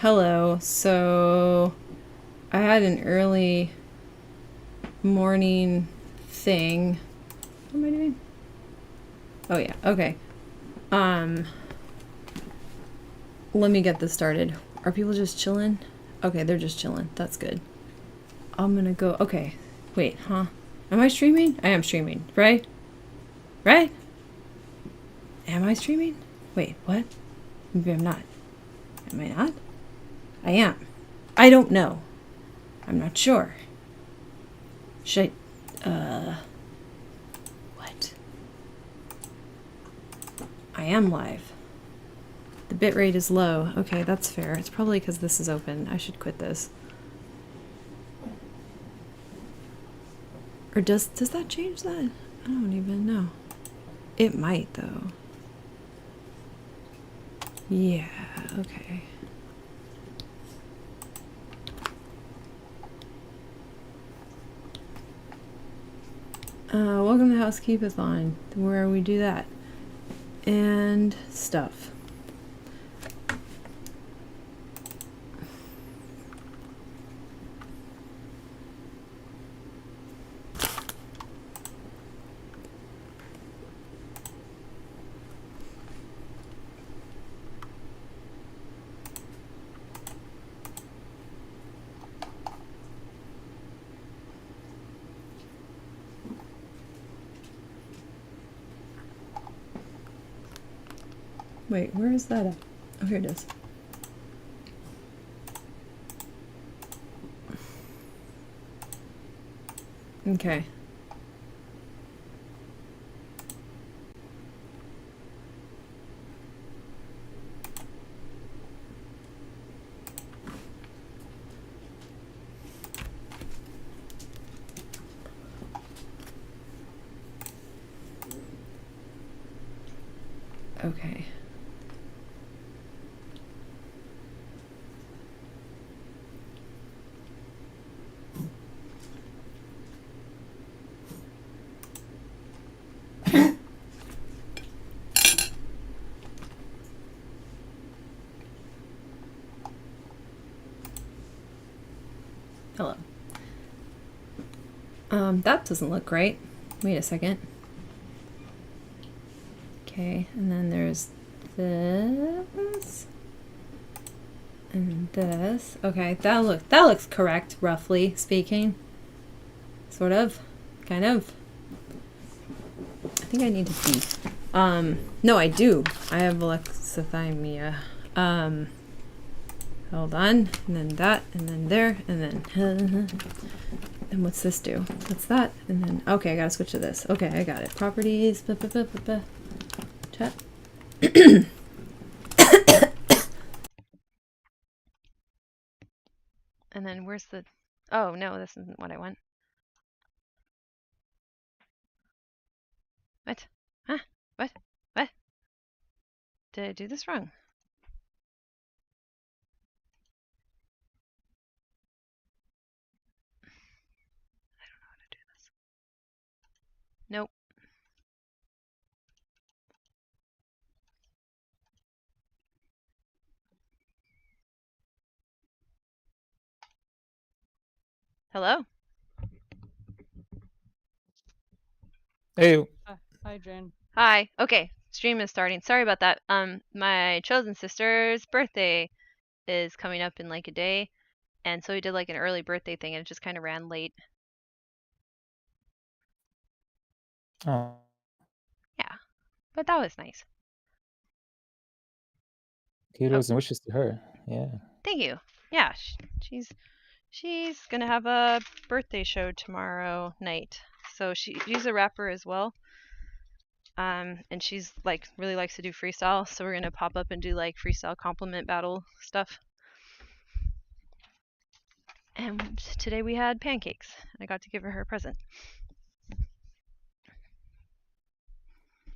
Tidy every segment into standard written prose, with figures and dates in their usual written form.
Hello. So I had an early morning thing. What am I doing? Oh yeah. Okay. Um Let me get this started. Are people just chilling? Okay, they're just chilling. That's good. I'm gonna go. Okay. Wait, huh? Am I streaming? I am streaming, right? Right? Am I streaming? Wait, what? Maybe I'm not. Am I not? I am. I don't know. I'm not sure. Should what? I am live. The bitrate is low. Okay, that's fair. It's probably because this is open. I should quit this. Or does that change that? I don't even know. It might though. Yeah, okay. Welcome to Housekeep-a-thon, where we do that. And stuff. Wait, where is that at? Oh, here it is. Okay. Okay. Hello. That doesn't look right. Wait a second. Okay, and then there's this. And this. Okay, that looks correct, roughly speaking. Sort of. Kind of. I think I need to pee. No, I do. I have alexithymia. Hold on. And then that, and then there, and then and what's this do? What's that? And then okay, I gotta switch to this. Okay, I got it. Properties. Chat. And then where's the oh no, this isn't what I want. What? Huh? What? What? Did I do this wrong? I don't know how to do this. Nope. Hello? Hey, Hi, Jen. Hi. Okay, stream is starting. Sorry about that. My chosen sister's birthday is coming up in like a day, and so we did like an early birthday thing, and it just kind of ran late. oh, Yeah, but that was nice. Oh, kudos and wishes to her. Yeah. thank you. Yeah, she's gonna have a birthday show tomorrow night. So she's a rapper as well. And she's like really likes to do freestyle, so we're gonna pop up and do like freestyle compliment battle stuff. And today we had pancakes. I got to give her a present.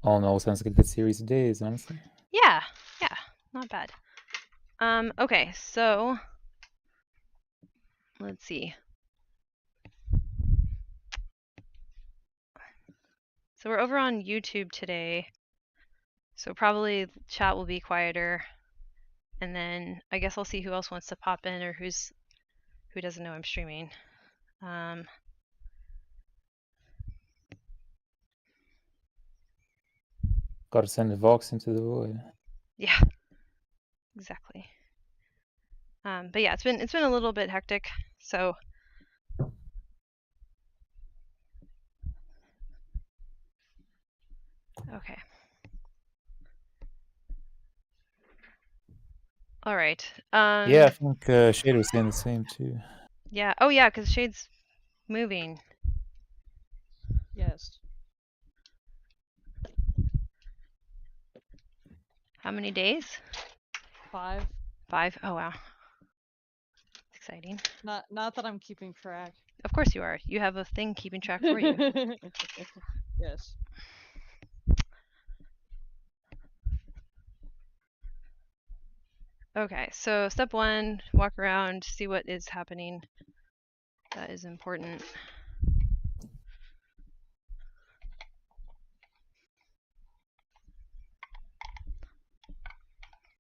All in all, sounds like a good series of days, honestly. Yeah, yeah, not bad. Okay, so let's see. So we're over on YouTube today, so probably chat will be quieter, and then I guess I'll see who else wants to pop in or who doesn't know I'm streaming. Gotta send the Vox into the void. Yeah, exactly. But yeah, it's been a little bit hectic, so. Okay. All right. Yeah, I think Shade was saying the same too. Yeah. Oh yeah, because Shade's moving. Yes. How many days? 5. 5. Oh wow. Exciting. Not that I'm keeping track. Of course you are. You have a thing keeping track for you. Yes. Okay, so step 1, walk around, see what is happening. That is important.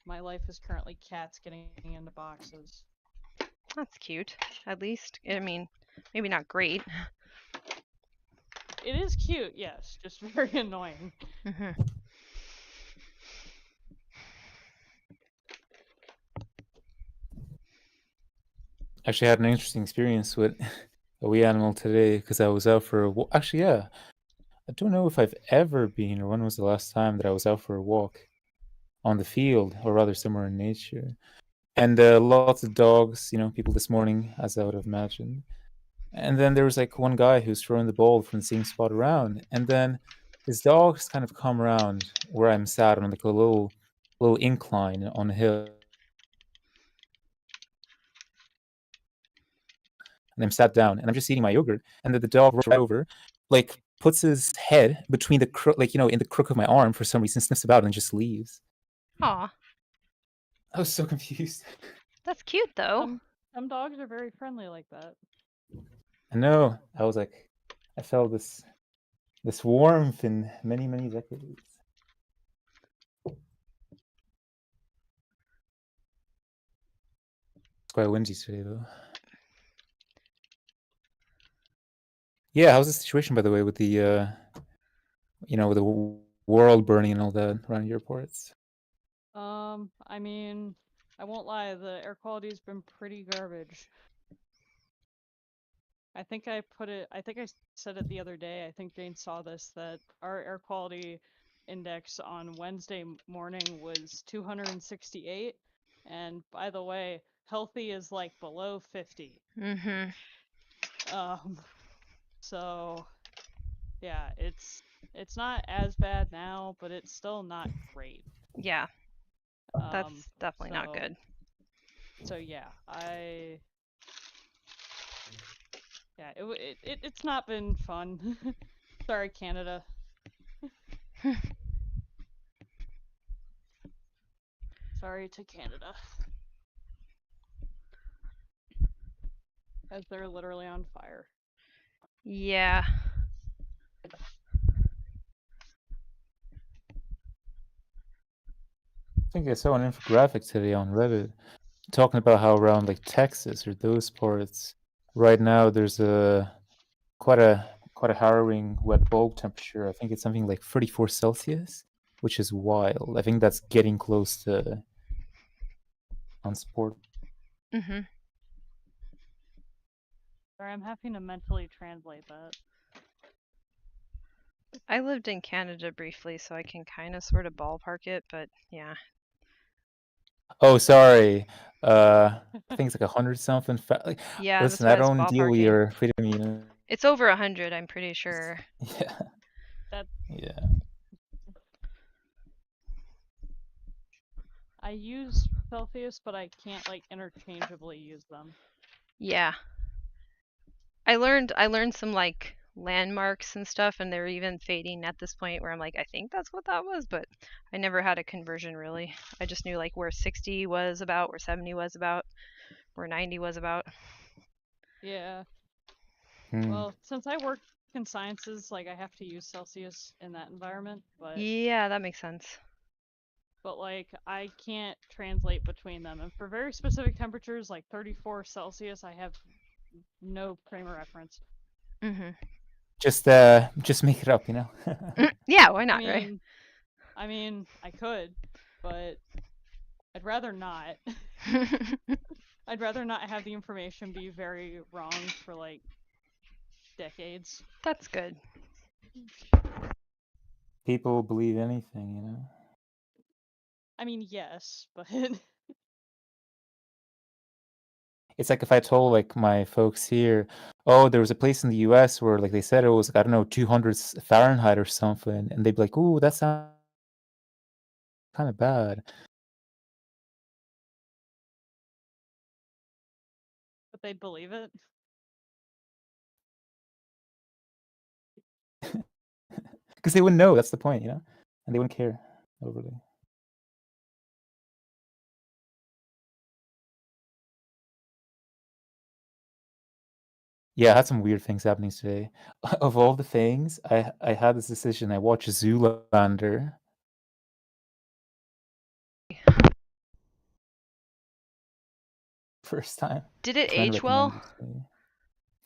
My life is currently cats getting into boxes. That's cute, at least. I mean, maybe not great. It is cute, yes, just very annoying. Mm-hmm. Actually, I had an interesting experience with a wee animal today because I was out for a walk. Actually, yeah, I don't know if I've ever been or when was the last time that I was out for a walk on the field or rather somewhere in nature. And lots of dogs, people this morning, as I would have imagined. And then there was like one guy who's throwing the ball from the same spot around. And then his dogs kind of come around where I'm sat on like a little incline on a hill. And I'm sat down and I'm just eating my yogurt. And then the dog rolls right over, like puts his head between the in the crook of my arm for some reason, sniffs about and just leaves. Aw, I was so confused. that's cute though. Some dogs are very friendly like that. I know. I was like, I felt this warmth in many, many decades. It's quite windy today, though. Yeah, how's the situation, by the way, with the, with the world burning and all that around your parts? I mean, I won't lie, the air quality's been pretty garbage. I think I said it the other day, I think Jane saw this, that our air quality index on Wednesday morning was 268. And by the way, healthy is like below 50. Mm-hmm. So yeah, it's not as bad now, but it's still not great. Yeah, that's definitely not good. So yeah, it's not been fun. Sorry, Canada. Sorry to Canada. As they're literally on fire. Yeah. I think I saw an infographic today on Reddit talking about how around like Texas or those parts right now there's quite a harrowing wet bulb temperature. I think it's something like 34 Celsius, which is wild. I think that's getting close to unsupportable. Mm-hmm. Sorry, I'm having to mentally translate that. I lived in Canada briefly, so I can kind of sort of ballpark it, but yeah. Oh, sorry. I think it's like 100 something. Yeah, Listen, that's I what I was don't deal with ballparking. your freedom. It's over 100, I'm pretty sure. Yeah. That Yeah. I use Celsius, but I can't like interchangeably use them. Yeah. I learned some like landmarks and stuff, and they're even fading at this point where I'm like, I think that's what that was, but I never had a conversion really. I just knew like where 60 was about, where 70 was about, where 90 was about. Yeah. Hmm. Well, since I work in sciences, like I have to use Celsius in that environment, but Yeah, that makes sense. but like I can't translate between them. And for very specific temperatures like 34 Celsius, I have no frame of reference. Just make it up, you know. Yeah, why not, right? I mean, I could, but I'd rather not. I'd rather not have the information be very wrong for like decades. That's good. People believe anything, you know. I mean, yes, but It's like if I told like my folks here, oh, there was a place in the US where like they said it was, I don't know, 200 Fahrenheit or something, and they'd be like, "Ooh, that sounds kind of bad." but they'd believe it. Because they wouldn't know. That's the point, you know, and they wouldn't care overly. Yeah, I had some weird things happening today. Of all the things, I had this decision. I watched Zoolander. First time. Did it Friend age well? recommended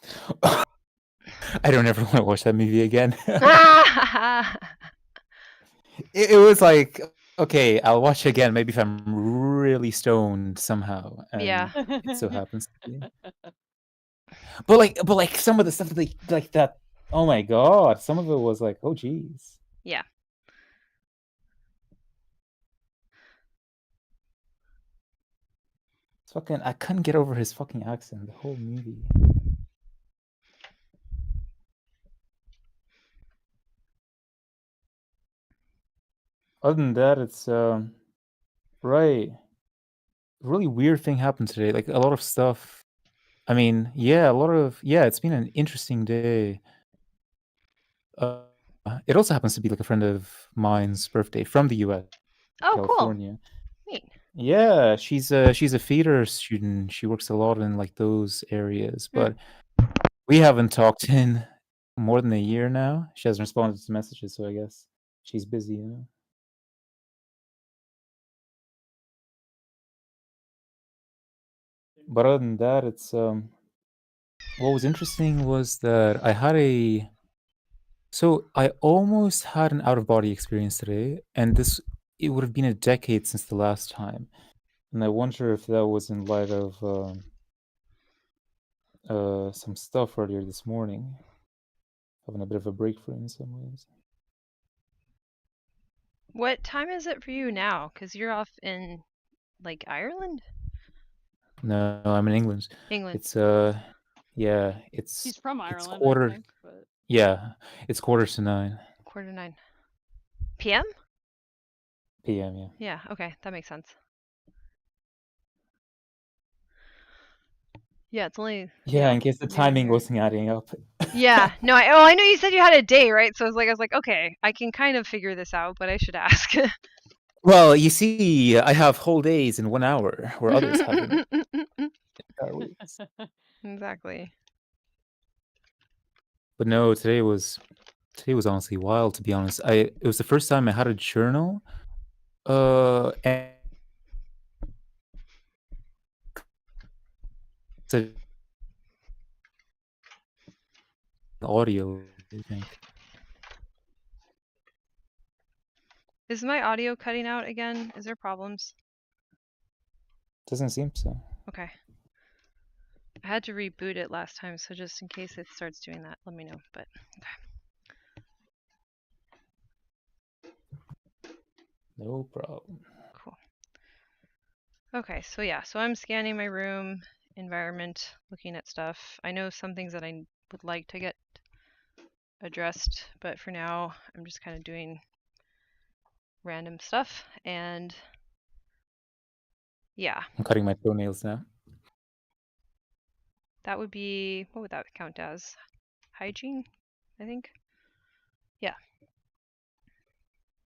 it to me. I don't ever want to watch that movie again. It was like, okay, I'll watch it again, maybe if I'm really stoned somehow, and Yeah. it so happens to be. But like some of the stuff that they like that. Oh my god, some of it was like, oh geez. Yeah. It's fucking, I couldn't get over his fucking accent the whole movie. Other than that, it's right. Really weird thing happened today. Like a lot of stuff. I mean, yeah, it's been an interesting day. It also happens to be like a friend of mine's birthday from the US, Oh, California. cool. Neat. Yeah, she's a theater student. She works a lot in like those areas, but we haven't talked in more than a year now. She hasn't responded to messages, so I guess she's busy, you know. But other than that, it's what was interesting was that I almost had an out of body experience today, and it would have been a decade since the last time. And I wonder if that was in light of some stuff earlier this morning, having a bit of a break for in some ways. What time is it for you now? Because you're off in like Ireland? No, I'm in England. England. It's yeah, He's from it's Ireland, quarter. I think, but Yeah, it's 8:45 9:15 p.m. p.m. Yeah. Yeah. Okay, that makes sense. Yeah, it's only. Yeah, in case the timing wasn't adding up. Yeah. No. I know you said you had a day, right? So I was like, okay, I can kind of figure this out, but I should ask. Well, you see, I have whole days in 1 hour, where others have them in entire weeks. Exactly. But no, today was honestly wild, to be honest. It was the first time I had a journal, and it's audio, I think. Is my audio cutting out again? Is there problems? Doesn't seem so. Okay. I had to reboot it last time, so just in case it starts doing that, let me know. But okay. No problem. Cool. Okay, so yeah, so I'm scanning my room, environment, looking at stuff. I know some things that I would like to get addressed, but for now, I'm just kind of doing random stuff, and yeah. I'm cutting my toenails now. That would be, what would that count as? Hygiene, I think. Yeah.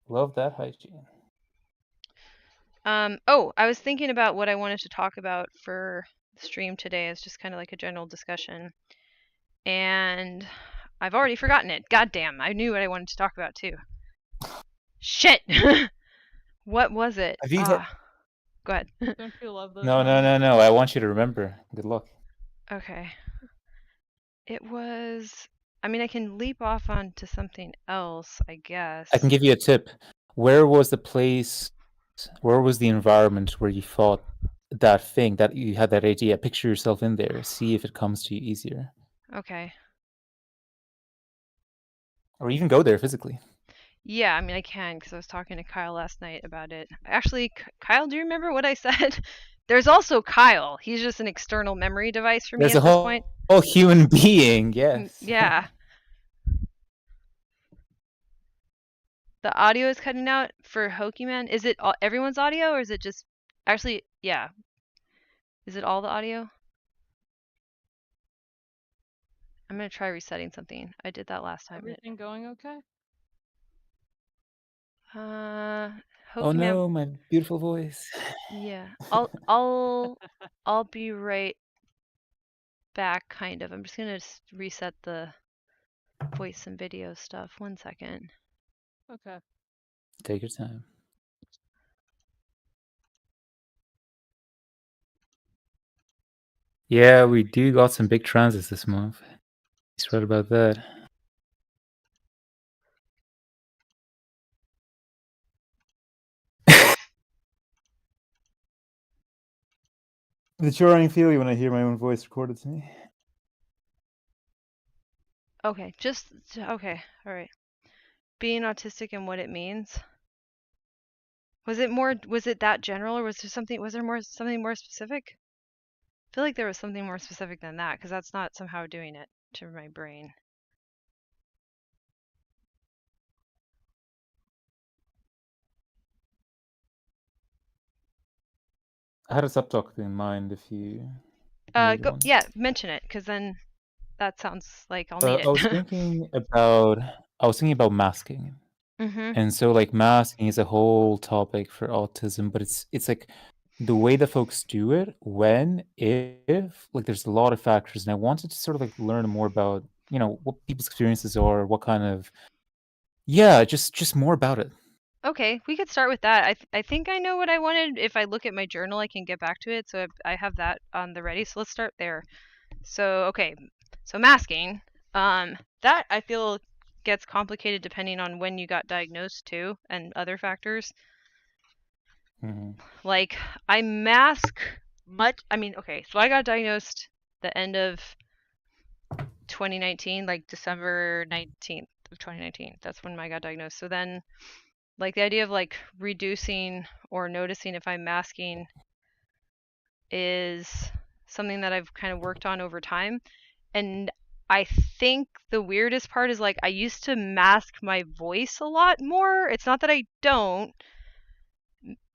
Love that hygiene. Oh, I was thinking about what I wanted to talk about for the stream today as just kind of like a general discussion. And I've already forgotten it. God damn, I knew what I wanted to talk about too. Shit! What was it? Have you had... Go ahead. Don't you love those No, no, moments? no, no. I want you to remember. Good luck. Okay. It was. I mean, I can leap off onto something else, I guess. I can give you a tip. Where was the place? Where was the environment where you thought that thing, that you had that idea? Picture yourself in there. See if it comes to you easier. Okay. Or even go there physically. Yeah, I mean, I can because I was talking to Kyle last night about it. Actually, Kyle, do you remember what I said? There's also Kyle. He's just an external memory device for me There's at a this point. whole human being, yes. Yeah. The audio is cutting out for Hokiman. Is it everyone's audio or is it just actually, yeah. Is it all the audio? I'm going to try resetting something. I did that last time. Everything going okay? Hokiman. Oh no, my beautiful voice. Yeah. I'll be right back kind of. I'm just going to reset the voice and video stuff. 1 second. Okay. Take your time. Yeah, we do got some big transits this month. He's right about that. The jarring feeling when I hear my own voice recorded to me. Okay, okay, all right. Being autistic and what it means. Was it that general or was there something more specific? I feel like there was something more specific than that because that's not somehow doing it to my brain. I had a subtopic in mind if you need one. Yeah, mention it because then that sounds like I'll need it. I was thinking about masking. Mm-hmm. And so like masking is a whole topic for autism, but it's like the way that folks do it, when, if, like there's a lot of factors, and I wanted to sort of like learn more about, what people's experiences are, what kind of, just more about it. Okay, we could start with that. I think I know what I wanted. If I look at my journal, I can get back to it. So I have that on the ready. So let's start there. So okay, so masking. That I feel gets complicated depending on when you got diagnosed too, and other factors. Mm-hmm. Like I mask much. I mean, okay, so I got diagnosed the end of 2019, like December 19th of 2019. That's when I got diagnosed. So then like the idea of like reducing or noticing if I'm masking is something that I've kind of worked on over time. And I think the weirdest part is like I used to mask my voice a lot more. It's not that I don't,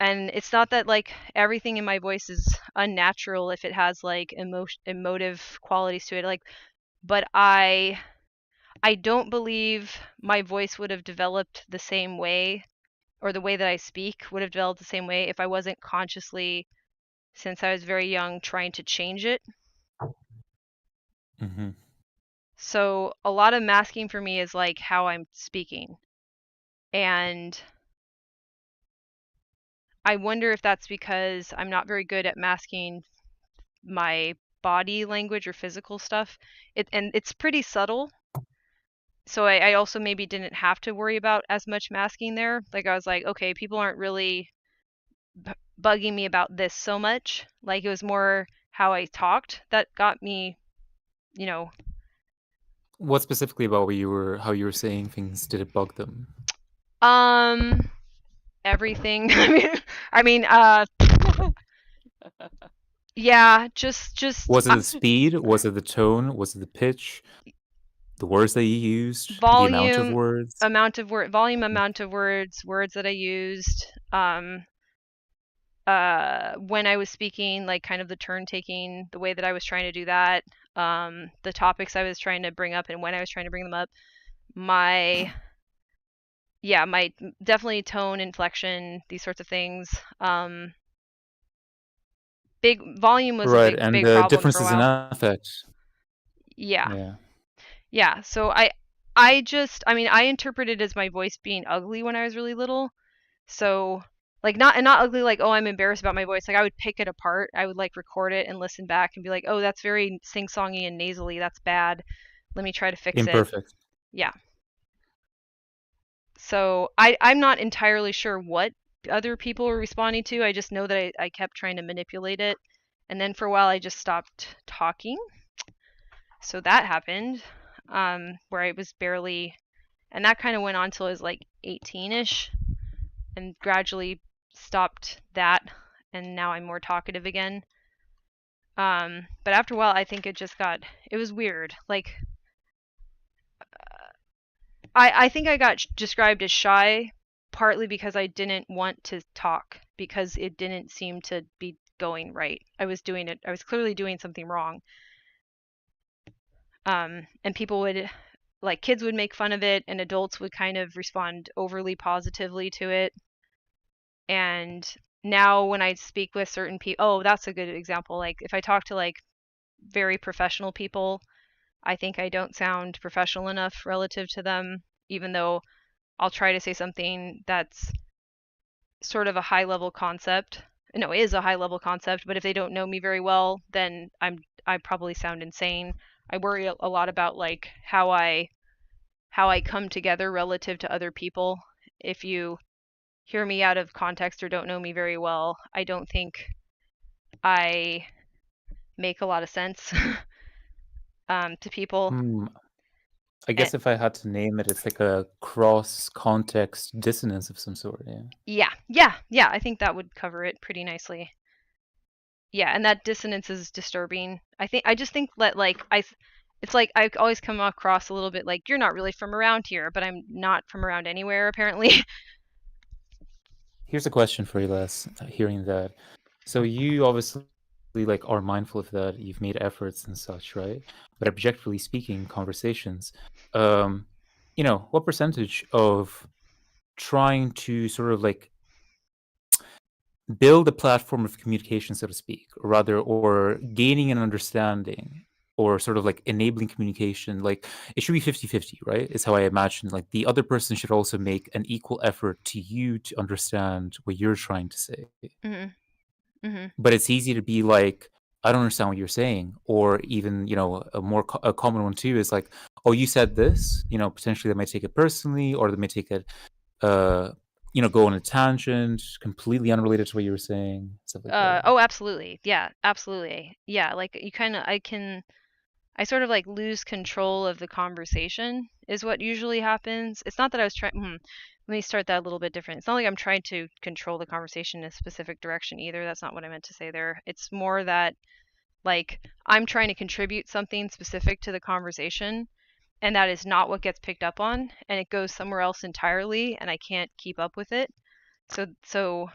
and it's not that like everything in my voice is unnatural if it has like emotive qualities to it, like, but I don't believe my voice would have developed the same way, or the way that I speak would have developed the same way if I wasn't consciously, since I was very young, trying to change it. Mm-hmm. So a lot of masking for me is like how I'm speaking. And I wonder if that's because I'm not very good at masking my body language or physical stuff. And it's pretty subtle. So I also maybe didn't have to worry about as much masking there. Like I was like, okay, people aren't really bugging me about this so much. Like it was more how I talked that got me, What specifically about how you were saying things did it bug them? Everything. Yeah, just Was it the speed? Was it the tone? Was it the pitch? The words that you used? volume, the amount of words? volume, amount of words that I used. When I was speaking, like kind of the turn taking, the way that I was trying to do that, the topics I was trying to bring up and when I was trying to bring them up, my definitely tone, inflection, these sorts of things. Big volume was right, a and big the problem for a differences in while. affect. Yeah. So I interpreted as my voice being ugly when I was really little. So Like not ugly, like, oh, I'm embarrassed about my voice. Like I would pick it apart. I would like record it and listen back and be like, oh, that's very sing-songy and nasally. That's bad. Let me try to fix it. Imperfect. Yeah. So I'm not entirely sure what other people were responding to. I just know that I kept trying to manipulate it. And then for a while I just stopped talking. So that happened, where I was barely, and that kind of went on till I was like 18-ish, and gradually stopped that, and now I'm more talkative again. But after a while, I think it was weird. Like, I think I got described as shy, partly because I didn't want to talk, because it didn't seem to be going right. I was clearly doing something wrong. And people would, like, kids would make fun of it, and adults would kind of respond overly positively to it. And now when I speak with certain people, oh, that's a good example. Like if I talk to like very professional people, I think I don't sound professional enough relative to them, even though I'll try to say something that's sort of a high level concept. No, it is a high level concept, but if they don't know me very well, then I probably sound insane. I worry a lot about like how I come together relative to other people. If you hear me out of context or don't know me very well, I don't think I make a lot of sense to people. Hmm. I And guess if I had to name it, it's like a cross-context dissonance of some sort. Yeah. yeah, I think that would cover it pretty nicely. Yeah, and that dissonance is disturbing. I just think that like it's like I always come across a little bit like you're not really from around here, but I'm not from around anywhere apparently. Here's a question for you, Les, hearing that. So you obviously like are mindful of that. You've made efforts and such, right? But objectively speaking, conversations, um, what percentage of trying to sort of like build a platform of communication, so to speak, or rather, or gaining an understanding, or sort of like enabling communication, like it should be 50-50, right? Is how I imagine. Like the other person should also make an equal effort to you to understand what you're trying to say. Mhm. Mhm. But it's easy to be like, I don't understand what you're saying. Or even, a common one too is like, oh, you said this, potentially they might take it personally, or they may take it, go on a tangent, completely unrelated to what you were saying, stuff like that. Oh, absolutely. Yeah, absolutely. Yeah, like I sort of like lose control of the conversation is what usually happens. It's not that I was trying. Let me start that a little bit different. It's not like I'm trying to control the conversation in a specific direction either. That's not what I meant to say there. It's more that like I'm trying to contribute something specific to the conversation, and that is not what gets picked up on, and it goes somewhere else entirely, and I can't keep up with it. So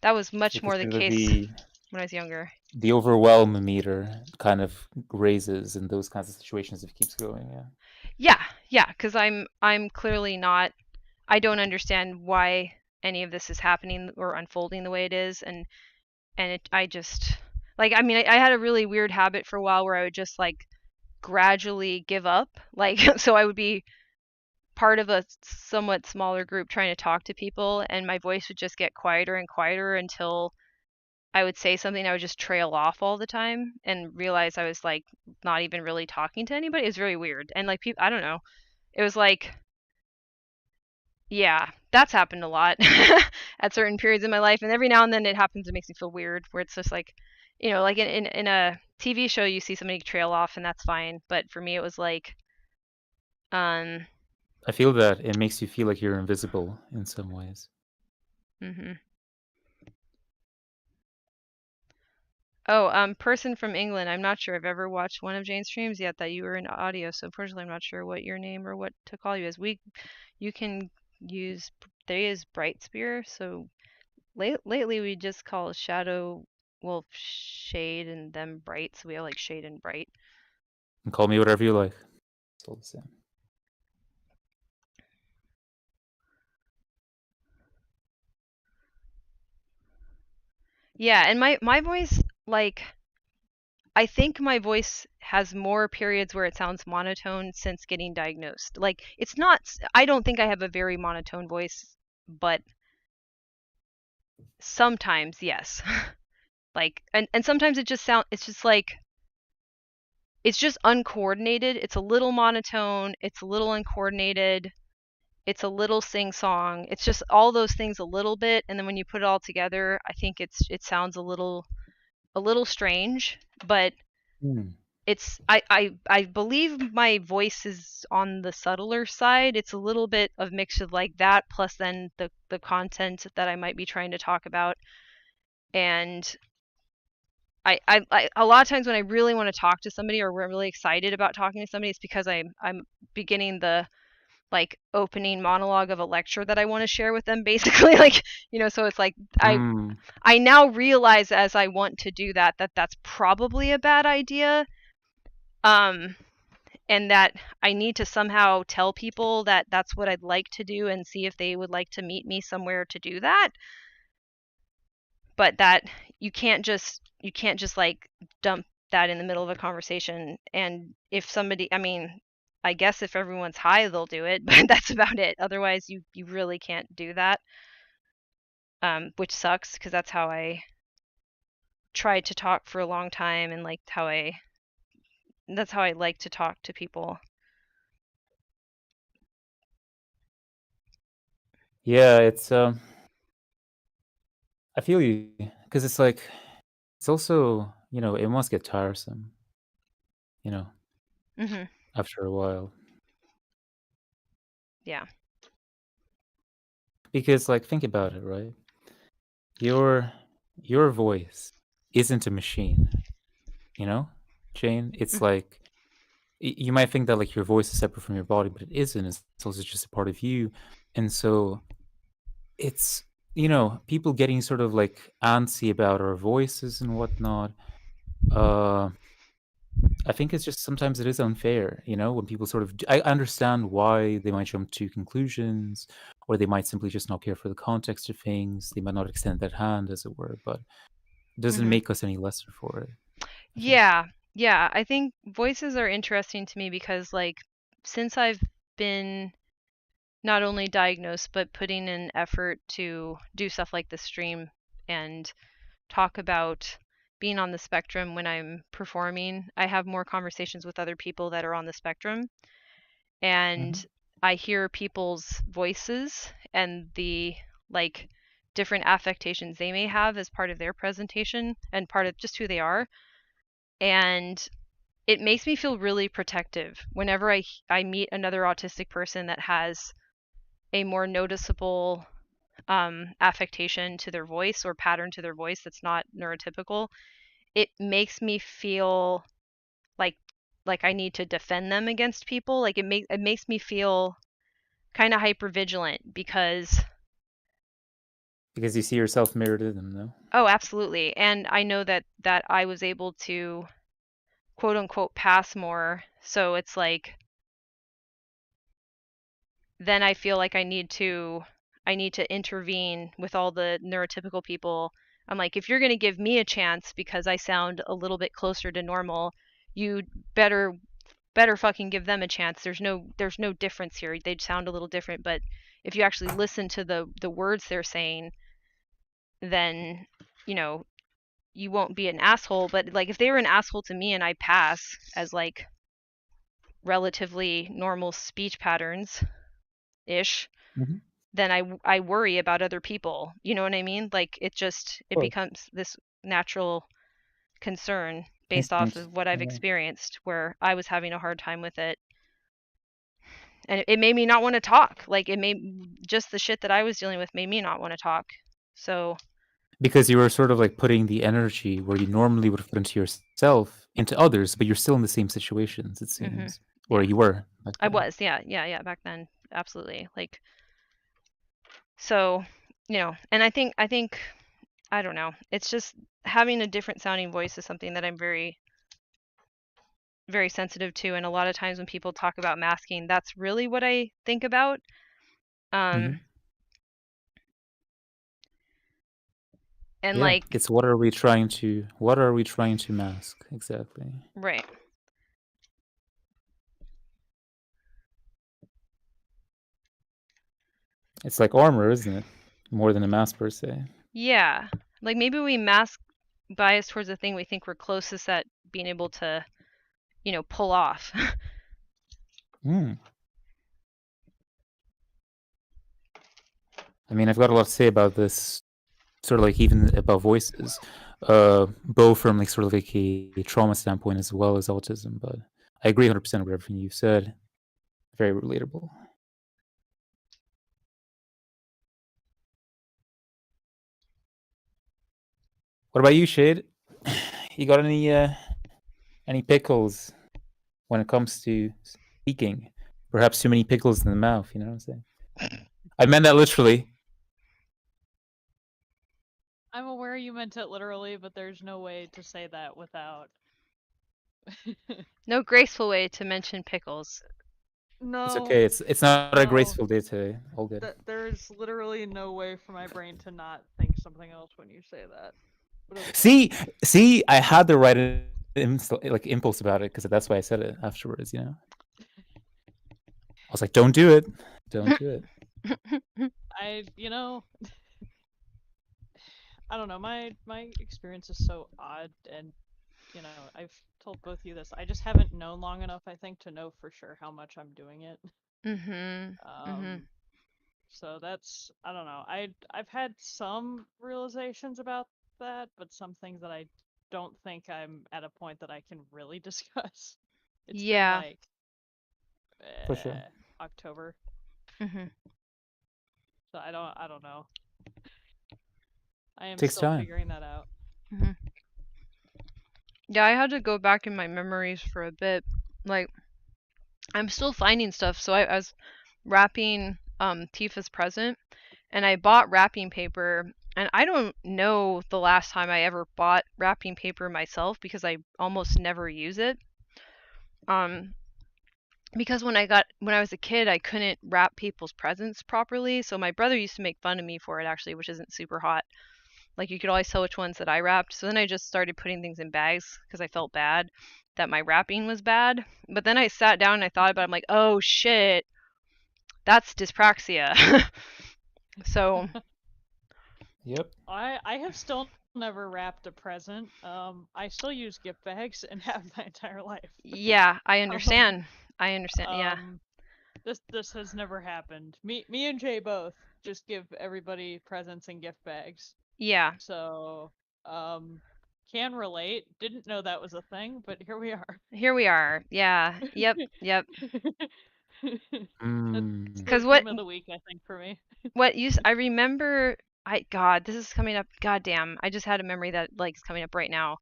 that was So much more the consider case when I was younger. the overwhelm meter kind of raises in those kinds of situations if it keeps going. Yeah, because I'm clearly not. I don't understand why any of this is happening or unfolding the way it is, and I just like I had a really weird habit for a while where I would just like gradually give up, like so I would be part of a somewhat smaller group trying to talk to people, and my voice would just get quieter and quieter until I would say something. I would just trail off all the time and realize I was like not even really talking to anybody. It was very weird, and like people, I don't know, it was like, yeah, that's happened a lot at certain periods in my life, and every now and then it happens. It makes me feel weird, where it's just like, like in a TV show, you see somebody trail off, and that's fine. But for me, it was like, um, I feel that it makes you feel like you're invisible in some ways. mhm. Oh, person from England. I'm not sure I've ever watched one of Jane's streams yet that you were in audio, so unfortunately I'm not sure what your name or what to call you is. You can use, they use Bright Spear, so lately we just call Shadow Wolf Shade and them Bright, so we all like Shade and Bright. And call me whatever you like. It's all the same. Yeah, and my voice, like, I think my voice has more periods where it sounds monotone since getting diagnosed. Like, it's not, I don't think I have a very monotone voice, but Sometimes, yes. Like, and sometimes it's just like, it's just uncoordinated. It's a little monotone. It's a little uncoordinated. It's a little sing-song. It's just all those things a little bit, and then when you put it all together, I think it sounds a little strange, but Hmm. it's I believe my voice is on the subtler side. It's a little bit of mix of like that, plus then the content that I might be trying to talk about. And I a lot of times when I really want to talk to somebody, or we're really excited about talking to somebody, it's because I'm beginning the like opening monologue of a lecture that I want to share with them, basically. Like, so it's like Hmm. I now realize as I want to do that that's probably a bad idea. And that I need to somehow tell people that that's what I'd like to do, and see if they would like to meet me somewhere to do that. But that you can't just like dump that in the middle of a conversation. And if somebody, I mean, I guess if everyone's high, they'll do it, but that's about it. Otherwise, you really can't do that, which sucks, because that's how I tried to talk for a long time, and like that's how I like to talk to people. Yeah, it's I feel you, because it's like, it's also, it must get tiresome, you know, Mhm. after a while. Yeah. Because, like, think about it, right? Your your voice isn't a machine, Jane. It's like, you might think that like your voice is separate from your body, but it isn't. It's also just a part of you. And so it's, people getting sort of like antsy about our voices and whatnot. Uh I think it's just sometimes it is unfair, when people sort of I understand why they might jump to conclusions, or they might simply just not care for the context of things. They might not extend that hand, as it were, but it doesn't Mhm. make us any lesser for it, I think. Yeah. Yeah, I think voices are interesting to me because, like, since I've been not only diagnosed but putting in effort to do stuff like the stream and talk about being on the spectrum when I'm performing, I have more conversations with other people that are on the spectrum, and Mhm. I hear people's voices and the like different affectations they may have as part of their presentation and part of just who they are. And it makes me feel really protective whenever I meet another autistic person that has a more noticeable affectation to their voice or pattern to their voice that's not neurotypical. It makes me feel like I need to defend them against people. Like, it makes me feel kind of hyper vigilant because, Because you see yourself mirrored in them, though. oh, absolutely. And I know that I was able to quote unquote pass more. So it's like, then I feel like I need to intervene with all the neurotypical people. I'm like, if you're going to give me a chance because I sound a little bit closer to normal, you better fucking give them a chance. There's no difference here. They sound a little different, but if you actually listen to the words they're saying, then you know you won't be an asshole. But like, if they were an asshole to me and I pass as like relatively normal speech patterns ish, Mhm. then I worry about other people. You know what I mean? Like, Of it course. becomes this natural concern based off Instinct. of what I've Yeah. experienced, where I was having a hard time with it. And it made me not want to talk. Like, it made just the shit that I was dealing with made me not want to talk. So, Because you were sort of like putting the energy where you normally would have put into yourself into others, but you're still in the same situations, it mhm. seems. Or Yeah. you were back I then. was. Yeah, yeah, yeah, back then. Absolutely. Like, so, and I think I don't know. It's just having a different sounding voice is something that I'm very very sensitive to, and a lot of times when people talk about masking, that's really what I think about. Hmm. Um and Yeah, like, it's what are we trying to mask exactly? right. It's like armor, isn't it? More than a mask per se. Yeah. Like maybe we mask bias towards the thing we think we're closest at being able to, pull off. Hmm. I mean, I've got a lot to say about this, sort of like even about voices, both from like sort of like a trauma standpoint as well as autism. But I agree 100% with everything you said. Very relatable. What about you, Shade? You got any pickles when it comes to speaking? Perhaps too many pickles in the mouth. You know what I'm saying? I meant that literally. I'm aware you meant it literally, but there's no way to say that without. No graceful way to mention pickles. No. It's okay. It's not a No. graceful day today. All good. There's literally no way for my brain to not think something else when you say that. But okay. See, I had the right impulse about it because that's why I said it afterwards. You know, I was like, "Don't do it, don't do it." I don't know. My experience is so odd, and I've told both of you this. I just haven't known long enough, I think, to know for sure how much I'm doing it. So that's, I don't know. I've had some realizations about that, but some things that I don't think I'm at a point that I can really discuss. It's been Yeah. like For sure. October, Mhm. so I don't know. I am Takes still time. figuring that out. Mhm. Yeah, I had to go back in my memories for a bit. Like, I'm still finding stuff. So I was wrapping Tifa's present, and I bought wrapping paper. And I don't know the last time I ever bought wrapping paper myself because I almost never use it. Because when I was a kid, I couldn't wrap people's presents properly. So my brother used to make fun of me for it actually, which isn't super hot. Like you could always tell which ones that I wrapped. So then I just started putting things in bags because I felt bad that my wrapping was bad. But then I sat down and I thought about it. I'm like, oh shit, that's dyspraxia. So Yep. I have still never wrapped a present. I still use gift bags and have my entire life. yeah, I understand. I understand. Yeah. This has never happened. Me and Jay both just give everybody presents and gift bags. Yeah. So, can relate. Didn't know that was a thing, but here we are. Here we are. Yeah. Yep. Yep. That's Because the theme of the week, I think, for me. I remember. God, this is coming up. God damn, I just had a memory that like is coming up right now.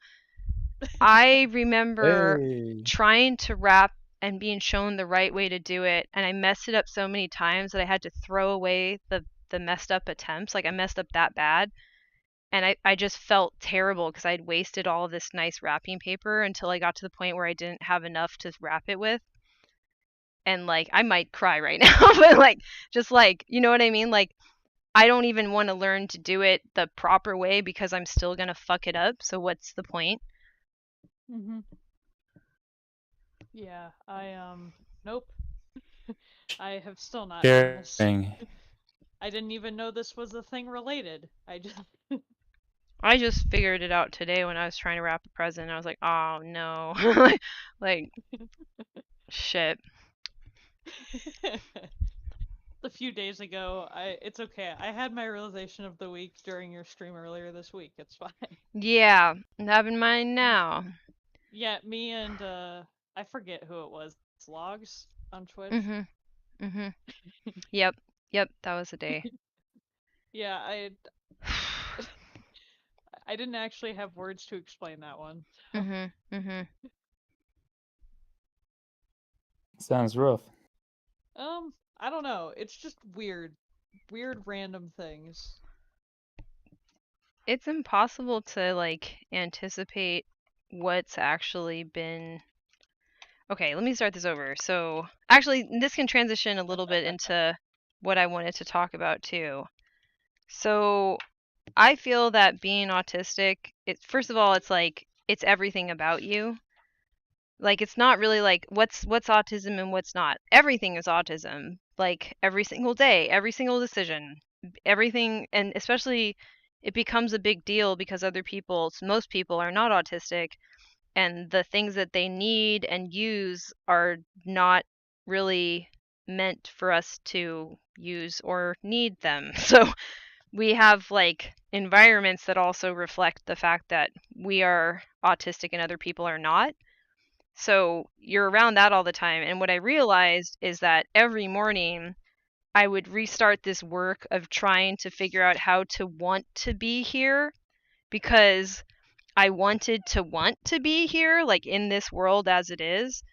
I remember Hey. trying to wrap and being shown the right way to do it, and I messed it up so many times that I had to throw away the messed up attempts. Like I messed up that bad, and I just felt terrible because I'd wasted all of this nice wrapping paper until I got to the point where I didn't have enough to wrap it with. And like I might cry right now, but like just like, you know what I mean? Like I don't even want to learn to do it the proper way because I'm still going to fuck it up. So what's the point? Yeah, nope. I have still not done this. Sharing. I didn't even know this was a thing related. I just figured it out today when I was trying to wrap a present. I was like, oh no. like shit. A few days ago, it's okay. I had my realization of the week during your stream earlier this week. It's fine. Yeah, I'm having mine now. Yeah, me and I forget who it was. It's Logs on Twitch. Yep, that was a day. Yeah, I didn't actually have words to explain that one. Sounds rough. I don't know. It's just weird random things. It's impossible to like anticipate what's actually been. Okay, let me start this over. So, actually, this can transition a little bit into what I wanted to talk about too. So, I feel that being autistic, first of all, it's like it's everything about you. Like it's not really like what's autism and what's not. Everything is autism. Like every single day, every single decision, everything, and especially it becomes a big deal because most people are not autistic, and the things that they need and use are not really meant for us to use or need them. So we have like environments that also reflect the fact that we are autistic and other people are not. So you're around that all the time. And what I realized is that every morning I would restart this work of trying to figure out how to want to be here, because I wanted to want to be here, like in this world as it is.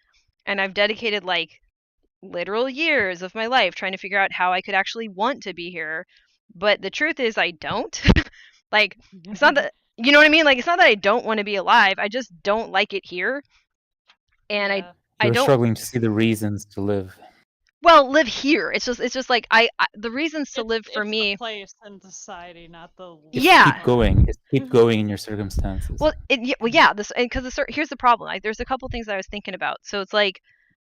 And I've dedicated like literal years of my life trying to figure out how I could actually want to be here. But the truth is, I don't. Like, it's not that, you know what I mean? Like, it's not that I don't want to be alive. I just don't like it here. And Yeah. I You're don't, struggling to see the reasons to live. well, live here. It's just like, the reasons to live for It's the me. place in society, not the It's Yeah. keep going. It's keep going in your circumstances. Well, yeah, because here's the problem. Like, there's a couple things that I was thinking about. So it's like,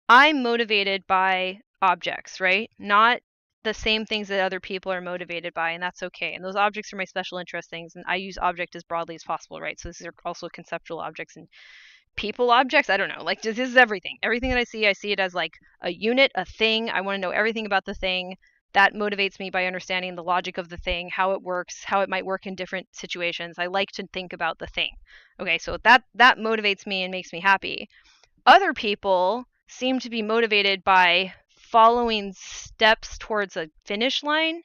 I'm motivated by objects, right? Not the same things that other people are motivated by, and that's okay. And those objects are my special interest things, and I use object as broadly as possible, right? So these are also conceptual objects and people objects. I don't know. Like, this is everything. Everything that I see it as like a unit, a thing. I want to know everything about the thing. That motivates me by understanding the logic of the thing, how it works, how it might work in different situations. I like to think about the thing. Okay, so that motivates me and makes me happy. Other people seem to be motivated by following steps towards a finish line.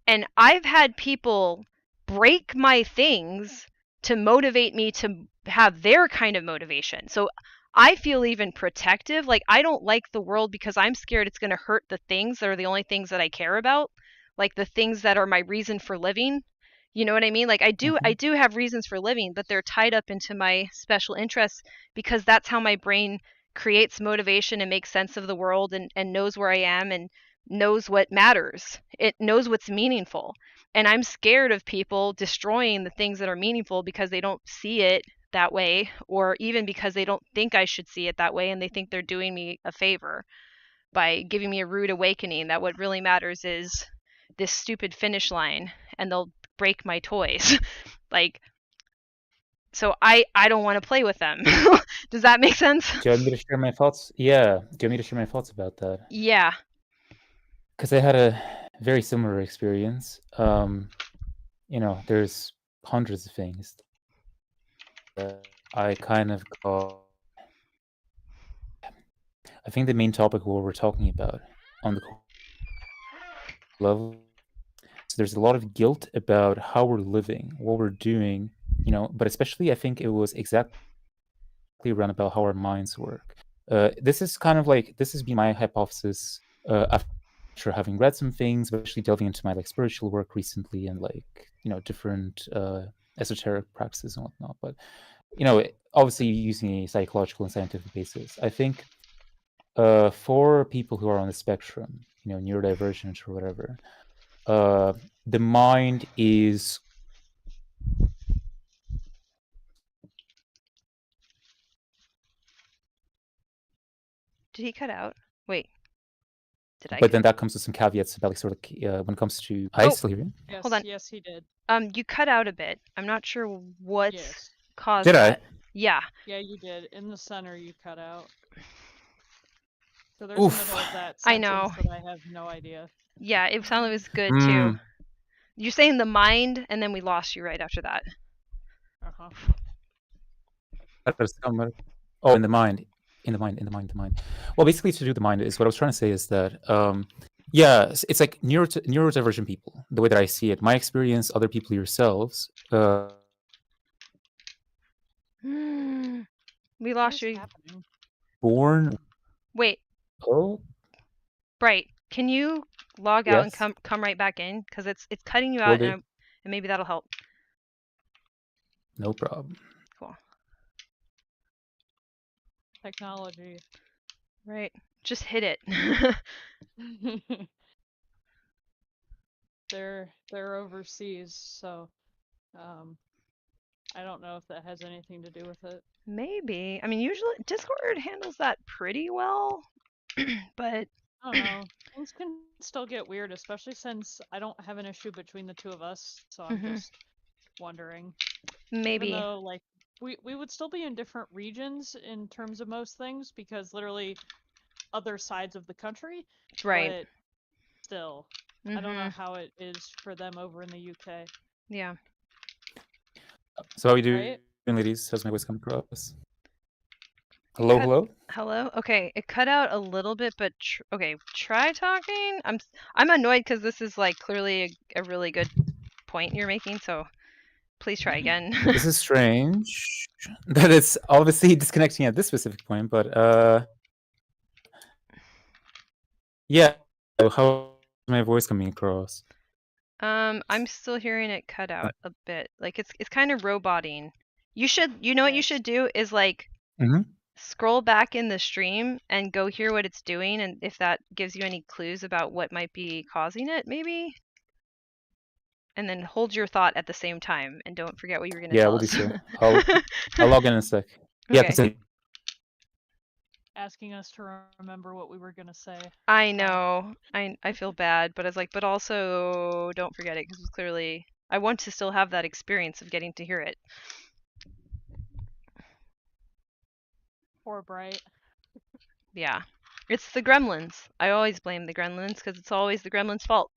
And I've had people break my things to motivate me to have their kind of motivation. So I feel even protective. Like, I don't like the world because I'm scared it's going to hurt the things that are the only things that I care about, like the things that are my reason for living. You know what I mean? Like, I do have reasons for living, but they're tied up into my special interests, because that's how my brain creates motivation and makes sense of the world, and knows where I am, and knows what matters. It knows what's meaningful. And I'm scared of people destroying the things that are meaningful because they don't see it that way, or even because they don't think I should see it that way, and they think they're doing me a favor by giving me a rude awakening that what really matters is this stupid finish line, and they'll break my toys. Like, so I don't want to play with them. Does that make sense? Do you want me to share my thoughts? Yeah. Do you want me to share my thoughts about that? Yeah. Because I had a very similar experience. There's hundreds of things that I kind of got. I think the main topic what we're talking about on the level. So there's a lot of guilt about how we're living, what we're doing, but especially I think it was exactly around about how our minds work. This is been my hypothesis after having read some things, especially delving into my spiritual work recently, and different esoteric practices and whatnot. But obviously using a psychological and scientific basis, I think for people who are on the spectrum, neurodivergent or whatever, the mind is. Did he cut out? Wait. Did I? But then that comes with some caveats about when it comes to. I still hear you. Yes, Hold on. yes, he did. You cut out a bit. I'm not sure what's Yes. caused Did that. I? Yeah. Yeah, you did. In the center, you cut out. So there's Oof. a middle of that I sentence know. that I have no idea. Yeah, it sounded it was good too. You're saying the mind, and then we lost you right after that. Uh-huh. Oh, in the mind. Well, basically, to do the mind is what I was trying to say is that, it's like neurodivergent people. The way that I see it, my experience, other people, yourselves. We lost you. Happening? Born. Wait, Oh, Bright, can you log out and yes. come right back in? Because it's cutting you Will out, do. and maybe that'll help. No problem. Cool. Technology. Right. Just hit it. They're overseas, so I don't know if that has anything to do with it. Maybe. I mean, usually Discord handles that pretty well, but I don't know. Things can still get weird, especially since I don't have an issue between the two of us, so I'm just wondering. Even Maybe. though, like, we would still be in different regions in terms of most things, because literally other sides of the country, Right. but still, I don't know how it is for them over in the UK. Yeah. So how are you doing, Right? ladies? How's my voice coming across? Hello, hello. Hello. Okay, it cut out a little bit, but okay, try talking. I'm annoyed because this is like clearly a really good point you're making. So please try again. This is strange that it's obviously disconnecting at this specific point, but yeah. How's my voice coming across? I'm still hearing it cut out a bit. Like it's kind of roboting. You know what you Yes. should do is like scroll back in the stream and go hear what it's doing, and if that gives you any clues about what might be causing it, maybe. And then hold your thought at the same time, and don't forget what you were going to Yeah, tell we'll do us. so. I'll log in a sec. Yeah, Okay. continue. Asking us to remember what we were gonna say. I know. I feel bad, but it's like, but also don't forget it because it's clearly I want to still have that experience of getting to hear it. Poor Bright. Yeah. It's the gremlins. I always blame the gremlins because it's always the gremlins' fault.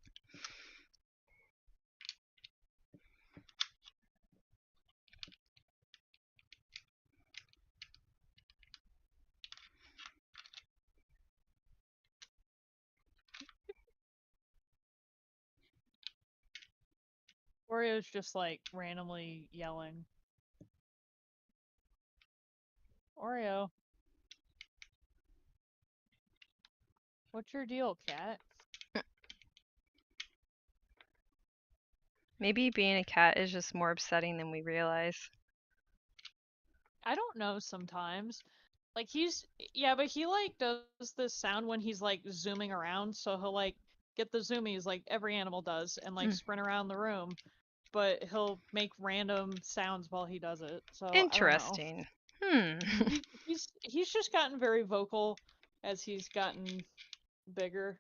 Oreo's just like randomly yelling. Oreo. What's your deal, cat? Maybe being a cat is just more upsetting than we realize. I don't know sometimes. Like but he like does this sound when he's like zooming around, so he'll like get the zoomies like every animal does and like sprint around the room, but he'll make random sounds while he does it. So Interesting. I don't know. He's just gotten very vocal as he's gotten bigger.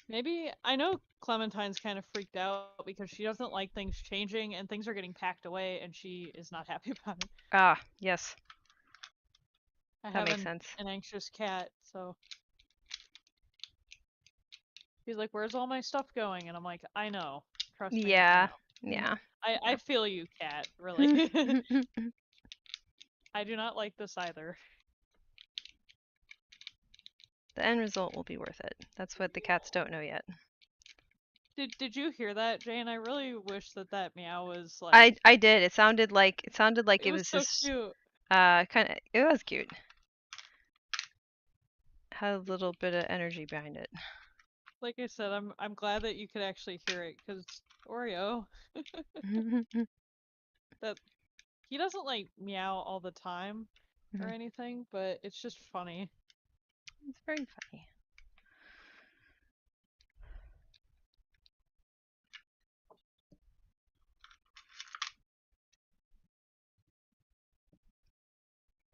Maybe I know Clementine's kind of freaked out because she doesn't like things changing and things are getting packed away and she is not happy about it. Ah, yes. That makes sense. An anxious cat, so he's like, "Where's all my stuff going?" And I'm like, "I know. Trust me, Yeah. I know. Yeah. I feel you, cat. Really. I do not like this either." The end result will be worth it. That's what the cats don't know yet. Did you hear that, Jane? I really wish that meow was like. I did. It sounded like it was so just cute. kind of it was cute. Had a little bit of energy behind it. Like I said, I'm glad that you could actually hear it because Oreo. That he doesn't like meow all the time or anything, but it's just funny. It's very funny.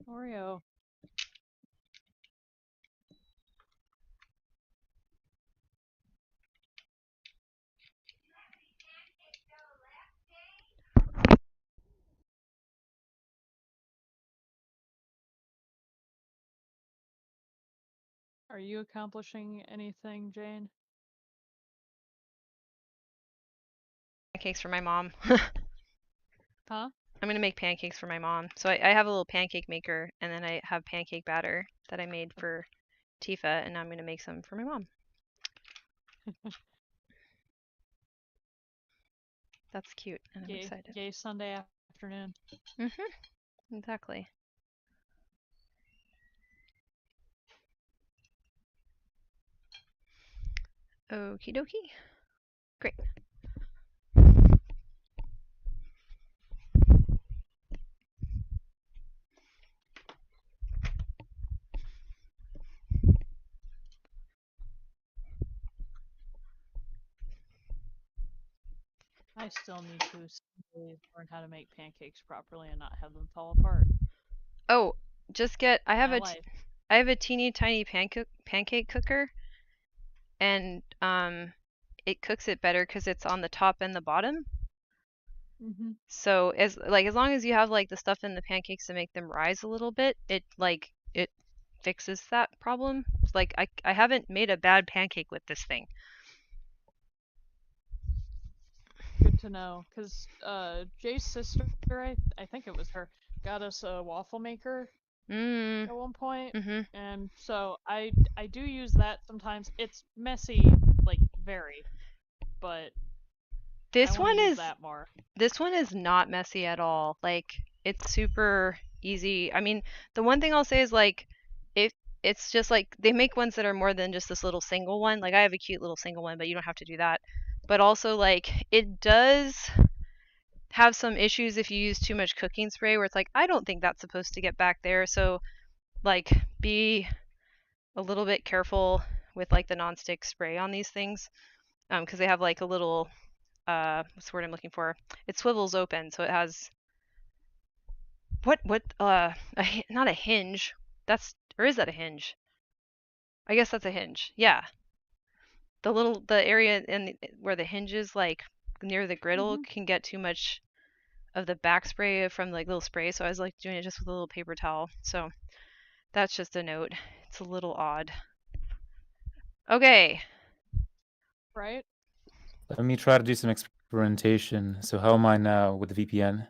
Oreo. Are you accomplishing anything, Jane? Pancakes for my mom. Huh? I'm gonna make pancakes for my mom. So I have a little pancake maker, and then I have pancake batter that I made for Tifa, and I'm gonna make some for my mom. That's cute, and I'm excited. Yay Sunday afternoon. Exactly. Okie dokie. Great. I still need to learn how to make pancakes properly and not have them fall apart. Oh, just get. I have My a life. I have a teeny tiny pancake cooker, and it cooks it better because it's on the top and the bottom. Mm-hmm. So as long as you have like the stuff in the pancakes to make them rise a little bit, it fixes that problem. It's like I haven't made a bad pancake with this thing. Good to know, because Jay's sister, I think it was her, got us a waffle maker Mm. at one point, Mhm. and so I do use that sometimes. It's messy, like very, but I This want to one use is that more. this one is not messy at all. Like it's super easy. I mean, the one thing I'll say is like if it's just like they make ones that are more than just this little single one. Like I have a cute little single one, but you don't have to do that. But also like it does have some issues if you use too much cooking spray where it's like I don't think that's supposed to get back there. So like be a little bit careful with like the nonstick spray on these things because they have like a little what's the word I'm looking for? It swivels open, so it has not a hinge. That's or is that a hinge? I guess that's a hinge. Yeah, the area where the hinge is like near the griddle Mm-hmm. can get too much of the back spray from like little spray. So I was like doing it just with a little paper towel. So that's just a note. It's a little odd. Okay. Right? Let me try to do some experimentation. So how am I now with the VPN?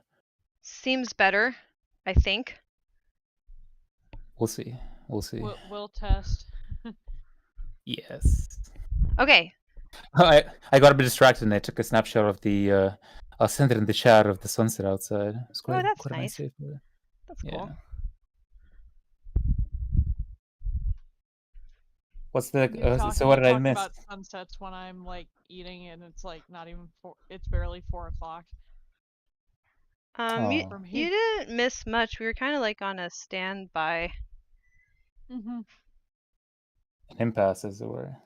Seems better, I think. We'll see. We'll see. We'll test. Yes. Okay. I got a bit distracted and I took a snapshot of the I'll send it in the chat of the sunset outside. It's Oh, that's quite a nice nice. day for it. That's Yeah. cool. What's the so You what did I talk miss? about sunsets when I'm like eating and it's like not even it's barely 4 o'clock. You Oh. For me. you didn't miss much. We were kind of like on a standby. Mm-hmm. An impasse, as it were.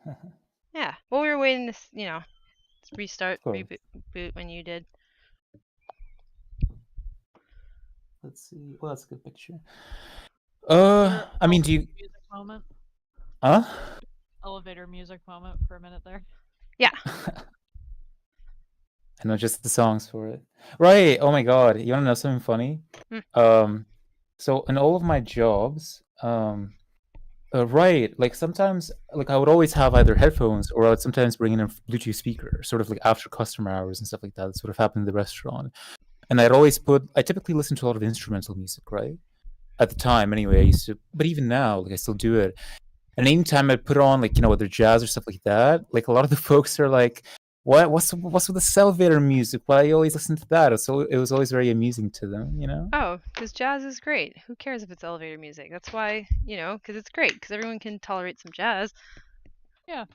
Yeah. Well, we were waiting to, restart, Of course. reboot when you did. Let's see. Well, that's a good picture. Your I mean, do you? music moment? Huh? Elevator music moment for a minute there. Yeah. I know just the songs for it. Right. Oh my god. You wanna know something funny? So in all of my jobs, right, like sometimes like I would always have either headphones or I would sometimes bring in a Bluetooth speaker, sort of like after customer hours and stuff like that. That sort of happened in the restaurant. And I typically listen to a lot of instrumental music, right? At the time anyway, I used to, but even now, like I still do it. And anytime I put on like, whether jazz or stuff like that, like a lot of the folks are like, what's with this elevator music? Why you always listen to that? So it was always very amusing to them, Oh, because jazz is great. Who cares if it's elevator music? That's why, because it's great, because everyone can tolerate some jazz. Yeah.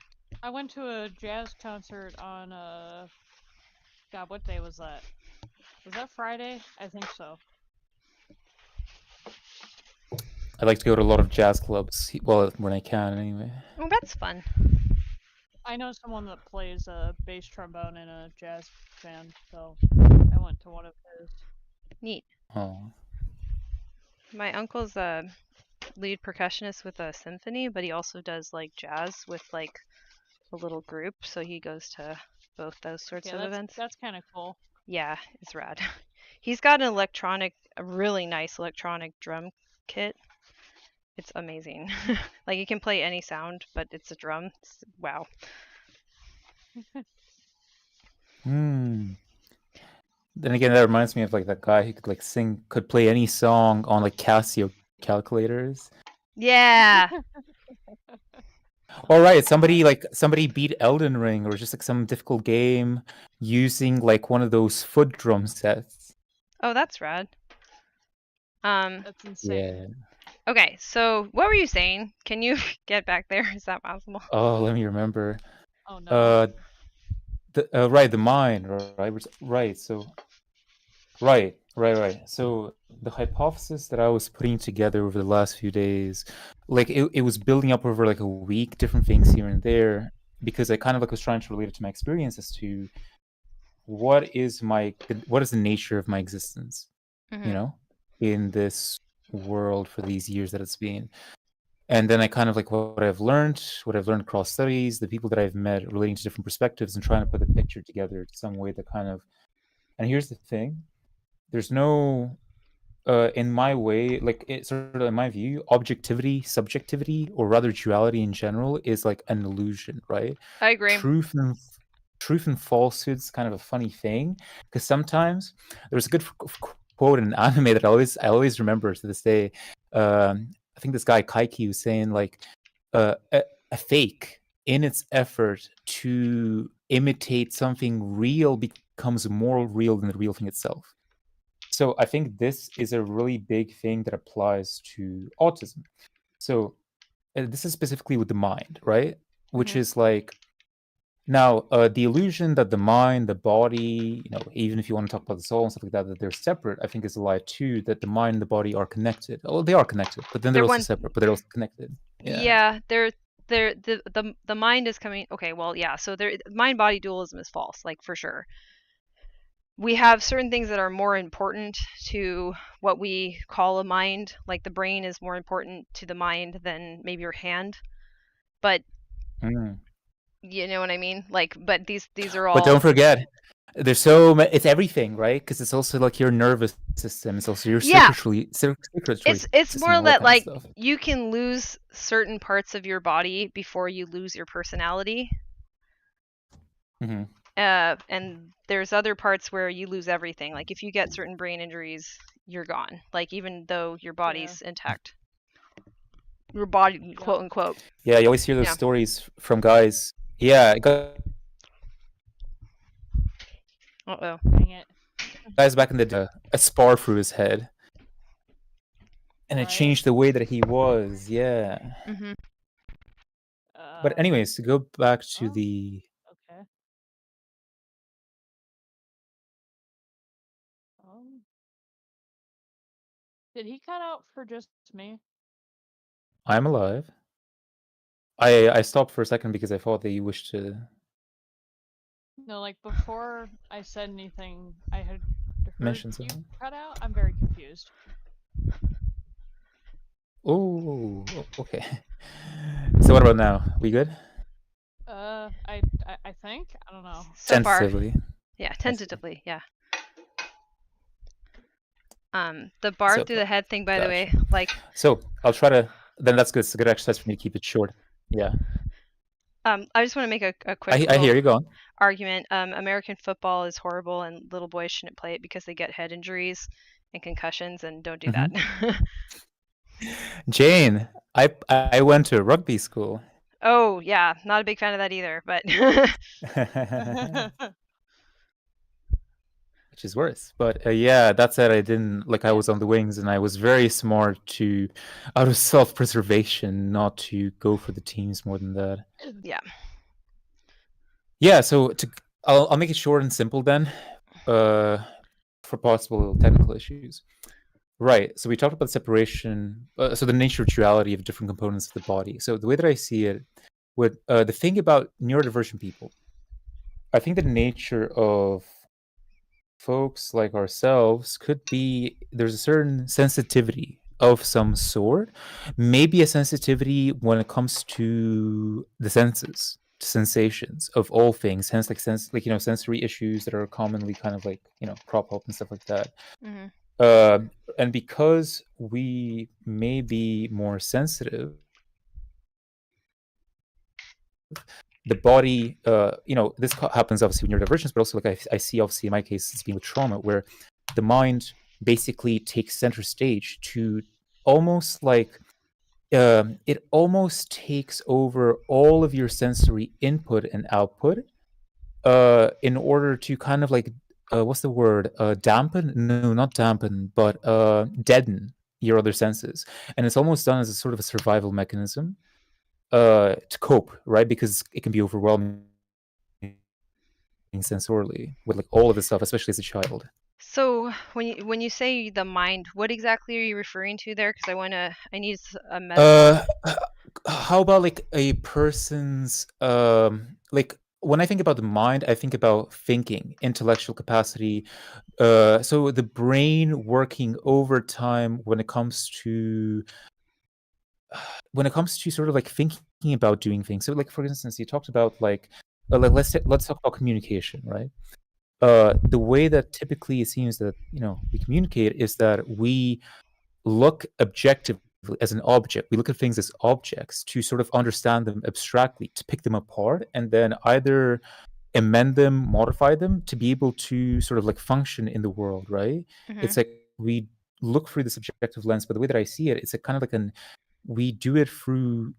I went to a jazz concert on God, what day was that? Was that Friday? I think so. I like to go to a lot of jazz clubs, well, when I can anyway. Oh, that's fun. I know someone that plays a bass trombone in a jazz band, so I went to one of his. Neat. Oh. My uncle's a lead percussionist with a symphony, but he also does like jazz with like a little group, so he goes to both those sorts of events. That's kind of cool. Yeah, it's rad. He's got a really nice electronic drum kit. It's amazing. Like you can play any sound, but it's a drum. Wow. Then again, that reminds me of like that guy who could like could play any song on like Casio calculators. Yeah. All right, somebody beat Elden Ring or just like some difficult game using like one of those foot drum sets. Oh, that's rad. That's insane. Yeah. Okay, so what were you saying? Can you get back there? Is that possible? Oh, let me remember. Oh no. The mine, right. So right. So the hypothesis that I was putting together over the last few days, like it was building up over like a week, different things here and there, because I kind of like was trying to relate it to my experience as to what is the nature of my existence, Mm-hmm. in this world for these years that it's been. And then I kind of like what I've learned across studies, the people that I've met relating to different perspectives and trying to put the picture together in some way that kind of. And here's the thing: there's no, in my way, like sort of in my view, objectivity, subjectivity, or rather duality in general is like an illusion, right? I agree. Truth and falsehood's kind of a funny thing, because sometimes there's a good quote in anime that I always remember to this day. I think this guy Kaiki was saying like a fake in its effort to imitate something real becomes more real than the real thing itself. So I think this is a really big thing that applies to autism. So this is specifically with the mind, right? Which is like, now the illusion that the mind, the body, even if you want to talk about the soul and stuff like that, that they're separate, I think is a lie too. That the mind and the body are connected. Oh, they are connected, but then they're also separate, but they're also connected. Yeah, the mind is coming. Okay, well, yeah. So mind body dualism is false, like for sure. We have certain things that are more important to what we call a mind, like the brain is more important to the mind than maybe your hand, but you know what I mean? Like, but these are all. But don't forget, there's so it's everything, right? Because it's also like your nervous system. It's also your circuitry. It's more that like you can lose certain parts of your body before you lose your personality. And there's other parts where you lose everything. Like if you get certain brain injuries, you're gone. Like even though your body's intact. Your body, quote unquote. Yeah, you always hear those stories from guys. Yeah. Uh-oh. Dang it. Guys back in the day, a spar through his head. And it changed the way that he was, yeah. But anyways, to go back to the... Okay. Did he cut out for just me? I'm alive. I stopped for a second because I thought that you wished to... No, like before I said anything, I had heard you cut out. I'm very confused. Oh, okay. So what about now? We good? I think. I don't know. So tentatively. Far. Yeah, tentatively, yeah. The bar through the head thing, by the way, like... So, I'll try to... Then that's good. It's a good exercise for me to keep it short. Yeah. I just want to make a quick I hear you, go on. Argument. American football is horrible and little boys shouldn't play it because they get head injuries and concussions, and don't do that. Jane, I went to a rugby school. Oh, yeah. Not a big fan of that either, but... Which is worse. But yeah, that said, I didn't... Like, I was on the wings, and I was very smart to, out of self-preservation, not to go for the teams more than that. Yeah. Yeah, so I'll make it short and simple then, for possible technical issues. Right, so we talked about separation, so the nature of duality of different components of the body. So the way that I see it, with the thing about neurodivergent people, I think the nature of folks like ourselves could be, there's a certain sensitivity of some sort, maybe a sensitivity when it comes to the senses, sensations of all things, hence like sensory issues that are commonly kind of like crop up and stuff like that. And because we may be more sensitive, the body, this happens obviously with neurodivergence, but also like I see obviously in my case it's being with trauma, where the mind basically takes center stage to almost like it almost takes over all of your sensory input and output in order to kind of like what's the word, dampen? No, not dampen, but deaden your other senses. And it's almost done as a sort of a survival mechanism to cope, right? Because it can be overwhelming sensorially with like all of this stuff, especially as a child. So when you say the mind, what exactly are you referring to there? Because I need a metaphor. How about like a person's like when I think about the mind, I think about thinking, intellectual capacity, so the brain working overtime when it comes to sort of like thinking about doing things. So like for instance, you talked about like let's talk about communication, right? The way that typically it seems that we communicate is that we look objectively as an object. We look at things as objects to sort of understand them abstractly, to pick them apart, and then either amend them, modify them to be able to sort of like function in the world, right? Hmm. It's like we look through this objective lens, but the way that I see it, it's a kind of like we do it through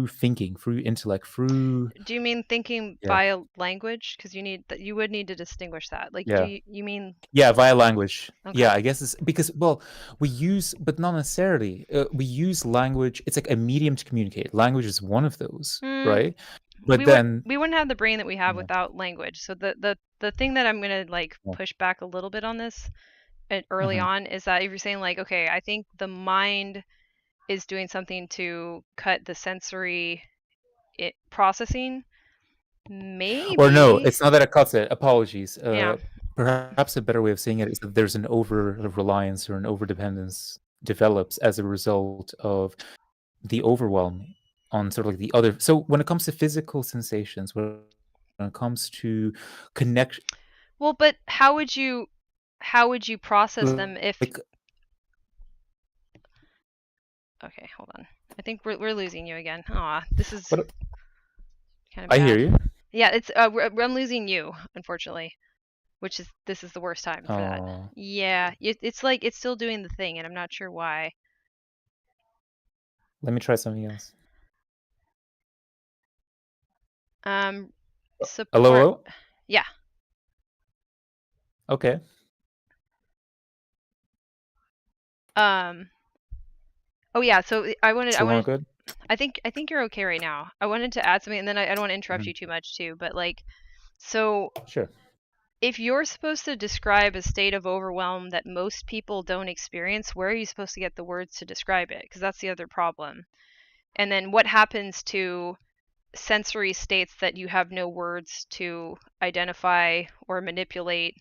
thinking, through intellect, through Do you mean thinking yeah, via language? Because you would need to distinguish that. Like, do yeah. you mean Yeah, via language. okay? Yeah, I guess it's because, well, we use, but not necessarily. We use language. It's like a medium to communicate. Language is one of those, Hmm. right? But then, We wouldn't have the brain that we have yeah, without language. So the thing that I'm gonna like yeah. push back a little bit on this early Mhm. on is that if you're saying like, okay, I think the mind is doing something to cut the sensory processing, Or no, maybe. it's not that it cuts it. Apologies. Yeah. Perhaps a better way of saying it is that there's an over reliance or an over dependence develops as a result of the overwhelm on sort of like the other. So when it comes to physical sensations, when it comes to connect, Well, but how would you process them if like, okay, hold on. I think we're losing you again. Aw, this is what kind of I hear bad. you. Yeah, it's I'm losing you, unfortunately, which is this is the worst time for that. Oh, Yeah, it's like it's still doing the thing, and I'm not sure why. let me try something else. Um, Hello, support. hello? Yeah. Okay. Um. Oh yeah. So Still not good? I think you're okay right now. I wanted to add something, and then I don't want to interrupt Mhm. you too much too. But like, so Sure. if you're supposed to describe a state of overwhelm that most people don't experience, where are you supposed to get the words to describe it? Because that's the other problem. And then what happens to sensory states that you have no words to identify or manipulate,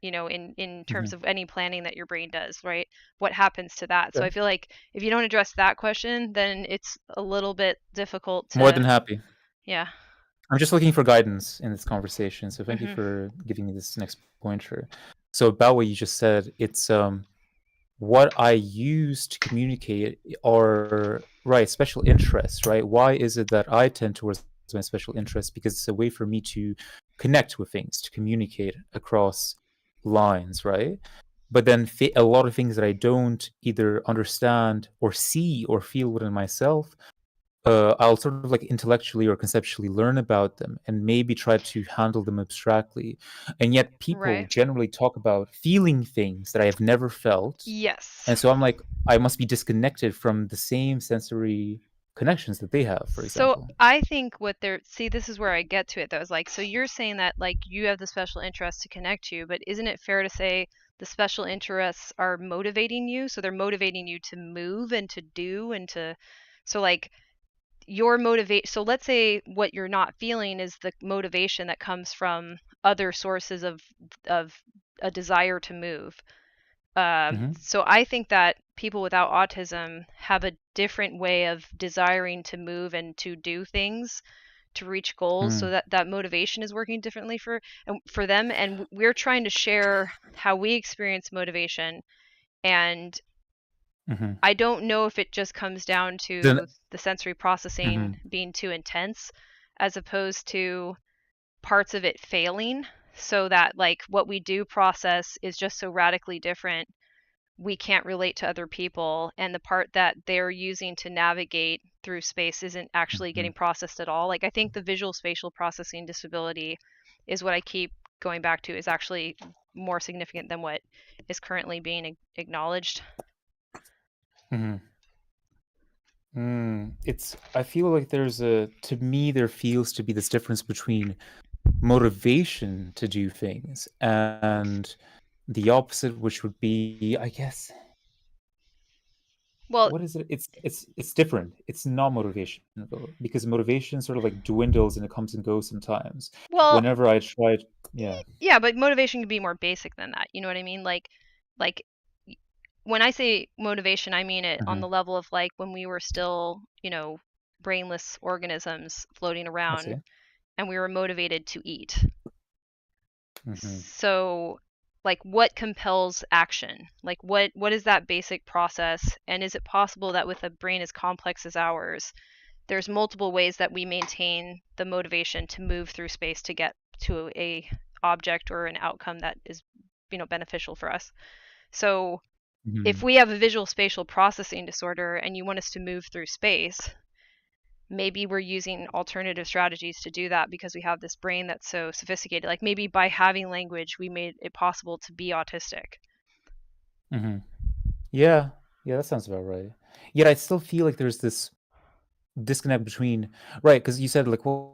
in terms Mhm. of any planning that your brain does, right? What happens to that? So Okay. I feel like if you don't address that question, then it's a little bit difficult More to, than happy. yeah. I'm just looking for guidance in this conversation, so thank you Hmm. for giving me this next pointer. So about what you just said, it's what I use to communicate are right special interests, right? Why is it that I tend towards my special interests? Because it's a way for me to connect with things, to communicate across lines, right? But then a lot of things that I don't either understand or see or feel within myself, I'll sort of like intellectually or conceptually learn about them and maybe try to handle them abstractly. And yet people Right. generally talk about feeling things that I have never felt. Yes. And so I'm like, I must be disconnected from the same sensory connections that they have, for So example. I think what they're see, this is where I get to it though. Is like, so you're saying that like you have the special interest to connect you, but isn't it fair to say the special interests are motivating you? So they're motivating you to move and to do and to, so like your motivate. So let's say what you're not feeling is the motivation that comes from other sources of a desire to move. Hmm. So I think that people without autism have a different way of desiring to move and to do things to reach goals, so Mm. that motivation is working differently for them, and we're trying to share how we experience motivation. And Hmm. I don't know if it just comes down Then, to the sensory processing hmm. being too intense as opposed to parts of it failing, so that like what we do process is just so radically different we can't relate to other people, and the part that they're using to navigate through space isn't actually Hmm. getting processed at all. Like I think the visual spatial processing disability is what I keep going back to, is actually more significant than what is currently being acknowledged. Hmm. It's. I feel like to me, there feels to be this difference between motivation to do things and the opposite, which would be, I guess, Well, what is it? It's different. It's not motivation though, because motivation sort of like dwindles and it comes and goes sometimes. well, Whenever I tried, yeah. yeah, but motivation can be more basic than that. You know what I mean? Like when I say motivation, I mean it on the Mhm. level of like when we were still, brainless organisms floating I around see. and we were motivated to eat. Hmm. So, like, what compels action? Like, what is that basic process? And is it possible that with a brain as complex as ours, there's multiple ways that we maintain the motivation to move through space to get to a object or an outcome that is, beneficial for us? So, if Hmm. we have a visual spatial processing disorder and you want us to move through space, maybe we're using alternative strategies to do that because we have this brain that's so sophisticated. Like maybe by having language, we made it possible to be autistic. Hmm. Yeah, yeah, that sounds about right. Yet I still feel like there's this disconnect between, right? Because you said like, what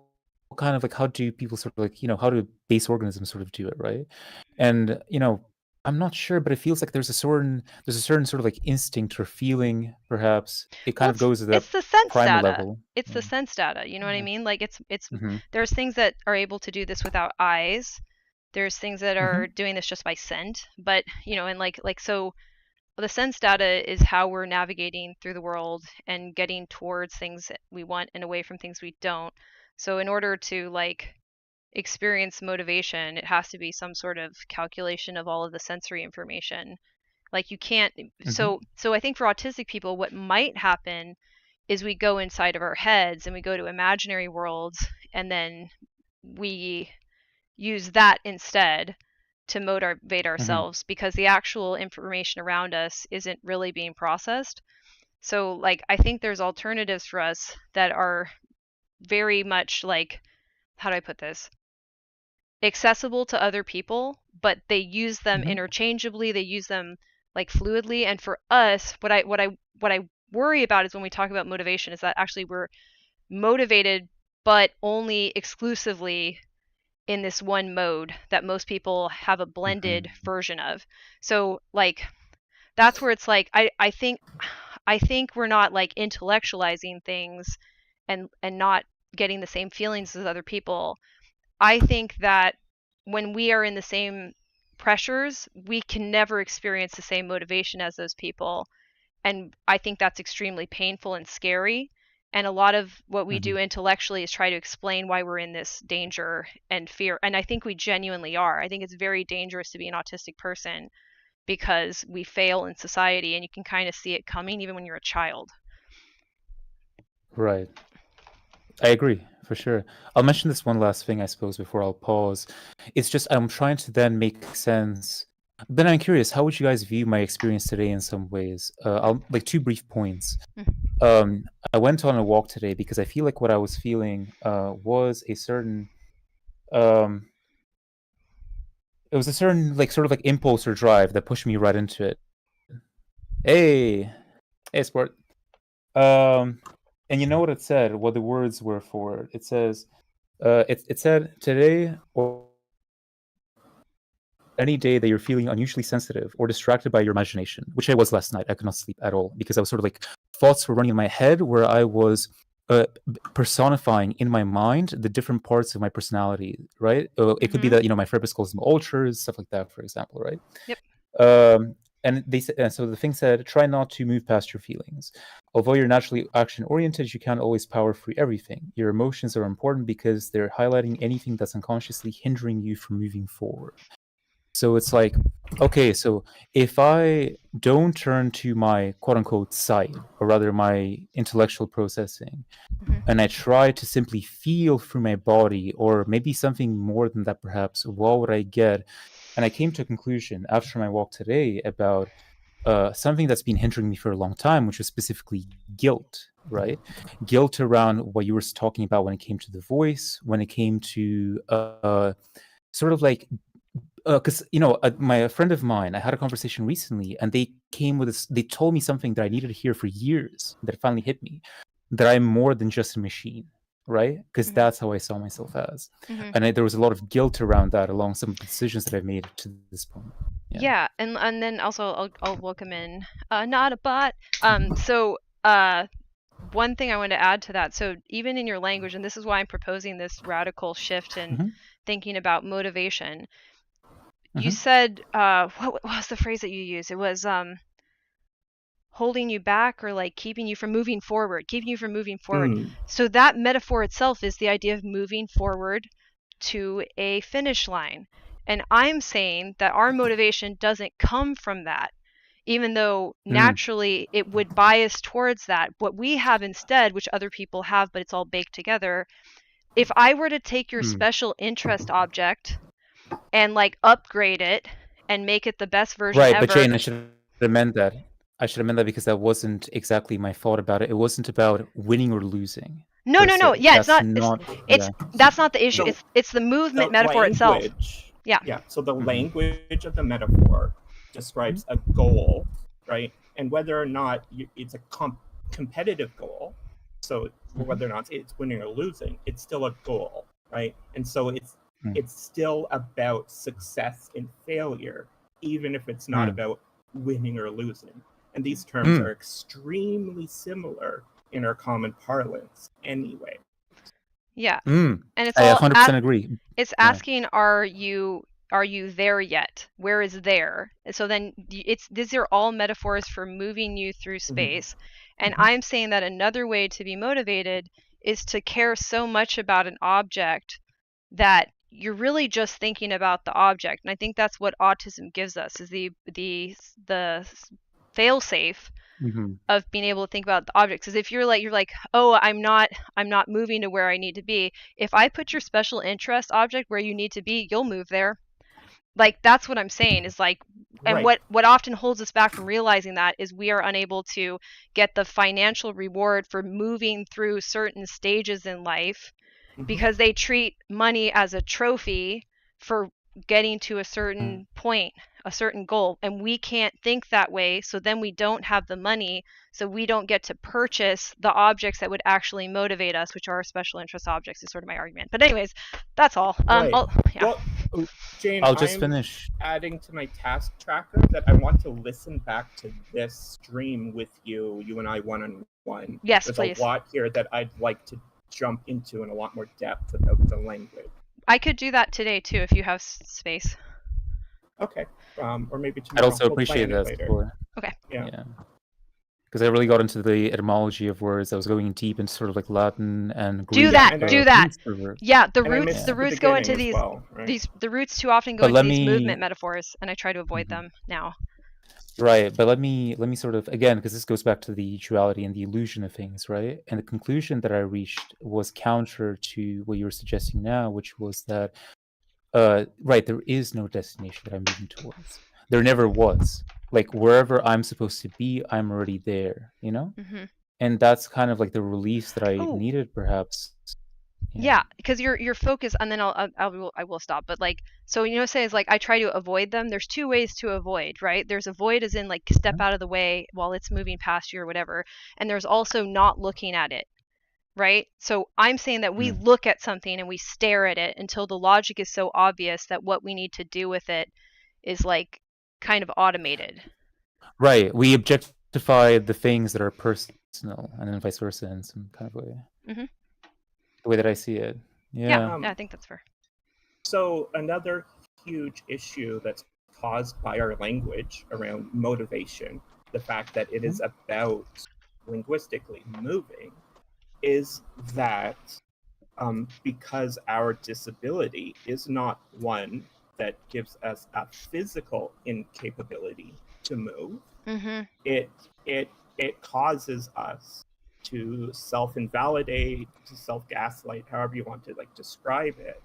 kind of like how do people sort of like, how do base organisms sort of do it, right? And I'm not sure, but it feels like there's a certain sort of like instinct or feeling, perhaps. It kind Well, of goes to that it's the sense primal data. level. It's the Yeah. sense data. You know what I Yeah. mean? Like it's Hmm. there's things that are able to do this without eyes. There's things that Hmm. are doing this just by scent. But and like so the sense data is how we're navigating through the world and getting towards things that we want and away from things we don't. So in order to like experience motivation, it has to be some sort of calculation of all of the sensory information. Like you can't Hmm. so I think for autistic people what might happen is we go inside of our heads and we go to imaginary worlds and then we use that instead to motivate Hmm. ourselves because the actual information around us isn't really being processed. So like I think there's alternatives for us that are very much like, how do I put this? Accessible to other people, but they use them Hmm. interchangeably, they use them like fluidly. And for us, what I worry about is when we talk about motivation is that actually we're motivated but only exclusively in this one mode that most people have a blended Hmm. version of. So like that's where it's like I think we're not like intellectualizing things and not getting the same feelings as other people. I think that when we are in the same pressures, we can never experience the same motivation as those people. And I think that's extremely painful and scary. And a lot of what we do Hmm. intellectually is try to explain why we're in this danger and fear. And I think we genuinely are. I think it's very dangerous to be an autistic person because we fail in society and you can kind of see it coming even when you're a child. Right. I agree for sure. I'll mention this one last thing, I suppose, before I'll pause. It's just I'm trying to then make sense. Then I'm curious, how would you guys view my experience today in some ways? I'll like two brief points. Um, I went on a walk today because I feel like what I was feeling was a certain um, it was a certain like sort of like impulse or drive that pushed me right into it. Hey, hey, sport. Um, and you know what it said? What the words were for it? It says, it said today or any day that you're feeling unusually sensitive or distracted by your imagination, which I was last night. I could not sleep at all because I was sort of like thoughts were running in my head where I was personifying in my mind the different parts of my personality, right? It could be Mhm. that, my therapist calls them ultras, stuff like that, for example, right? Yep. And they said, so the thing said, try not to move past your feelings. Although you're naturally action oriented, you can't always power through everything. Your emotions are important because they're highlighting anything that's unconsciously hindering you from moving forward. So it's like, okay, so if I don't turn to my quote unquote sight, or rather my intellectual processing, Mhm. and I try to simply feel through my body, or maybe something more than that, perhaps, what would I get? And I came to a conclusion after my walk today about something that's been hindering me for a long time, which was specifically guilt, right? Guilt around what you were talking about when it came to the voice, when it came to sort of like because my friend of mine, I had a conversation recently, and they came with this. They told me something that I needed to hear for years. That finally hit me, that I'm more than just a machine. right? Because Mhm. that's how I saw myself as. Mhm. And there was a lot of guilt around that along some of the decisions that I've made to this point. Yeah, and then also I'll welcome in not a bot. So one thing I want to add to that. So even in your language, and this is why I'm proposing this radical shift in Mhm. thinking about motivation. You Mhm. said what was the phrase that you used? It was holding you back or like keeping you from moving forward, So that metaphor itself is the idea of moving forward to a finish line. And I'm saying that our motivation doesn't come from that, even though naturally it would bias towards that. What we have instead, which other people have, but it's all baked together. If I were to take your special interest object and like upgrade it and make it the best version Right, but ever. Jane, I should have meant that. I should have meant that because that wasn't exactly my thought about it. It wasn't about winning or losing. No. Yeah, That's not. That's not the issue. So It's the movement the metaphor itself. language, Yeah. So the Mhm. language of the metaphor describes a goal, right? And whether or not it's a competitive goal, so whether or not it's winning or losing, it's still a goal, right? And so it's still about success and failure, even if it's not about winning or losing. And these terms are extremely similar in our common parlance anyway. Yeah. And it's I all 100% agree. It's asking, are you there yet? Where is there? And so then these are all metaphors for moving you through space. And I'm saying that another way to be motivated is to care so much about an object that you're really just thinking about the object. And I think that's what autism gives us, is the fail safe of being able to think about the objects. Because if you're like, oh, I'm not moving to where I need to be. If I put your special interest object where you need to be, you'll move there. Like, that's what I'm saying is like, and what often holds us back from realizing that is we are unable to get the financial reward for moving through certain stages in life because they treat money as a trophy for getting to a certain point, a certain goal, and we can't think that way. So then we don't have the money, so we don't get to purchase the objects that would actually motivate us, which are special interest objects, is sort of my argument. But anyways, that's all. Well, Jane, I'll just I'm finish. adding to my task tracker that I want to listen back to this stream with you and I one-on-one. Yes, There's please. a lot here that I'd like to jump into in a lot more depth about the language. I could do that today too if you have space. Okay. Or maybe tomorrow. I'd also appreciate that. Okay. Yeah. Because I really got into the etymology of words. I was going deep into sort of like Latin and Greek. Do that. Yeah, the roots go into these. Well, right? The roots too often go into these movement metaphors, and I try to avoid them now. Right, but let me sort of, again, because this goes back to the duality and the illusion of things, right? And the conclusion that I reached was counter to what you were suggesting now, which was that, right, there is no destination that I'm moving towards. There never was. Like, wherever I'm supposed to be, I'm already there, you know? And that's kind of like the release that I needed, perhaps. Yeah, because your focus, and then I will stop. But like, so say is like I try to avoid them. There's two ways to avoid, right? There's avoid as in like step out of the way while it's moving past you or whatever, and there's also not looking at it, right? So I'm saying that we look at something and we stare at it until the logic is so obvious that what we need to do with it is like kind of automated. Right. We objectify the things that are personal, and then vice versa in some kind of way. The way that I see it. Yeah. I think that's fair. So another huge issue that's caused by our language around motivation, the fact that it is about linguistically moving, is that because our disability is not one that gives us a physical incapability to move, it causes us to self-invalidate, to self-gaslight, however you want to like describe it,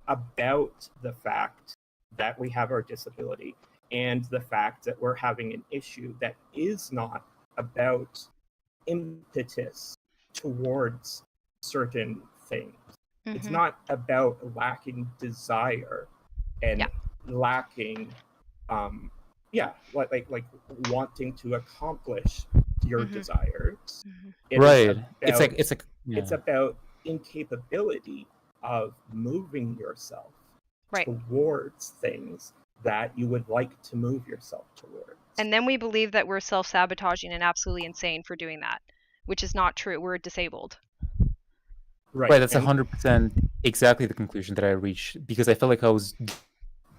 about the fact that we have our disability and the fact that we're having an issue that is not about impetus towards certain things. It's not about lacking desire and lacking like wanting to accomplish your desires. Right. It's about incapability of moving yourself Right. towards things that you would like to move yourself towards. And then we believe that we're self-sabotaging and absolutely insane for doing that, which is not true. We're disabled. Right, that's and 100% exactly the conclusion that I reached, because I felt like I was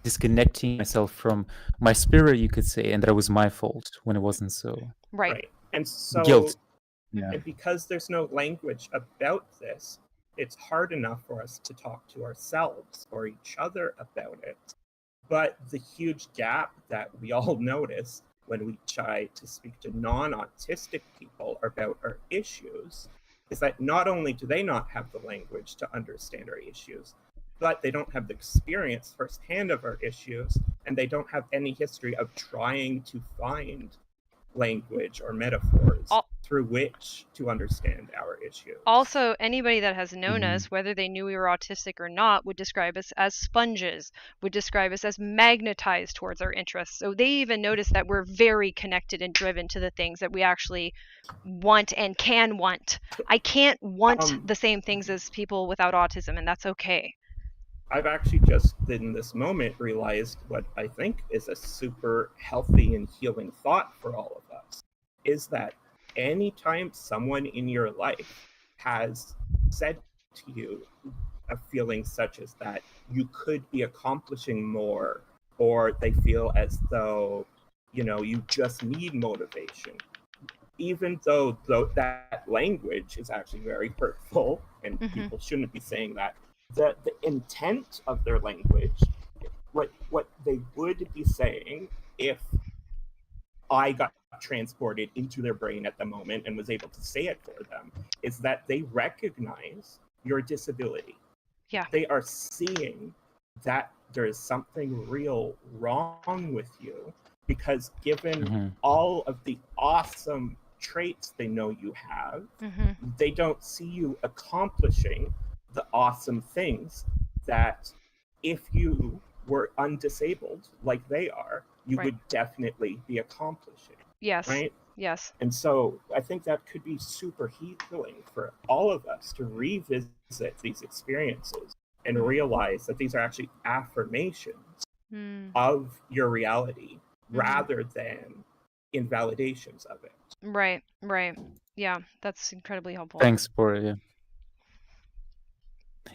disconnecting myself from my spirit, you could say, and that it was my fault when it wasn't so. Right. And so Guilt. Yeah. and because there's no language about this, it's hard enough for us to talk to ourselves or each other about it. But the huge gap that we all notice when we try to speak to non-autistic people about our issues is that not only do they not have the language to understand our issues, but they don't have the experience firsthand of our issues, and they don't have any history of trying to find language or metaphors through which to understand our issues. Also, anybody that has known Mhm. us, whether they knew we were autistic or not, would describe us as sponges, would describe us as magnetized towards our interests. So they even notice that we're very connected and driven to the things that we actually want and can want. I can't want the same things as people without autism, and that's okay. I've actually just in this moment realized what I think is a super healthy and healing thought for all of us, is that anytime someone in your life has said to you a feeling such as that, you could be accomplishing more, or they feel as though, you just need motivation, even though that language is actually very hurtful and people shouldn't be saying that, the intent of their language, what they would be saying if I got transported into their brain at the moment and was able to say it for them, is that they recognize your disability. Yeah. They are seeing that there is something real wrong with you, because given all of the awesome traits they know you have, they don't see you accomplishing the awesome things that if you were undisabled like they are, you would definitely be accomplishing. Yes. Right? Yes. And so I think that could be super healing for all of us to revisit these experiences and realize that these are actually affirmations of your reality rather than invalidations of it. Right. Yeah, that's incredibly helpful. Thanks for it. Yeah.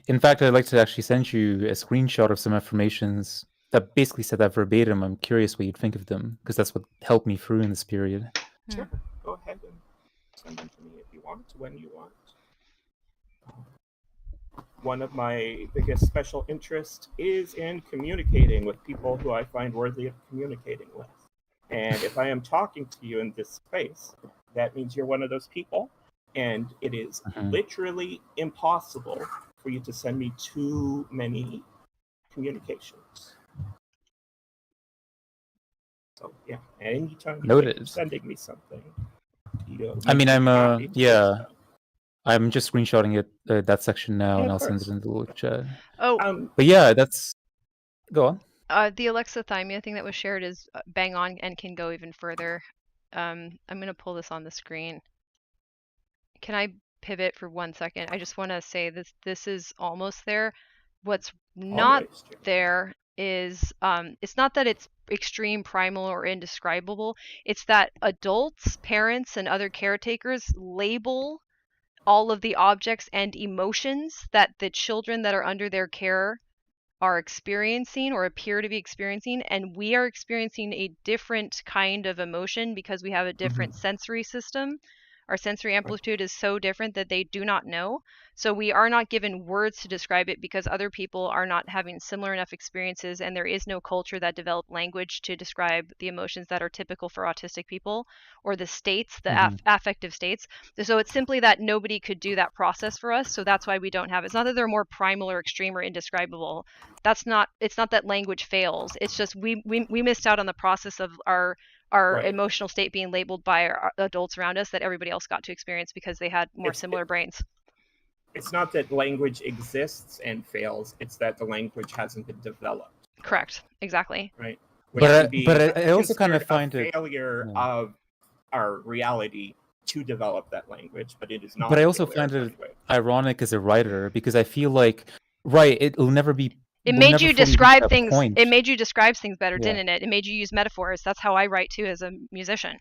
In fact, I'd like to actually send you a screenshot of some affirmations that basically said that verbatim. I'm curious what you'd think of them, because that's what helped me through in this period. Sure, go ahead and send them to me if you want, when you want. One of my biggest special interests is in communicating with people who I find worthy of communicating with. And if I am talking to you in this space, that means you're one of those people, and it is literally impossible for you to send me too many communications. So yeah, anytime you're sending me something, I mean, I'm just screenshotting it, that section now, and I'll send it in the little chat. But yeah, that's... Go on. The alexithymia thing that was shared is bang on and can go even further. I'm going to pull this on the screen. Can I pivot for 1 second? I just want to say this is almost there. What's not there is it's not that it's extreme, primal, or indescribable. It's that adults, parents, and other caretakers label all of the objects and emotions that the children that are under their care are experiencing or appear to be experiencing, and we are experiencing a different kind of emotion because we have a different sensory system. Our sensory amplitude is so different that they do not know. So we are not given words to describe it because other people are not having similar enough experiences, and there is no culture that developed language to describe the emotions that are typical for autistic people, or the states, the affective states. So it's simply that nobody could do that process for us, so that's why we don't have it. It's not that they're more primal or extreme or indescribable. It's not that language fails. It's just we missed out on the process of our emotional state being labeled by our adults around us that everybody else got to experience because they had more similar brains. It's not that language exists and fails, it's that the language hasn't been developed. Correct. Exactly. Right. But I also kind of find it a failure of our reality to develop that language, but it is not. But I also the find American it language. ironic as a writer because I feel like, right, it'll never be. It we'll made never you fully reach describe that things. point. It made you describe things better, Yeah. didn't it? It made you use metaphors. That's how I write too as a musician.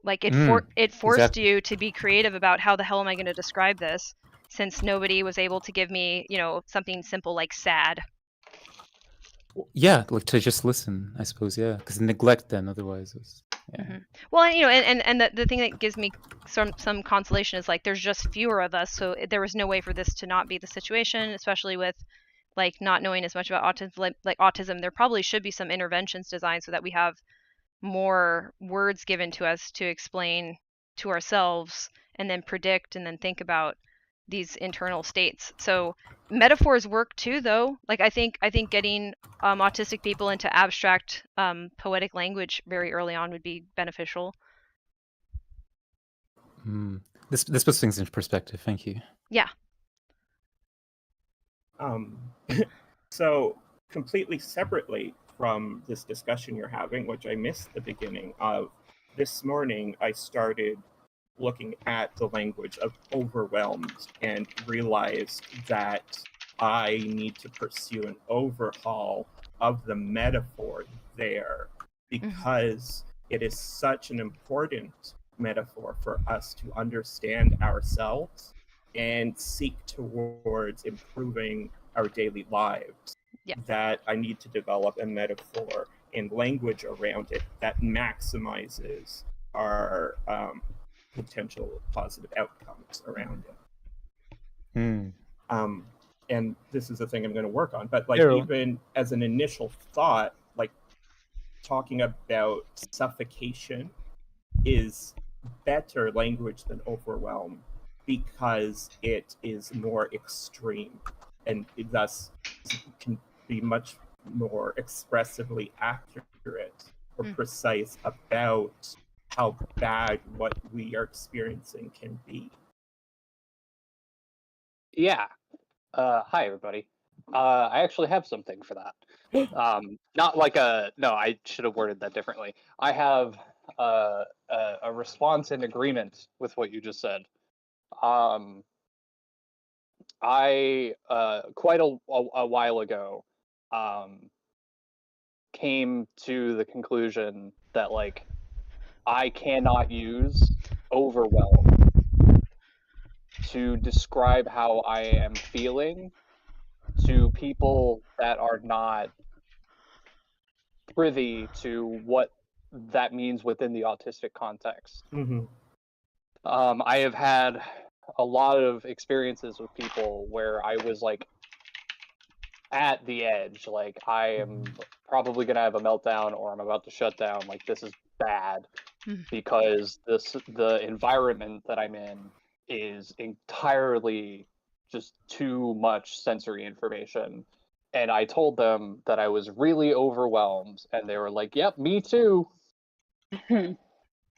Like it forced exactly. you to be creative about how the hell am I going to describe this, since nobody was able to give me, something simple like sad. Yeah, like to just listen, I suppose. Yeah, because neglect then otherwise is. Yeah. Well, and the thing that gives me some consolation is like there's just fewer of us, so there was no way for this to not be the situation, especially with like not knowing as much about autism. Like autism, there probably should be some interventions designed so that we have more words given to us to explain to ourselves and then predict and then think about these internal states. So metaphors work too, though. Like I think getting autistic people into abstract poetic language very early on would be beneficial. This puts things into perspective. Thank you. Yeah. So completely separately from this discussion you're having, which I missed the beginning of, this morning I started looking at the language of overwhelmed and realized that I need to pursue an overhaul of the metaphor there, because it is such an important metaphor for us to understand ourselves and seek towards improving our daily lives. Yeah. That I need to develop a metaphor and language around it that maximizes our potential positive outcomes around it. And this is the thing I'm going to work on. But like even as an initial thought, like talking about suffocation is better language than overwhelm because it is more extreme and it thus can be much more expressively accurate or precise about how bad what we are experiencing can be. Yeah. Hi, everybody. I actually have something for that. Not like no, I should have worded that differently. I have a response in agreement with what you just said. I quite a while ago came to the conclusion that like I cannot use overwhelm to describe how I am feeling to people that are not privy to what that means within the autistic context. I have had a lot of experiences with people where I was like at the edge, like I am probably gonna have a meltdown or I'm about to shut down, like this is bad because the environment that I'm in is entirely just too much sensory information. And I told them that I was really overwhelmed and they were like, yep, me too.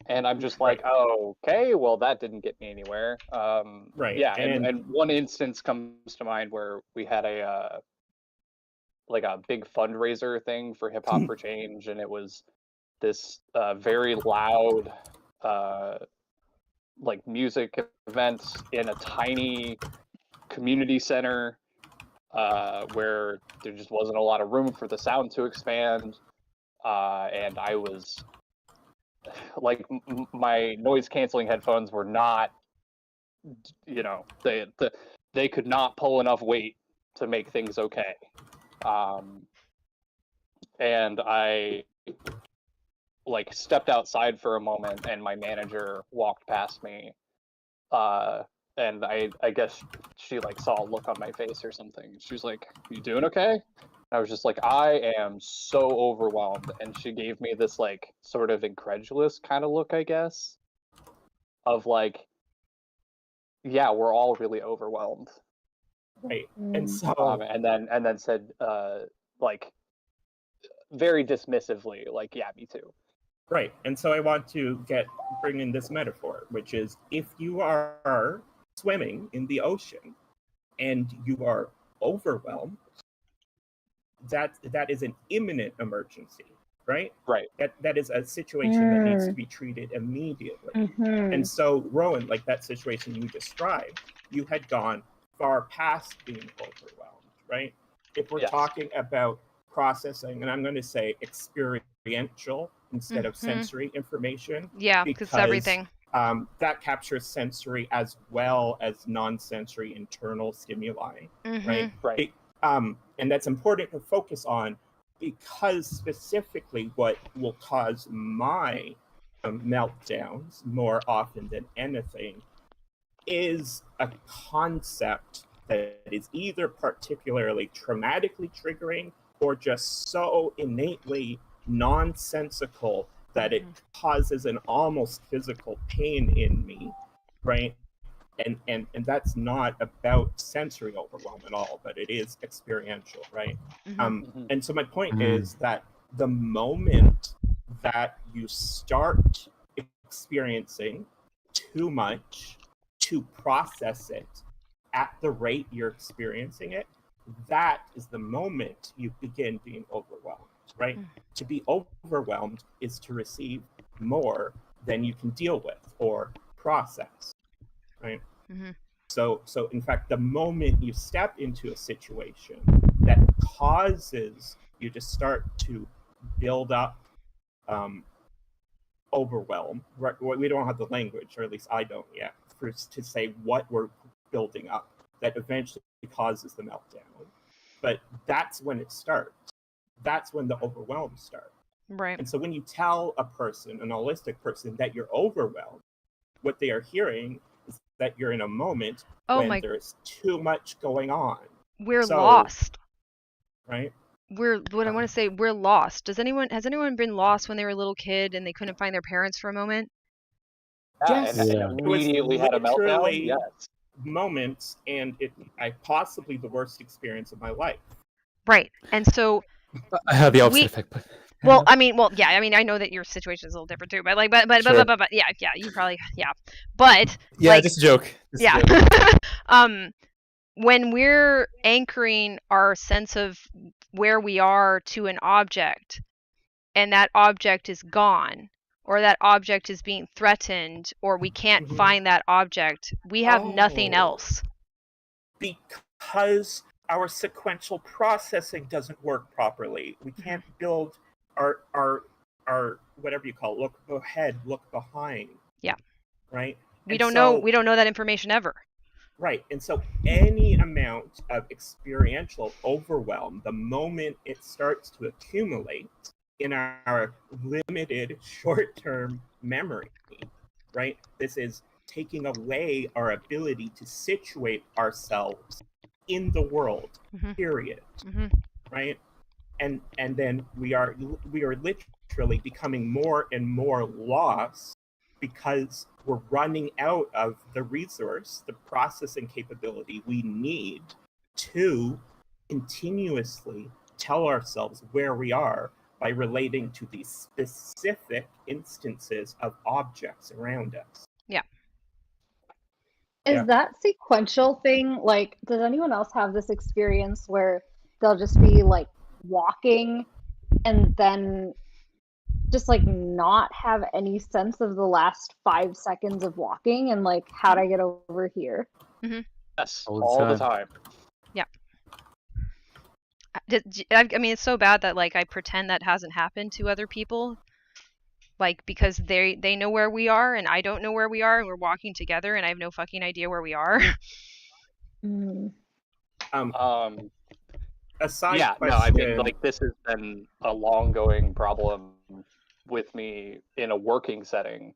And I'm just like, oh, okay, well, that didn't get me anywhere. Yeah, and one instance comes to mind where we had a big fundraiser thing for Hip Hop for Change, and it was this very loud like music event in a tiny community center where there just wasn't a lot of room for the sound to expand, and I was like my noise canceling headphones were not, they could not pull enough weight to make things okay. And I like stepped outside for a moment and my manager walked past me, and I guess she like saw a look on my face or something. She was like, you doing okay? I was just like, I am so overwhelmed. And she gave me this like sort of incredulous kind of look, I guess, of like, yeah, we're all really overwhelmed. Right. And so and then said like very dismissively, like, yeah, me too. Right. And so I want to bring in this metaphor, which is if you are swimming in the ocean and you are overwhelmed, that is an imminent emergency. right? Right. That is a situation that needs to be treated immediately. And so, Rowan, like that situation you described, you had gone far past being overwhelmed, right? If we're Yes. talking about processing, and I'm going to say experiential instead of sensory information, Yeah, because everything. That captures sensory as well as non-sensory internal stimuli, right? Right. And that's important to focus on, because specifically what will cause my meltdowns more often than anything is a concept that is either particularly traumatically triggering or just so innately nonsensical that it causes an almost physical pain in me, right? And that's not about sensory overwhelm at all, but it is experiential, right? And so my point is that the moment that you start experiencing too much to process it at the rate you're experiencing it, that is the moment you begin being overwhelmed, right? To be overwhelmed is to receive more than you can deal with or process, right? So in fact, the moment you step into a situation that causes you to start to build up overwhelm, right? We don't have the language, or at least I don't yet, to say what we're building up that eventually causes the meltdown. But that's when it starts. That's when the overwhelm starts. Right. And so when you tell a person, an autistic person, that you're overwhelmed, what they are hearing is that you're in a moment when there's too much going on. We're lost. Right? What I want to say, we're lost. Has anyone been lost when they were a little kid and they couldn't find their parents for a moment? Yes. And immediately had a meltdown. Yes. Moments, and I possibly the worst experience of my life. Right. And so I had the opposite effect, but well, I mean, I know that your situation is a little different too, but yeah, you probably, but yeah, just a joke. When we're anchoring our sense of where we are to an object, and that object is gone, or that object is being threatened, or we can't find that object, we have nothing else. Because our sequential processing doesn't work properly. We can't build our whatever you call it, look ahead, look behind. Yeah. Right? We don't know that information ever. Right. And so any amount of experiential overwhelm, the moment it starts to accumulate in our limited short-term memory, right? This is taking away our ability to situate ourselves in the world, period. Right? And then we are literally becoming more and more lost because we're running out of the resource, the processing capability we need to continuously tell ourselves where we are by relating to these specific instances of objects around us. Yeah. Is that sequential thing, like, does anyone else have this experience where they'll just be like walking and then just like not have any sense of the last 5 seconds of walking and like how'd I get over here? Yes, all the time. Yeah. I mean, it's so bad that like I pretend that hasn't happened to other people, like because they know where we are and I don't know where we are, and we're walking together and I have no fucking idea where we are. Aside yeah, question. no, I mean, like, this has been a long-going problem with me in a working setting,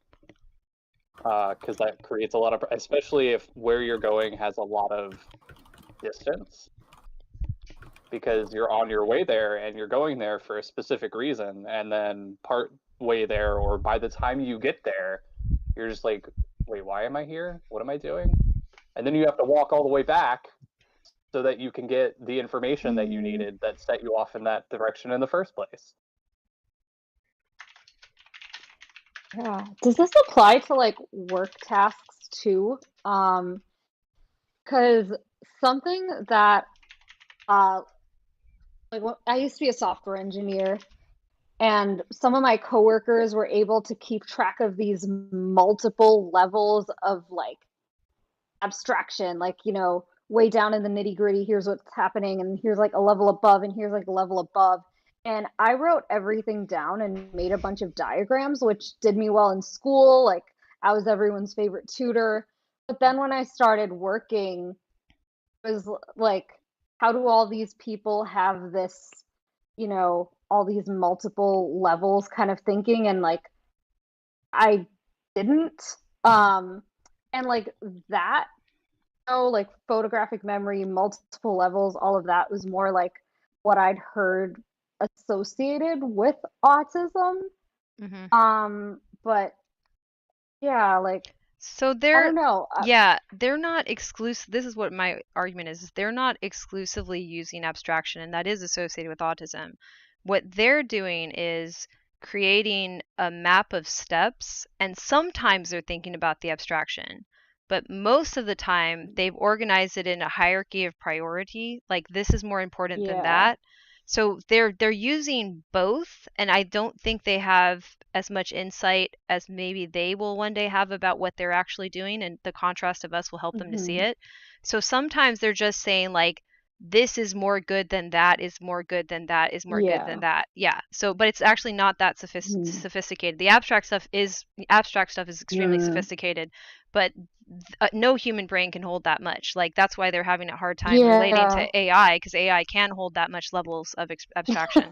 because that creates a lot of, especially if where you're going has a lot of distance, because you're on your way there and you're going there for a specific reason, and then part way there, or by the time you get there, you're just like, wait, why am I here? What am I doing? And then you have to walk all the way back so that you can get the information that you needed that set you off in that direction in the first place. Yeah. Does this apply to like work tasks too? Because something that like I used to be a software engineer, and some of my coworkers were able to keep track of these multiple levels of like abstraction, like, you know, way down in the nitty gritty, here's what's happening, and here's like a level above, and here's like a level above. And I wrote everything down and made a bunch of diagrams, which did me well in school. Like, I was everyone's favorite tutor. But then when I started working, it was like, how do all these people have this, you know, all these multiple levels kind of thinking? And like, I didn't. And like that, like photographic memory, multiple levels, all of that was more like what I'd heard associated with autism. But yeah, like, so I they're don't know. yeah, they're not exclusive. This is what my argument is they're not exclusively using abstraction, and that is associated with autism. What they're doing is creating a map of steps, and sometimes they're thinking about the abstraction, but most of the time they've organized it in a hierarchy of priority, like this is more important than that. So they're using both, and I don't think they have as much insight as maybe they will one day have about what they're actually doing, and the contrast of us will help them to see it. So sometimes they're just saying like, this is more good than that, is more good than that, is more good than that. Yeah. So, but it's actually not that sophisticated. The abstract stuff is extremely sophisticated, but no human brain can hold that much. Like, that's why they're having a hard time relating to AI, because AI can hold that much levels of abstraction.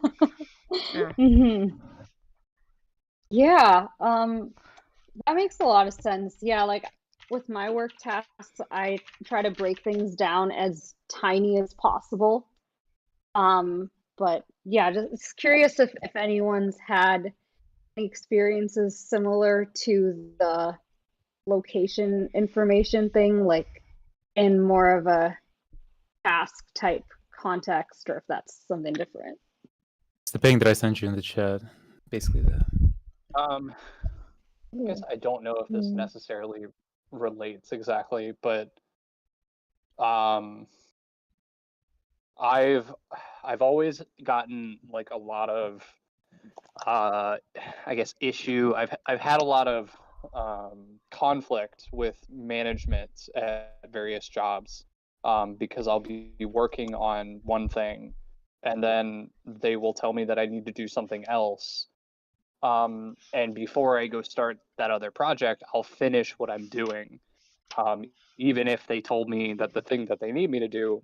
Yeah, that makes a lot of sense. Yeah, like with my work tasks, I try to break things down as tiny as possible. But yeah, just curious if anyone's had experiences similar to the location information thing, like in more of a task type context, or if that's something different. It's the ping that I sent you in the chat, basically that. I guess I don't know if this necessarily relates exactly, but I've always gotten like a lot of I guess issue. I've had a lot of conflict with management at various jobs because I'll be working on one thing and then they will tell me that I need to do something else. And before I go start that other project, I'll finish what I'm doing, even if they told me that the thing that they need me to do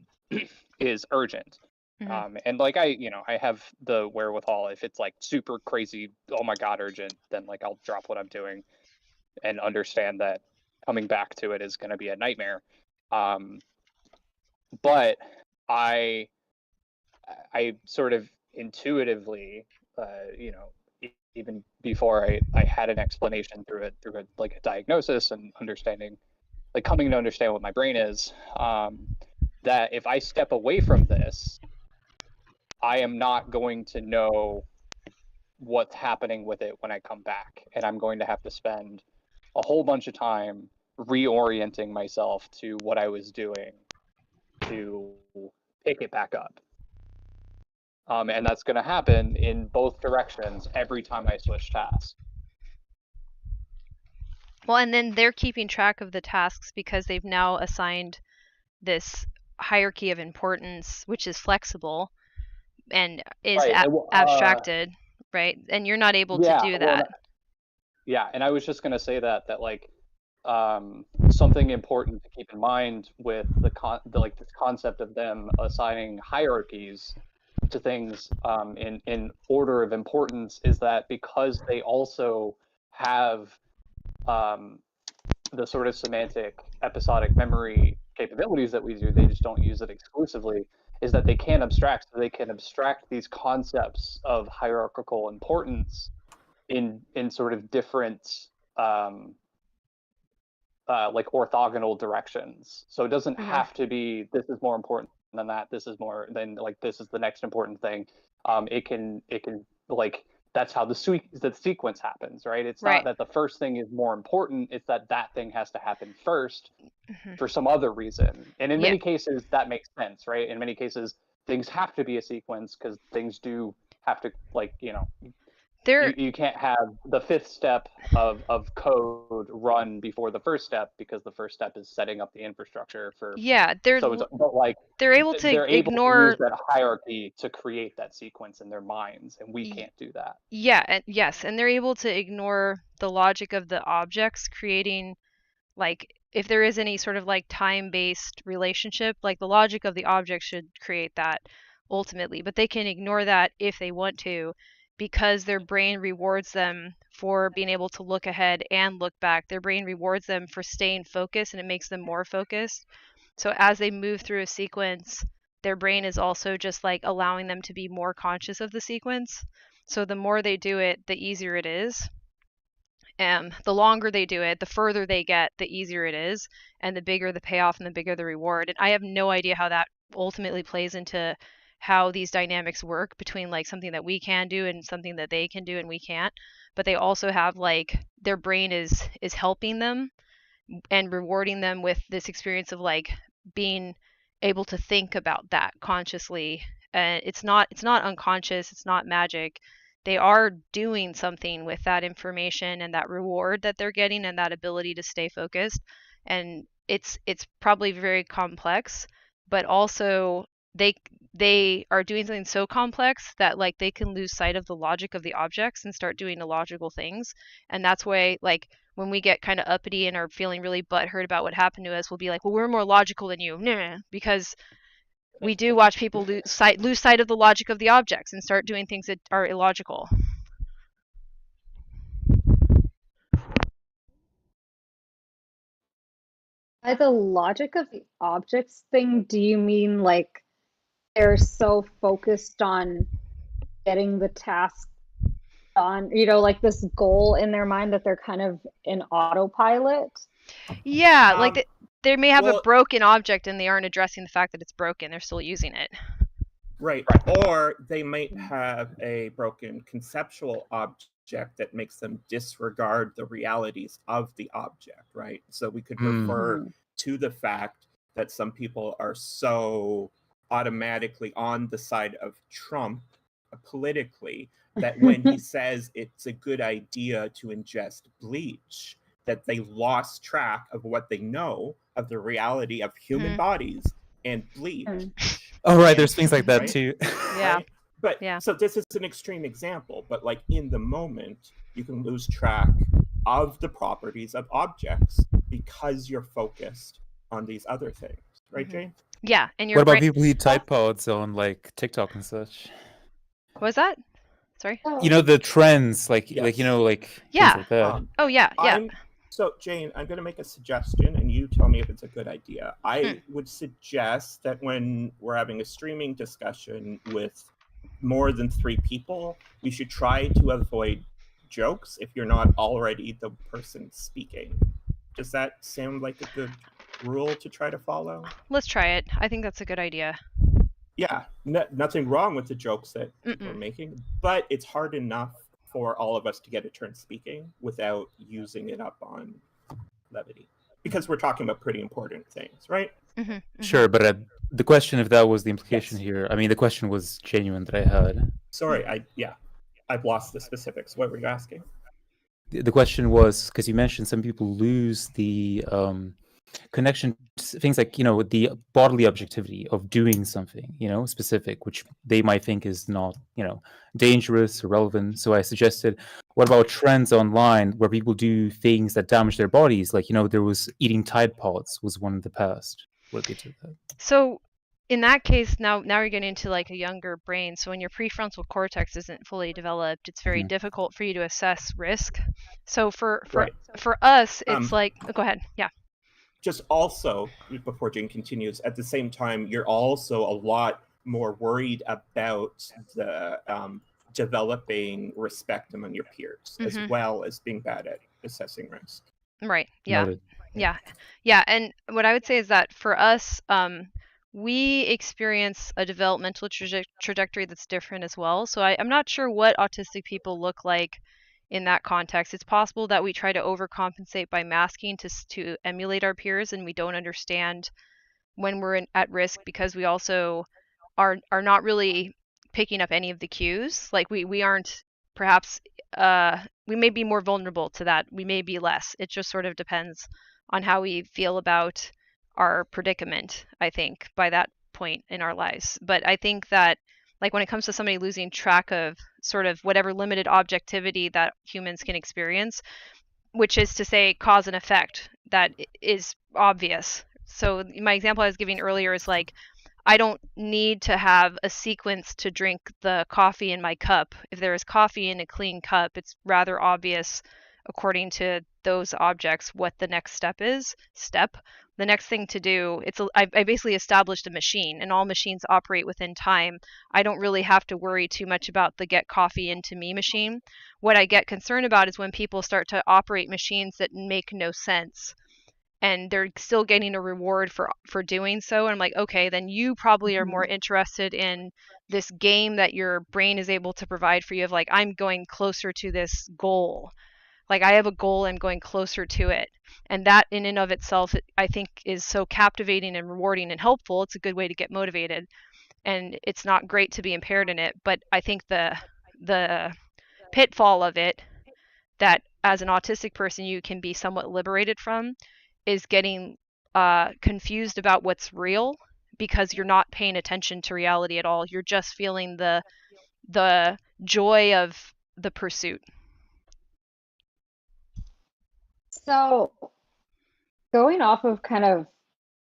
is urgent. And like I have the wherewithal. If it's like super crazy, oh my god, urgent, then like I'll drop what I'm doing and understand that coming back to it is going to be a nightmare. But I sort of intuitively, even before I had an explanation through like a diagnosis and understanding, like coming to understand what my brain is, that if I step away from this, I am not going to know what's happening with it when I come back. And I'm going to have to spend a whole bunch of time reorienting myself to what I was doing to pick it back up. And that's going to happen in both directions every time I switch tasks. Well, and then they're keeping track of the tasks because they've now assigned this hierarchy of importance, which is flexible and is abstracted, right? And you're not able to do that. Yeah, and I was just going to say that like something important to keep in mind with like this concept of them assigning hierarchies to things in order of importance is that because they also have the sort of semantic episodic memory capabilities that we do, they just don't use it exclusively, is that they can abstract. So they can abstract these concepts of hierarchical importance in sort of different like orthogonal directions. So it doesn't have to be this is more important than that, this is more than like this is the next important thing. It can like that's how the sequence happens, right? It's not that the first thing is more important, it's that thing has to happen first for some other reason. And in many cases that makes sense, right? In many cases things have to be a sequence because things do have to, like, You can't have the fifth step of code run before the first step, because the first step is setting up the infrastructure for. Yeah, So it's, but like they're able to they're able to ignore. use that hierarchy to create that sequence in their minds, and we can't do that. Yeah, and they're able to ignore the logic of the objects creating, like, if there is any sort of like time-based relationship, like the logic of the object should create that ultimately, but they can ignore that if they want to, because their brain rewards them for being able to look ahead and look back. Their brain rewards them for staying focused, and it makes them more focused. So as they move through a sequence, their brain is also just like allowing them to be more conscious of the sequence. So the more they do it, the easier it is. And the longer they do it, the further they get, the easier it is, and the bigger the payoff and the bigger the reward. And I have no idea how that ultimately plays into how these dynamics work between like something that we can do and something that they can do and we can't. But they also have like their brain is helping them and rewarding them with this experience of like being able to think about that consciously. And it's not unconscious, it's not magic. They are doing something with that information and that reward that they're getting and that ability to stay focused. And it's probably very complex, but also they are doing something so complex that like they can lose sight of the logic of the objects and start doing illogical things. And that's why like when we get kind of uppity and are feeling really butthurt about what happened to us, we'll be like, well, we're more logical than you. Nah, because we do watch people lose sight of the logic of the objects and start doing things that are illogical. By the logic of the objects thing, do you mean like they're so focused on getting the task done, like this goal in their mind that they're kind of in autopilot? Yeah, like they may have a broken object and they aren't addressing the fact that it's broken. They're still using it. Right. Or they might have a broken conceptual object that makes them disregard the realities of the object, right? So we could refer to the fact that some people are so automatically on the side of Trump politically that when he says it's a good idea to ingest bleach, that they lost track of what they know of the reality of human bodies and bleach. Oh, right. There's things like that, right? Too. Yeah. Right? But so this is an extreme example, but like in the moment, you can lose track of the properties of objects because you're focused on these other things. Right, Jane? Yeah. And what about people who eat Tide Pods on like TikTok and such? What was that? Sorry? You know, the trends, like things like that. Oh, yeah, yeah. So, Jane, I'm going to make a suggestion, and you tell me if it's a good idea. I would suggest that when we're having a streaming discussion with more than 3 people, we should try to avoid jokes if you're not already the person speaking. Does that sound like a good rule to try to follow? Let's try it. I think that's a good idea. Yeah, nothing wrong with the jokes that we're making, but it's hard enough for all of us to get a turn speaking without using it up on levity, because we're talking about pretty important things, right? Sure, but the question, if that was the implication here, I mean, the question was genuine that I had. Sorry, I've lost the specifics. What were you asking? The question was, because you mentioned some people lose the connection to things like, the bodily objectivity of doing something, specific, which they might think is not, dangerous or relevant. So I suggested, what about trends online where people do things that damage their bodies? Like, there was eating Tide Pods was one in the past where they did that. So in that case, now you're getting into like a younger brain. So when your prefrontal cortex isn't fully developed, it's very difficult for you to assess risk. So for us, it's like, go ahead. Yeah. Just also, before Jane continues, at the same time, you're also a lot more worried about the developing respect among your peers, as well as being bad at assessing risk. Right. Yeah. Yeah. And what I would say is that for us, we experience a developmental trajectory that's different as well. So I'm not sure what autistic people look like in that context. It's possible that we try to overcompensate by masking to emulate our peers, and we don't understand when we're at risk because we also are not really picking up any of the cues. Like we aren't perhaps be more vulnerable to that. We may be less. It just sort of depends on how we feel about our predicament, I think, by that point in our lives. But I think that, like, when it comes to somebody losing track of sort of whatever limited objectivity that humans can experience, which is to say cause and effect, that is obvious. So my example I was giving earlier is like, I don't need to have a sequence to drink the coffee in my cup. If there is coffee in a clean cup, it's rather obvious, according to those objects, what the next step is. The next thing to do, I basically established a machine, and all machines operate within time. I don't really have to worry too much about the get coffee into me machine. What I get concerned about is when people start to operate machines that make no sense, and they're still getting a reward for doing so. And I'm like, okay, then you probably are more interested in this game that your brain is able to provide for you, of like, I'm going closer to this goal. Like, I have a goal, I'm going closer to it. And that in and of itself, I think, is so captivating and rewarding and helpful. It's a good way to get motivated. And it's not great to be impaired in it. But I think the pitfall of it, that as an autistic person you can be somewhat liberated from, is getting confused about what's real, because you're not paying attention to reality at all. You're just feeling the joy of the pursuit. So, going off of kind of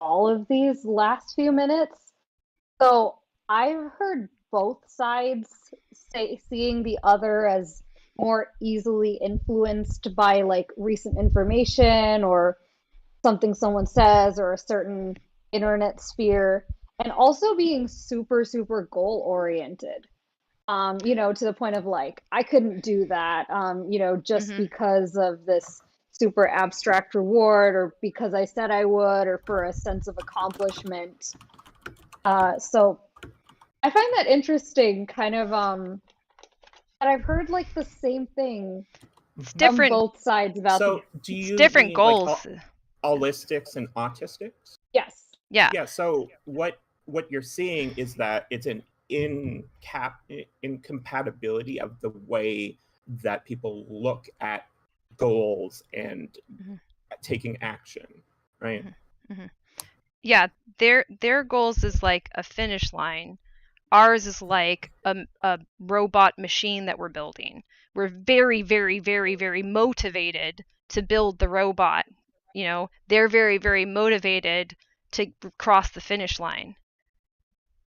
all of these last few minutes, so I've heard both sides seeing the other as more easily influenced by like recent information or something someone says or a certain internet sphere, and also being super, super goal oriented. To the point of like, I couldn't do that, just because of this super abstract reward, or because I said I would, or for a sense of accomplishment. So I find that interesting, kind of, that I've heard like the same thing it's different on both sides about. So do you different goals, like, aulistics and autistics? Yes. Yeah. So what you're seeing is that it's an incompatibility of the way that people look at goals and taking action, right? Yeah, their goals is like a finish line. Ours is like a robot machine that we're building. We're very, very, very, very motivated to build the robot. They're very, very motivated to cross the finish line.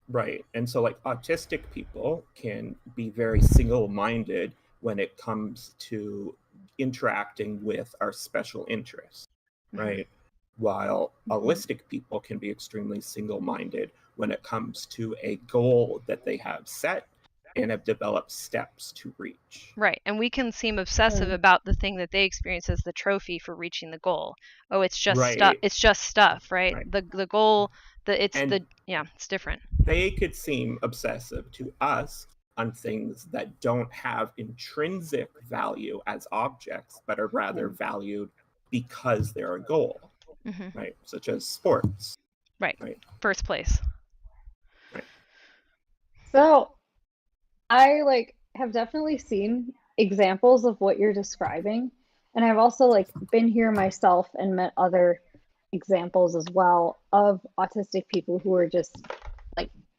Right. And so like autistic people can be very single-minded when it comes to interacting with our special interests, right? While autistic people can be extremely single-minded when it comes to a goal that they have set and have developed steps to reach. Right. And we can seem obsessive about the thing that they experience as the trophy for reaching the goal. Oh, it's just stuff. It's just stuff, right? The goal, it's different. They could seem obsessive to us on things that don't have intrinsic value as objects, but are rather valued because they're a goal, right? Such as sports. Right. First place. Right. So I have definitely seen examples of what you're describing, and I've also been here myself and met other examples as well of autistic people who are just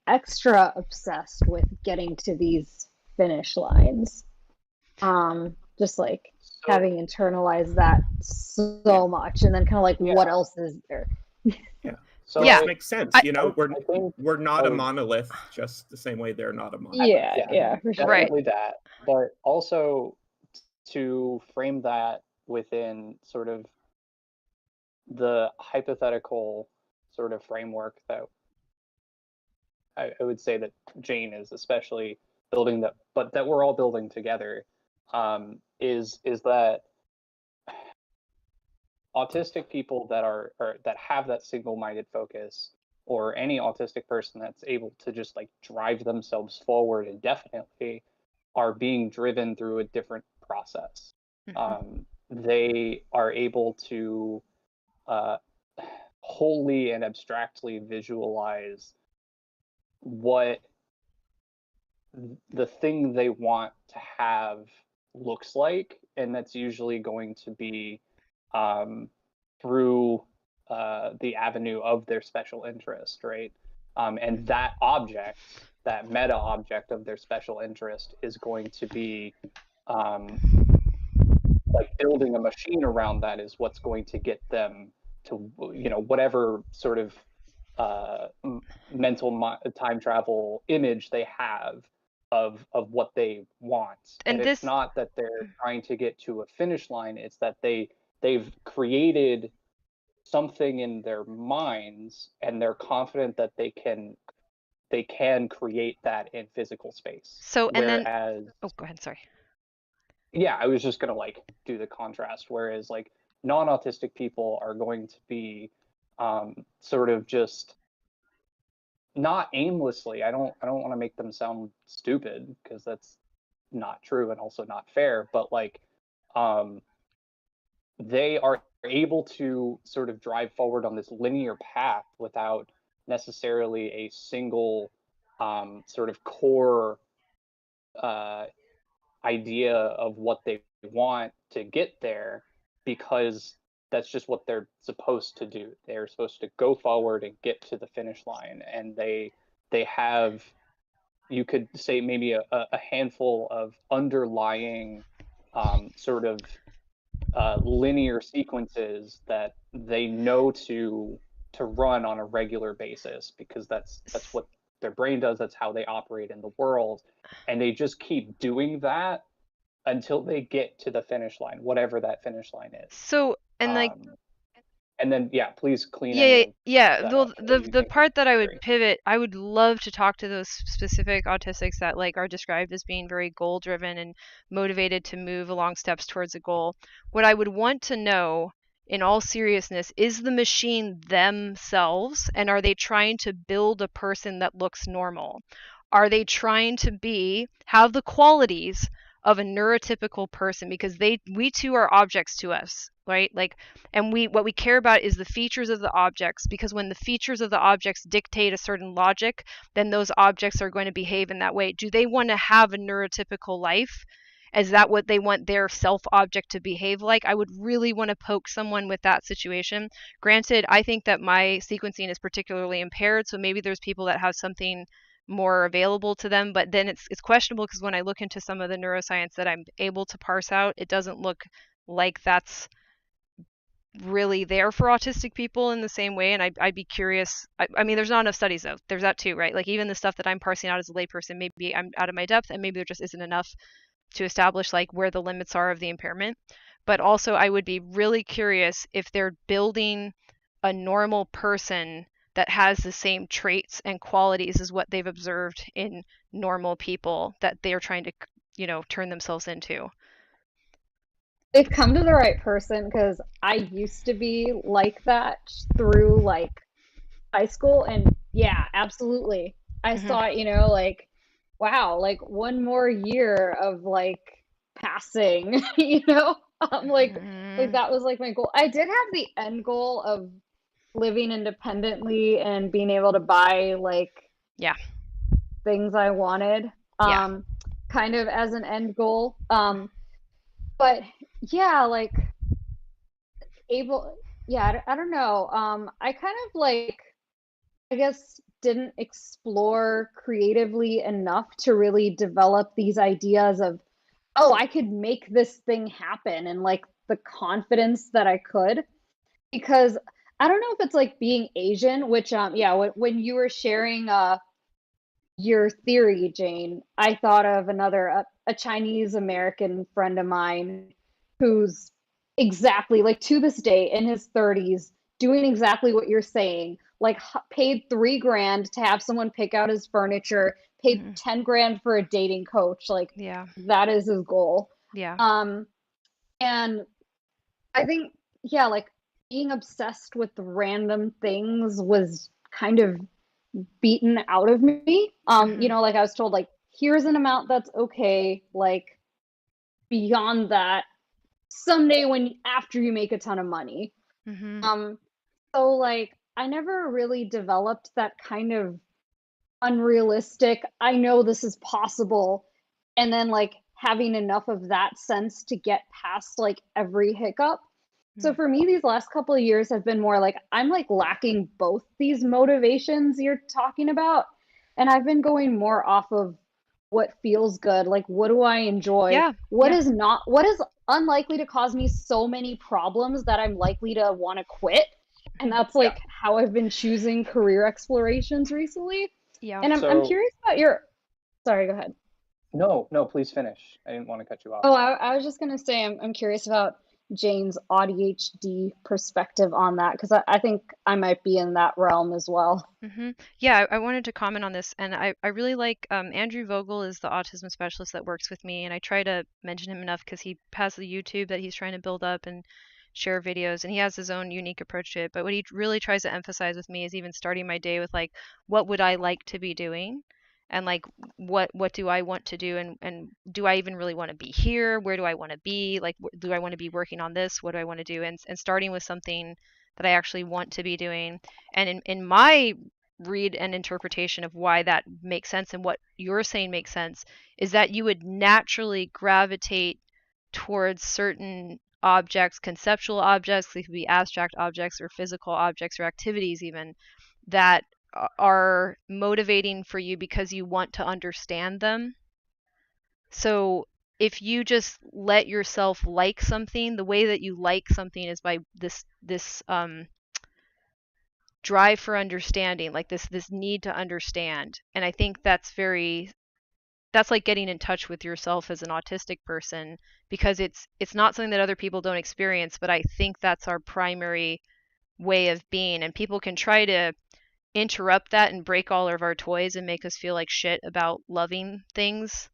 extra obsessed with getting to these finish lines. Just having internalized that so much, and then kind of what else is there? So it makes sense, we're not a monolith, just the same way they're not a monolith. Yeah, for sure. Definitely that. But also to frame that within sort of the hypothetical sort of framework that I would say that Jane is especially building, but that we're all building together, is that autistic people that have that single-minded focus, or any autistic person that's able to just drive themselves forward indefinitely, are being driven through a different process. They are able to wholly and abstractly visualize what the thing they want to have looks like, and that's usually going to be through the avenue of their special interest, right? And that object, that meta object of their special interest, is going to be like building a machine around that is what's going to get them to, you know, whatever sort of mental time travel image they have of what they want. And It's this, not that they're trying to get to a finish line, it's that they've created something in their minds, and they're confident that they can create that in physical space. so, and then, Whereas, oh, go ahead, sorry. yeah, I was just gonna like do the contrast. Whereas like non-autistic people are going to be sort of just not aimlessly. I don't want to make them sound stupid, because that's not true and also not fair. But like, they are able to sort of drive forward on this linear path without necessarily a single sort of core idea of what they want to get there, because that's just what they're supposed to do. They're supposed to go forward and get to the finish line, and they have, you could say, maybe a handful of underlying sort of linear sequences that they know to run on a regular basis, because that's what their brain does. That's how they operate in the world, and they just keep doing that until they get to the finish line, whatever that finish line is. So, and like, and then yeah, please clean any of yeah. that Well, up that you the think part that I would necessary. pivot, I would love to talk to those specific autistics that like are described as being very goal driven and motivated to move along steps towards a goal. What I would want to know, in all seriousness, is the machine themselves, and are they trying to build a person that looks normal? Are they trying to have the qualities of a neurotypical person? Because we too are objects to us, right? Like, and what we care about is the features of the objects, because when the features of the objects dictate a certain logic, then those objects are going to behave in that way. Do they want to have a neurotypical life? Is that what they want their self object to behave like? I would really want to poke someone with that situation. Granted, I think that my sequencing is particularly impaired, so maybe there's people that have something more available to them, but then it's questionable, because when I look into some of the neuroscience that I'm able to parse out, it doesn't look like that's really there for autistic people in the same way. And I'd be curious. I mean, there's not enough studies though. There's that too, right? Like even the stuff that I'm parsing out as a layperson, maybe I'm out of my depth, and maybe there just isn't enough to establish like where the limits are of the impairment. But also I would be really curious if they're building a normal person that has the same traits and qualities as what they've observed in normal people that they're trying to, turn themselves into. They've come to the right person, because I used to be like that through like high school, and yeah, absolutely. I saw it, like, wow, like one more year of like passing, like that was like my goal. I did have the end goal of living independently and being able to buy like things I wanted, kind of as an end goal. But yeah, like I don't know. I kind of like, I guess, didn't explore creatively enough to really develop these ideas of, oh, I could make this thing happen, and like the confidence that I could. Because I don't know if it's like being Asian, which when you were sharing your theory, Jane, I thought of a Chinese American friend of mine who's exactly like, to this day, in his 30s, doing exactly what you're saying. Like paid $3,000 to have someone pick out his furniture, paid $10,000 for a dating coach. Like that is his goal. And I think like being obsessed with random things was kind of beaten out of me. Like I was told, like, here's an amount that's okay, like beyond that someday after you make a ton of money. So like I never really developed that kind of unrealistic, I know this is possible, and then like having enough of that sense to get past like every hiccup. So for me, these last couple of years have been more like I'm like lacking both these motivations you're talking about. And I've been going more off of what feels good. Like, what do I enjoy? What is unlikely to cause me so many problems that I'm likely to want to quit? And that's like how I've been choosing career explorations recently. Yeah. And I'm curious about your, sorry, go ahead. No, please finish. I didn't want to cut you off. Oh, I was just going to say, I'm curious about Jane's ADHD perspective on that, because I think I might be in that realm as well. Yeah, I wanted to comment on this, and I really like Andrew Vogel is the autism specialist that works with me, and I try to mention him enough because he has the YouTube that he's trying to build up and share videos, and he has his own unique approach to it. But what he really tries to emphasize with me is even starting my day with like, what would I like to be doing? And like what do I want to do, and do I even really want to be here? Where do I want to be? Like, do I want to be working on this? What do I want to do? And starting with something that I actually want to be doing. And in my read and interpretation of why that makes sense and what you're saying makes sense is that you would naturally gravitate towards certain objects, conceptual objects, they could be abstract objects or physical objects or activities even, that are motivating for you because you want to understand them. So if you just let yourself like something, the way that you like something is by this drive for understanding, like this need to understand. And I think that's like getting in touch with yourself as an autistic person, because it's not something that other people don't experience, but I think that's our primary way of being. And people can try to interrupt that and break all of our toys and make us feel like shit about loving things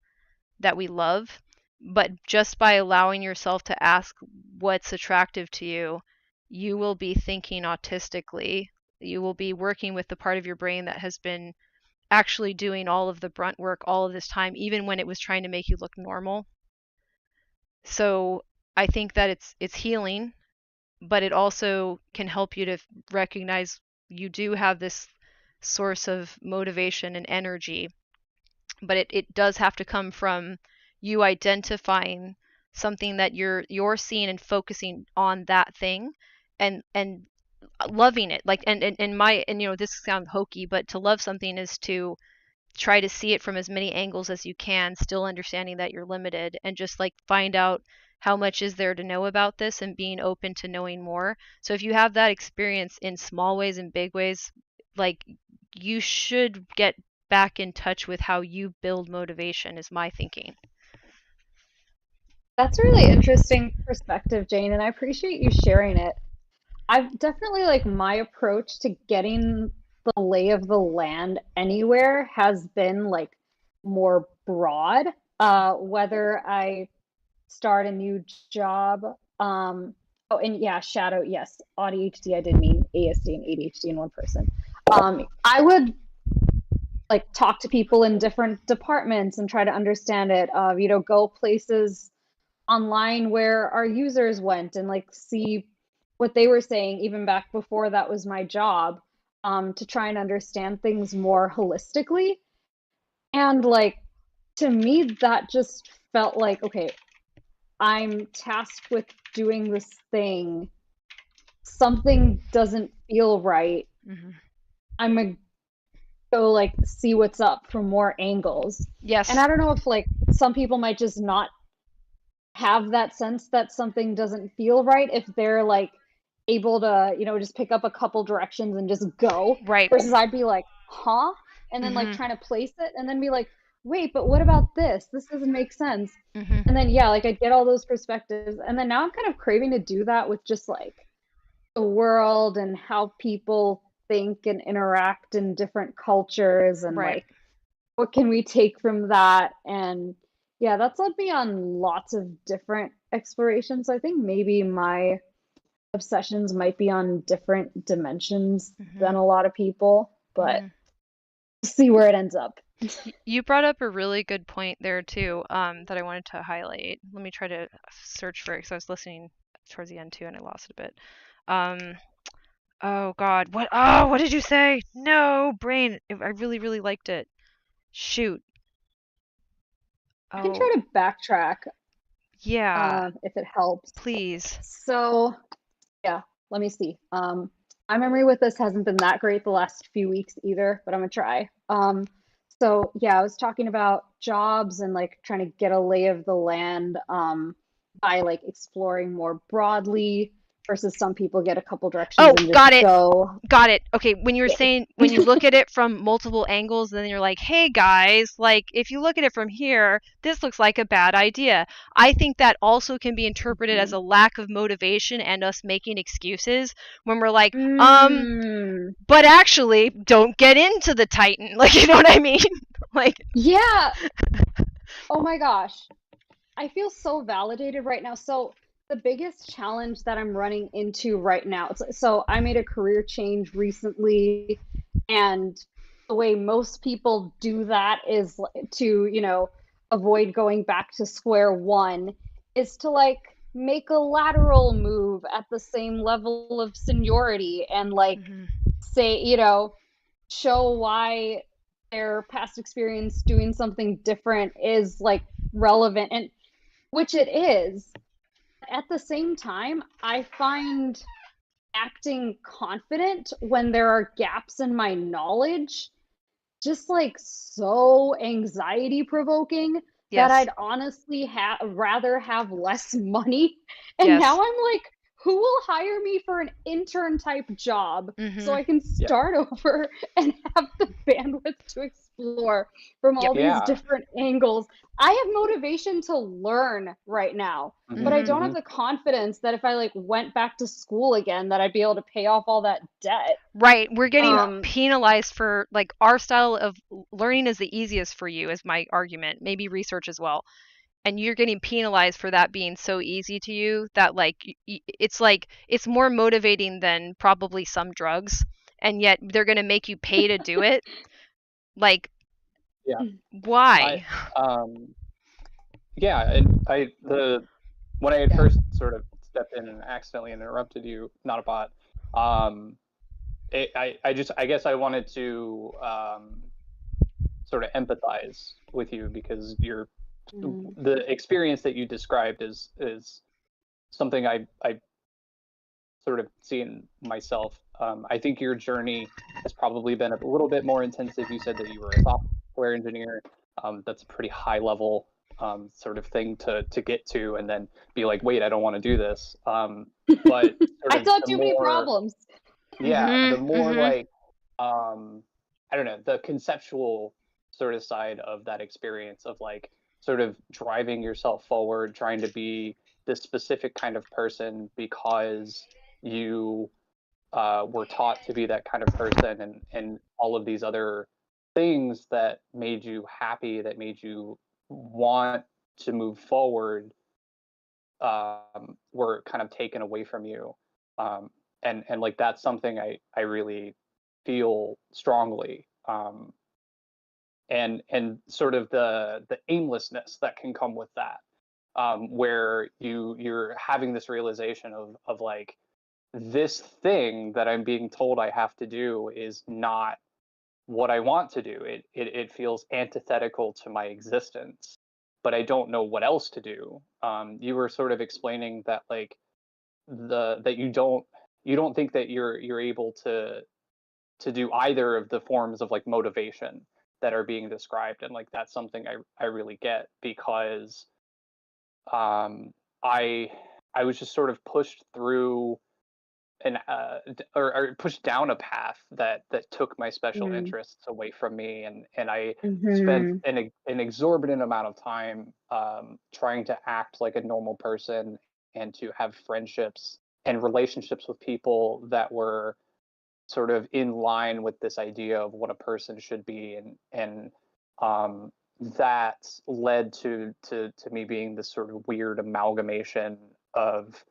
that we love. But just by allowing yourself to ask what's attractive to you, you will be thinking autistically. You will be working with the part of your brain that has been actually doing all of the brunt work all of this time, even when it was trying to make you look normal. So I think that it's healing, but it also can help you to recognize you do have this source of motivation and energy, but it does have to come from you identifying something that you're seeing and focusing on that thing, and loving it. Like, and you know, this sounds hokey, but to love something is to try to see it from as many angles as you can, still understanding that you're limited, and just like find out how much is there to know about this and being open to knowing more. So if you have that experience in small ways and big ways, like, you should get back in touch with how you build motivation, is my thinking. That's a really interesting perspective, Jane, and I appreciate you sharing it. I've definitely like my approach to getting the lay of the land anywhere has been like more broad. Whether I start a new job, oh, and yeah, shadow, yes, ADHD, I did mean ASD and ADHD in one person. I would like talk to people in different departments and try to understand it. You know, go places online where our users went and like see what they were saying even back before that was my job, to try and understand things more holistically. And like, to me, that just felt like, okay, I'm tasked with doing this thing. Something doesn't feel right. I'm gonna go like see what's up from more angles. Yes. And I don't know if like some people might just not have that sense that something doesn't feel right if they're like able to, you know, just pick up a couple directions and just go. Right. Versus I'd be like, huh? And then like trying to place it and then be like, wait, but what about this? This doesn't make sense. And then yeah, like I get all those perspectives. And then now I'm kind of craving to do that with just like the world and how people think and interact in different cultures, and like what can we take from that. And yeah, that's led me on lots of different explorations. I think maybe my obsessions might be on different dimensions than a lot of people, but we'll see where it ends up. You brought up a really good point there too, that I wanted to highlight. Let me try to search for it because I was listening towards the end too and I lost it a bit. Oh God, what did you say? No, brain. I really, really liked it. Shoot. I can try to backtrack Yeah, if it helps. please. So, yeah, let me see. My memory with this hasn't been that great the last few weeks either, but I'm gonna try. So yeah, I was talking about jobs and like trying to get a lay of the land by like exploring more broadly versus some people get a couple directions Oh, and just got it. go. Got it. Okay, when you were Yeah. saying, when you look at it from multiple angles, then you're like, hey guys, like if you look at it from here, this looks like a bad idea. I think that also can be interpreted as a lack of motivation and us making excuses when we're like, but actually, don't get into the Titan. Like, you know what I mean? Like, Yeah. Oh my gosh. I feel so validated right now. So the biggest challenge that I'm running into right now, so I made a career change recently, and the way most people do that is to, avoid going back to square one, is to like make a lateral move at the same level of seniority and like say, show why their past experience doing something different is like relevant, and which it is. At the same time, I find acting confident when there are gaps in my knowledge just like so anxiety provoking that yes, I'd honestly rather have less money. And yes. now I'm like, who will hire me for an intern type job so I can start over and have the bandwidth to explore from all these different angles? I have motivation to learn right now, but I don't have the confidence that if I like went back to school again that I'd be able to pay off all that debt. Right. We're getting penalized for like our style of learning is the easiest for you is my argument. Maybe research as well. And you're getting penalized for that being so easy to you that like it's more motivating than probably some drugs, and yet they're going to make you pay to do it. Like, why? When I had first sort of stepped in and accidentally interrupted you, not a bot. I guess I wanted to sort of empathize with you because the experience that you described is something I sort of see in myself. I think your journey has probably been a little bit more intensive. You said that you were a software engineer. That's a pretty high level sort of thing to get to, and then be like, wait, I don't want to do this. But I still have too many problems. Yeah, the more like I don't know, the conceptual sort of side of that experience of like sort of driving yourself forward, trying to be this specific kind of person because you were taught to be that kind of person, and all of these other things that made you happy, that made you want to move forward, were kind of taken away from you. And like that's something I really feel strongly. And sort of the aimlessness that can come with that, where you're having this realization of like, this thing that I'm being told I have to do is not what I want to do. It feels antithetical to my existence, but I don't know what else to do. You were sort of explaining that like that you don't think that you're able to do either of the forms of like motivation that are being described, and like that's something I really get, because I was just sort of pushed through or pushed down a path that took my special interests away from me, and I spent an exorbitant amount of time trying to act like a normal person and to have friendships and relationships with people that were sort of in line with this idea of what a person should be, and that led to me being this sort of weird amalgamation of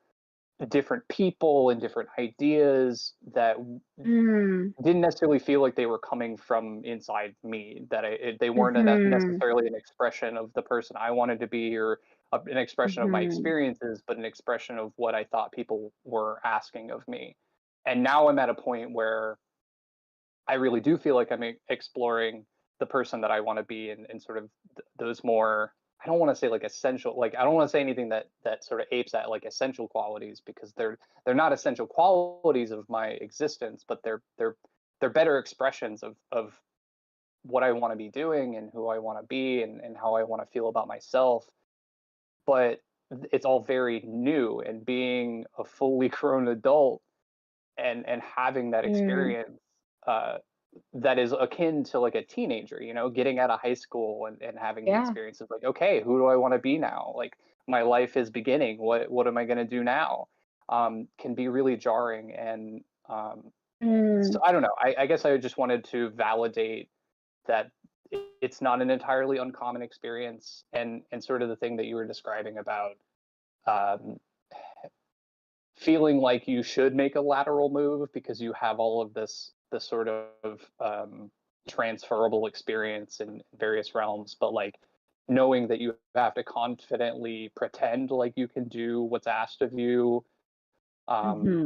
different people and different ideas that didn't necessarily feel like they were coming from inside me, that they weren't necessarily an expression of the person I wanted to be, or an expression of my experiences, but an expression of what I thought people were asking of me. And now I'm at a point where I really do feel like I'm exploring the person that I want to be, and sort of those more, I don't want to say like essential, like I don't want to say anything that sort of apes at like essential qualities, because they're not essential qualities of my existence, but they're better expressions of what I want to be doing and who I want to be, and how I want to feel about myself. But it's all very new, and being a fully grown adult and having that experience, that is akin to like a teenager, you know, getting out of high school and having the experience of like, okay, who do I want to be now? Like, my life is beginning. What am I going to do now? Can be really jarring. And so I don't know. I guess I just wanted to validate that it's not an entirely uncommon experience, and sort of the thing that you were describing about feeling like you should make a lateral move because you have all of this sort of transferable experience in various realms, but like knowing that you have to confidently pretend like you can do what's asked of you,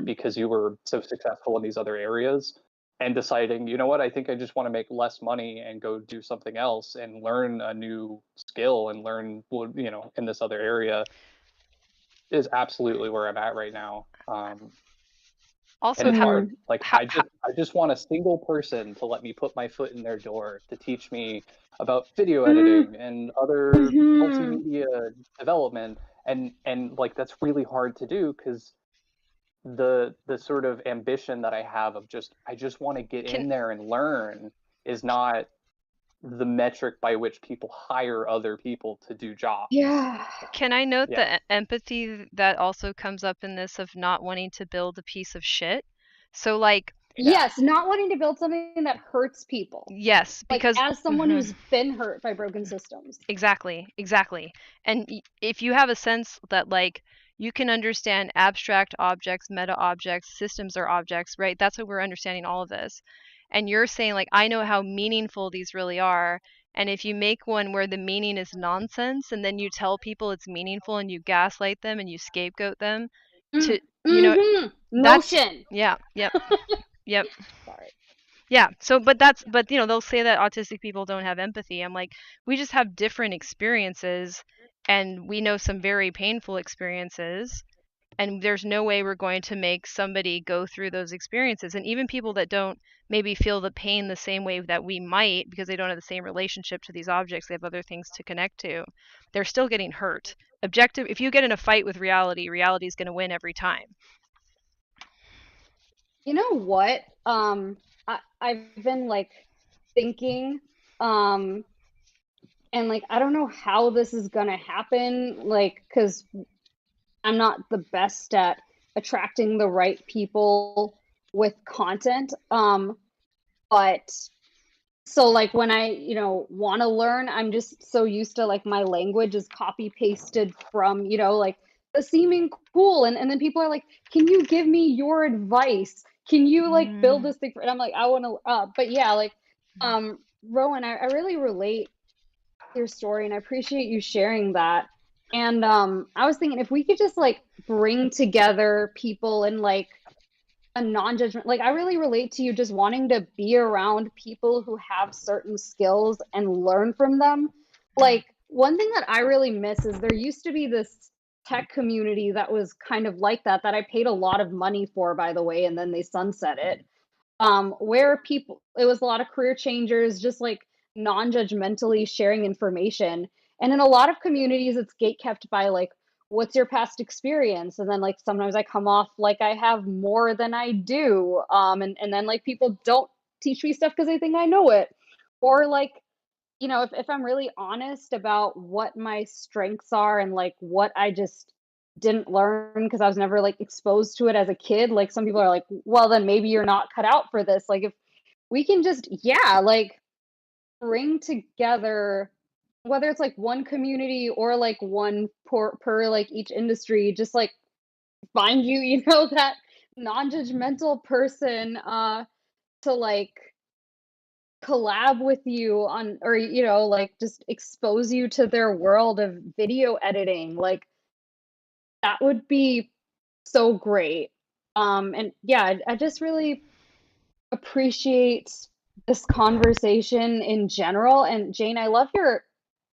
because you were so successful in these other areas, and deciding, you know what, I think I just want to make less money and go do something else and learn a new skill and learn, you know, in this other area, is absolutely where I'm at right now. Also, and it's hard. Like, I just want a single person to let me put my foot in their door to teach me about video editing and other multimedia development, and like that's really hard to do, because the sort of ambition that I have of I just want to get in there and learn is not the metric by which people hire other people to do jobs. Can I note the empathy that also comes up in this of not wanting to build a piece of shit? So like, yes, not wanting to build something that hurts people. Yes, because like, as someone who's been hurt by broken systems. Exactly. And if you have a sense that like you can understand abstract objects, meta objects, systems are objects, right? That's what we're understanding all of this. And you're saying like, I know how meaningful these really are. And if you make one where the meaning is nonsense, and then you tell people it's meaningful and you gaslight them and you scapegoat them to, you know, Notion. Yep. Sorry. Yeah. So, but you know, they'll say that autistic people don't have empathy. I'm like, we just have different experiences, and we know some very painful experiences, and there's no way we're going to make somebody go through those experiences. And even people that don't maybe feel the pain the same way that we might, because they don't have the same relationship to these objects, they have other things to connect to, they're still getting hurt. If you get in a fight with reality, reality is going to win every time. You know what? I've been like thinking, and like I don't know how this is gonna happen, like, because I'm not the best at attracting the right people with content. But so like when I, you know, want to learn, I'm just so used to like my language is copy pasted from, you know, like the seeming cool, and then people are like, can you give me your advice? Can you like build this thing? And I'm like, I want to, but yeah, like, Rowan, I really relate to your story, and I appreciate you sharing that. And I was thinking if we could just like bring together people in like a non-judgment, like I really relate to you just wanting to be around people who have certain skills and learn from them. Like one thing that I really miss is there used to be this tech community that was kind of like that I paid a lot of money for, by the way, and then they sunset it. Where people, it was a lot of career changers just like non-judgmentally sharing information. And in a lot of communities it's gate kept by like, what's your past experience? And then like sometimes I come off like I have more than I do, and then like people don't teach me stuff because they think I know it. Or like, you know, if I'm really honest about what my strengths are and like what I just didn't learn because I was never like exposed to it as a kid, like some people are like, well then maybe you're not cut out for this. Like if we can just, yeah, like bring together, whether it's like one community or like one per like each industry, just like find you, you know, that non-judgmental person to like collab with you on, or you know, like just expose you to their world of video editing. Like that would be so great. And yeah, I just really appreciate this conversation in general. And Jane, I love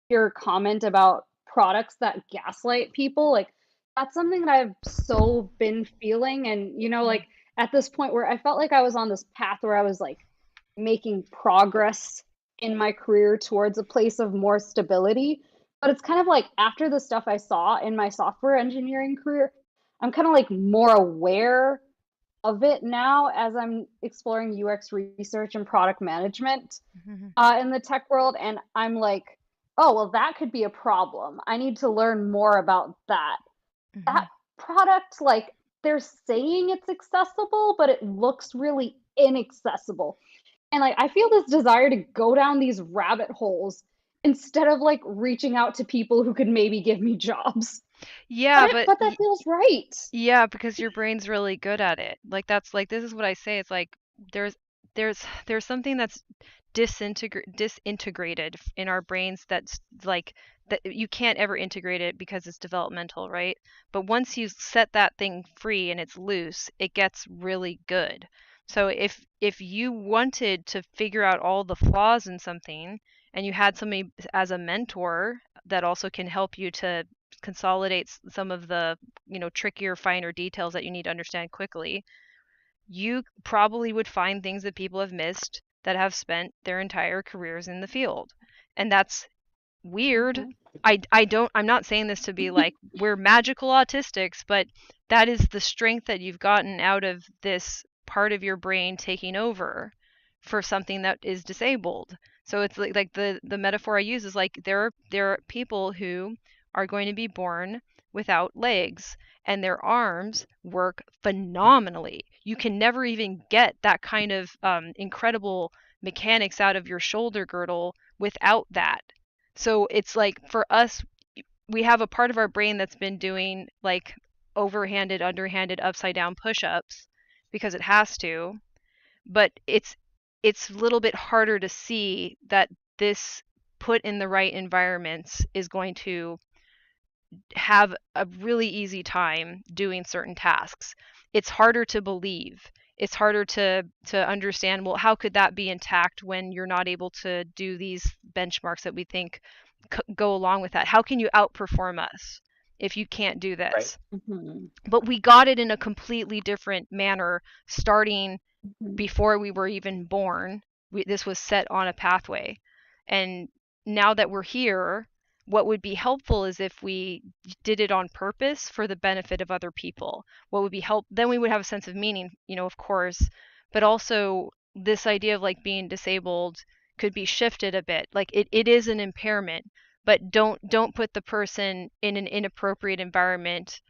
your comment about products that gaslight people, like that's something that I've so been feeling. And, like at this point where I felt like I was on this path where I was like making progress in my career towards a place of more stability. But it's kind of like after the stuff I saw in my software engineering career, I'm kind of like more aware of it now as I'm exploring UX research and product management in the tech world. And I'm like, oh, well, that could be a problem. I need to learn more about that. That product, like, they're saying it's accessible, but it looks really inaccessible. And like, I feel this desire to go down these rabbit holes instead of like reaching out to people who could maybe give me jobs. Yeah, But that feels right. yeah, because your brain's really good at it. Like that's like this is what I say. It's like there's there's something that's disintegrated in our brains that's like that you can't ever integrate it because it's developmental, right? But once you set that thing free and it's loose, it gets really good. So if you wanted to figure out all the flaws in something and you had somebody as a mentor that also can help you to consolidate some of the trickier finer details that you need to understand quickly, you probably would find things that people have missed that have spent their entire careers in the field. And that's weird. I'm not saying this to be like we're magical autistics, but that is the strength that you've gotten out of this part of your brain taking over for something that is disabled. So it's like the metaphor I use is like there are people who are going to be born without legs and their arms work phenomenally. You can never even get that kind of incredible mechanics out of your shoulder girdle without that. So it's like for us, we have a part of our brain that's been doing like overhanded, underhanded, upside down push-ups because it has to, but it's a little bit harder to see that this put in the right environments is going to have a really easy time doing certain tasks. It's harder to believe. It's harder to understand, well, how could that be intact when you're not able to do these benchmarks that we think go along with that? How can you outperform us if you can't do this? Right. But we got it in a completely different manner starting before we were even born. This was set on a pathway. And now that we're here, what would be helpful is if we did it on purpose for the benefit of other people. What would be then we would have a sense of meaning, of course, but also this idea of like being disabled could be shifted a bit. Like it is an impairment, but don't put the person in an inappropriate environment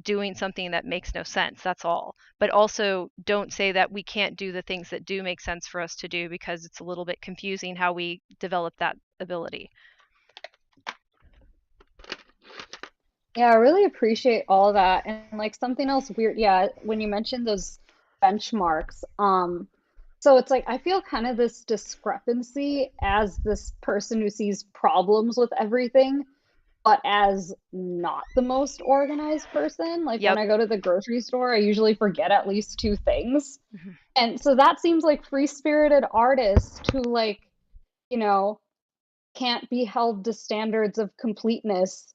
doing something that makes no sense. That's all. But also don't say that we can't do the things that do make sense for us to do, because it's a little bit confusing how we develop that ability. Yeah, I really appreciate all of that. And like something else weird, yeah, when you mentioned those benchmarks, so it's like I feel kind of this discrepancy as this person who sees problems with everything, but as not the most organized person. Like when I go to the grocery store, I usually forget at least 2 things. And so that seems like free-spirited artists who like, can't be held to standards of completeness.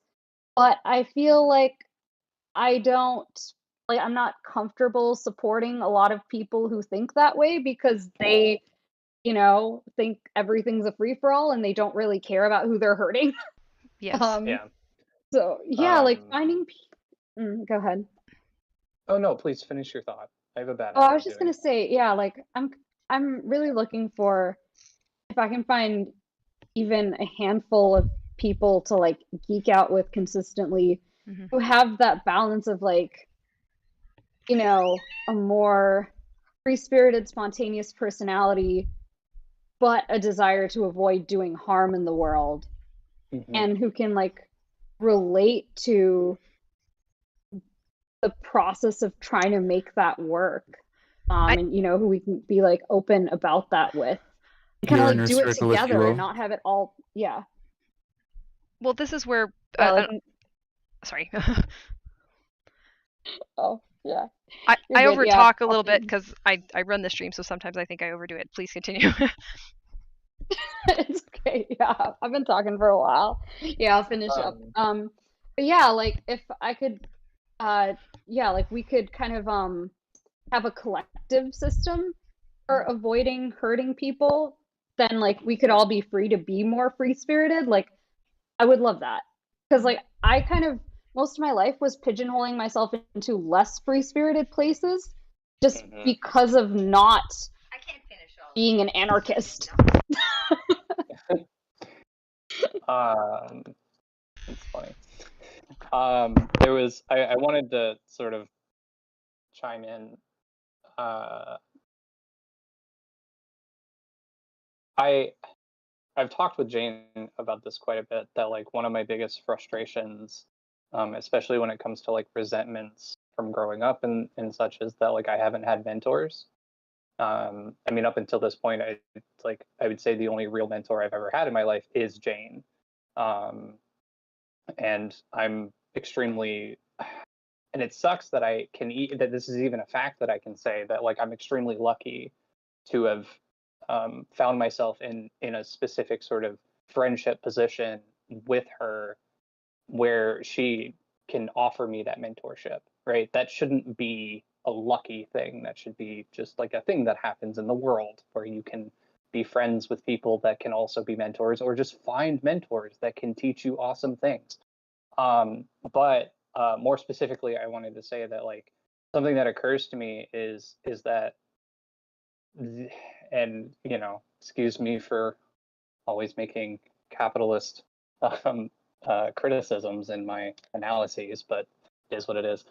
But I feel like I'm not comfortable supporting a lot of people who think that way because they, think everything's a free-for-all and they don't really care about who they're hurting. Yes. Yeah. So yeah, like finding. Go ahead. Oh no, please finish your thought. I have a bad. Oh, I was just gonna say, yeah, like I'm really looking for if I can find even a handful of people to like geek out with consistently who have that balance of like, a more free-spirited, spontaneous personality, but a desire to avoid doing harm in the world, and who can like relate to the process of trying to make that work. And who we can be like open about that with. Kind of like do it together and not have it all. Yeah. Well, this is where. Sorry. Oh, yeah. I overtalk a little bit because I run the stream, so sometimes I think I overdo it. Please continue. It's okay. Yeah, I've been talking for a while. Yeah, I'll finish up. But yeah, like if I could, yeah, like we could kind of have a collective system for avoiding hurting people. Then like we could all be free to be more free spirited. Like I would love that because like I kind of most of my life was pigeonholing myself into less free spirited places just because of not being an anarchist. It's funny. There was I wanted to sort of chime in. I've talked with Jane about this quite a bit, that like one of my biggest frustrations, especially when it comes to like resentments from growing up and such, is that like I haven't had mentors. I mean, up until this point, I would say the only real mentor I've ever had in my life is Jane. And I'm extremely, and it sucks that that this is even a fact that I can say, that like I'm extremely lucky to have found myself in a specific sort of friendship position with her, where she can offer me that mentorship, right? That shouldn't be a lucky thing. That should be just like a thing that happens in the world, where you can be friends with people that can also be mentors, or just find mentors that can teach you awesome things. But more specifically, I wanted to say that like something that occurs to me is that, and you know, excuse me for always making capitalist criticisms in my analyses, but it is what it is.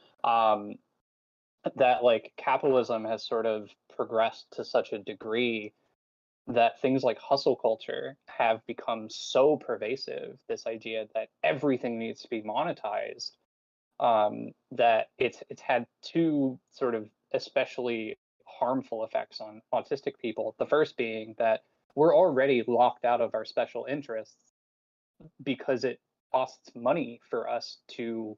That like capitalism has sort of progressed to such a degree that things like hustle culture have become so pervasive. This idea that everything needs to be monetized, that it's had two sort of especially harmful effects on autistic people. The first being that we're already locked out of our special interests because it costs money for us to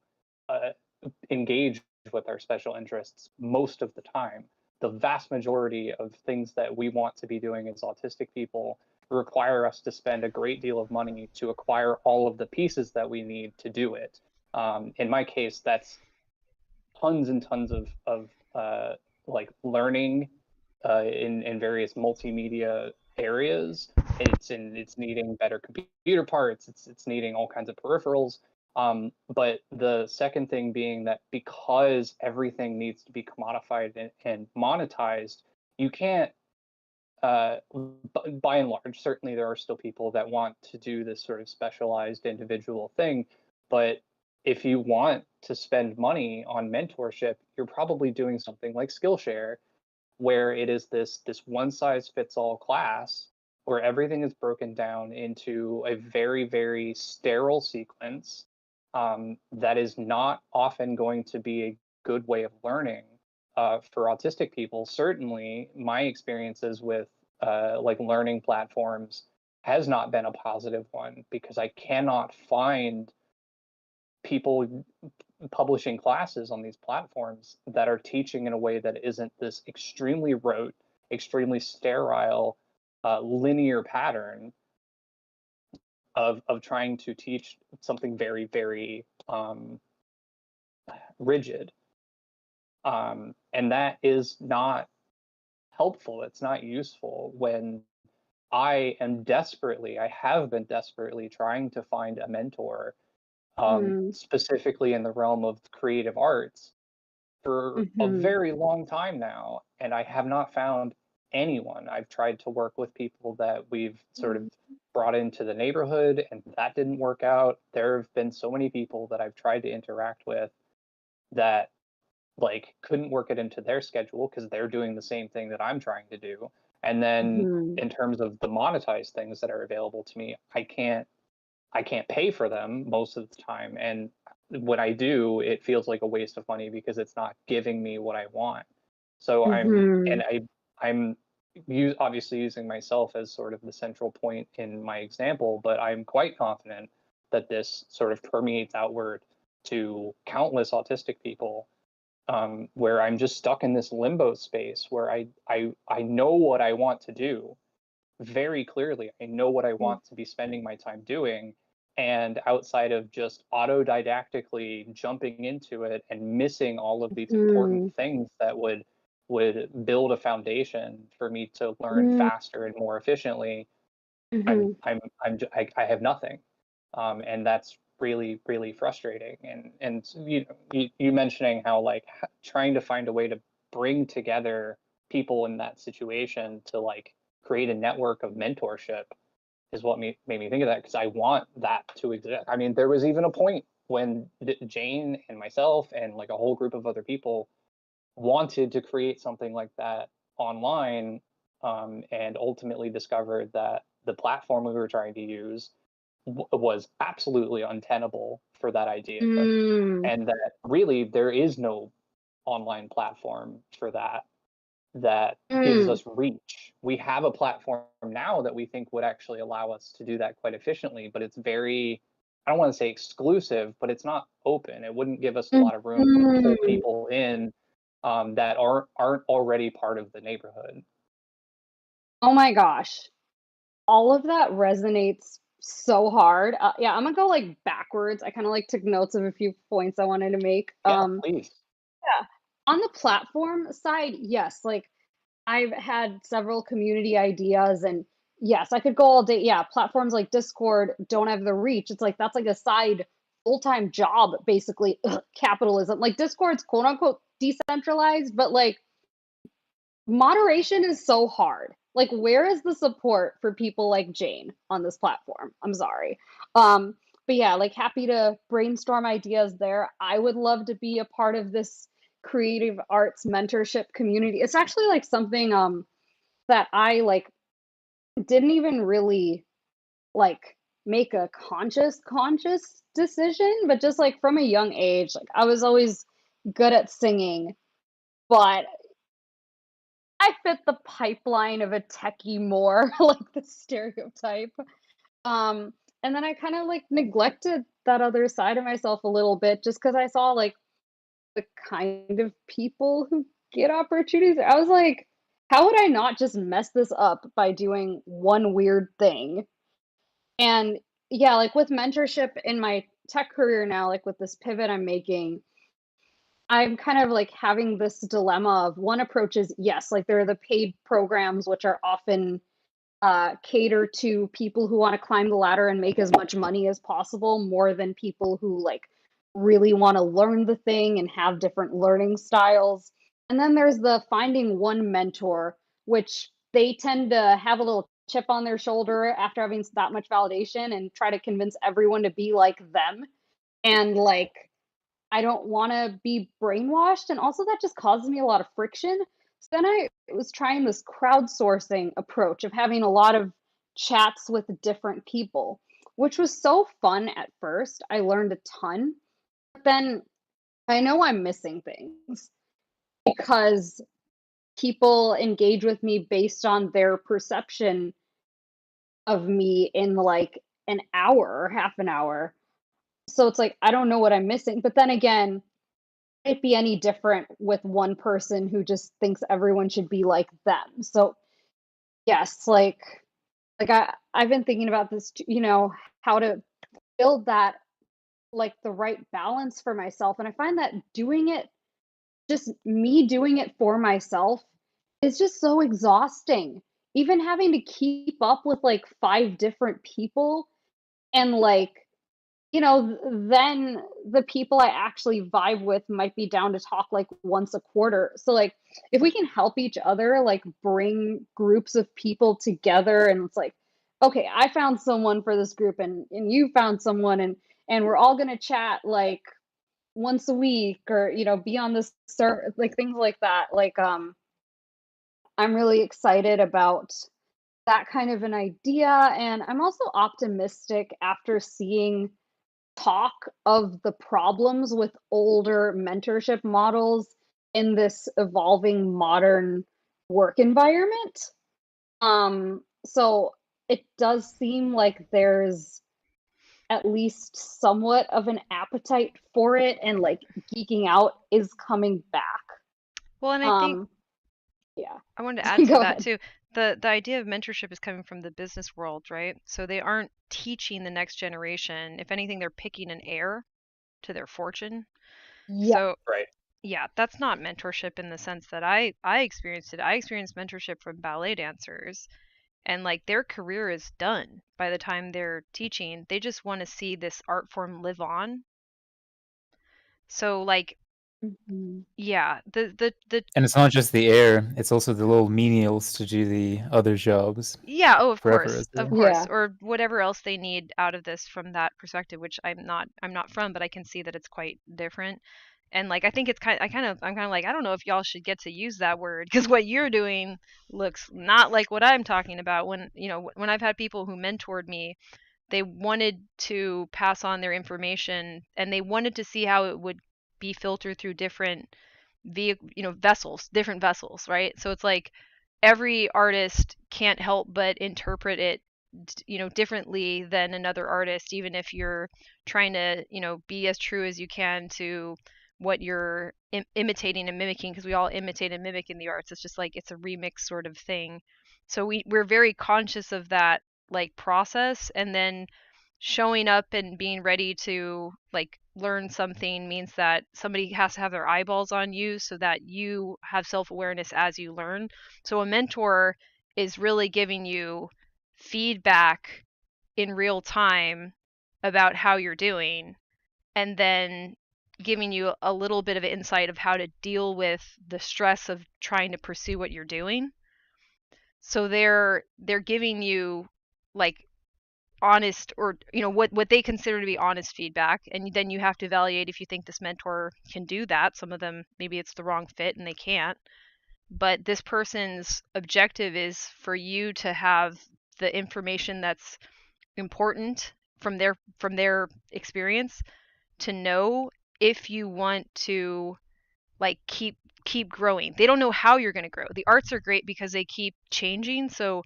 engage with our special interests most of the time. The vast majority of things that we want to be doing as autistic people require us to spend a great deal of money to acquire all of the pieces that we need to do it. In my case, that's tons and tons of like learning in various multimedia areas. It's needing better computer parts. It's needing all kinds of peripherals. But the second thing being that because everything needs to be commodified and monetized, you can't. By and large, certainly there are still people that want to do this sort of specialized individual thing, but if you want to spend money on mentorship, you're probably doing something like Skillshare, where it is this one size fits all class where everything is broken down into a very, very sterile sequence, that is not often going to be a good way of learning for autistic people. Certainly my experiences with like learning platforms has not been a positive one, because I cannot find people publishing classes on these platforms that are teaching in a way that isn't this extremely rote, extremely sterile, linear pattern of trying to teach something very, very rigid. And that is not helpful. It's not useful when I have been desperately trying to find a mentor, specifically in the realm of creative arts, for a very long time now, and I have not found anyone. I've tried to work with people that we've sort of brought into the neighborhood, and that didn't work out. There have been so many people that I've tried to interact with that like couldn't work it into their schedule because they're doing the same thing that I'm trying to do. And then in terms of the monetized things that are available to me, I can't pay for them most of the time. And when I do, it feels like a waste of money because it's not giving me what I want. So I'm obviously using myself as sort of the central point in my example, but I'm quite confident that this sort of permeates outward to countless autistic people, where I'm just stuck in this limbo space where I know what I want to do, very clearly. I know what I want to be spending my time doing. And outside of just autodidactically jumping into it and missing all of these important things that would build a foundation for me to learn faster and more efficiently, I have nothing, and that's really, really frustrating. And you mentioning how like trying to find a way to bring together people in that situation to like create a network of mentorship is what made me think of that, because I want that to exist. I mean, there was even a point when Jane and myself and like a whole group of other people wanted to create something like that online, and ultimately discovered that the platform we were trying to use was absolutely untenable for that idea, and that really there is no online platform for that gives us reach. We have a platform now that we think would actually allow us to do that quite efficiently, but it's very, I don't want to say exclusive, but it's not open. It wouldn't give us a lot of room to pull people in that aren't already part of the neighborhood. Oh my gosh. All of that resonates so hard. Yeah, I'm gonna go like backwards. I kind of like took notes of a few points I wanted to make. Yeah, please. Yeah. On the platform side, yes, like I've had several community ideas, and yes, I could go all day. Yeah, platforms like Discord don't have the reach. It's like that's like a side full-time job, basically. Ugh, capitalism. Like Discord's quote unquote decentralized, but like moderation is so hard. Like, where is the support for people like Jane on this platform? I'm sorry. But yeah, like happy to brainstorm ideas there. I would love to be a part of this creative arts mentorship community. It's actually like something that I like didn't even really like make a conscious decision, but just like from a young age, like I was always good at singing, but I fit the pipeline of a techie more, like the stereotype. And then I kind of like neglected that other side of myself a little bit just because I saw like the kind of people who get opportunities. I was like, how would I not just mess this up by doing one weird thing? And yeah, like with mentorship in my tech career now, like with this pivot I'm making, I'm kind of like having this dilemma of one approach is yes, like there are the paid programs, which are often cater to people who want to climb the ladder and make as much money as possible, more than people who like really want to learn the thing and have different learning styles. And then there's the finding one mentor, which they tend to have a little chip on their shoulder after having that much validation and try to convince everyone to be like them. And like, I don't want to be brainwashed. And also, that just causes me a lot of friction. So then I was trying this crowdsourcing approach of having a lot of chats with different people, which was so fun at first. I learned a ton. But then I know I'm missing things because people engage with me based on their perception of me in like an hour or half an hour. So it's like, I don't know what I'm missing. But then again, it be any different with one person who just thinks everyone should be like them. So yes, like I've been thinking about this, you know, how to build that like the right balance for myself. And I find that doing it, just me doing it for myself is just so exhausting. Even having to keep up with like 5 different people and like you know, then the people I actually vibe with might be down to talk like once a quarter. So like if we can help each other like bring groups of people together and it's like, okay, I found someone for this group and you found someone and we're all going to chat like once a week or you know, be on this like things like that. Like I'm really excited about that kind of an idea and I'm also optimistic after seeing talk of the problems with older mentorship models in this evolving modern work environment. So it does seem like there's at least somewhat of an appetite for it and like geeking out is coming back. Well, and I think Yeah. I wanted to add to Go that ahead. too. The idea of mentorship is coming from the business world, right? So they aren't teaching the next generation. If anything, they're picking an heir to their fortune. Yeah. So Right. yeah, that's not mentorship in the sense that I experienced it. I experienced mentorship from ballet dancers, and like their career is done by the time they're teaching. They just want to see this art form live on. So like Mhm. yeah, the And it's not just the air; it's also the little menials to do the other jobs yeah, oh, forever, as of well. course, Yeah. or whatever else they need out of this from that perspective, which I'm not from, but I can see that it's quite different. And like I think it's I'm kind of like I don't know if y'all should get to use that word because what you're doing looks not like what I'm talking about. When you know when I've had people who mentored me, they wanted to pass on their information and they wanted to see how it would be filtered through different vessels, different vessels, right? So it's like every artist can't help but interpret it differently than another artist, even if you're trying to be as true as you can to what you're imitating and mimicking, because we all imitate and mimic in the arts. It's just like it's a remix sort of thing. So we're very conscious of that like process, and then showing up and being ready to like learn something means that somebody has to have their eyeballs on you so that you have self-awareness as you learn. So a mentor is really giving you feedback in real time about how you're doing, and then giving you a little bit of insight of how to deal with the stress of trying to pursue what you're doing. So they're giving you like honest, or what they consider to be honest feedback, and then you have to evaluate if you think this mentor can do that. Some of them, maybe it's the wrong fit and they can't, but this person's objective is for you to have the information that's important from their experience, to know if you want to like keep growing. They don't know how you're going to grow. The arts are great because they keep changing, so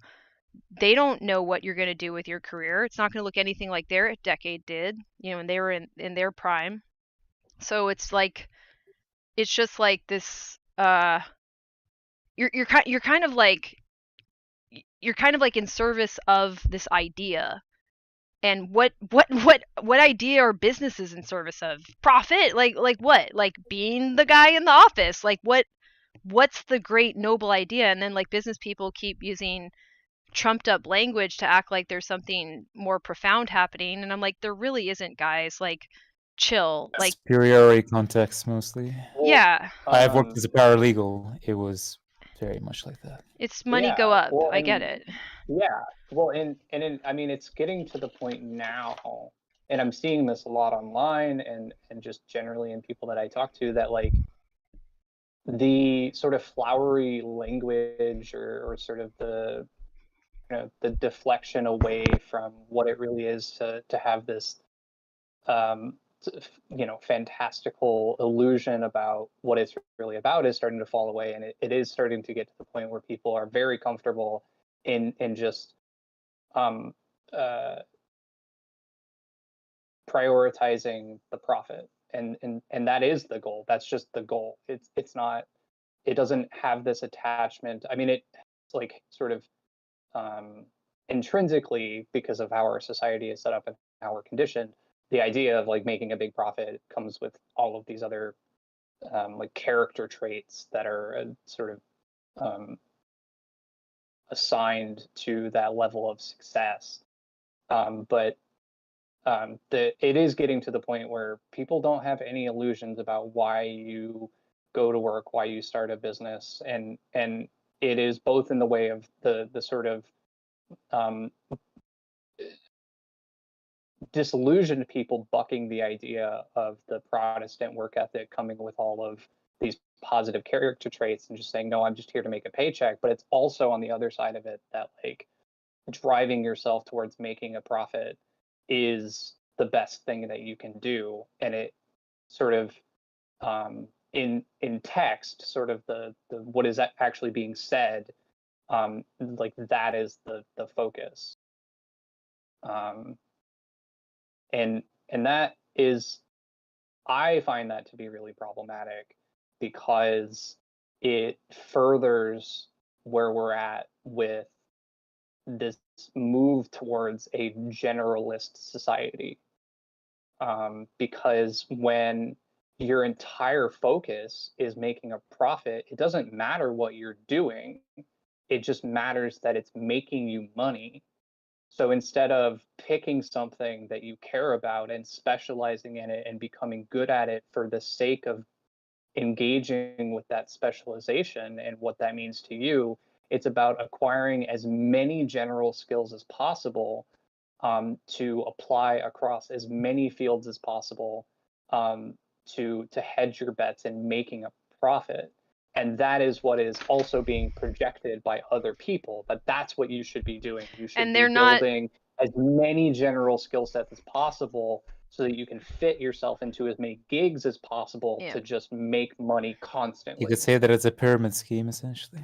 they don't know what you're going to do with your career. It's not going to look anything like their decade did, when they were in their prime. So it's just like this you're kind of like in service of this idea. And what idea or business is in service of profit? Like what? Like being the guy in the office? Like what's the great noble idea? And then like business people keep using trumped up language to act like there's something more profound happening, and I'm like, there really isn't, guys. Like chill. Like Superiority context mostly. Well, yeah, I have worked as a paralegal. It was very much like that. it's money yeah. go up. Well, I get and it. yeah. Well, I mean, it's getting to the point now, and I'm seeing this a lot online and just generally in people that I talk to, that like the sort of flowery language, or sort of the the deflection away from what it really is to have this um, fantastical illusion about what it's really about, is starting to fall away, and it is starting to get to the point where people are very comfortable in just um, uh, prioritizing the profit, and that is the goal. That's just the goal. It's not. It doesn't have this attachment. I mean, it's like sort of intrinsically, because of how our society is set up and how we're conditioned, the idea of like making a big profit comes with all of these other like character traits that are sort of assigned to that level of success. But it is getting to the point where people don't have any illusions about why you go to work, why you start a business, and it is both in the way of the sort of um, disillusioned people bucking the idea of the Protestant work ethic coming with all of these positive character traits and just saying, no, I'm just here to make a paycheck. But it's also on the other side of it that like driving yourself towards making a profit is the best thing that you can do. And it sort of in text, sort of the what is actually being said, like that is the focus. Um, and that is, I find that to be really problematic, because it furthers where we're at with this move towards a generalist society. Because when your entire focus is making a profit, it doesn't matter what you're doing. It just matters that it's making you money. So instead of picking something that you care about and specializing in it and becoming good at it for the sake of engaging with that specialization and what that means to you, it's about acquiring as many general skills as possible to apply across as many fields as possible to hedge your bets in making a profit. And that is what is also being projected by other people. But that's what you should be doing. You should And be they're not building as many general skill sets as possible so that you can fit yourself into as many gigs as possible to just make money constantly. You could say that it's a pyramid scheme, essentially.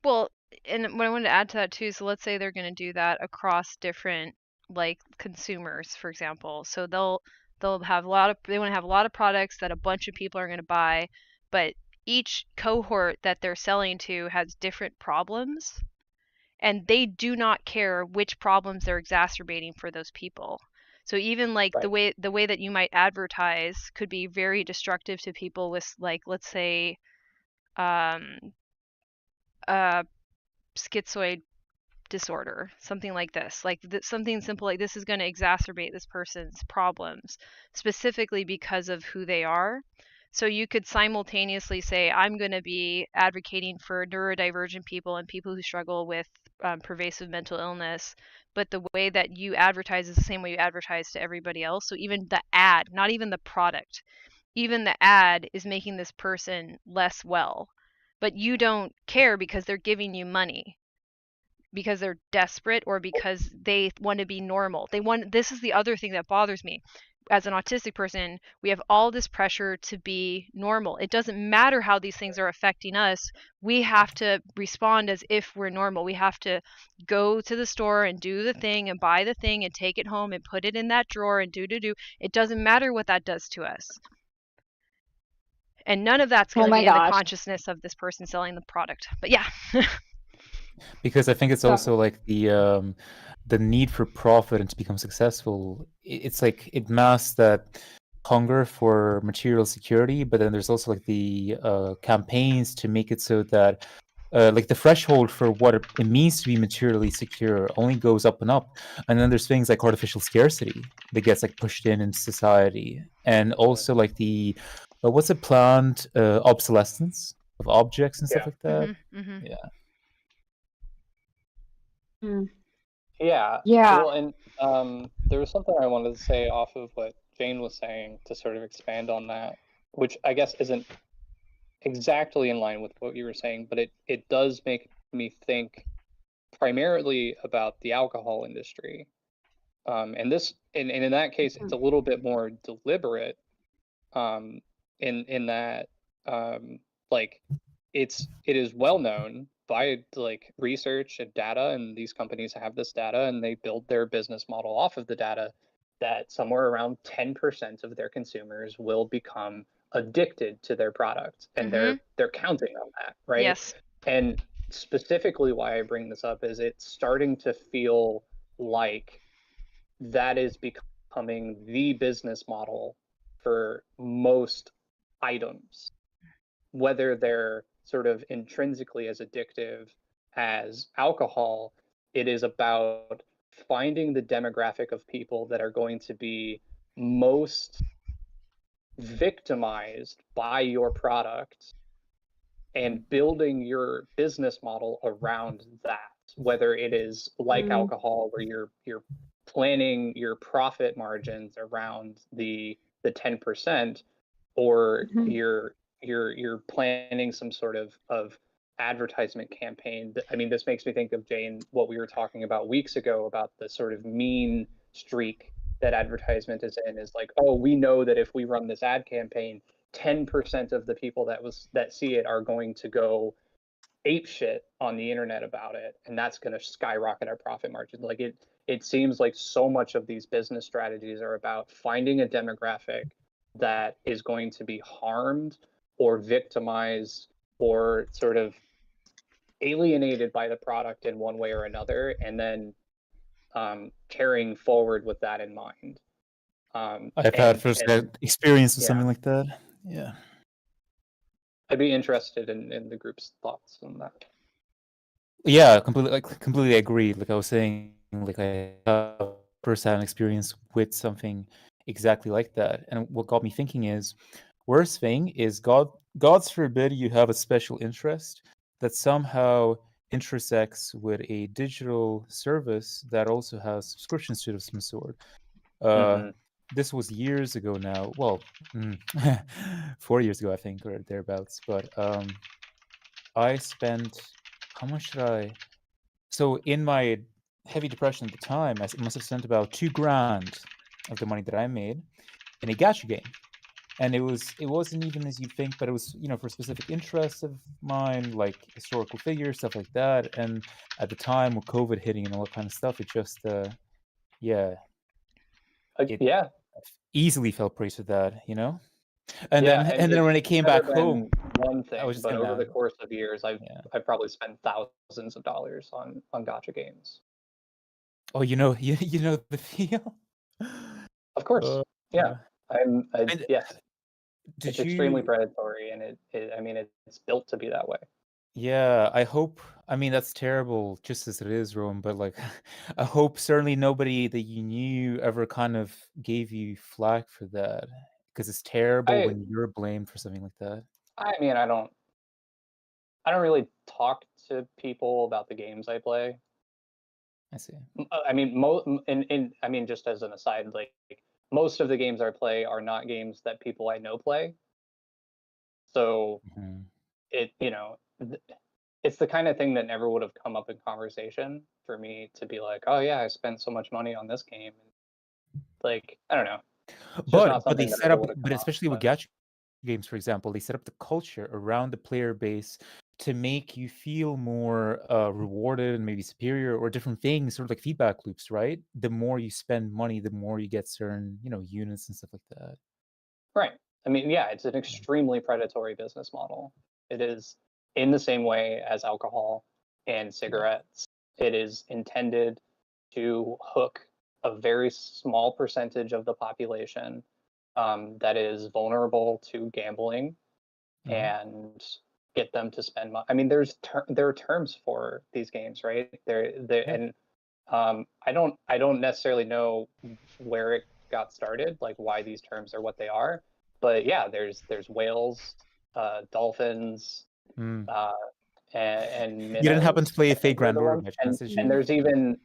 Well, and what I wanted to add to that too, so let's say they're going to do that across different like consumers, for example. So they'll have they want to have a lot of products that a bunch of people are going to buy, but each cohort that they're selling to has different problems, and they do not care which problems they're exacerbating for those people. So even like the way that you might advertise could be very destructive to people with, like, let's say schizoid disorder, something like this, like something simple like this is going to exacerbate this person's problems specifically because of who they are. So you could simultaneously say, I'm going to be advocating for neurodivergent people and people who struggle with pervasive mental illness, but the way that you advertise is the same way you advertise to everybody else. So even the ad, not even the product, even the ad is making this person less well, but you don't care because they're giving you money, because they're desperate, or because they want to be normal. This is the other thing that bothers me. As an autistic person, we have all this pressure to be normal. It doesn't matter how these things are affecting us. We have to respond as if we're normal. We have to go to the store and do the thing and buy the thing and take it home and put it in that drawer and do. It doesn't matter what that does to us. And none of that's going to be in the consciousness of this person selling the product. But yeah. Because I think it's also like the need for profit and to become successful. It's like it masks that hunger for material security, but then there's also like the campaigns to make it so that like the threshold for what it means to be materially secure only goes up and up. And then there's things like artificial scarcity that gets like pushed in society, and also like the what's it, planned obsolescence of objects and stuff like that. Yeah. Yeah. Well, and there was something I wanted to say off of what Jane was saying to sort of expand on that, which I guess isn't exactly in line with what you were saying, but it does make me think primarily about the alcohol industry. And in that case, it's a little bit more deliberate, in that like it is well known by like research and data, and these companies have this data and they build their business model off of the data, that somewhere around 10% of their consumers will become addicted to their product, and they're counting on that, right? Yes. And specifically why I bring this up is it's starting to feel like that is becoming the business model for most items, whether they're sort of intrinsically as addictive as alcohol. It is about finding the demographic of people that are going to be most victimized by your product and building your business model around that, whether it is like alcohol, where you're planning your profit margins around the 10%, or you're planning some sort of advertisement campaign. I mean, this makes me think of, Jane, what we were talking about weeks ago about the sort of mean streak that advertisement is in, is like, oh, we know that if we run this ad campaign, 10% of the people that see it are going to go ape shit on the internet about it, and that's going to skyrocket our profit margin. Like it seems like so much of these business strategies are about finding a demographic that is going to be harmed or victimized or sort of alienated by the product in one way or another, and then carrying forward with that in mind. I've had first-hand experience with something like that. Yeah. I'd be interested in the group's thoughts on that. Yeah, completely agree. Like I was saying, like I have first-hand experience with something exactly like that. And what got me thinking is, worst thing is God's forbid you have a special interest that somehow intersects with a digital service that also has subscriptions to of some sort. This was years ago now. Well, 4 years ago, I think, or thereabouts. But I spent, how much did I? So in my heavy depression at the time, I must have spent about $2,000 of the money that I made in a gacha game. And it wasn't even as you'd think, but it was, for specific interests of mine, like historical figures, stuff like that. And at the time with COVID hitting and all that kind of stuff, it just, it easily fell prey to that, And then when it came back home, one thing, I was just but over gonna, the course of years, I've probably spent thousands of dollars on gacha games. Oh, you know the feel. Of course, yeah. Yes. It's extremely predatory, and it's built to be that way. Yeah, I hope. I mean, that's terrible, just as it is, Rome. But like, I hope certainly nobody that you knew ever kind of gave you flack for that, because it's terrible when you're blamed for something like that. I mean, I don't really talk to people about the games I play. I see. I mean, just as an aside, like most of the games I play are not games that people I know play. So it's the kind of thing that never would have come up in conversation for me to be like, oh yeah, I spent so much money on this game. Like, I don't know. But they set up, but especially with gacha games, for example, they set up the culture around the player base to make you feel more rewarded and maybe superior or different things, sort of like feedback loops, right? The more you spend money, the more you get certain, units and stuff like that. Right. I mean, yeah, it's an extremely predatory business model. It is in the same way as alcohol and cigarettes. It is intended to hook a very small percentage of the population that is vulnerable to gambling and get them to spend money. I mean, there are terms for these games, right? And I don't necessarily know where it got started, like why these terms are what they are. But yeah, there's whales, dolphins, and minnows. You didn't happen to play a fake Grand Order match, and there's even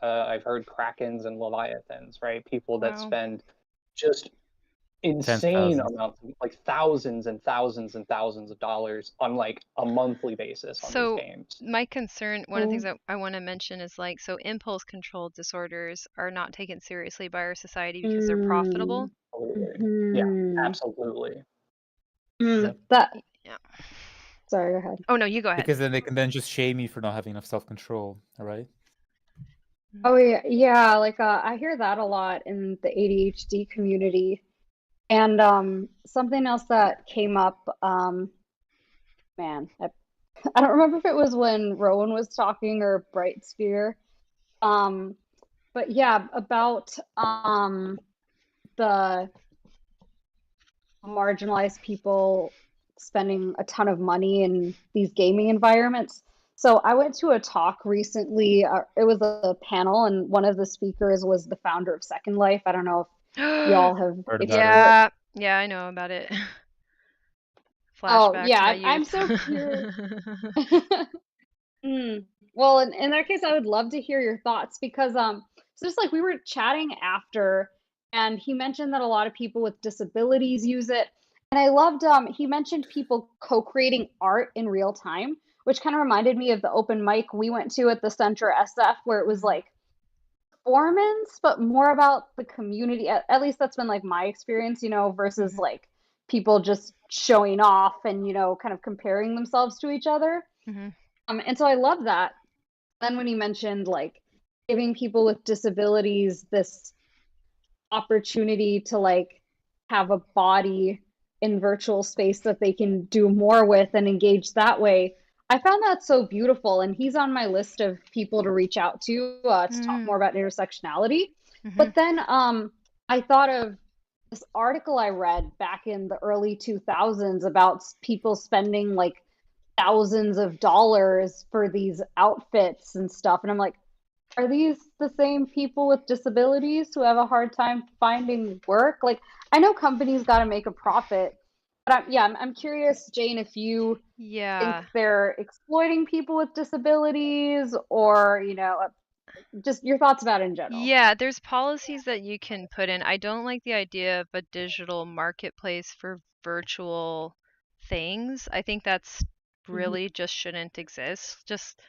I've heard krakens and leviathans, right? People that spend just insane amounts, like thousands and thousands and thousands of dollars on like a monthly basis on these games. My concern, one of the things that I want to mention is like, so impulse control disorders are not taken seriously by our society because they're profitable. Yeah, absolutely. Sorry, go ahead. Oh no, you go ahead. Because then they can then just shame you for not having enough self-control, all right? Oh yeah, like I hear that a lot in the ADHD community. And something else that came up, man, I don't remember if it was when Rowan was talking or Bright Sphere, but yeah, about the marginalized people spending a ton of money in these gaming environments. So I went to a talk recently. It was a panel, and one of the speakers was the founder of Second Life. I don't know if y'all have heard about it. Yeah, I know about it. Flashback. Oh yeah, I'm so curious. Well, in that case, I would love to hear your thoughts because so just like we were chatting after, and he mentioned that a lot of people with disabilities use it, and I loved he mentioned people co-creating art in real time, which kind of reminded me of the open mic we went to at the Center SF, where it was like performance, but more about the community. At least that's been like my experience, versus like people just showing off and kind of comparing themselves to each other. And so I love that. Then when he mentioned like giving people with disabilities this opportunity to like have a body in virtual space that they can do more with and engage that way. I found that so beautiful, and he's on my list of people to reach out to talk more about intersectionality. But then I thought of this article I read back in the early 2000s about people spending like thousands of dollars for these outfits and stuff. And I'm like, are these the same people with disabilities who have a hard time finding work? Like, I know companies got to make a profit, but I'm curious, Jane, if you think they're exploiting people with disabilities, or just your thoughts about it in general. Yeah, there's policies that you can put in. I don't like the idea of a digital marketplace for virtual things. I think that's really just shouldn't exist. Just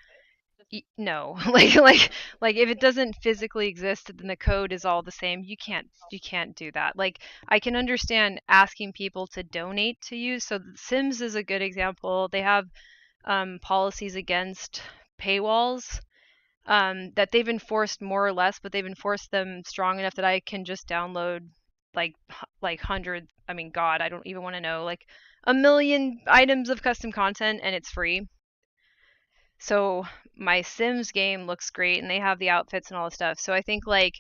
no. like if it doesn't physically exist, then the code is all the same. You can't do that. Like, I can understand asking people to donate to you. So Sims is a good example. They have policies against paywalls that they've enforced more or less, but they've enforced them strong enough that I can just download like hundreds. I mean, God, I don't even want to know, like 1,000,000 items of custom content, and it's free. So my Sims game looks great, and they have the outfits and all the stuff. So I think like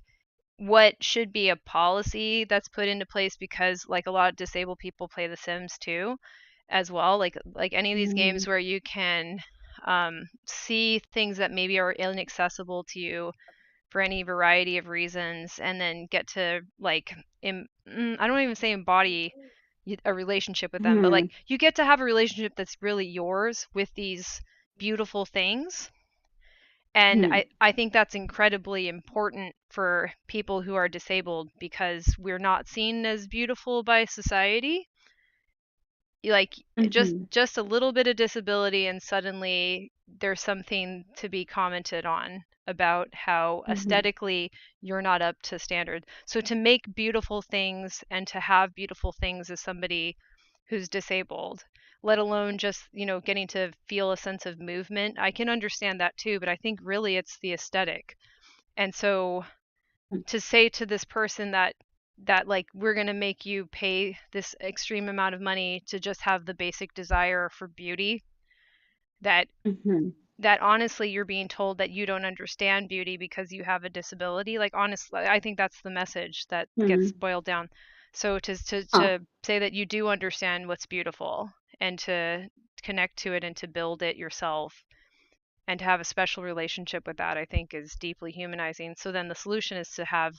what should be a policy that's put into place, because like a lot of disabled people play The Sims too, as well. Like any of these games where you can see things that maybe are inaccessible to you for any variety of reasons, and then get to like I don't even say embody a relationship with them, but like you get to have a relationship that's really yours with these beautiful things. And I think that's incredibly important for people who are disabled, because we're not seen as beautiful by society. Like just a little bit of disability and suddenly there's something to be commented on about how aesthetically you're not up to standard. So to make beautiful things and to have beautiful things as somebody who's disabled, let alone just, getting to feel a sense of movement, I can understand that too, but I think really it's the aesthetic. And so to say to this person that like we're going to make you pay this extreme amount of money to just have the basic desire for beauty, that honestly you're being told that you don't understand beauty because you have a disability. Like, honestly, I think that's the message that gets boiled down. So to say that you do understand what's beautiful and to connect to it and to build it yourself and to have a special relationship with that, I think is deeply humanizing. So then the solution is to have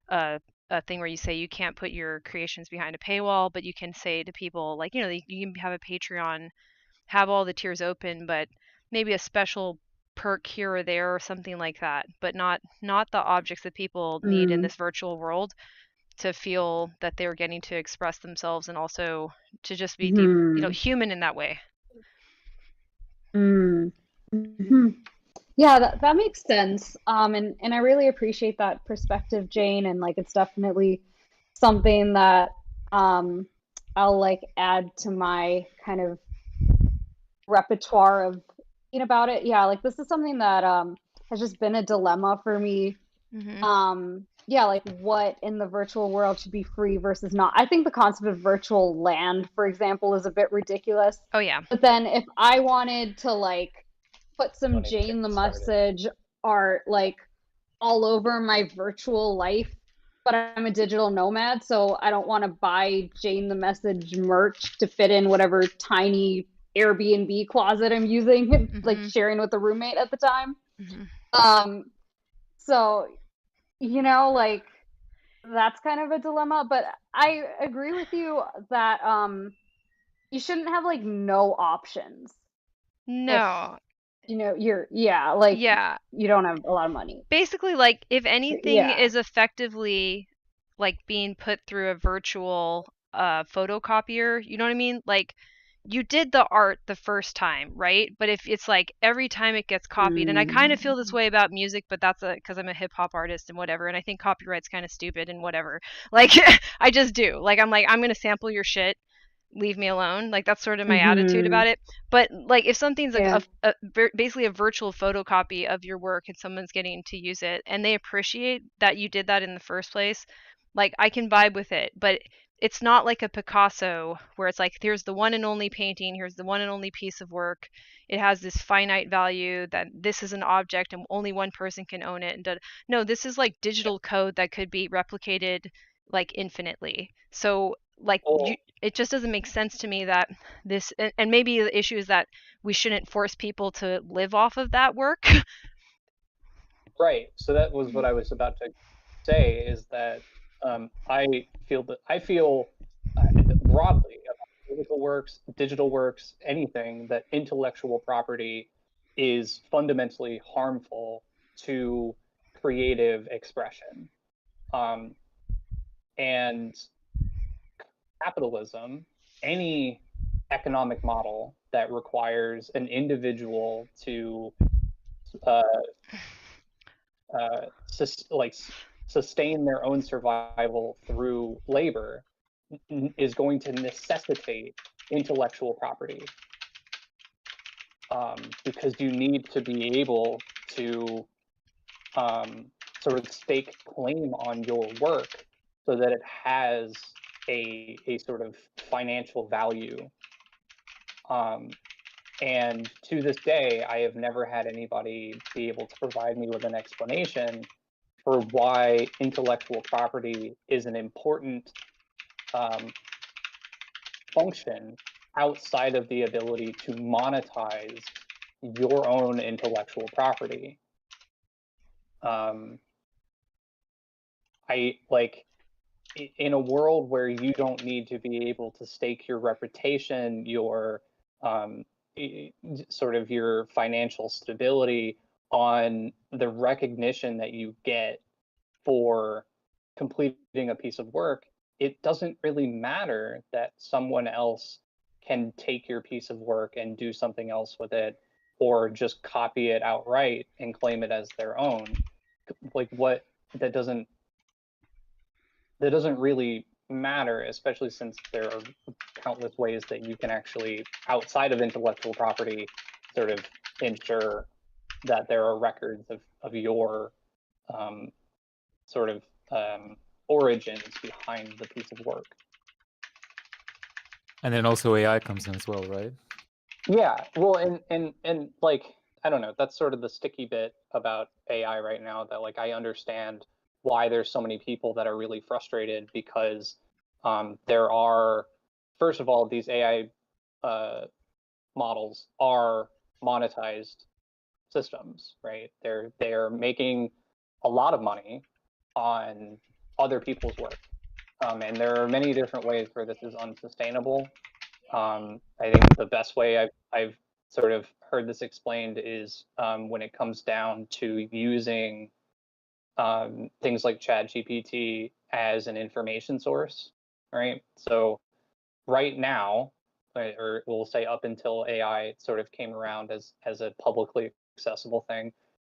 a thing where you say you can't put your creations behind a paywall, but you can say to people, like, you can have a Patreon, have all the tiers open, but maybe a special perk here or there or something like that, but not the objects that people need in this virtual world to feel that they're getting to express themselves and also to just be deep, human in that way. Yeah, that makes sense. And I really appreciate that perspective, Jane. And like, it's definitely something that I'll like add to my kind of repertoire of thinking about it. Yeah, like this is something that has just been a dilemma for me. Yeah, like what in the virtual world should be free versus not. I think the concept of virtual land, for example, is a bit ridiculous. Oh yeah. But then if I wanted to like put some Jane the Message art like all over my virtual life, but I'm a digital nomad, so I don't want to buy Jane the Message merch to fit in whatever tiny Airbnb closet I'm using, like sharing with a roommate at the time. So, like that's kind of a dilemma, but I agree with you that you shouldn't have like no options. No. You don't have a lot of money. Basically, like, if anything is effectively like being put through a virtual photocopier, you know what I mean? Like, you did the art the first time, right? But if it's like every time it gets copied, and I kind of feel this way about music, but that's because I'm a hip hop artist and whatever, and I think copyright's kind of stupid and whatever. Like, I just do. Like, I'm going to sample your shit, leave me alone. Like, that's sort of my attitude about it. But like, if something's like basically a virtual photocopy of your work and someone's getting to use it and they appreciate that you did that in the first place, like, I can vibe with it. But it's not like a Picasso where it's like, here's the one and only painting, here's the one and only piece of work. It has this finite value that this is an object and only one person can own it. And no, this is like digital code that could be replicated like infinitely. So like it just doesn't make sense to me that this, and maybe the issue is that we shouldn't force people to live off of that work. Right. So that was what I was about to say, is that I feel broadly about physical works, digital works, anything, that intellectual property is fundamentally harmful to creative expression. And capitalism, any economic model that requires an individual to sustain their own survival through labor is going to necessitate intellectual property, because you need to be able to sort of stake claim on your work so that it has a sort of financial value. And to this day, I have never had anybody be able to provide me with an explanation for why intellectual property is an important function outside of the ability to monetize your own intellectual property. In a world where you don't need to be able to stake your reputation, your sort of your financial stability on the recognition that you get for completing a piece of work, it doesn't really matter that someone else can take your piece of work and do something else with it, or just copy it outright and claim it as their own. Like, what, that doesn't really matter, especially since there are countless ways that you can actually, outside of intellectual property, sort of ensure that there are records of your sort of origins behind the piece of work. And then also AI comes in as well, right? Yeah, well, and like, I don't know, that's sort of the sticky bit about AI right now, that like I understand why there's so many people that are really frustrated, because there are, first of all, these AI models are monetized systems, right? They're making a lot of money on other people's work, and there are many different ways where this is unsustainable. I think the best way I've sort of heard this explained is when it comes down to using things like ChatGPT as an information source, right? So right now, or we'll say up until AI sort of came around as a publicly accessible thing,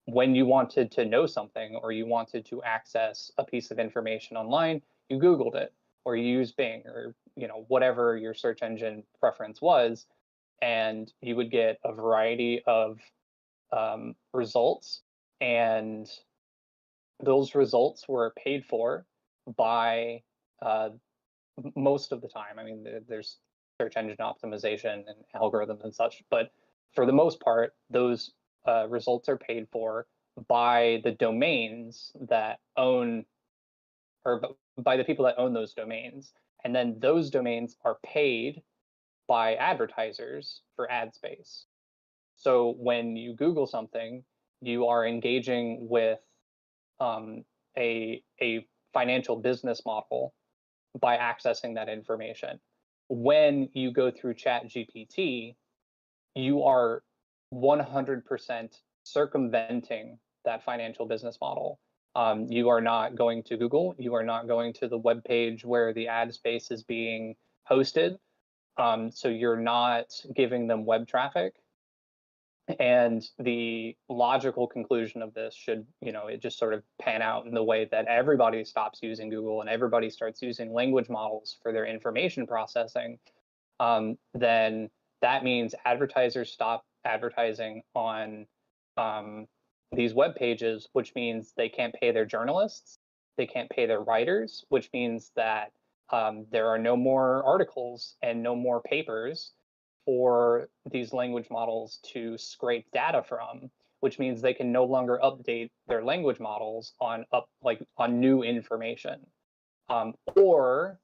when you wanted to know something or you wanted to access a piece of information online, you Googled it, or you used Bing, or whatever your search engine preference was, and you would get a variety of results, and those results were paid for by most of the time. I mean, there's search engine optimization and algorithms and such, but for the most part, those results are paid for by the domains that own, or by the people that own those domains. And then those domains are paid by advertisers for ad space. So when you Google something, you are engaging with a financial business model by accessing that information. When you go through ChatGPT, you are 100% circumventing that financial business model. You are not going to Google. You are not going to the web page where the ad space is being hosted. So you're not giving them web traffic. And the logical conclusion of this should, it just sort of pan out in the way that everybody stops using Google and everybody starts using language models for their information processing. Then that means advertisers stop advertising on these web pages, which means they can't pay their journalists, they can't pay their writers, which means that there are no more articles and no more papers for these language models to scrape data from, which means they can no longer update their language models on new information. Or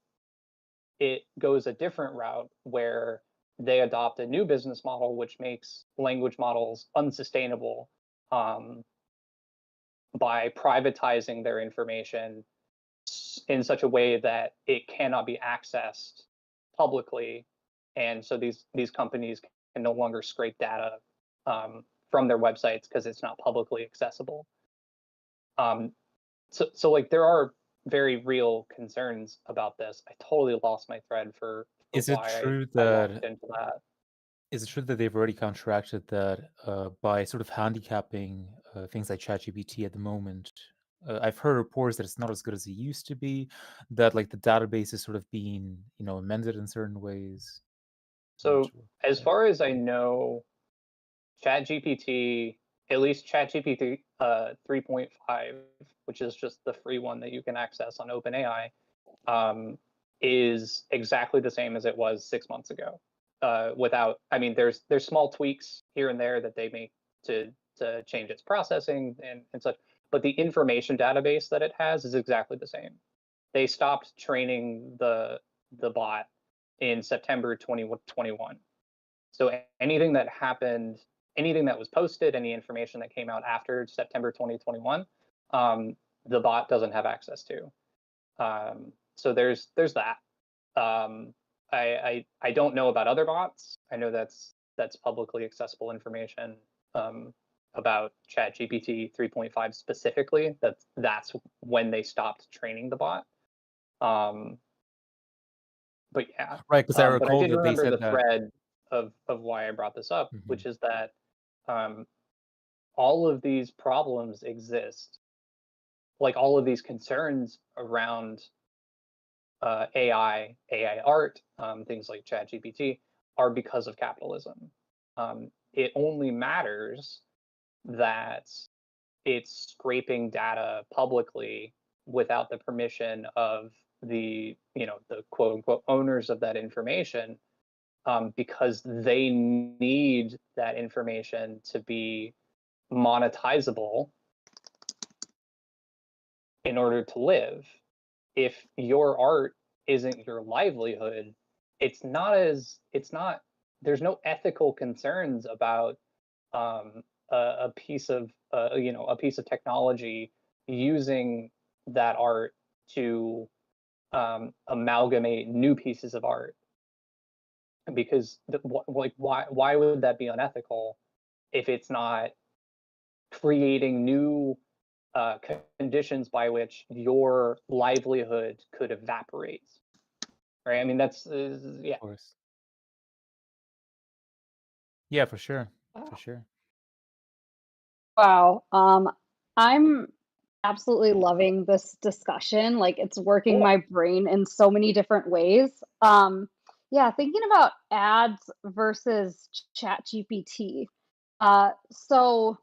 it goes a different route where they adopt a new business model, which makes language models unsustainable by privatizing their information in such a way that it cannot be accessed publicly. And so these companies can no longer scrape data from their websites because it's not publicly accessible. So like there are very real concerns about this. I totally lost my thread for Is it why true I walked that into that. is it true that they've already contracted that by sort of handicapping things like ChatGPT at the moment? I've heard reports that it's not as good as it used to be, that like the database is sort of being, amended in certain ways. I'm not So sure. as far as I know, ChatGPT, at least ChatGPT 3.5, which is just the free one that you can access on OpenAI, is exactly the same as it was 6 months ago. There's small tweaks here and there that they make to change its processing and such, but the information database that it has is exactly the same. They stopped training the bot in September 2021. So anything that happened, anything that was posted, any information that came out after September 2021, the bot doesn't have access to. So there's that. I don't know about other bots. I know that's publicly accessible information about ChatGPT 3.5 specifically. That's when they stopped training the bot. But yeah, Right, because I but I recall did that they remember said the that. thread of why I brought this up, Mhm. which is that all of these problems exist, like all of these concerns around AI art, things like ChatGPT, are because of capitalism. It only matters that it's scraping data publicly without the permission of the quote unquote owners of that information, because they need that information to be monetizable in order to live. If your art isn't your livelihood, there's no ethical concerns about a piece of a piece of technology using that art to amalgamate new pieces of art, because why would that be unethical if it's not creating new conditions by which your livelihood could evaporate, right? I mean, that's yeah. Of course. Yeah, for sure. For sure. Wow. I'm absolutely loving this discussion. Like it's working Cool. my brain in so many different ways. Yeah, thinking about ads versus ChatGPT. So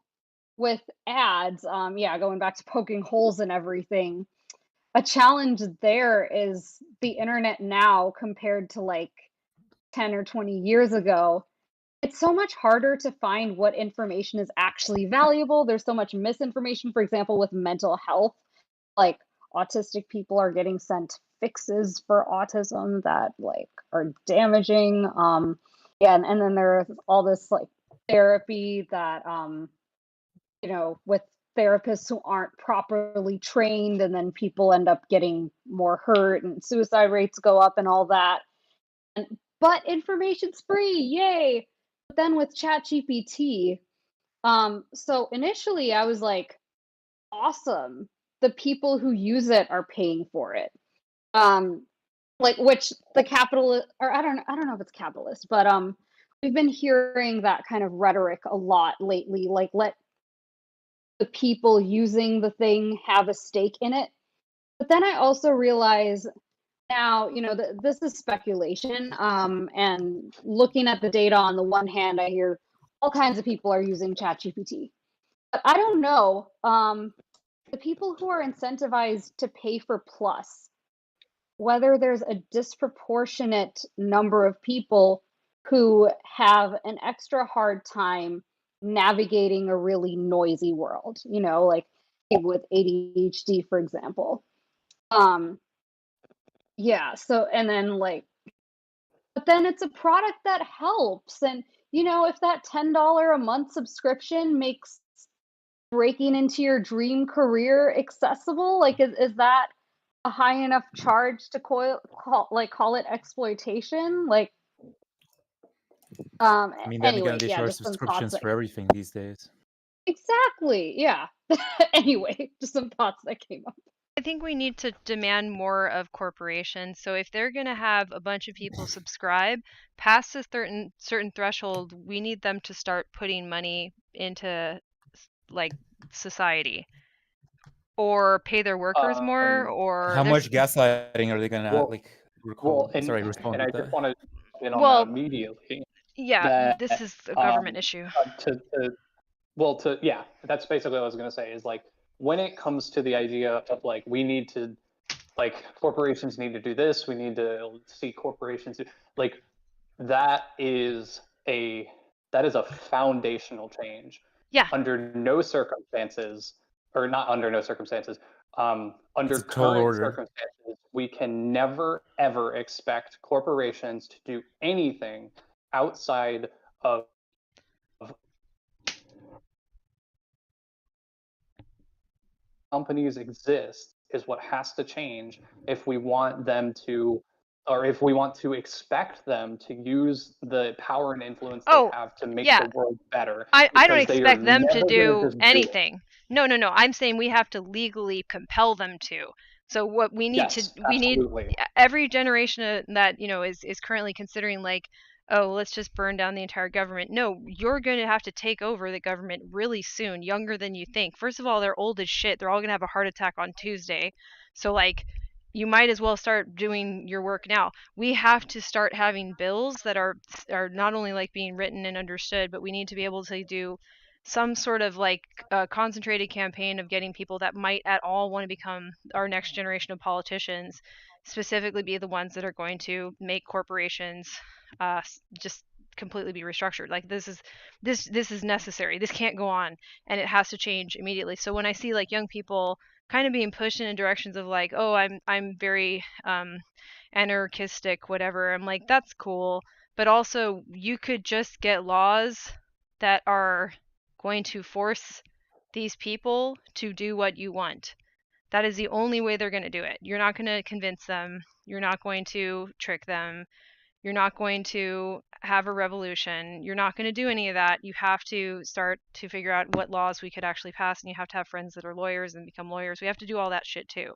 with ads, yeah, going back to poking holes in everything, a challenge there is the internet now compared to like 10 or 20 years ago. It's so much harder to find what information is actually valuable. There's so much misinformation, for example, with mental health. Like autistic people are getting sent fixes for autism that like are damaging. Yeah, and then there's all this like therapy that with therapists who aren't properly trained, and then people end up getting more hurt and suicide rates go up and all that. But information's free, yay! But then with ChatGPT, so initially I was like, awesome. The people who use it are paying for it. Like which the capital or I don't know if it's capitalist, but we've been hearing that kind of rhetoric a lot lately, like let the people using the thing have a stake in it. But then I also realize now, this is speculation. And looking at the data on the one hand, I hear all kinds of people are using ChatGPT. But I don't know. The people who are incentivized to pay for Plus, whether there's a disproportionate number of people who have an extra hard time navigating a really noisy world, you know, like with ADHD, for example. Yeah, so and then like but then it's a product that helps. And you know, if that $10 a month subscription makes breaking into your dream career accessible, like is that a high enough charge to call it exploitation? Like I mean, then again, anyway, they yeah, charge just some thoughts subscriptions that for everything these days. exactly, yeah. Anyway, just some thoughts that came up. I think we need to demand more of corporations. So if they're going to have a bunch of people subscribe past a certain threshold, we need them to start putting money into like society or pay their workers more or How there's much gaslighting are they gonna Well, like well, respond and I with just that? want to in on that well, immediately. yeah, That this is a government issue. yeah, that's basically what I was going to say. Is like when it comes to the idea of like we need to like corporations need to do this, we need to see corporations like that is a foundational change. Yeah. Under no circumstances, or not under no circumstances, under It's a tall current order. circumstances, we can never ever expect corporations to do anything outside of companies exist is what has to change if we want them to, or if we want to expect them to use the power and influence they have to make yeah. the world better. I don't Because they are expect them to never going to do just do it. anything. No. I'm saying we have to legally compel them to. So what we need Yes, we need absolutely. every generation that, you know, is currently considering like, oh, let's just burn down the entire government. No, you're going to have to take over the government really soon, younger than you think. First of all, they're old as shit. They're all going to have a heart attack on Tuesday. So like you might as well start doing your work now. We have to start having bills that are not only like being written and understood, but we need to be able to do some sort of like concentrated campaign of getting people that might at all want to become our next generation of politicians, specifically be the ones that are going to make corporations just completely be restructured. Like this is necessary. This can't go on, and it has to change immediately. So when I see like young people kind of being pushed in directions of like, oh, I'm very anarchistic, whatever, I'm like, that's cool, but also you could just get laws that are going to force these people to do what you want. That is the only way they're going to do it. You're not going to convince them. You're not going to trick them. You're not going to have a revolution. You're not going to do any of that. You have to start to figure out what laws we could actually pass, and you have to have friends that are lawyers and become lawyers. We have to do all that shit too.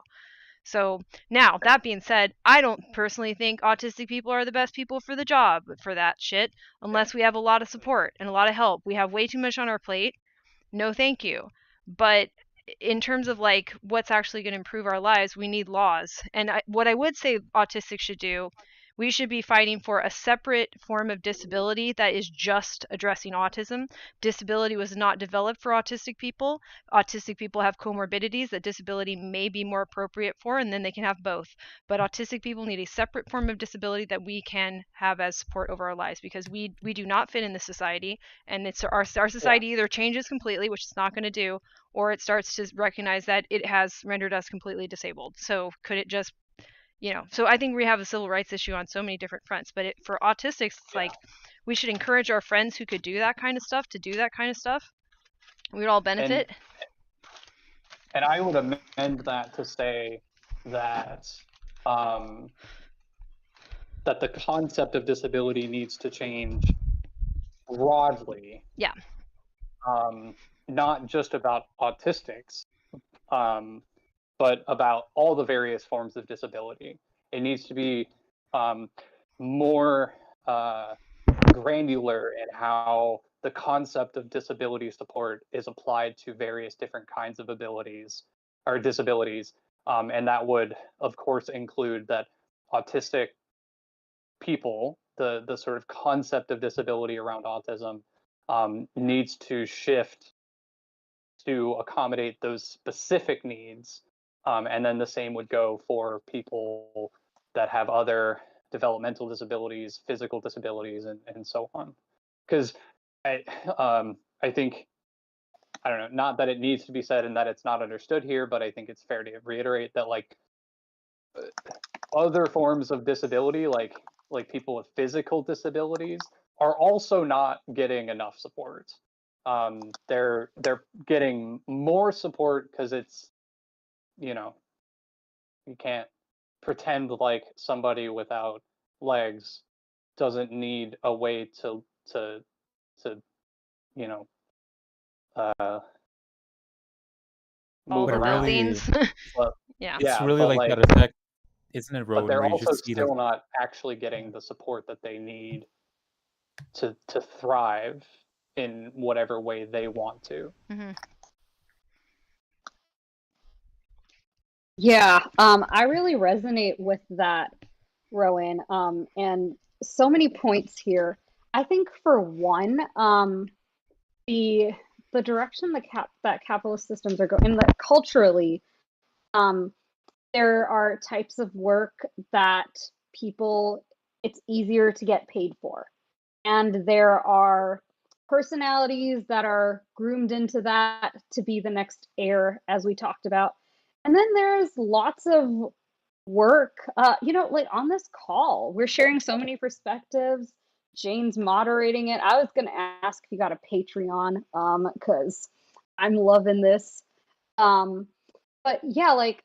So now, that being said, I don't personally think autistic people are the best people for the job for that shit, unless we have a lot of support and a lot of help. We have way too much on our plate. No, thank you. But in terms of like what's actually going to improve our lives, we need laws. And what I would say autistics should do, we should be fighting for a separate form of disability that is just addressing autism. Disability was not developed for autistic people. Autistic people have comorbidities that disability may be more appropriate for, and then they can have both. But autistic people need a separate form of disability that we can have as support over our lives, because we do not fit in this society, and it's our society either changes completely, which it's not going to do, or it starts to recognize that it has rendered us completely disabled. So could it just, you know, so I think we have a civil rights issue on so many different fronts, but for autistics, it's like we should encourage our friends who could do that kind of stuff to do that kind of stuff. We would all benefit. And I would amend that to say that that the concept of disability needs to change broadly. Yeah. Not just about autistics, but about all the various forms of disability. It needs to be more granular in how the concept of disability support is applied to various different kinds of abilities or disabilities. And that would, of course, include that autistic people, the sort of concept of disability around autism needs to shift to accommodate those specific needs. And then the same would go for people that have other developmental disabilities, physical disabilities, and so on. Because I think, I don't know, not that it needs to be said and that it's not understood here, but I think it's fair to reiterate that like other forms of disability, like people with physical disabilities, are also not getting enough support. They're getting more support because it's, you know, you can't pretend like somebody without legs doesn't need a way to you know All move the around. buildings. But, Yeah. It's yeah, really but like like, that effect, isn't it, but Rowan, they're where you also just see still them. not actually getting the support that they need to thrive in whatever way they want to. Mm-hmm. Yeah, I really resonate with that, Rowan. And so many points here. I think for one, the direction that capitalist systems are going, and that culturally, um, there are types of work that people, it's easier to get paid for, and there are personalities that are groomed into that to be the next heir, as we talked about. And then there's lots of work, like on this call, we're sharing so many perspectives. Jane's moderating it. I was going to ask if you got a Patreon, because I'm loving this. But yeah, like,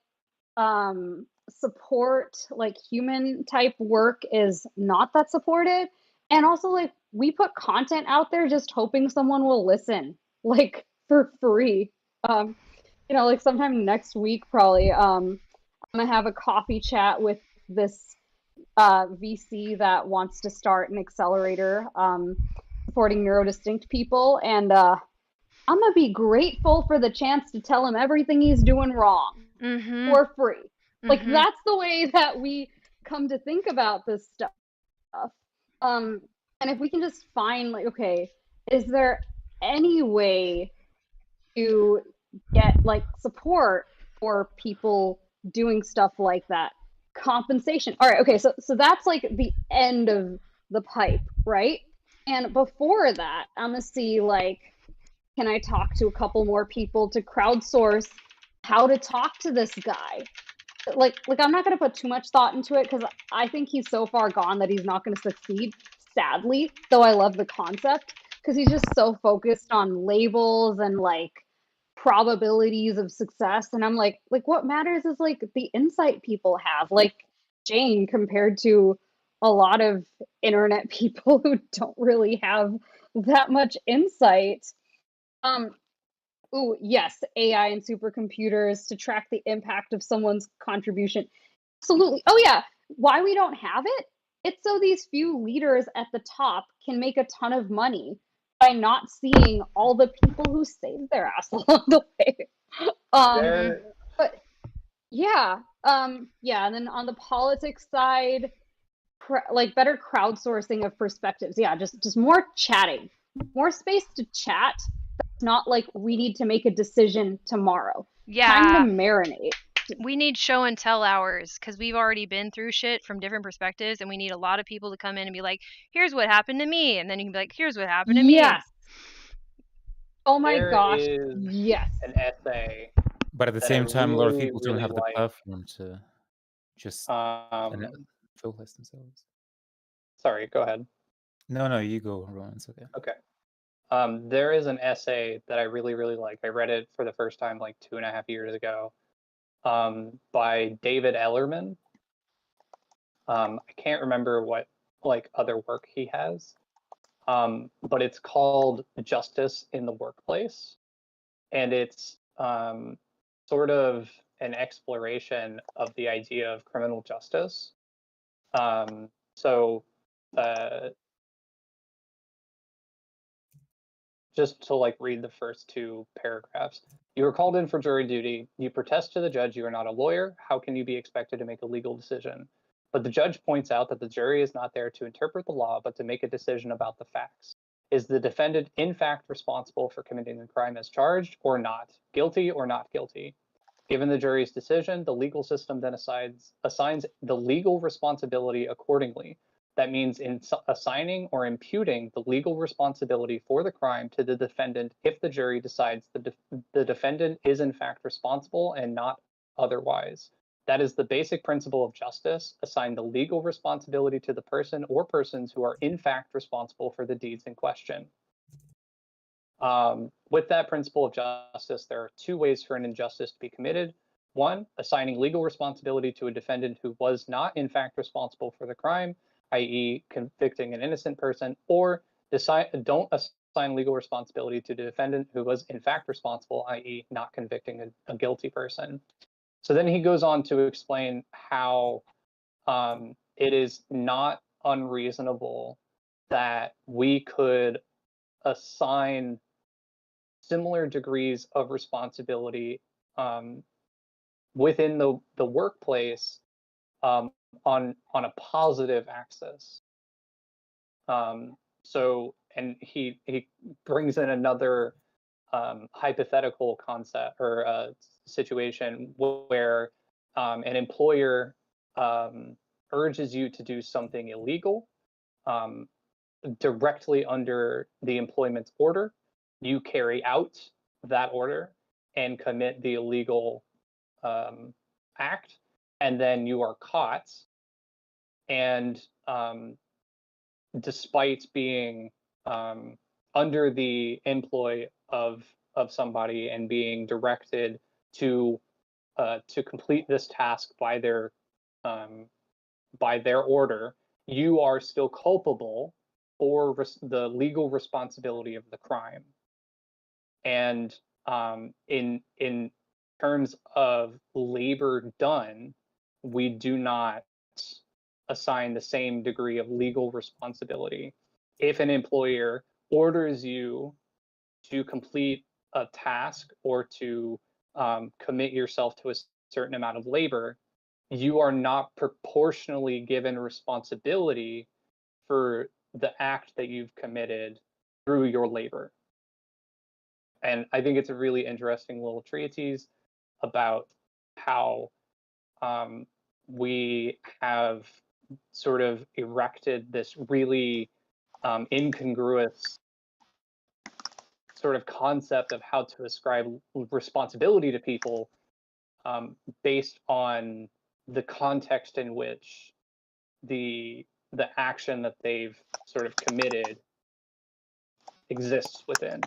support, like human type work is not that supported. And also, like, we put content out there just hoping someone will listen, like, for free. Like sometime next week, probably, I'm gonna have a coffee chat with this VC that wants to start an accelerator, supporting neurodistinct people. And I'm gonna be grateful for the chance to tell him everything he's doing wrong Mm-hmm. for free. Like, Mm-hmm. that's the way that we come to think about this stuff. And if we can just find, like, okay, is there any way to get like support for people doing stuff like that? Compensation. All right, okay, so that's like the end of the pipe, right? And before that, I'm gonna see, like, can I talk to a couple more people to crowdsource how to talk to this guy? Like I'm not going to put too much thought into it because I think he's so far gone that he's not going to succeed, sadly, though I love the concept, because he's just so focused on labels and like probabilities of success. And I'm like what matters is like the insight people have, like Jane, compared to a lot of internet people who don't really have that much insight. Oh, yes, AI and supercomputers to track the impact of someone's contribution. Absolutely. Oh, yeah. Why we don't have it? It's so these few leaders at the top can make a ton of money by not seeing all the people who saved their ass along the way. But yeah, and then on the politics side, like better crowdsourcing of perspectives. Yeah, just more chatting, more space to chat. That's not like we need to make a decision tomorrow. Yeah. Time to marinate. We need show and tell hours because we've already been through shit from different perspectives, and we need a lot of people to come in and be like, here's what happened to me, and then you can be like, here's what happened to me. Yes. Oh my There gosh. is Yes. an essay, But at the that same I time, a lot of really, people don't really have the like. platform to just vocalize themselves. Sorry, go ahead. No, you go, Rowan. It's okay. Okay. There is an essay that I really, really like. I read it for the first time like 2.5 years ago, by David Ellerman. I can't remember what like other work he has, but it's called Justice in the Workplace, and it's sort of an exploration of the idea of criminal justice. So just to like read the first two paragraphs. You are called in for jury duty. You protest to the judge you are not a lawyer. How can you be expected to make a legal decision? But the judge points out that the jury is not there to interpret the law, but to make a decision about the facts. Is the defendant in fact responsible for committing the crime as charged or not? Guilty or not guilty? Given the jury's decision, the legal system then assigns the legal responsibility accordingly. That means in assigning or imputing the legal responsibility for the crime to the defendant if the jury decides the defendant is in fact responsible and not otherwise. That is the basic principle of justice. Assign the legal responsibility to the person or persons who are in fact responsible for the deeds in question. With that principle of justice, there are two ways for an injustice to be committed. One, assigning legal responsibility to a defendant who was not in fact responsible for the crime, i.e. convicting an innocent person, or don't assign legal responsibility to the defendant who was in fact responsible, i.e. not convicting a guilty person. So then he goes on to explain how it is not unreasonable that we could assign similar degrees of responsibility within the workplace on a positive axis. So, and he brings in another hypothetical concept or situation where an employer urges you to do something illegal directly under the employment's order. You carry out that order and commit the illegal act, and then you are caught. And despite being under the employ of somebody and being directed to complete this task by their order, you are still culpable for the legal responsibility of the crime. And in terms of labor done, we do not assign the same degree of legal responsibility. If an employer orders you to complete a task or to commit yourself to a certain amount of labor, you are not proportionally given responsibility for the act that you've committed through your labor. And I think it's a really interesting little treatise about how we have sort of erected this really incongruous sort of concept of how to ascribe responsibility to people based on the context in which the action that they've sort of committed exists within.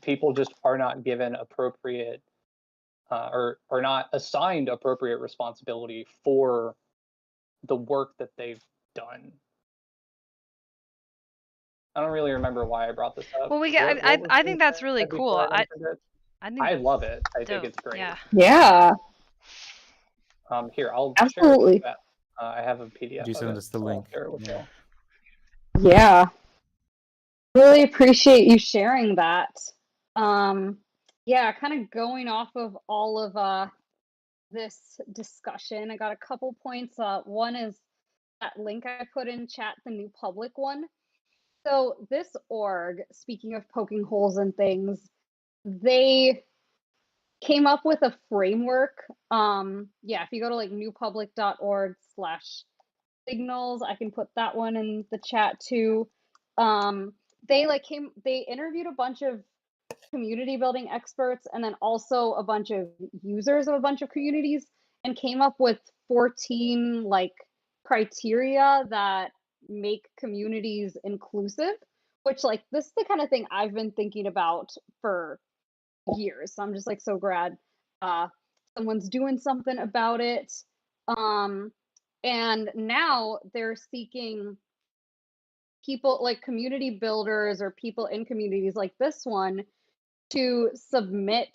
People just are not given appropriate or are not assigned appropriate responsibility for the work that they've done. I don't really remember why I brought this up. Well, I think that's really cool. I love it. I dope. think it's great. Yeah. Here, I'll Absolutely. share it. I have a PDF. You send us the link. Yeah. Yeah. Really appreciate you sharing that. Yeah, kind of going off of all of this discussion, I got a couple points. One is that link I put in chat, the new public one. So this org, speaking of poking holes in things, they came up with a framework. If you go to like newpublic.org/signals, I can put that one in the chat too. They interviewed a bunch of community building experts and then also a bunch of users of a bunch of communities and came up with 14 like criteria that make communities inclusive, which like this is the kind of thing I've been thinking about for years. So I'm just like so glad someone's doing something about it. And now they're seeking people like community builders or people in communities like this one to submit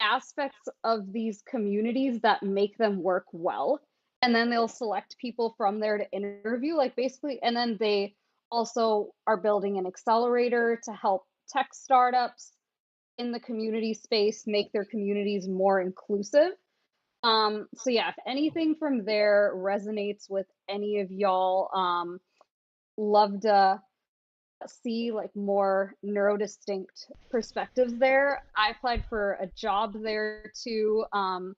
aspects of these communities that make them work well. And then they'll select people from there to interview, like basically, and then they also are building an accelerator to help tech startups in the community space make their communities more inclusive. So yeah, if anything from there resonates with any of y'all, love to see like more neurodistinct perspectives there. I applied for a job there too. And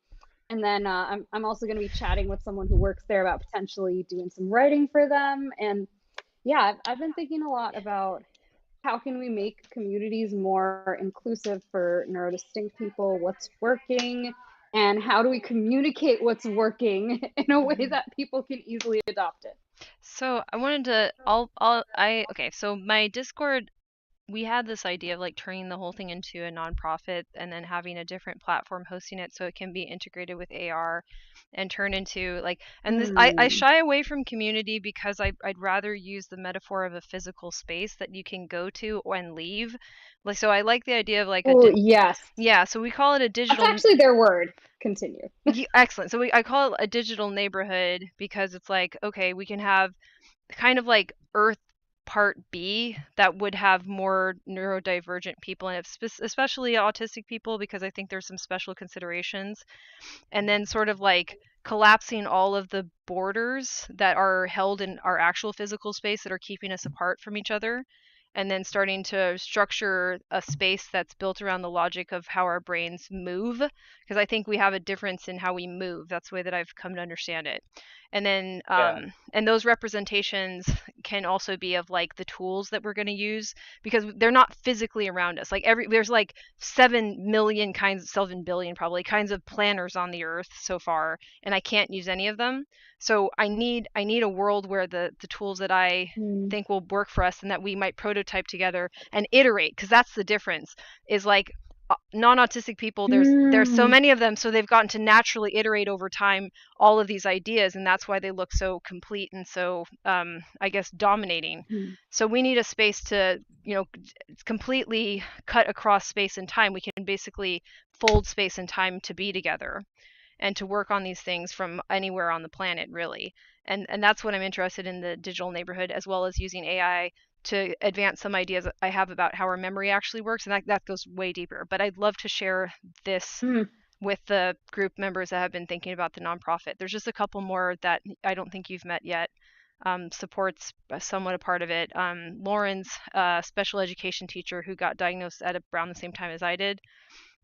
then I'm also going to be chatting with someone who works there about potentially doing some writing for them. And yeah, I've been thinking a lot about how can we make communities more inclusive for neurodistinct people, what's working, and how do we communicate what's working in a way that people can easily adopt it. So I wanted to, okay, so my Discord, we had this idea of like turning the whole thing into a nonprofit and then having a different platform hosting it so it can be integrated with AR and turn into like, and this, I shy away from community because I'd rather use the metaphor of a physical space that you can go to and leave. Like, so I like the idea of like yes. Yeah, so we call it a digital. That's actually their word. Continue. Excellent. So I call it a digital neighborhood because it's like, okay, we can have kind of like Earth Part B that would have more neurodivergent people in it, especially autistic people, because I think there's some special considerations. And then sort of like collapsing all of the borders that are held in our actual physical space that are keeping us apart from each other, and then starting to structure a space that's built around the logic of how our brains move, because I think we have a difference in how we move. That's the way that I've come to understand it. And then and those representations can also be of like the tools that we're going to use, because they're not physically around us. Like there's like 7 billion probably kinds of planners on the earth so far, and I can't use any of them. So I need a world where the tools that I think will work for us and that we might prototype together and iterate, because that's the difference. Is like non-autistic people, there's so many of them, so they've gotten to naturally iterate over time all of these ideas, and that's why they look so complete and so I guess dominating. So we need a space to, you know, completely cut across space and time. We can basically fold space and time to be together and to work on these things from anywhere on the planet, really. And that's what I'm interested in the digital neighborhood, as well as using AI to advance some ideas I have about how our memory actually works, and that goes way deeper. But I'd love to share this with the group members that have been thinking about the nonprofit. There's just a couple more that I don't think you've met yet. Support's somewhat a part of it. Lauren's special education teacher who got diagnosed at around the same time as I did.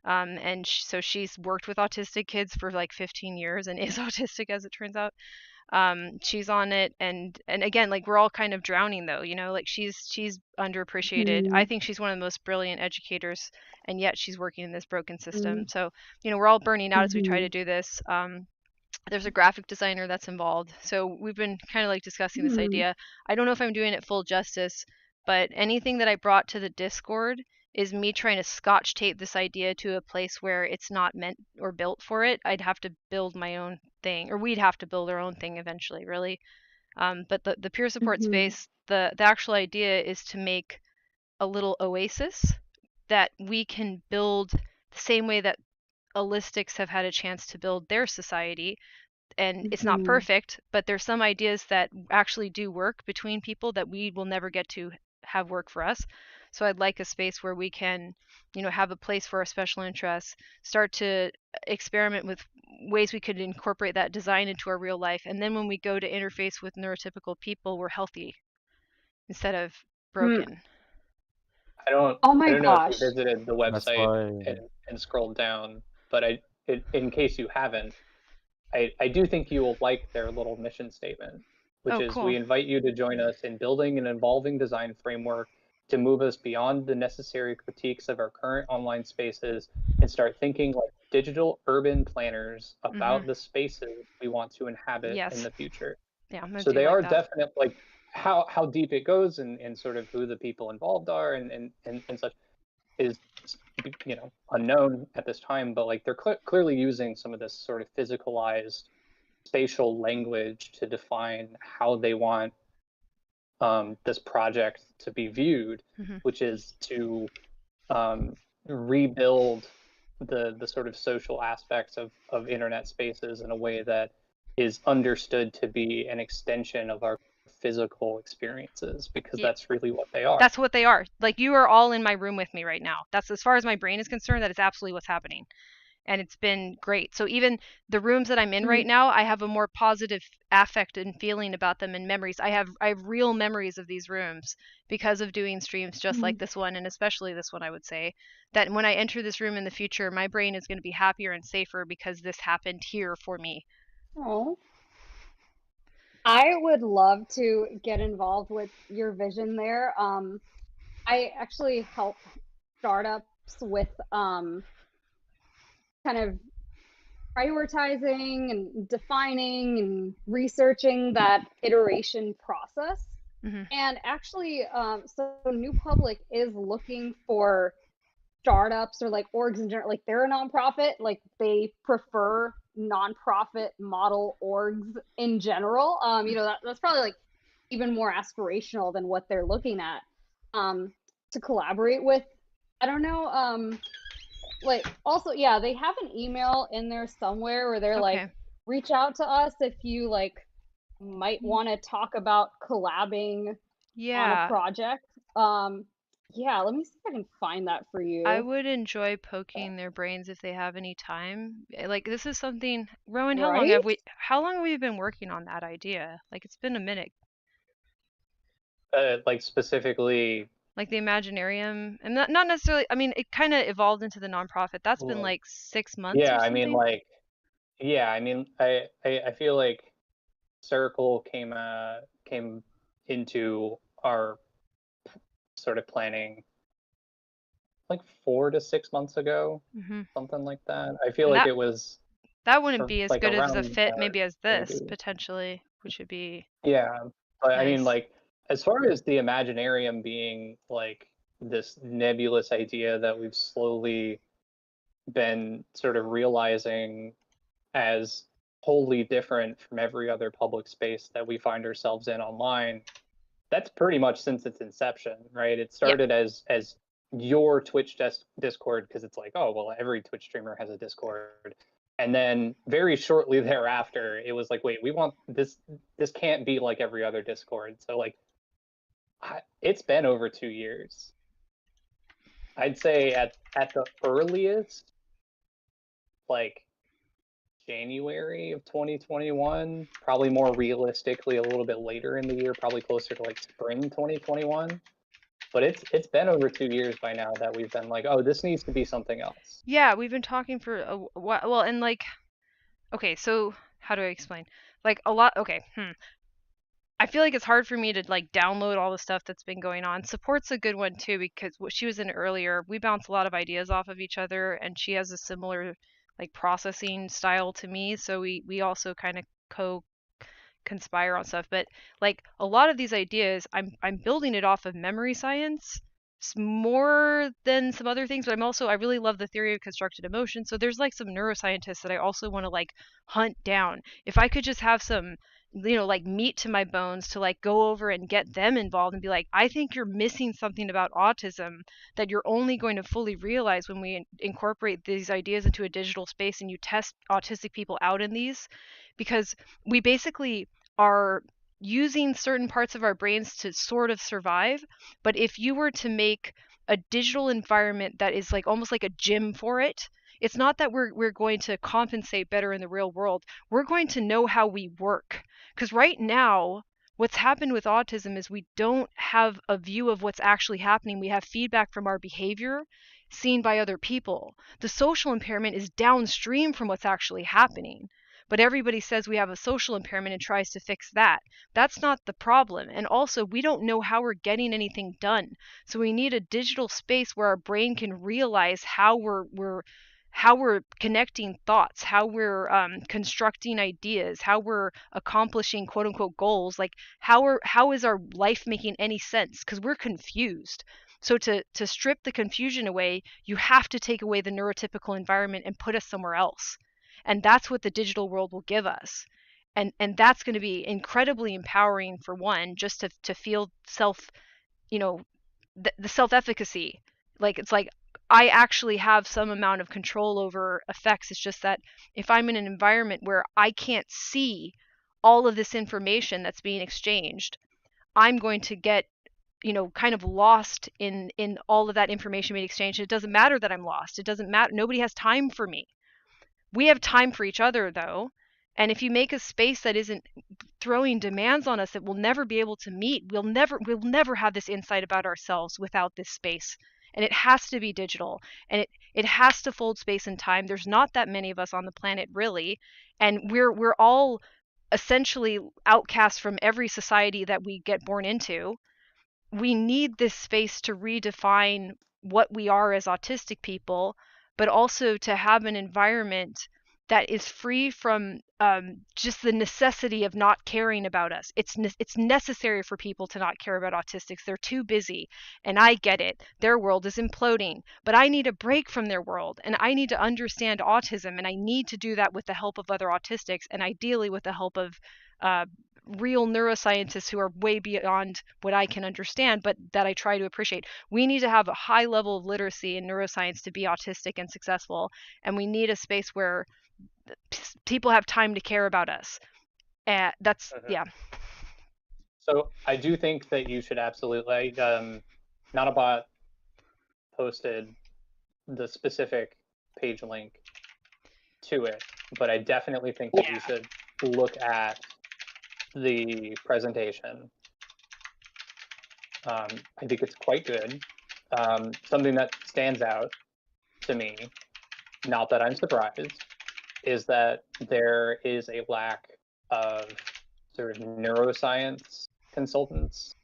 And so she's worked with autistic kids for like 15 years and is autistic, as it turns out. She's on it, and again, like, we're all kind of drowning, though, you know, like she's underappreciated. I think she's one of the most brilliant educators, and yet she's working in this broken system. So, you know, we're all burning out as we try to do this. There's a graphic designer that's involved, so we've been kind of like discussing this idea. I don't know if I'm doing it full justice, but anything that I brought to the Discord is me trying to scotch tape this idea to a place where it's not meant or built for it. I'd have to build my own thing, or we'd have to build our own thing eventually, really. But the peer support space, the actual idea is to make a little oasis that we can build the same way that allistics have had a chance to build their society. And it's not perfect, but there's some ideas that actually do work between people that we will never get to have work for us. So I'd like a space where we can, you know, have a place for our special interests, start to experiment with ways we could incorporate that design into our real life. And then when we go to interface with neurotypical people, we're healthy instead of broken. I don't know if you visited the website and scrolled down, but in case you haven't, I do think you will like their little mission statement, which is, we invite you to join us in building an evolving design framework to move us beyond the necessary critiques of our current online spaces and start thinking like digital urban planners about the spaces we want to inhabit in the future. Yeah, so they are definite, like how deep it goes and sort of who the people involved are and such is, you know, unknown at this time, but like they're clearly using some of this sort of physicalized spatial language to define how they want this project to be viewed, which is to rebuild the sort of social aspects of internet spaces in a way that is understood to be an extension of our physical experiences, because that's really what they are. That's what they are. Like, you are all in my room with me right now. That's, as far as my brain is concerned, that is absolutely what's happening. and it's been great. So even the rooms that I'm in right now, I have a more positive affect and feeling about them and memories. I have real memories of these rooms because of doing streams just like this one, and especially this one. I would say that when I enter this room in the future, my brain is going to be happier and safer because this happened here for me. Oh, I would love to get involved with your vision there. I actually help startups with kind of prioritizing and defining and researching that iteration process. And actually, so New Public is looking for startups or like orgs in general. Like they're a nonprofit, like they prefer nonprofit model orgs in general. You know, that's probably like even more aspirational than what they're looking at to collaborate with. I don't know. Like also, yeah, they have an email in there somewhere where they're like, reach out to us if you like might want to talk about collabing on a project. Yeah, let me see if I can find that for you. I would enjoy poking their brains if they have any time. Like this is something, Rowan, how long have we been working on that idea? Like it's been a minute. Like specifically like the Imaginarium, and not necessarily, I mean, it kind of evolved into the nonprofit. That's been like 6 months or something. I mean, like, I feel like Circle came into our sort of planning like 4 to 6 months ago, something like that. I feel like it was that wouldn't be as like good as a fit maybe as this potentially, which would be but nice. I mean, like, as far as the Imaginarium being like this nebulous idea that we've slowly been sort of realizing as wholly different from every other public space that we find ourselves in online, that's pretty much since its inception, right? It started as your Twitch Discord, because it's like, oh, well, every Twitch streamer has a Discord. And then very shortly thereafter, it was like, wait, we want this can't be like every other Discord. So like, it's been over 2 years. I'd say at the earliest, like January of 2021, probably more realistically a little bit later in the year, probably closer to like spring 2021. But it's been over 2 years by now that we've been like, oh, this needs to be something else. Yeah, we've been talking for a while. Well, and like, okay, so how do I explain? Like a lot. Okay, I feel like it's hard for me to like download all the stuff that's been going on. Support's a good one too, because what she was in earlier, we bounce a lot of ideas off of each other, and she has a similar like processing style to me, so we also kind of conspire on stuff. But like a lot of these ideas, I'm building it off of memory science more than some other things, but I really love the theory of constructed emotion. So there's like some neuroscientists that I also want to like hunt down. If I could just have some, you know, like meat to my bones to like go over and get them involved and be like, I think you're missing something about autism that you're only going to fully realize when we incorporate these ideas into a digital space and you test autistic people out in these, because we basically are using certain parts of our brains to sort of survive. But if you were to make a digital environment that is like almost like a gym for it, it's not that we're going to compensate better in the real world. We're going to know how we work. Because right now, what's happened with autism is we don't have a view of what's actually happening. We have feedback from our behavior seen by other people. The social impairment is downstream from what's actually happening. But everybody says we have a social impairment and tries to fix that. That's not the problem. And also, we don't know how we're getting anything done. So we need a digital space where our brain can realize how we're connecting thoughts, how we're constructing ideas, how we're accomplishing quote unquote goals. Like how is our life making any sense? Because we're confused. So to strip the confusion away, you have to take away the neurotypical environment and put us somewhere else. And that's what the digital world will give us. And that's going to be incredibly empowering, for one, just to feel self, you know, the self-efficacy. Like it's like I actually have some amount of control over effects. It's just that if I'm in an environment where I can't see all of this information that's being exchanged, I'm going to get, you know, kind of lost in all of that information being exchanged. It doesn't matter that I'm lost. It doesn't matter. Nobody has time for me. We have time for each other, though. And if you make a space that isn't throwing demands on us that we'll never be able to meet, we'll never have this insight about ourselves without this space. And it has to be digital, and it has to fold space and time. There's not that many of us on the planet, really, and we're all essentially outcasts from every society that we get born into. We need this space to redefine what we are as autistic people, but also to have an environment that is free from just the necessity of not caring about us. It's necessary for people to not care about autistics. They're too busy, and I get it. Their world is imploding, but I need a break from their world, and I need to understand autism, and I need to do that with the help of other autistics, and ideally with the help of real neuroscientists who are way beyond what I can understand, but that I try to appreciate. We need to have a high level of literacy in neuroscience to be autistic and successful, and we need a space where people have time to care about us. And that's yeah. So I do think that you should absolutely Nanobot posted the specific page link to it, but I definitely think that you should look at the presentation. I think it's quite good. Something that stands out to me, not that I'm surprised, is that there is a lack of sort of neuroscience consultants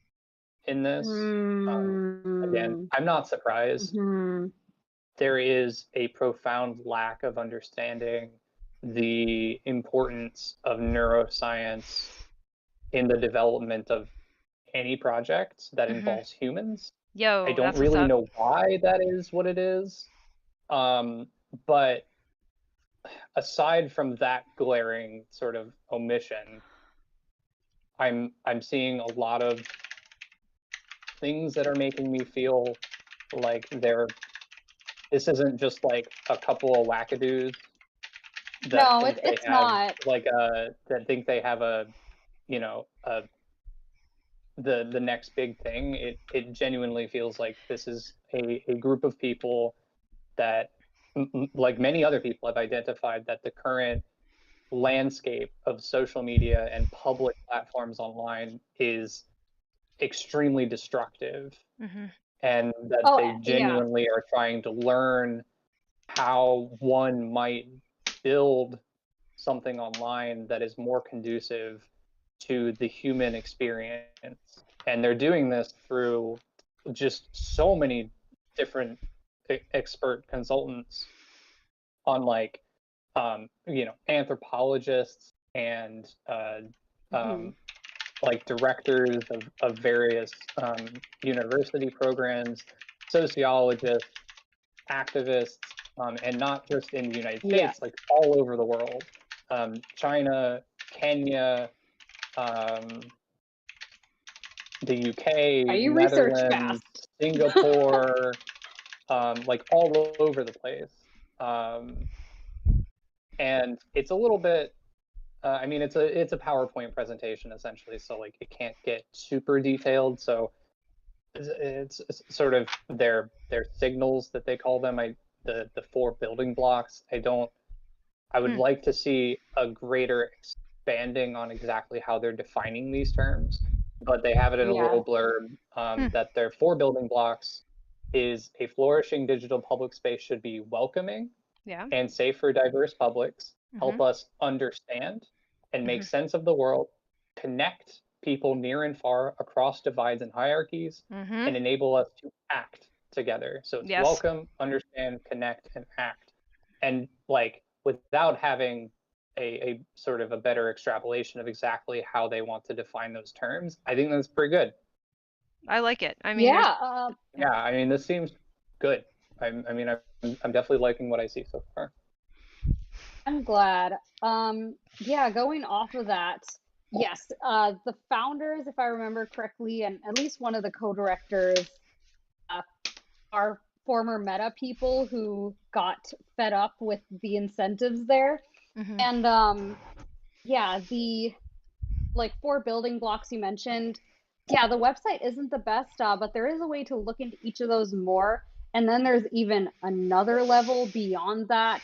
in this. Again, I'm not surprised. There is a profound lack of understanding the importance of neuroscience in the development of any project that involves humans. I don't really know why that is what it is. But aside from that glaring sort of omission, I'm seeing a lot of things that are making me feel like this isn't just like a couple of wackadoos that it's not like that think they have a the next big thing. It genuinely feels like this is a group of people that, like many other people, have identified that the current landscape of social media and public platforms online is extremely destructive, and that they genuinely are trying to learn how one might build something online that is more conducive to the human experience. And they're doing this through just so many different expert consultants on like anthropologists and like directors of various university programs, sociologists, activists, and not just in the United States, like all over the world. China, Kenya, the UK, Netherlands, Singapore, like all over the place. And it's a little bit, I mean, it's a PowerPoint presentation essentially, so like it can't get super detailed. So it's sort of their signals that they call them, the 4 building blocks. I would like to see a greater expanding on exactly how they're defining these terms, but they have it in a little blurb that their 4 building blocks is a flourishing digital public space should be welcoming and safe for diverse publics, help us understand and make sense of the world, connect people near and far across divides and hierarchies, and enable us to act together. So it's welcome, understand, connect, and act. And like without having a sort of a better extrapolation of exactly how they want to define those terms, I think that's pretty good. I like it. I mean, I mean, this seems good. I'm definitely liking what I see so far. I'm glad. Going off of that, yes, the founders, if I remember correctly, and at least one of the co-directors are former Meta people who got fed up with the incentives there. And the like 4 building blocks you mentioned, the website isn't the best, but there is a way to look into each of those more. And then there's even another level beyond that,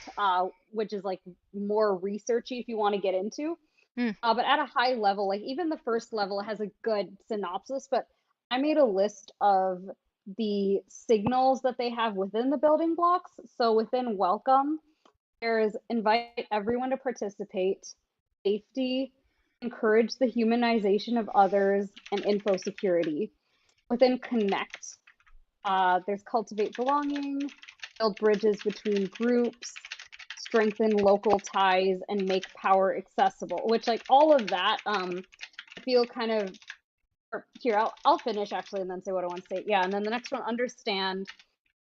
which is like more researchy if you want to get into. But at a high level, like even the first level has a good synopsis, but I made a list of the signals that they have within the building blocks. So within welcome, there's invite everyone to participate, safety, encourage the humanization of others, and info security. Within connect, there's cultivate belonging, build bridges between groups, strengthen local ties, and make power accessible, which like all of that, I feel kind of, here, I'll finish actually and then say what I want to say. Yeah, and then the next one, understand,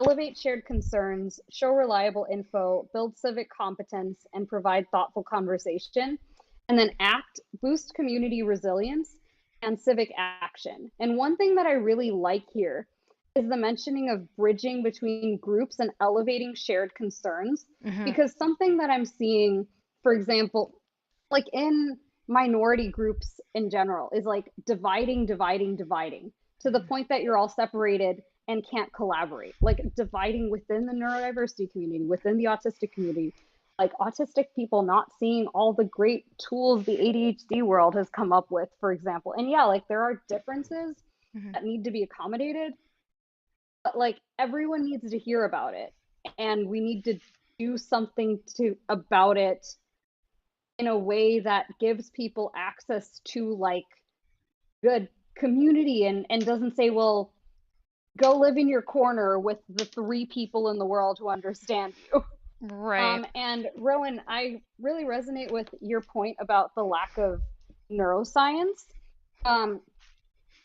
elevate shared concerns, show reliable info, build civic competence, and provide thoughtful conversation. And then act, boost community resilience and civic action. And one thing that I really like here is the mentioning of bridging between groups and elevating shared concerns. Because something that I'm seeing, for example, like in minority groups in general, is like dividing to the point that you're all separated and can't collaborate, like dividing within the neurodiversity community, within the autistic community, like autistic people not seeing all the great tools the ADHD world has come up with, for example. And yeah, like there are differences that need to be accommodated, but like everyone needs to hear about it, and we need to do something about it in a way that gives people access to like good community and doesn't say, well, go live in your corner with the 3 people in the world who understand you. Right. And Rowan, I really resonate with your point about the lack of neuroscience.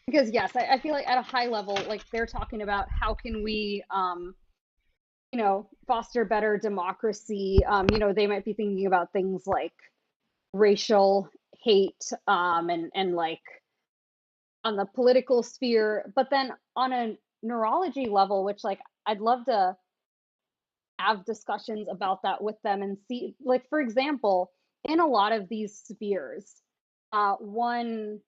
Because yes, I feel like at a high level, like they're talking about how can we, foster better democracy. They might be thinking about things like racial hate, and like on the political sphere, but then on a neurology level, which like I'd love to have discussions about that with them and see, like, for example, in a lot of these spheres, one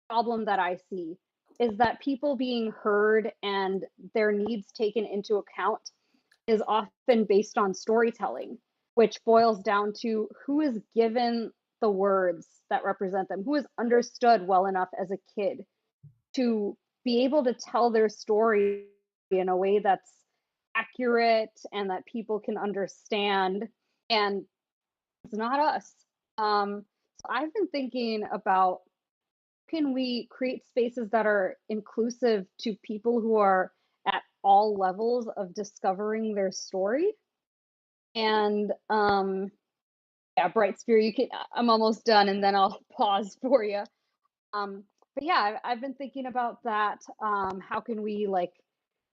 problem that I see is that people being heard and their needs taken into account is often based on storytelling, which boils down to who is given the words that represent them, who is understood well enough as a kid to be able to tell their story in a way that's accurate and that people can understand. And it's not us. So I've been thinking about, can we create spaces that are inclusive to people who are at all levels of discovering their story? And yeah, Bright Spear, you can, I'm almost done and then I'll pause for you. But yeah, I've been thinking about that. How can we like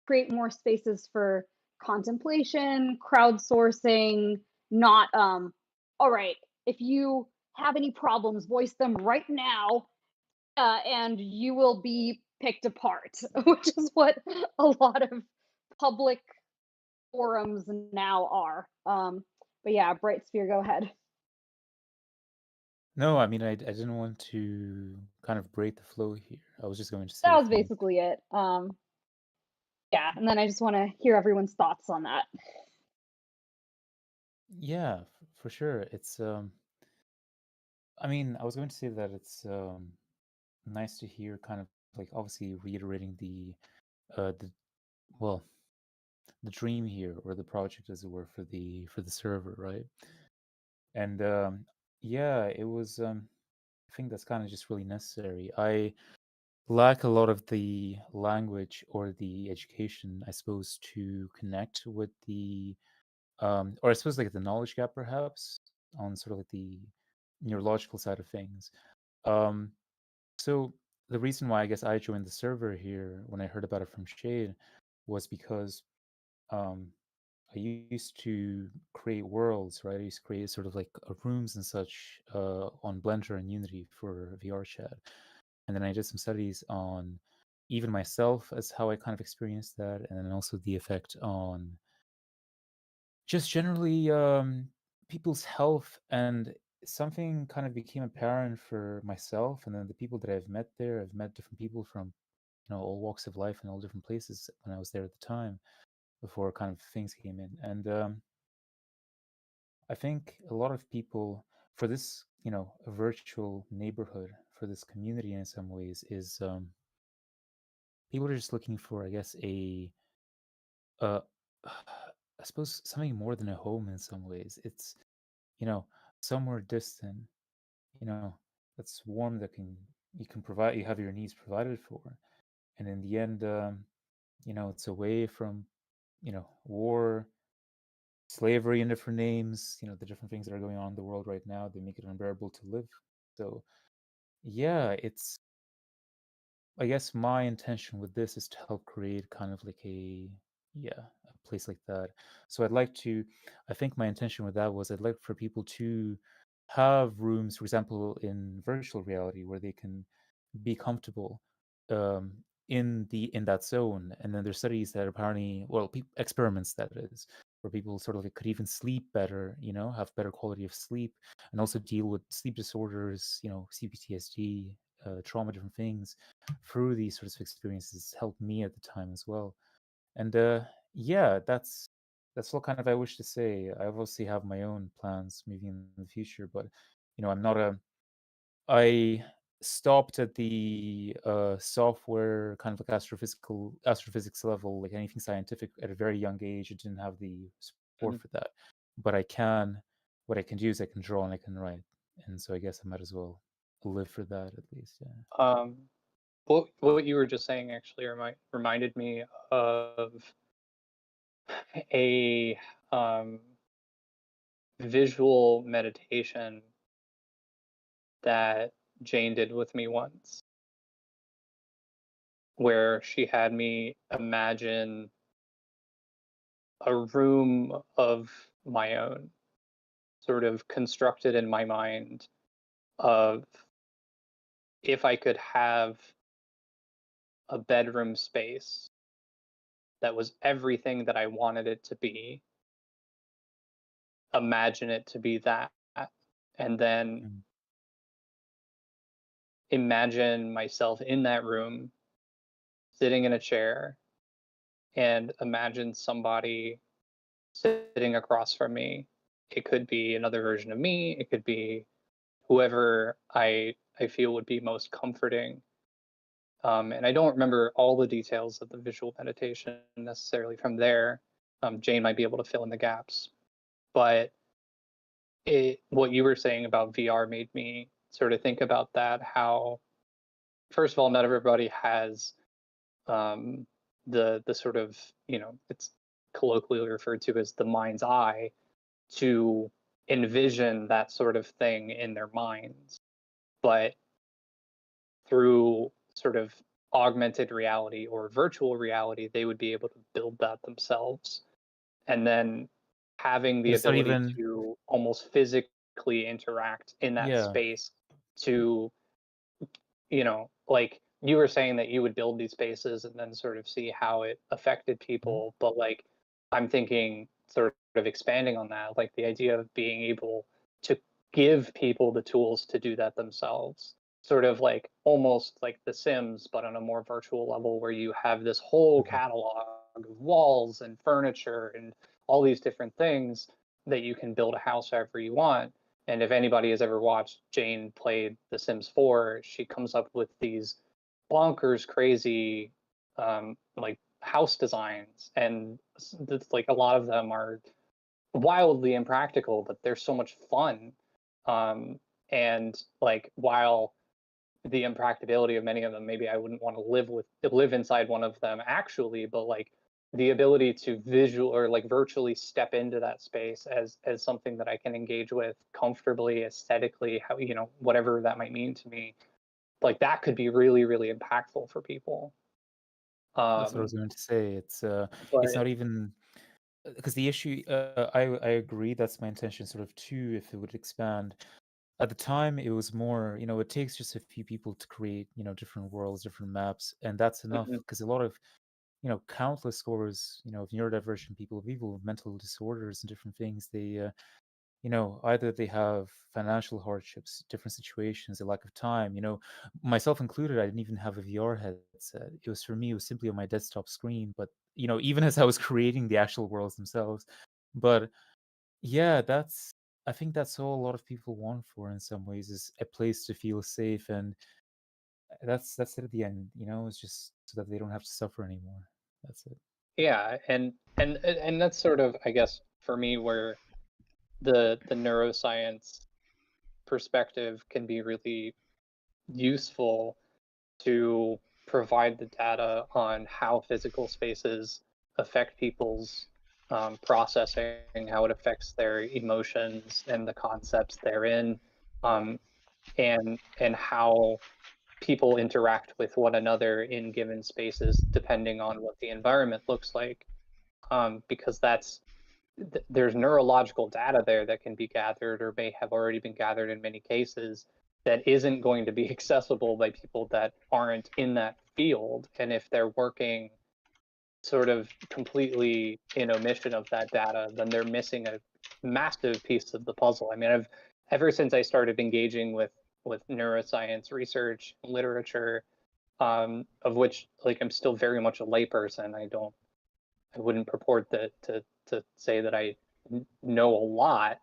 create more spaces for contemplation, crowdsourcing, not all right, if you have any problems, voice them right now, and you will be picked apart, which is what a lot of public forums now are. But yeah, Bright Sphere, go ahead. No, I mean, I didn't want to kind of break the flow here. I was just going to say That was things. basically it. Yeah, and then I just want to hear everyone's thoughts on that. Yeah, for sure. It's I mean, I was going to say that it's nice to hear kind of like obviously reiterating the well, the dream here or the project as it were for the server, right? And yeah, it was I think that's kind of just really necessary. I lack a lot of the language or the education, I suppose, to connect with the or I suppose like the knowledge gap perhaps on sort of like the neurological side of things. Um, so the reason why I guess I joined the server here when I heard about it from Shade was because um, I used to create worlds, right? I used to create sort of like rooms and such on Blender and Unity for VR chat. And then I did some studies on even myself as how I kind of experienced that, and then also the effect on just generally people's health. And something kind of became apparent for myself, and then the people that I've met there. I've met different people from all walks of life and all different places when I was there at the time before kind of things came in. And I think a lot of people for this, a virtual neighborhood, for this community in some ways is people are just looking for, I guess, uh, I suppose something more than a home in some ways. It's, you know, somewhere distant, you know, that's warm, that you can provide, you have your needs provided for. And in the end, it's away from, war, slavery in different names, the different things that are going on in the world right now. They make it unbearable to live. So, yeah, I guess my intention with this is to help create kind of like a place like that. So I think my intention with that was I'd like for people to have rooms, for example, in virtual reality where they can be comfortable in that zone. And then there's studies that apparently, well, experiments that is, where people sort of like could even sleep better, have better quality of sleep, and also deal with sleep disorders, CPTSD, trauma, different things through these sorts of experiences helped me at the time as well. And yeah, that's all kind of I wish to say. I obviously have my own plans moving in the future, but I'm not a I stopped at the software kind of like astrophysics level, like anything scientific, at a very young age. I didn't have the support for that, but what I can do is I can draw and I can write, and so I guess I might as well live for that at least. Yeah. What you were just saying actually reminded me of a visual meditation that Jane did with me once, where she had me imagine a room of my own, sort of constructed in my mind, of if I could have a bedroom space that was everything that I wanted it to be, imagine it to be that, and then imagine myself in that room, sitting in a chair, and imagine somebody sitting across from me. It could be another version of me. It could be whoever I feel would be most comforting. And I don't remember all the details of the visual meditation necessarily from there. Jane might be able to fill in the gaps. But what you were saying about VR made me sort of think about that, how, first of all, not everybody has the sort of, it's colloquially referred to as the mind's eye, to envision that sort of thing in their minds. But through sort of augmented reality or virtual reality, they would be able to build that themselves. And then having the But it's not ability even. to almost physically interact in that Yeah. space to, like you were saying that you would build these spaces and then sort of see how it affected people. But like, I'm thinking sort of expanding on that, like the idea of being able to give people the tools to do that themselves, sort of like almost like The Sims, but on a more virtual level, where you have this whole catalog of walls and furniture and all these different things that you can build a house however you want. And if anybody has ever watched Jane play The Sims 4, she comes up with these bonkers, crazy, like house designs, and it's like a lot of them are wildly impractical, but they're so much fun. And like, while the impracticability of many of them, maybe I wouldn't want to live inside one of them actually, but like the ability to visual or like virtually step into that space as something that I can engage with comfortably, aesthetically, how, whatever that might mean to me, like that could be really, really impactful for people. That's what I was going to say. It's not even because the issue. I agree. That's my intention, sort of too. If it would expand, at the time it was more. It takes just a few people to create, different worlds, different maps, and that's enough. Because a lot of, countless scores, of neurodivergent people with mental disorders and different things, they either they have financial hardships, different situations, a lack of time, myself included. I didn't even have a VR headset. It was, for me, it was simply on my desktop screen. But, even as I was creating the actual worlds themselves. But yeah, that's I think that's all a lot of people want for in some ways, is a place to feel safe, and that's it at the end, it's just so that they don't have to suffer anymore. That's it. Yeah, and that's sort of, I guess, for me, where the neuroscience perspective can be really useful to provide the data on how physical spaces affect people's processing, how it affects their emotions and the concepts therein, and how people interact with one another in given spaces depending on what the environment looks like, because there's neurological data there that can be gathered or may have already been gathered in many cases that isn't going to be accessible by people that aren't in that field. And if they're working sort of completely in omission of that data, then they're missing a massive piece of the puzzle. I mean, ever since I started engaging with neuroscience research, literature, of which, like, I'm still very much a layperson. I wouldn't purport to say that I know a lot,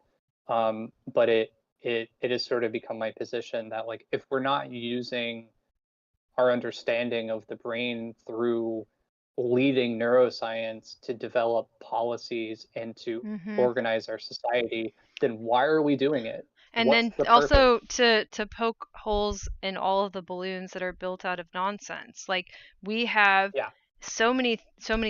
but it has sort of become my position that, like, if we're not using our understanding of the brain through leading neuroscience to develop policies and to organize our society, then why are we doing it? And What's then the also purpose? to poke holes in all of the balloons that are built out of nonsense. Like, we have so many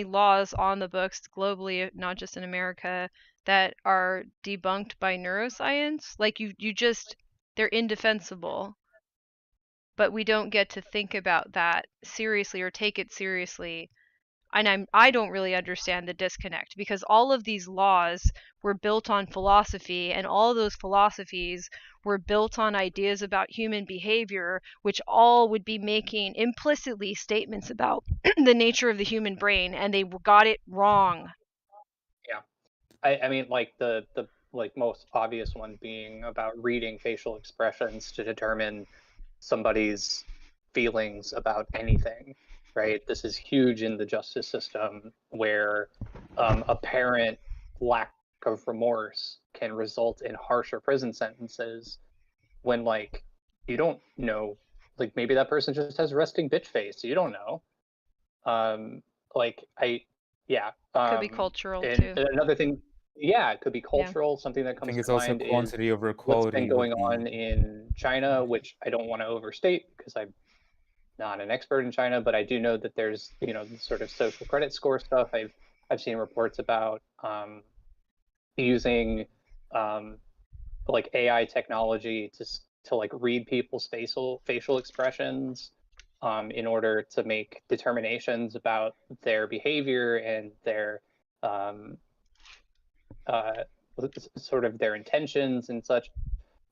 laws on the books globally, not just in America, that are debunked by neuroscience. Like, you just, they're indefensible. But we don't get to think about that seriously or take it seriously. And I don't really understand the disconnect, because all of these laws were built on philosophy, and all of those philosophies were built on ideas about human behavior, which all would be making implicitly statements about the nature of the human brain, and they got it wrong. Yeah. I mean, like, the like most obvious one being about reading facial expressions to determine somebody's feelings about anything, right? This is huge in the justice system, where apparent lack of remorse can result in harsher prison sentences when, like, you don't know, like, maybe that person just has resting bitch face. You don't know. Like, yeah. Could be cultural And too. another thing, yeah, it could be cultural. Yeah. Something that I comes think it's to also mind is quantity over what's been quality would going be. on in China, which I don't want to overstate because I'm not an expert in China, but I do know that there's, the sort of social credit score stuff. I've seen reports about using like AI technology to like read people's facial expressions in order to make determinations about their behavior and their um, uh, sort of their intentions and such,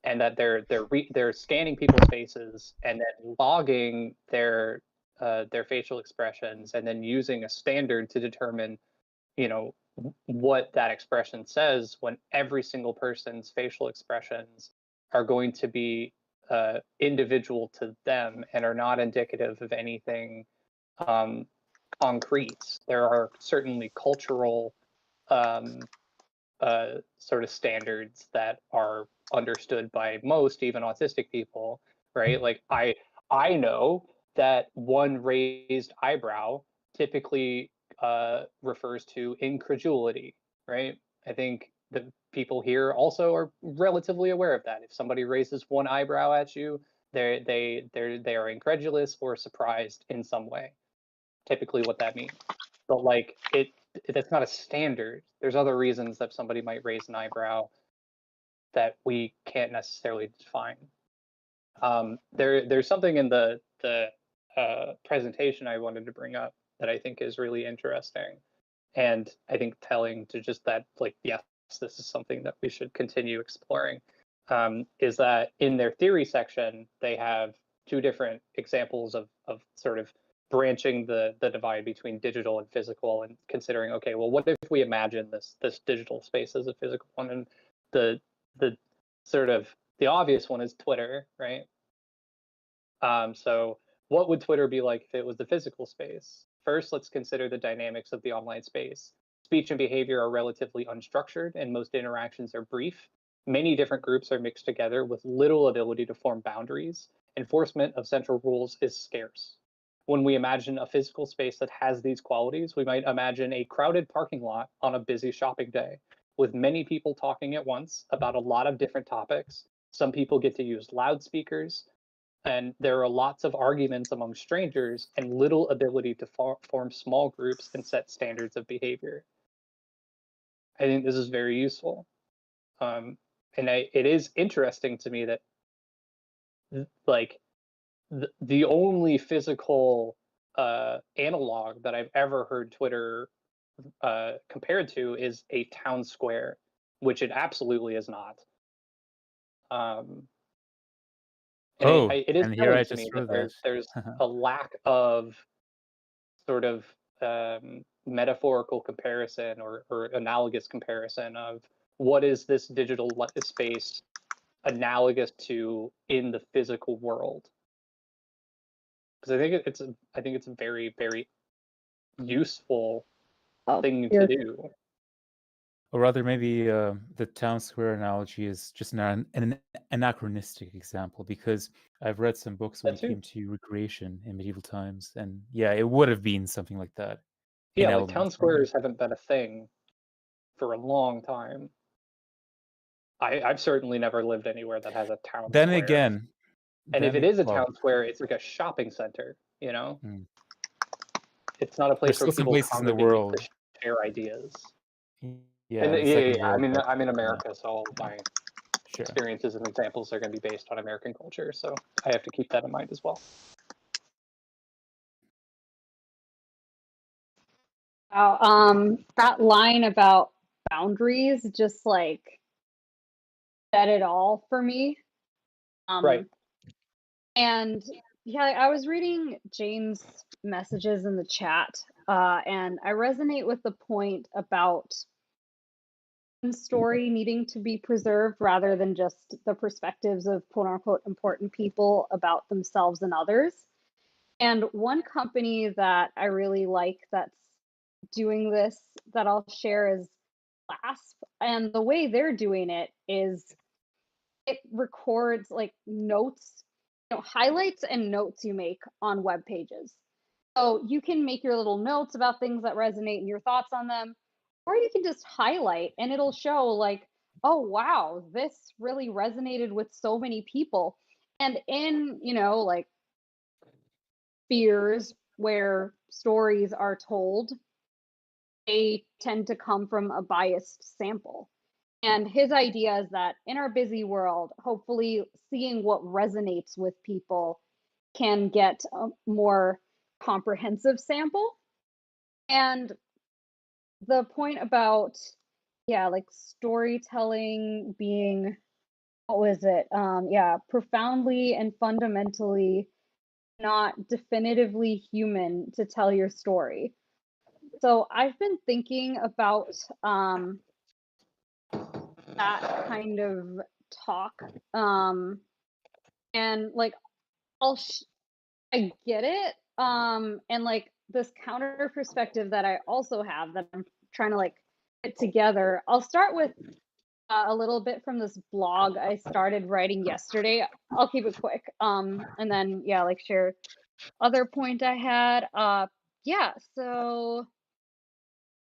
and that they're scanning people's faces and then logging their facial expressions and then using a standard to determine, what that expression says, when every single person's facial expressions are going to be individual to them and are not indicative of anything concrete. There are certainly cultural um, sort of standards that are understood by most, even autistic people, right? Like, I know that one raised eyebrow typically refers to incredulity, right? I think the people here also are relatively aware of that. If somebody raises one eyebrow at you, they are incredulous or surprised in some way. Typically, what that means. But, like, that's not a standard. There's other reasons that somebody might raise an eyebrow that we can't necessarily define. There's something in the presentation I wanted to bring up that I think is really interesting, and I think telling to just that, like, yes, this is something that we should continue exploring. Is that in their theory section, they have two different examples of sort of branching the divide between digital and physical, and considering, okay, well, what if we imagine this digital space as a physical one? And the sort of the obvious one is Twitter, right? So what would Twitter be like if it was the physical space? First, let's consider the dynamics of the online space. Speech and behavior are relatively unstructured, and most interactions are brief. Many different groups are mixed together with little ability to form boundaries. Enforcement of central rules is scarce. When we imagine a physical space that has these qualities, we might imagine a crowded parking lot on a busy shopping day with many people talking at once about a lot of different topics. Some people get to use loudspeakers, and there are lots of arguments among strangers and little ability to form small groups and set standards of behavior. I think this is very useful. And it is interesting to me that like the only physical analog that I've ever heard Twitter compared to is a town square, which it absolutely is not. It is and here telling I to me just that wrote that. there's a lack of sort of metaphorical comparison or analogous comparison of what is this digital space analogous to in the physical world, because I think it's a very, very useful thing to do. Or rather, maybe the town square analogy is just an anachronistic example, because I've read some books when it came to recreation in medieval times, and yeah, it would have been something like that. Yeah, like town squares haven't been a thing for a long time. I've certainly never lived anywhere that has a town then square. Again, and if it is a town square, it's like a shopping center, you know? It's not a place where people congregate to share ideas. Yeah, I mean, I'm in America, so all my experiences and examples are going to be based on American culture, so I have to keep that in mind as well. That line about boundaries just like said it all for me. Right. And yeah, I was reading Jane's messages in the chat, and I resonate with the point about story needing to be preserved rather than just the perspectives of quote unquote important people about themselves and others. And one company that I really like that's doing this that I'll share is Clasp. And the way they're doing it is it records like notes, highlights and notes you make on web pages. So you can make your little notes about things that resonate and your thoughts on them, or you can just highlight and it'll show like, oh wow, this really resonated with so many people. And in, like spheres where stories are told, they tend to come from a biased sample. And his idea is that in our busy world, hopefully seeing what resonates with people can get a more comprehensive sample. And the point about, like storytelling being, what was it? Profoundly and fundamentally not definitively human to tell your story. So I've been thinking about that kind of talk, and like I get it, and like this counter perspective that I also have that I'm trying to like put together. I'll start with a little bit from this blog I started writing yesterday. I'll keep it quick, and then like share other point I had. So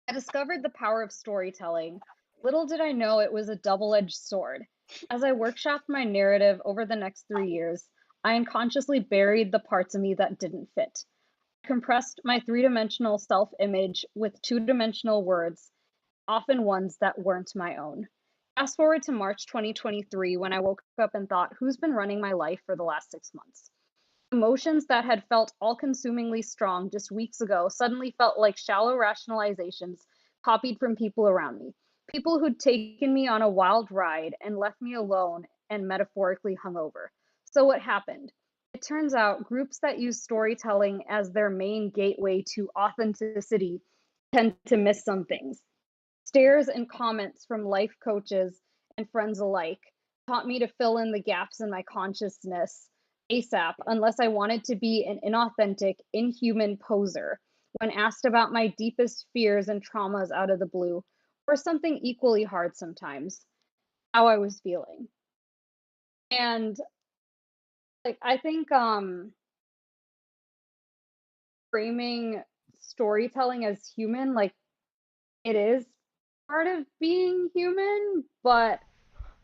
I discovered the power of storytelling. Little did I know it was a double-edged sword. As I workshopped my narrative over the next 3 years, I unconsciously buried the parts of me that didn't fit. I compressed my three-dimensional self-image with two-dimensional words, often ones that weren't my own. Fast forward to March 2023 when I woke up and thought, who's been running my life for the last 6 months? Emotions that had felt all-consumingly strong just weeks ago suddenly felt like shallow rationalizations copied from people around me. People who'd taken me on a wild ride and left me alone and metaphorically hungover. So what happened? It turns out groups that use storytelling as their main gateway to authenticity tend to miss some things. Stares and comments from life coaches and friends alike taught me to fill in the gaps in my consciousness ASAP unless I wanted to be an inauthentic, inhuman poser when asked about my deepest fears and traumas out of the blue, or something equally hard sometimes. how I was feeling. And like I think framing storytelling as human, like it is part of being human, but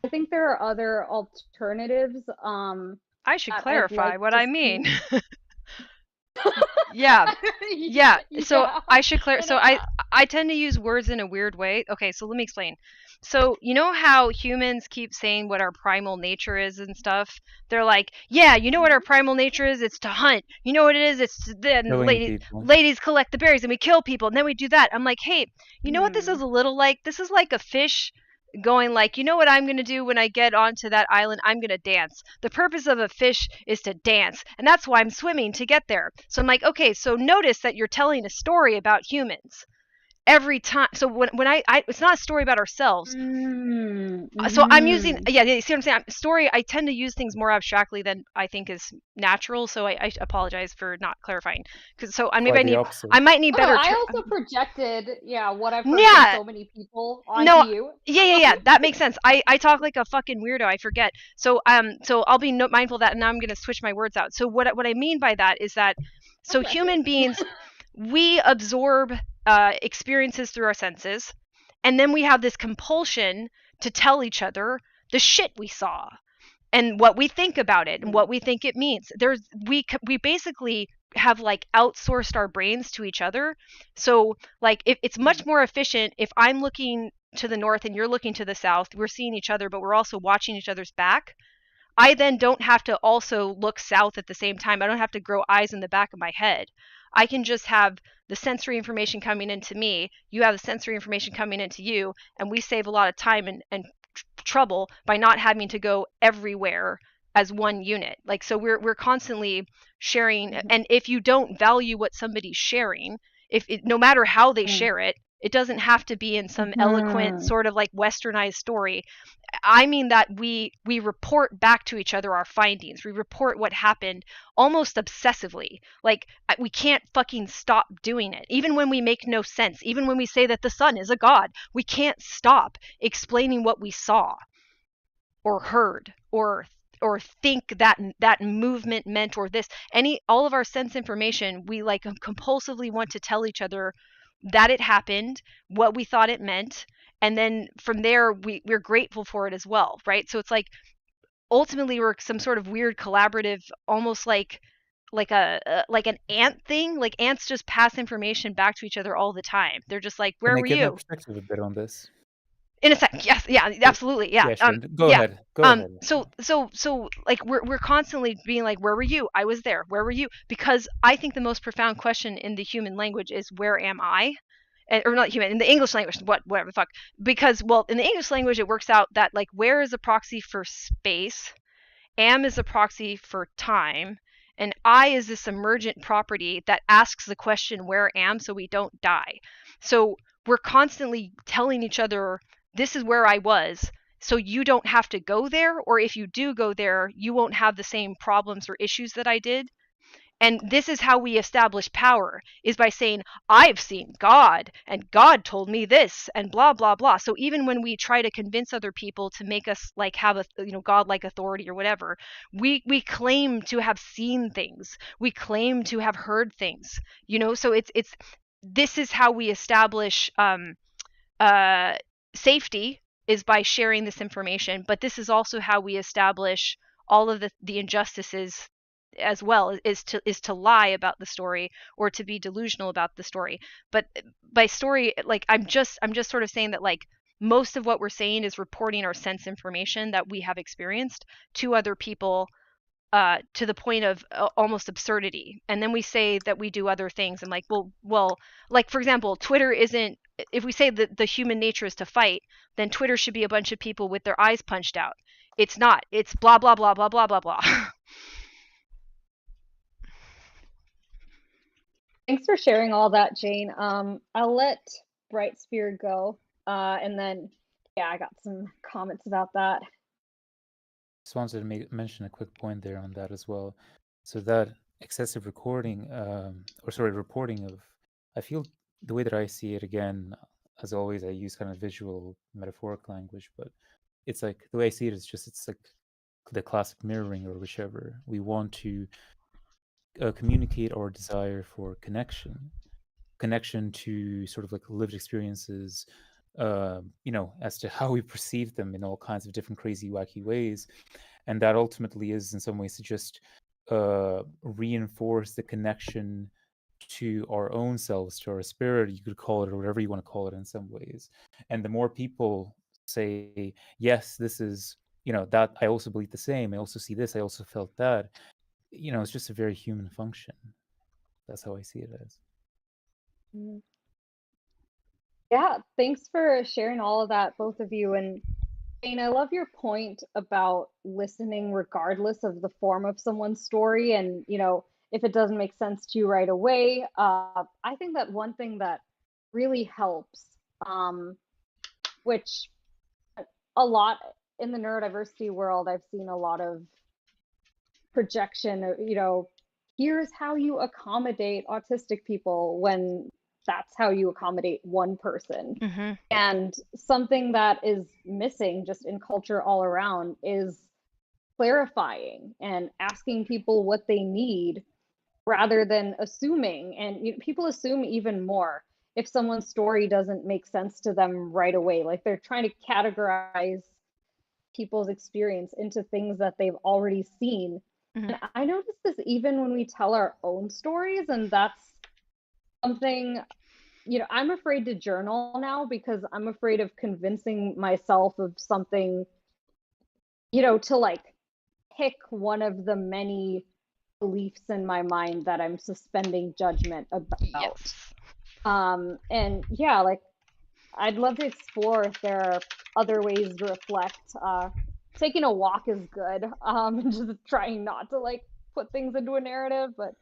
I think there are other alternatives I should that I'd clarify like what to I see. mean. Yeah. Yeah. So Yeah. I should clear. And So I tend to use words in a weird way. Okay, so let me explain. So you know how humans keep saying what our primal nature is and stuff. They're like, yeah, you know what our primal nature is? It's to hunt. You know what it is? It's then Killing people. ladies collect the berries and we kill people and then we do that. I'm like, hey, you know what this is Mhm. a little like? This is like a fish going like, you know what I'm going to do when I get onto that island? I'm going to dance. The purpose of a fish is to dance, and that's why I'm swimming to get there. So I'm like, okay, so notice that you're telling a story about humans every time. So when I it's not a story about ourselves. So I'm using, Mhm. yeah, you see what I'm saying? Story, I tend to use things more abstractly than I think is natural, so I apologize for not clarifying. Because so maybe Quite the opposite. I might need Oh, no, better I also projected, yeah, what I've heard from yeah, so many people onto no, you. yeah, that makes sense. I talk like a fucking weirdo. I forget. So I'll be mindful of that, and now I'm gonna switch my words out. So what I mean by that is that, so That's human accurate. beings, we absorb experiences through our senses, and then we have this compulsion to tell each other the shit we saw and what we think about it and what we think it means. We basically have like outsourced our brains to each other. So like if it's much more efficient if I'm looking to the north and you're looking to the south, we're seeing each other but we're also watching each other's back. I then don't have to also look south at the same time. I don't have to grow eyes in the back of my head. I can just have the sensory information coming into me, you have the sensory information coming into you, and we save a lot of time and trouble by not having to go everywhere as one unit. Like so we're constantly sharing, and if you don't value what somebody's sharing, no matter how they share it, it doesn't have to be in some eloquent sort of like westernized story. I mean that we report back to each other our findings. We report what happened almost obsessively. Like we can't fucking stop doing it. Even when we make no sense, even when we say that the sun is a god, we can't stop explaining what we saw or heard or think that movement meant, or this all of our sense information, we like compulsively want to tell each other that it happened, what we thought it meant, and then from there we're grateful for it as well, right? So it's like ultimately we're some sort of weird collaborative, almost like like an ant thing. Like ants just pass information back to each other all the time. They're just like, Can where I were give my you? perspective a bit on this? In a sec, yes, yeah, absolutely, yeah. Yeah, sure. Go Yeah. ahead. Go ahead. So like we're constantly being like, where were you? I was there. Where were you? Because I think the most profound question in the human language is, where am I? Or not human, in the English language, whatever the fuck. Because well, in the English language, it works out that like where is a proxy for space, am is a proxy for time, and I is this emergent property that asks the question, where am, so we don't die. So we're constantly telling each other, this is where I was, so you don't have to go there, or if you do go there, you won't have the same problems or issues that I did. And this is how we establish power, is by saying, I've seen God and God told me this and blah blah blah. So even when we try to convince other people to make us like have a godlike authority or whatever, we claim to have seen things, we claim to have heard things, so it's this is how we establish safety, is by sharing this information. But this is also how we establish all of the injustices as well, is to lie about the story or to be delusional about the story. But by story, like I'm just sort of saying that like most of what we're saying is reporting our sense information that we have experienced to other people, to the point of almost absurdity. And then we say that we do other things, and like, well, like for example, Twitter isn't. If we say that the human nature is to fight, then Twitter should be a bunch of people with their eyes punched out. It's not. It's blah blah blah blah blah blah blah. Thanks for sharing all that, Jane. I'll let Bright Spear go, and then yeah, I got some comments about that. Just wanted to mention a quick point there on that as well. So that excessive reporting of, I feel the way that I see it, again, as always, I use kind of visual, metaphoric language, but it's like, the way I see it is just, it's like the classic mirroring, or whichever. We want to communicate our desire for connection to sort of like lived experiences, as to how we perceive them in all kinds of different crazy, wacky ways. And that ultimately is, in some ways, to just reinforce the connection to our own selves, to our spirit, you could call it, or whatever you want to call it in some ways. And the more people say, yes, this is, that I also believe the same, I also see this, I also felt that, it's just a very human function. That's how I see it as. Yeah, thanks for sharing all of that, both of you. And Jane, I love your point about listening regardless of the form of someone's story. And, if it doesn't make sense to you right away, I think that one thing that really helps, which a lot in the neurodiversity world, I've seen a lot of projection, here's how you accommodate autistic people, when that's how you accommodate one person. Mm-hmm. And something that is missing just in culture all around is clarifying and asking people what they need rather than assuming. And people assume even more if someone's story doesn't make sense to them right away. Like, they're trying to categorize people's experience into things that they've already seen. Mm-hmm. And I notice this even when we tell our own stories, and that's something, I'm afraid to journal now because I'm afraid of convincing myself of something, to like pick one of the many beliefs in my mind that I'm suspending judgment about. Yes. And yeah, like, I'd love to explore if there are other ways to reflect. Taking a walk is good. And just trying not to like put things into a narrative, but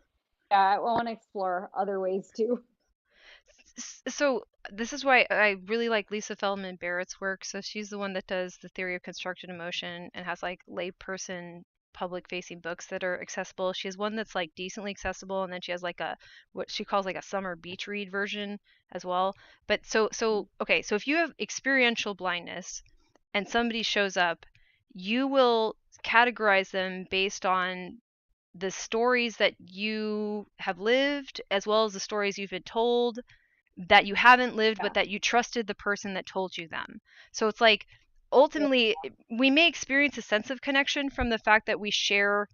yeah, I want to explore other ways too. So this is why I really like Lisa Feldman Barrett's work. So she's the one that does the theory of constructed emotion and has like layperson public facing books that are accessible. She has one that's like decently accessible, and then she has like a what she calls like a summer beach read version as well. But so okay, so if you have experiential blindness and somebody shows up, you will categorize them based on the stories that you have lived as well as the stories you've been told that you haven't lived, but that you trusted the person that told you them. So it's like, ultimately, we may experience a sense of connection from the fact that we share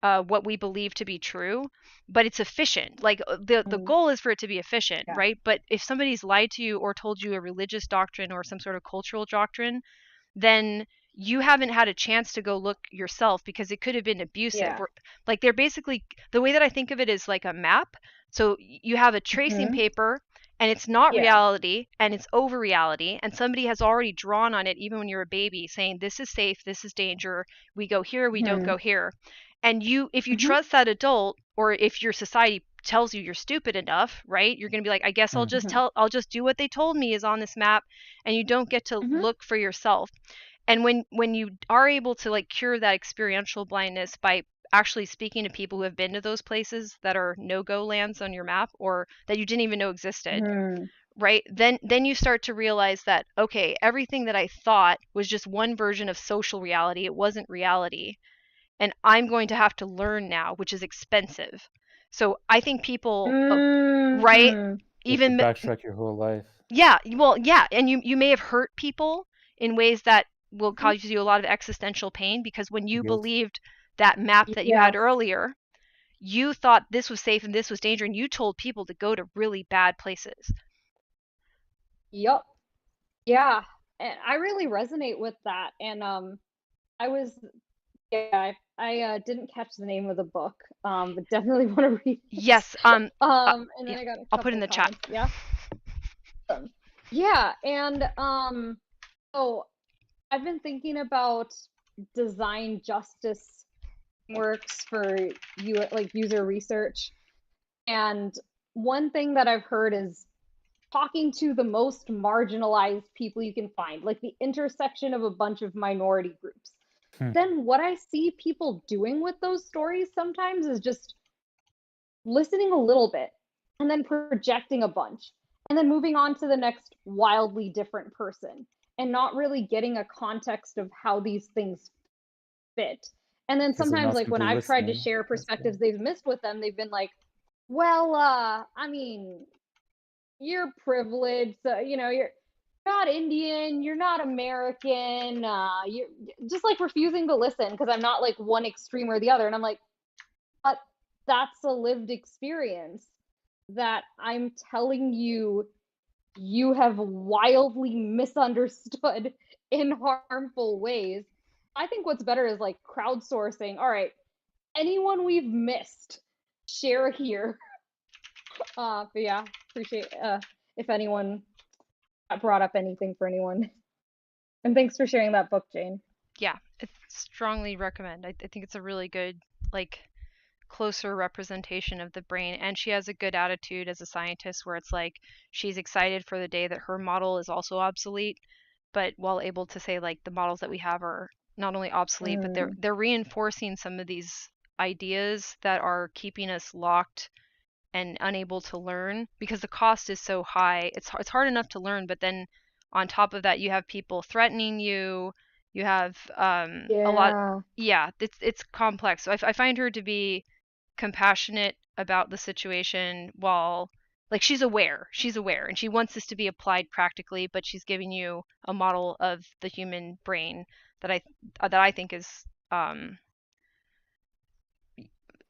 what we believe to be true, but it's efficient. Like, the goal is for it to be efficient, right? But if somebody's lied to you or told you a religious doctrine or some sort of cultural doctrine, then you haven't had a chance to go look yourself because it could have been abusive. Like, they're basically, the way that I think of it is like a map. So you have a tracing paper, and it's not reality, and it's over reality, and somebody has already drawn on it even when you're a baby, saying this is safe, this is danger, we go here, we don't go here. And if you trust that adult, or if your society tells you you're stupid enough, right, you're going to be like, I guess I'll just do what they told me is on this map, and you don't get to look for yourself. And when you are able to like cure that experiential blindness by actually speaking to people who have been to those places that are no-go lands on your map, or that you didn't even know existed, right, then you start to realize that, okay, everything that I thought was just one version of social reality, it wasn't reality, and I'm going to have to learn now, which is expensive. So I think people right, even backtrack your whole life. Yeah, well, yeah, and you may have hurt people in ways that will cause you a lot of existential pain, because when you believed that map that you had earlier, you thought this was safe and this was danger, and you told people to go to really bad places. Yep. Yeah, and I really resonate with that. And I didn't catch the name of the book, but definitely want to read it. Yes. And then I got I'll put in the chat. Yeah. Yeah, and so I've been thinking about design justice works for user research, and one thing that I've heard is talking to the most marginalized people you can find, like the intersection of a bunch of minority groups. Then what I see people doing with those stories sometimes is just listening a little bit and then projecting a bunch and then moving on to the next wildly different person. and not really getting a context of how these things fit. And then Because they're sometimes, not like when simply I've tried to listening. share That's perspectives why. they've missed with them, they've been like, well, I mean, you're privileged, so, you know, you're not Indian, you're not American, you're just like refusing to listen because I'm not like one extreme or the other. And I'm like, but that's a lived experience that I'm telling you you have wildly misunderstood in harmful ways. I think what's better is like crowdsourcing. All right, anyone we've missed, share here. But yeah, appreciate if anyone brought up anything for anyone. And thanks for sharing that book, Jane. Yeah, I strongly recommend. I think it's a really good, like, closer representation of the brain, and she has a good attitude as a scientist where it's like she's excited for the day that her model is also obsolete, but while able to say like the models that we have are not only obsolete, but they're reinforcing some of these ideas that are keeping us locked and unable to learn because the cost is so high. It's hard enough to learn, but then on top of that you have people threatening you. You have a lot. Yeah, it's complex. So I find her to be compassionate about the situation while, like, she's aware and she wants this to be applied practically, but she's giving you a model of the human brain that I think is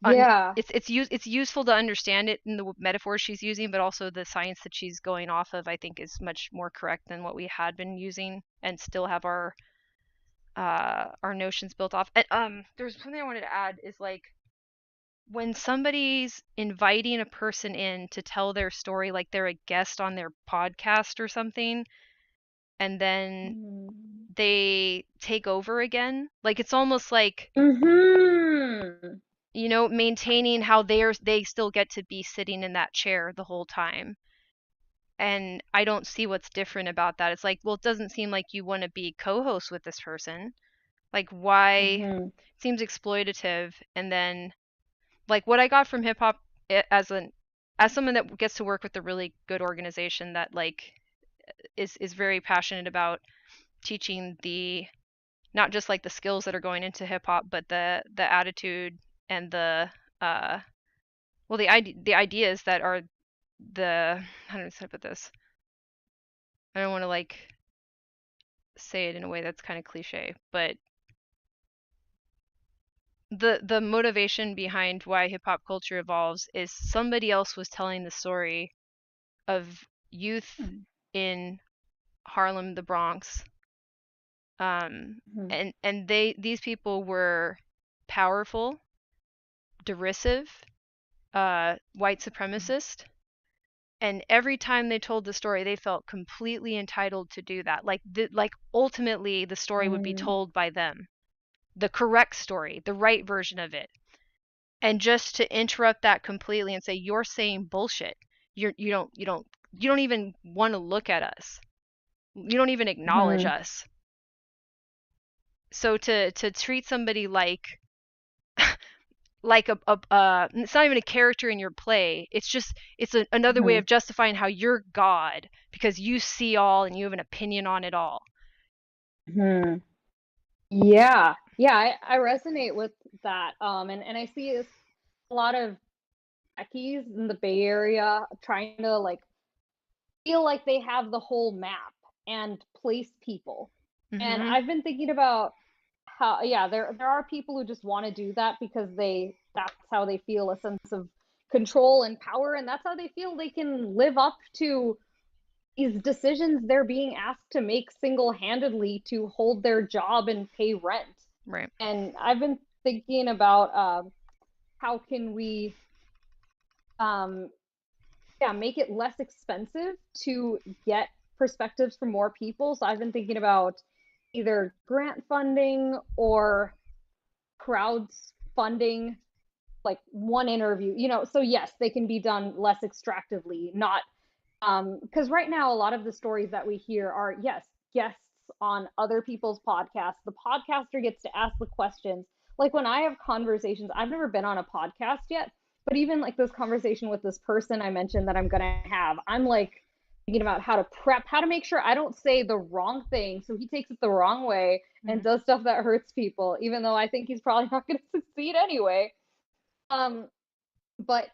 it's useful to understand it in the metaphors she's using, but also the science that she's going off of I think is much more correct than what we had been using and still have our notions built off. And there's something I wanted to add is like when somebody's inviting a person in to tell their story, like they're a guest on their podcast or something, and then they take over again, like it's almost like you know, maintaining how they still get to be sitting in that chair the whole time. And I don't see what's different about that. It's like, well, it doesn't seem like you want to be co-host with this person. Like, why? It seems exploitative. And then like what I got from hip hop as someone that gets to work with a really good organization that like is very passionate about teaching the not just like the skills that are going into hip hop, but the attitude and the well the ideas that are the how do I put this? I don't want to like say it in a way that's kind of cliche, but the motivation behind why hip hop culture evolves is somebody else was telling the story of youth in Harlem, the Bronx. And these people were powerful, derisive, white supremacist, and every time they told the story they felt completely entitled to do that. Like ultimately the story would be told by them, the correct story, the right version of it. And just to interrupt that completely and say you're saying bullshit, you don't even want to look at us, you don't even acknowledge us. So to treat somebody like it's not even a character in your play, it's just another way of justifying how you're God because you see all and you have an opinion on it all. Yeah, I resonate with that. And I see a lot of techies in the Bay Area trying to like feel like they have the whole map and place people. And I've been thinking about how there are people who just want to do that because that's how they feel a sense of control and power, and that's how they feel they can live up to these decisions they're being asked to make single-handedly to hold their job and pay rent. Right. And I've been thinking about how can we make it less expensive to get perspectives from more people. So I've been thinking about either grant funding or crowds funding like one interview, you know, so yes, they can be done less extractively, not because right now a lot of the stories that we hear are guests on other people's podcasts. The podcaster gets to ask the questions. Like when I have conversations, I've never been on a podcast yet, but even like this conversation with this person I mentioned that I'm gonna have, I'm like thinking about how to prep, how to make sure I don't say the wrong thing so he takes it the wrong way and does stuff that hurts people, even though I think he's probably not going to succeed anyway. But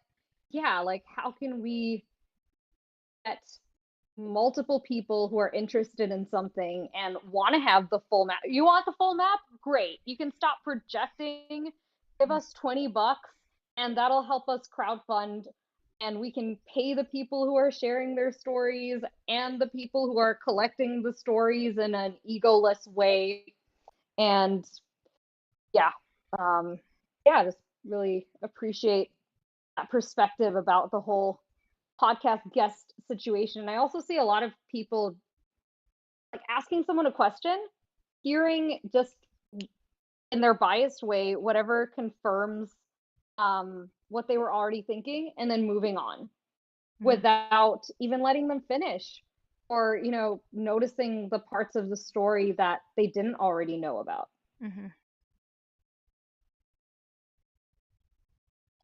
yeah, like how can we get multiple people who are interested in something and want to have the full map? You want the full map? Great. You can stop projecting, give us $20 and that'll help us crowdfund, and we can pay the people who are sharing their stories and the people who are collecting the stories in an egoless way. And yeah, just really appreciate that perspective about the whole podcast guest situation. And I also see a lot of people like asking someone a question, hearing just in their biased way whatever confirms what they were already thinking, and then moving on without even letting them finish, or noticing the parts of the story that they didn't already know about.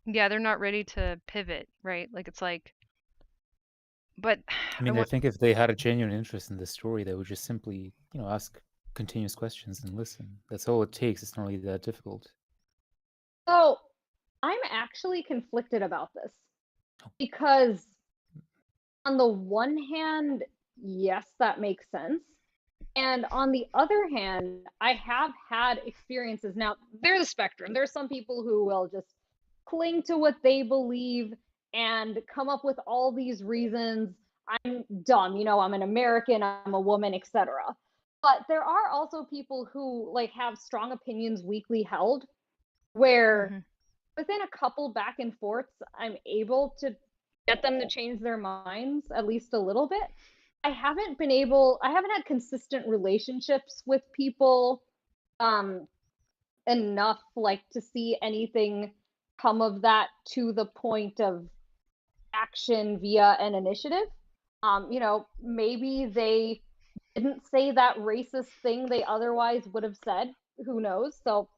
Yeah, they're not ready to pivot, right? Like it's like, but I mean, I think if they had a genuine interest in the story, they would just simply, ask continuous questions and listen. That's all it takes. It's not really that difficult. So I'm actually conflicted about this, because on the one hand, yes, that makes sense. And on the other hand, I have had experiences. Now, there's a spectrum. There's some people who will just cling to what they believe and come up with all these reasons. I'm dumb, I'm an American, I'm a woman, etc. But there are also people who like have strong opinions weakly held, where within a couple back and forths, I'm able to get them to change their minds at least a little bit. I haven't had consistent relationships with people enough like to see anything come of that to the point of action via an initiative. Maybe they didn't say that racist thing they otherwise would have said. Who knows? So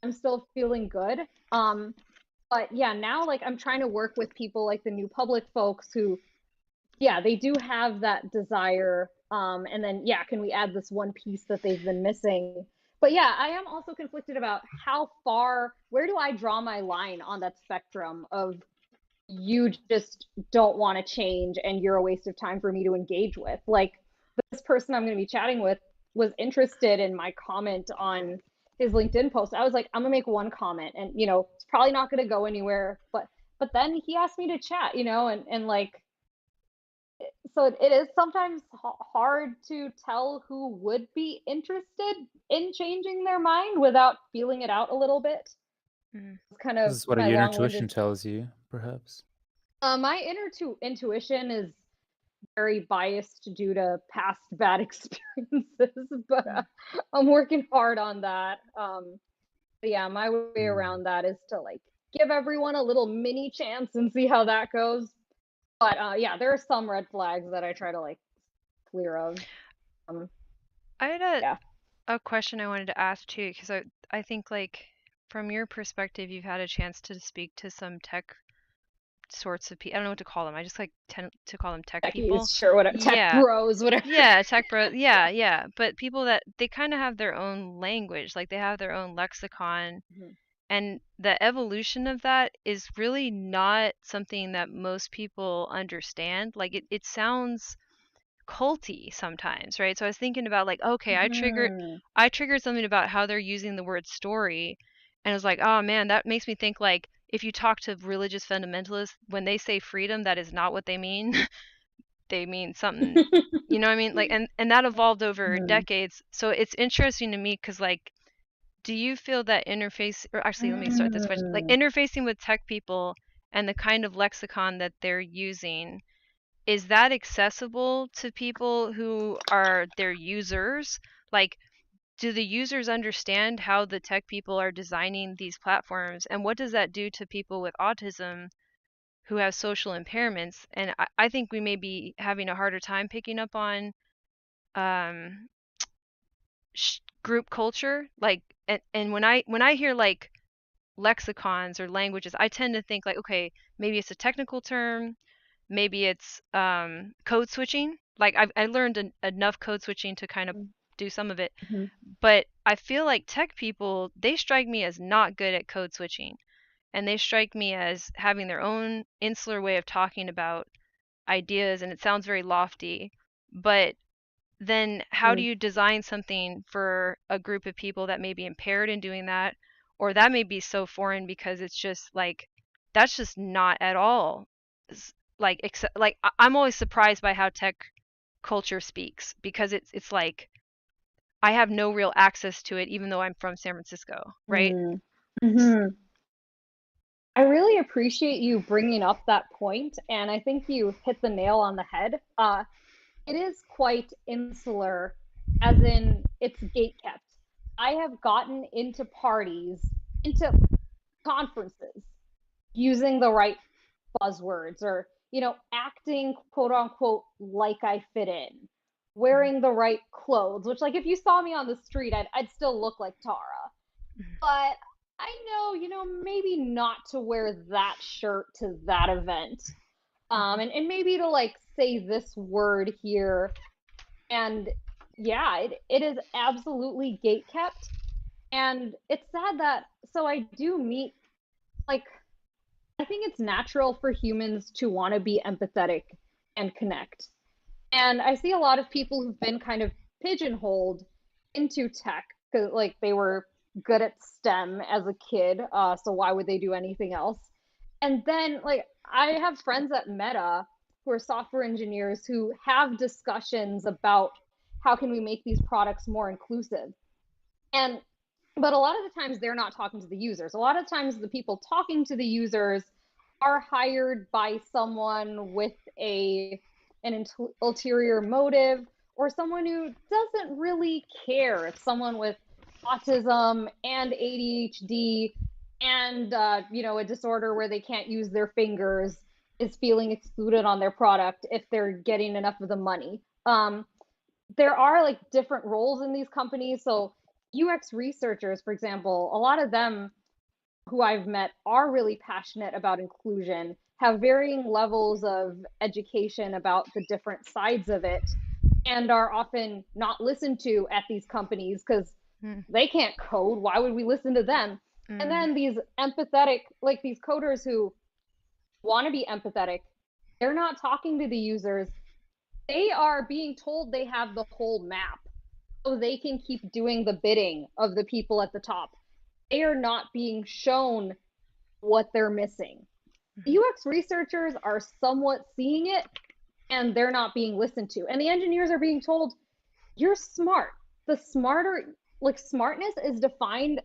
I'm still feeling good. But yeah, now like I'm trying to work with people like the New Public folks who, yeah, they do have that desire. And then, yeah, can we add this one piece that they've been missing? But yeah, I am also conflicted about where do I draw my line on that spectrum of you just don't want to change and you're a waste of time for me to engage with. Like this person I'm going to be chatting with was interested in my comment on his LinkedIn post. I was like, I'm gonna make one comment and it's probably not going to go anywhere, but then he asked me to chat, and like, so it is sometimes hard to tell who would be interested in changing their mind without feeling it out a little bit. It's kind of This is what your intuition tells you, perhaps. My intuition is very biased due to past bad experiences, but I'm working hard on that. But yeah, my way around that is to like give everyone a little mini chance and see how that goes. But yeah, there are some red flags that I try to like clear of. I had a question I wanted to ask too, because I think like from your perspective, you've had a chance to speak to some tech sorts of people. I don't know what to call them. I just like tend to call them tech people. Sure, whatever. Tech bros, whatever. Yeah, tech bros. Yeah. But people that they kind of have their own language, like they have their own lexicon. And the evolution of that is really not something that most people understand. Like it sounds culty sometimes, right? So I was thinking about like, okay, I triggered something about how they're using the word story, and I was like, oh man, that makes me think like if you talk to religious fundamentalists, when they say freedom, that is not what they mean. They mean something, you know what I mean? Like, and that evolved over decades. So it's interesting to me because like, do you feel that or actually, let me start this question. Like interfacing with tech people and the kind of lexicon that they're using, is that accessible to people who are their users? Like, do the users understand how the tech people are designing these platforms? And what does that do to people with autism who have social impairments? And I think we may be having a harder time picking up on group culture. Like, and when I hear like lexicons or languages, I tend to think like, okay, maybe it's a technical term. maybe it's code switching. Like I learned enough code switching to kind of do some of it. Mm-hmm. But I feel like tech people, they strike me as not good at code switching. And they strike me as having their own insular way of talking about ideas, and it sounds very lofty. But then how do you design something for a group of people that may be impaired in doing that, or that may be so foreign because it's just like that's just not at all like I'm always surprised by how tech culture speaks, because it's like I have no real access to it even though I'm from San Francisco, right? Mm-hmm. I really appreciate you bringing up that point, and I think you hit the nail on the head. It is quite insular, as in it's gatekept. I have gotten into parties, into conferences, using the right buzzwords, or acting quote unquote like I fit in, wearing the right clothes, which, like, if you saw me on the street, I'd still look like Tara. But I know, maybe not to wear that shirt to that event. And maybe to, like, say this word here. And yeah, it is absolutely gate kept. And it's sad that, so I do meet, like, I think it's natural for humans to want to be empathetic and connect. And I see a lot of people who've been kind of pigeonholed into tech because, like, they were good at STEM as a kid, so why would they do anything else? And then, like, I have friends at Meta who are software engineers who have discussions about how can we make these products more inclusive. But a lot of the times they're not talking to the users. A lot of times the people talking to the users are hired by someone with an ulterior motive, or someone who doesn't really care. It's someone with autism and ADHD and a disorder where they can't use their fingers, is feeling excluded on their product if they're getting enough of the money. There are, like, different roles in these companies. So UX researchers, for example, a lot of them who I've met are really passionate about inclusion, have varying levels of education about the different sides of it, and are often not listened to at these companies because they can't code. Why would we listen to them? And then these empathetic, like, these coders who want to be empathetic, they're not talking to the users. They are being told they have the whole map, so they can keep doing the bidding of the people at the top. They are not being shown what they're missing. UX researchers are somewhat seeing it, and they're not being listened to. And the engineers are being told, you're smart. The smartness is defined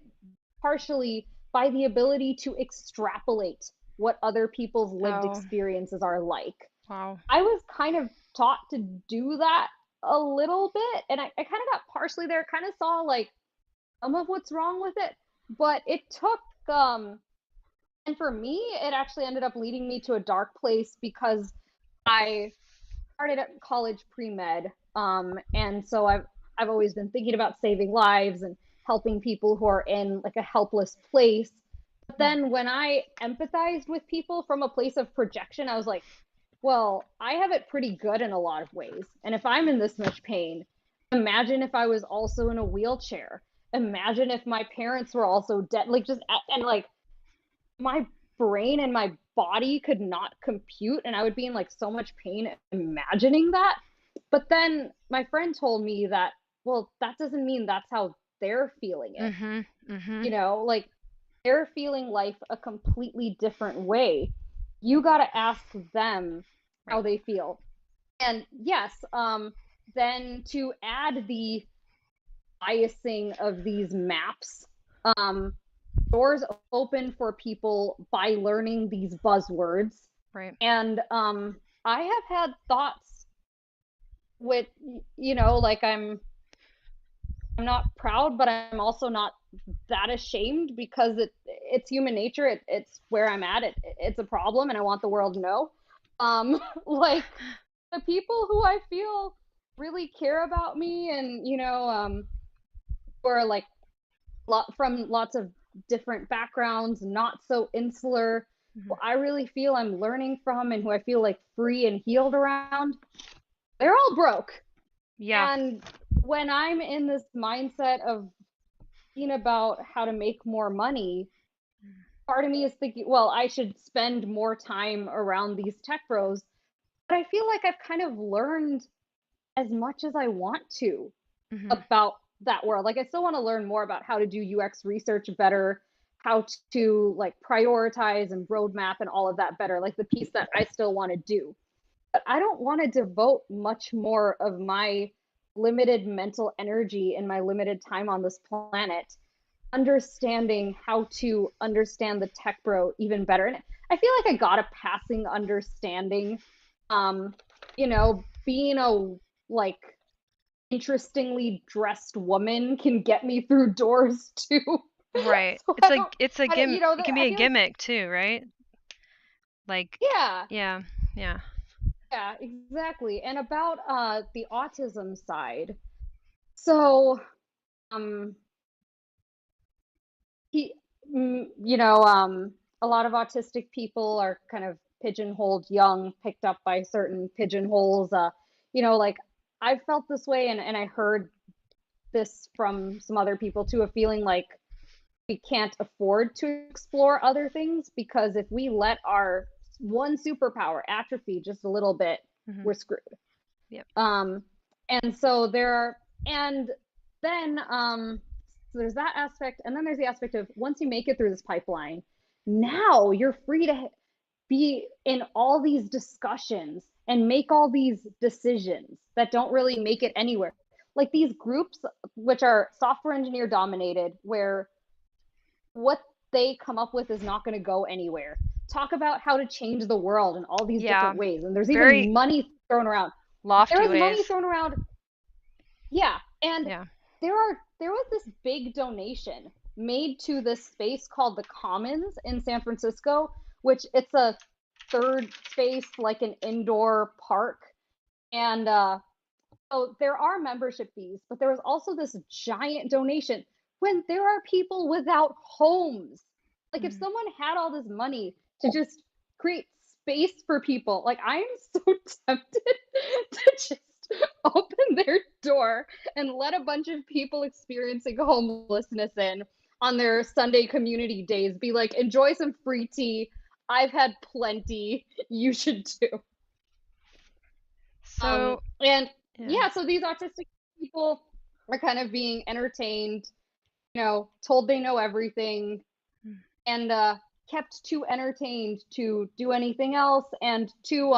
partially by the ability to extrapolate what other people's lived experiences are like. Wow. I was kind of taught to do that a little bit, and I kind of got partially there, kind of saw, like, some of what's wrong with it, but it took and for me it actually ended up leading me to a dark place, because I started at college pre-med, and so I've always been thinking about saving lives and helping people who are in, like, a helpless place. But then when I empathized with people from a place of projection, I was like, well, I have it pretty good in a lot of ways. And if I'm in this much pain, imagine if I was also in a wheelchair. Imagine if my parents were also dead. Like, and like, my brain and my body could not compute, and I would be in, like, so much pain imagining that. But then my friend told me that, well, that doesn't mean that's how they're feeling it. Like, they're feeling life a completely different way. You got to ask them how they feel. And yes, then to add the biasing of these maps, doors open for people by learning these buzzwords. Right. And I have had thoughts with, like, I'm not proud, but I'm also not that ashamed, because it's human nature. It's where I'm at. It's a problem, and I want the world to know. Like, the people who I feel really care about me, and who are, like, from lots of different backgrounds, not so insular, who I really feel I'm learning from and who I feel like free and healed around, they're all broke. Yeah. And when I'm in this mindset of thinking about how to make more money, part of me is thinking, well, I should spend more time around these tech bros. But I feel like I've kind of learned as much as I want to about that world. Like I still want to learn more about how to do UX research better, how to like prioritize and roadmap and all of that better, like the piece that I still want to do. But I don't want to devote much more of my limited mental energy and my limited time on this planet understanding how to understand the tech bro even better. And I feel like I got a passing understanding. You know, being a like interestingly dressed woman can get me through doors too. Right. So It's a gimmick. you know, It can be I a feel gimmick too, right? Like yeah, yeah. yeah, exactly. And about the autism side. So um he you know, a lot of autistic people are kind of pigeonholed young, picked up by certain pigeonholes. You know, like I've felt this way, and I heard this from some other people too, of feeling like we can't afford to explore other things because if we let our one superpower atrophy just a little bit, we're screwed. Yep. And so there are, and then so there's that aspect, and then there's the aspect of once you make it through this pipeline, now you're free to be in all these discussions and make all these decisions that don't really make it anywhere. Like these groups, which are software engineer dominated, where what they come up with is not going to go anywhere. Talk about how to change the world in all these different ways. And there's even money thrown around. Lofty there was ways. money thrown around. Yeah. And yeah. there was this big donation made to this space called the Commons in San Francisco, which it's a third space, like an indoor park. And so there are membership fees, but there was also this giant donation when there are people without homes. Like if someone had all this money to just create space for people, like I'm so tempted to just open their door and let a bunch of people experiencing homelessness in on their Sunday community days be like, enjoy some free tea. I've had plenty. You should too. So so these autistic people are kind of being entertained, you know, told they know everything, and kept too entertained to do anything else, and too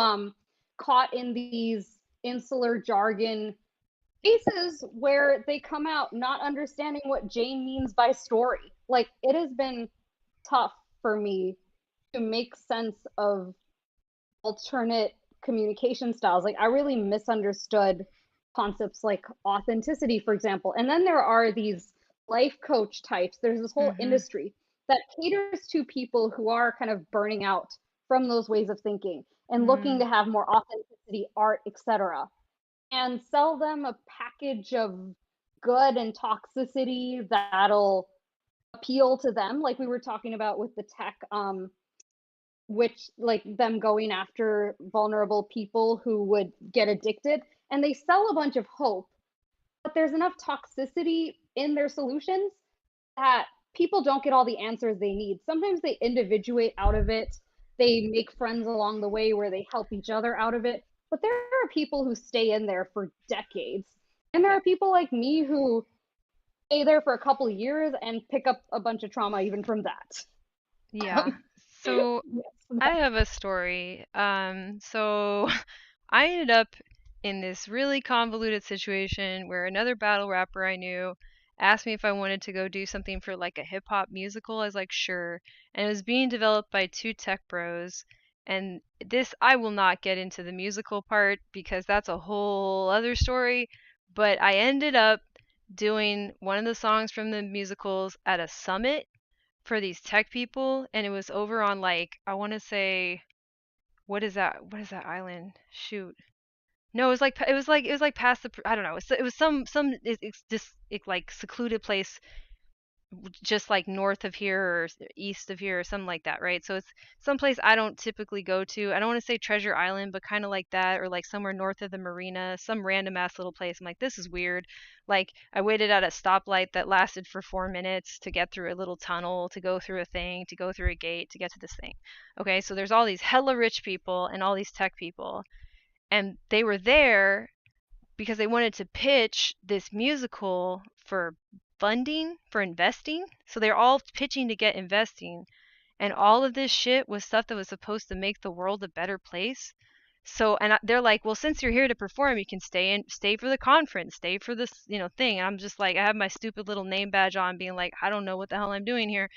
caught in these insular jargon spaces where they come out not understanding what Jane means by story. Like it has been tough for me to make sense of alternate communication styles. Like I really misunderstood concepts like authenticity, for example. And then there are these life coach types. There's this whole industry that caters to people who are kind of burning out from those ways of thinking and looking to have more authenticity, art, etc. And sell them a package of good and toxicity that'll appeal to them, like we were talking about with the tech, which like them going after vulnerable people who would get addicted, and they sell a bunch of hope, but there's enough toxicity in their solutions that people don't get all the answers they need. Sometimes they individuate out of it, they make friends along the way where they help each other out of it, but there are people who stay in there for decades, and there are people like me who stay there for a couple of years and pick up a bunch of trauma even from that. So I have a story. So I ended up in this really convoluted situation where another battle rapper I knew asked me if I wanted to go do something for like a hip hop musical. I was like, sure. And it was being developed by two tech bros. And this, I will not get into the musical part because that's a whole other story. But I ended up doing one of the songs from the musicals at a summit for these tech people, and it was over on like I want to say what is that island? Shoot. No, it was like past the I don't know. It was some like secluded place just like north of here or east of here or something like that, right? So it's someplace I don't typically go to. I don't want to say Treasure Island, but kind of like that, or like somewhere north of the marina, some random ass little place. I'm like, this is weird. Like I waited at a stoplight that lasted for 4 minutes to get through a little tunnel, to go through a thing, to go through a gate, to get to this thing. Okay, so there's all these hella rich people and all these tech people, and they were there because they wanted to pitch this musical for funding, for investing. So they're all pitching to get investing. And all of this shit was stuff that was supposed to make the world a better place. So, and they're like, well, since you're here to perform, you can stay for the conference, stay for this, thing. And I'm just like, I have my stupid little name badge on, being like, I don't know what the hell I'm doing here.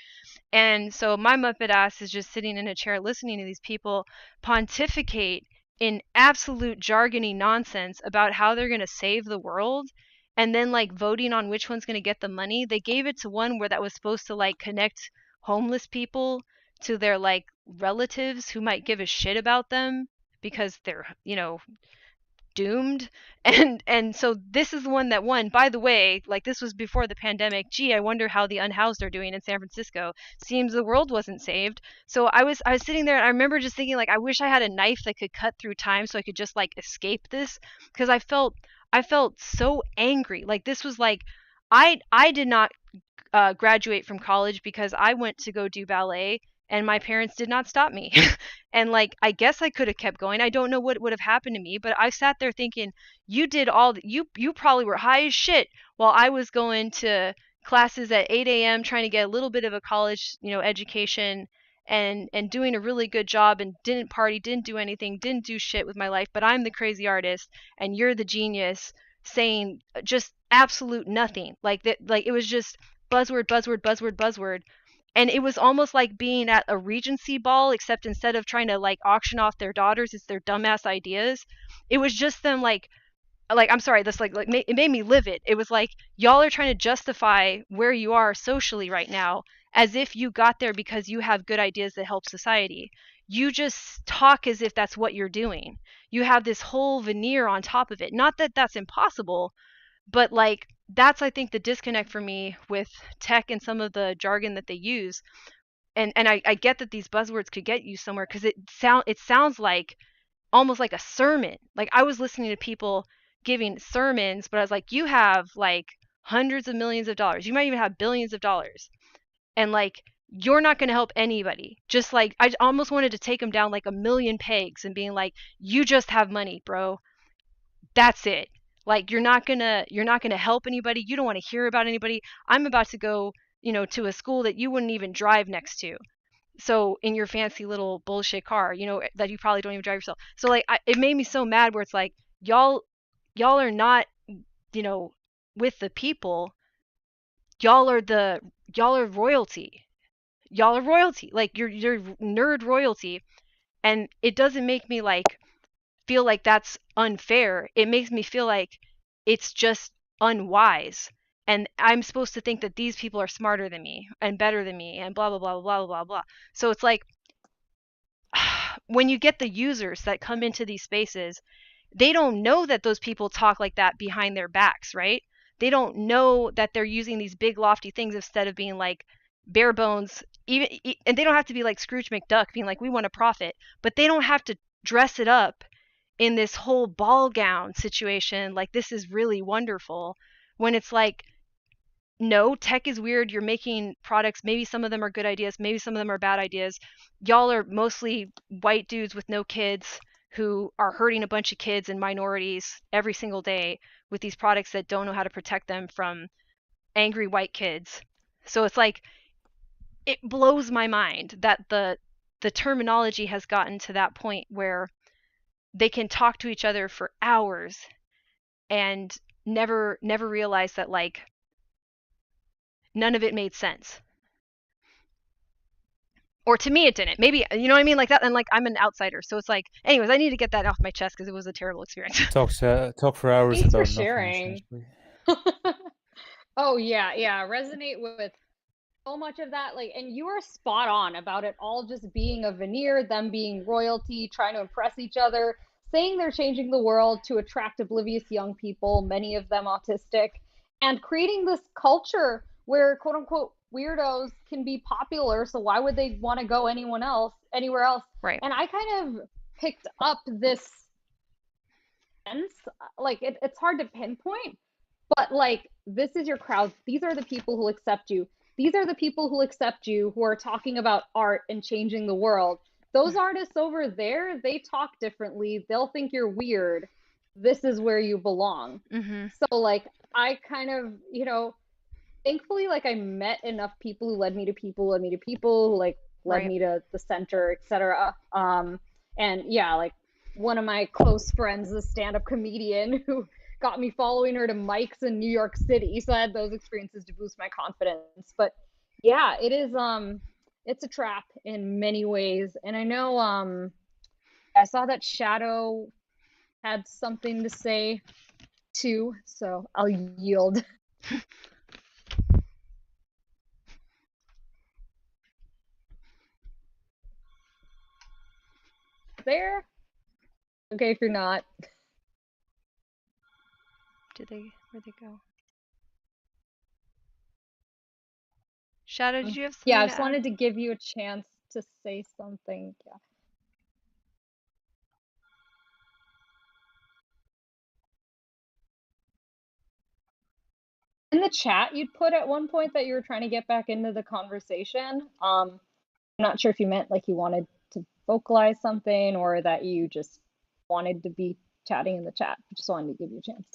And so my Muppet ass is just sitting in a chair listening to these people pontificate in absolute jargony nonsense about how they're going to save the world, and then like voting on which one's going to get the money. They gave it to one where that was supposed to like connect homeless people to their like relatives who might give a shit about them because they're, doomed. And so this is the one that won. By the way, like this was before the pandemic. Gee, I wonder how the unhoused are doing in San Francisco. Seems the world wasn't saved. So I was sitting there and I remember just thinking like, I wish I had a knife that could cut through time so I could just like escape this, because I felt so angry. Like this was like, I did not graduate from college because I went to go do ballet and my parents did not stop me. And like, I guess I could have kept going. I don't know what would have happened to me, but I sat there thinking, you did all you probably were high as shit while I was going to classes at 8 a.m. trying to get a little bit of a college, education, and doing a really good job, and didn't party, didn't do anything, didn't do shit with my life. But I'm the crazy artist and you're the genius saying just absolute nothing. Like that, like it was just buzzword, buzzword, buzzword, buzzword. And it was almost like being at a Regency ball, except instead of trying to like auction off their daughters, it's their dumbass ideas. It was just them like I'm sorry, this it made me livid. It was like, y'all are trying to justify where you are socially right now as if you got there because you have good ideas that help society. You just talk as if that's what you're doing. You have this whole veneer on top of it. Not that that's impossible, but like that's, I think, the disconnect for me with tech and some of the jargon that they use. And I get that these buzzwords could get you somewhere because it sounds like almost like a sermon. Like I was listening to people giving sermons, but I was like, you have like hundreds of millions of dollars. You might even have billions of dollars. And like, you're not going to help anybody. Just like, I almost wanted to take them down like a million pegs and being like, you just have money, bro. That's it. Like you're not gonna help anybody. You don't want to hear about anybody. I'm about to go, to a school that you wouldn't even drive next to. So in your fancy little bullshit car, that you probably don't even drive yourself. So like it made me so mad where it's like y'all are not, with the people. Y'all are royalty. Y'all are royalty. Like you're nerd royalty, and it doesn't make me like feel like that's unfair. It makes me feel like it's just unwise. And I'm supposed to think that these people are smarter than me and better than me and blah, blah, blah, blah, blah, blah. So it's like, when you get the users that come into these spaces, they don't know that those people talk like that behind their backs, right? They don't know that they're using these big lofty things instead of being like bare bones. And they don't have to be like Scrooge McDuck being like, we want a profit, but they don't have to dress it up in this whole ball gown situation like this is really wonderful, when it's like, no, tech is weird. You're making products, maybe some of them are good ideas, maybe some of them are bad ideas. Y'all are mostly white dudes with no kids who are hurting a bunch of kids and minorities every single day with these products that don't know how to protect them from angry white kids. So it's like, it blows my mind that the terminology has gotten to that point where they can talk to each other for hours and never realize that like none of it made sense. Or to me it didn't. Maybe, you know what I mean, like that. And like, I'm an outsider, so it's like, anyways, I need to get that off my chest because it was a terrible experience. Talk for hours Thanks about for sharing. Oh yeah, resonate with so much of that. Like, and you are spot on about it all just being a veneer, them being royalty, trying to impress each other, saying they're changing the world to attract oblivious young people, many of them autistic, and creating this culture where, quote unquote, weirdos can be popular, so why would they want to go anywhere else? Right. And I kind of picked up this sense, like it's hard to pinpoint, but like, this is your crowd. These are the people who accept you. These are the people who accept you, who are talking about art and changing the world. Those artists over there, they talk differently. They'll think you're weird. This is where you belong. Mm-hmm. So like, I kind of, you know, thankfully, like, I met enough people who led me to people, who like led me to the center, etc. And yeah, like, one of my close friends is a stand-up comedian who got me following her to mics in New York City. So I had those experiences to boost my confidence. But yeah, it is it's a trap in many ways. And I know I saw that Shadow had something to say too, so I'll yield. There? Okay, if you're not. Where'd they go? Shadow, did you have something Yeah, I to just add? wanted to give you a chance to say something. Yeah. In the chat, you'd put at one point that you were trying to get back into the conversation. I'm not sure if you meant like you wanted to vocalize something or that you just wanted to be chatting in the chat. I just wanted to give you a chance.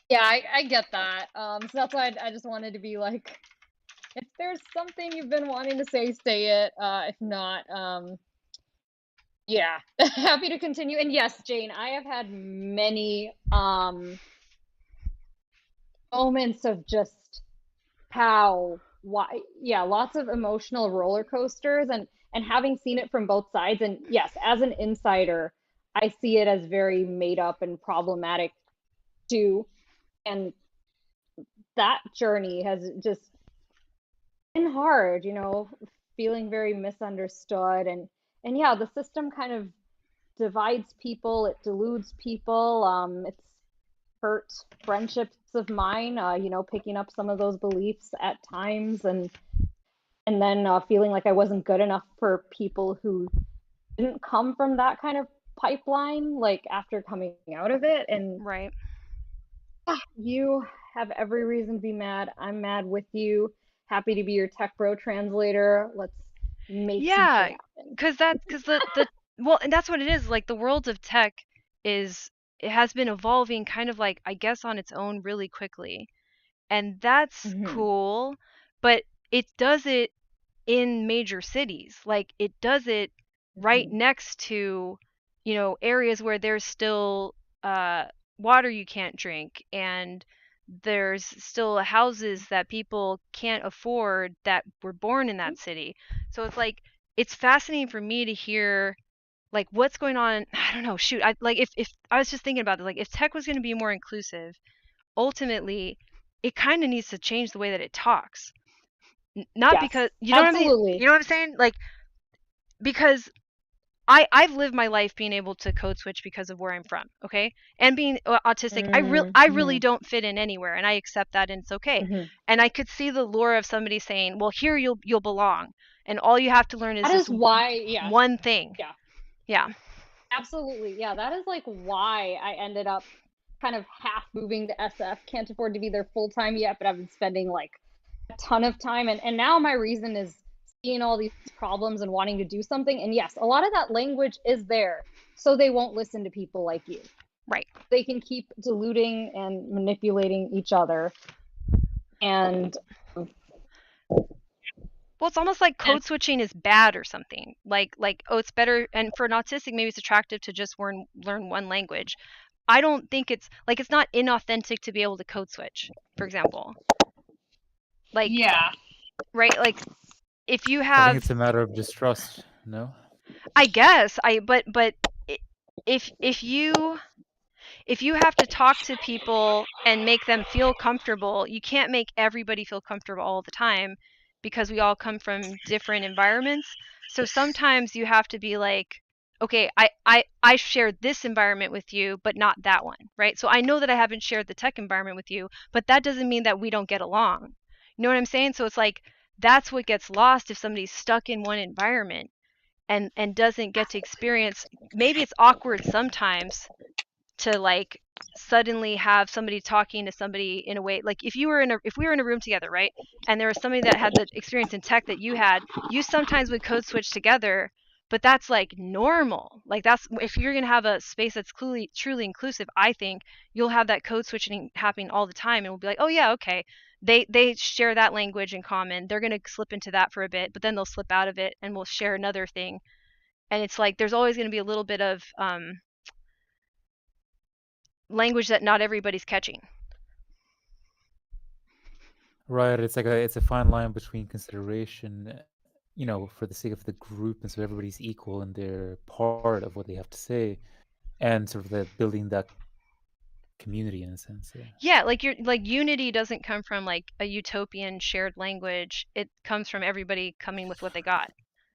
Yeah, I get that. So that's why I just wanted to be like, if there's something you've been wanting to say it. If not, yeah, happy to continue. And yes, Jane, I have had many moments of just lots of emotional roller coasters, and having seen it from both sides. And yes, as an insider, I see it as very made up and problematic too. And that journey has just been hard, you know, feeling very misunderstood. And yeah, the system kind of divides people, it deludes people. It's hurt friendships of mine, you know, picking up some of those beliefs at times, and then feeling like I wasn't good enough for people who didn't come from that kind of pipeline, like after coming out of it. And right, you have every reason to be mad. I'm mad with you. Happy to be your tech bro translator. Let's make some shit happen. because the well, and that's what it is. Like, the world of tech it has been evolving kind of like, I guess, on its own really quickly, and that's cool. But it does it in major cities. Like, it does it right next to, you know, areas where there's still water you can't drink, and there's still houses that people can't afford that were born in that city. So it's like, it's fascinating for me to hear like what's going on. I don't know, shoot, if I was just thinking about it, like, if tech was going to be more inclusive, ultimately it kind of needs to change the way that it talks. Not yes, because, you know absolutely. what I mean? You know what I'm saying? Like, because I've lived my life being able to code switch because of where I'm from, okay? And being autistic, I really don't fit in anywhere, and I accept that, and it's okay. And I could see the lure of somebody saying, "Well, here you'll belong, and all you have to learn is that this is why, one thing." Yeah. Absolutely. Yeah, that is like why I ended up kind of half moving to SF. Can't afford to be there full time yet, but I've been spending like a ton of time, and now my reason is seeing all these problems and wanting to do something. And yes, a lot of that language is there, so they won't listen to people like you. Right. They can keep deluding and manipulating each other. And well, it's almost like code switching is bad or something. Like, oh, it's better, and for an autistic, maybe it's attractive to just learn one language. I don't think it's like, it's not inauthentic to be able to code switch, for example. Like, yeah, right? Like, if you I have, think it's a matter of distrust. No. I guess but if you have to talk to people and make them feel comfortable, you can't make everybody feel comfortable all the time, because we all come from different environments. So sometimes you have to be like, okay, I shared this environment with you, but not that one, right? So I know that I haven't shared the tech environment with you, but that doesn't mean that we don't get along. You know what I'm saying? So it's like that's what gets lost if somebody's stuck in one environment and doesn't get to experience. Maybe it's awkward sometimes to like suddenly have somebody talking to somebody in a way like if we were in a room together, right, and there was somebody that had the experience in tech that you had, you sometimes would code switch together, but that's like normal. Like that's if you're going to have a space that's truly inclusive, I think you'll have that code switching happening all the time, and we'll be like, oh yeah, okay, they share that language in common, they're going to slip into that for a bit, but then they'll slip out of it and we'll share another thing. And it's like there's always going to be a little bit of language that not everybody's catching. Right. It's a fine line between consideration, for the sake of the group, and so everybody's equal in their part of what they have to say, and sort of the building that community in a sense. Yeah. Yeah, like unity doesn't come from like a utopian shared language. It comes from everybody coming with what they got.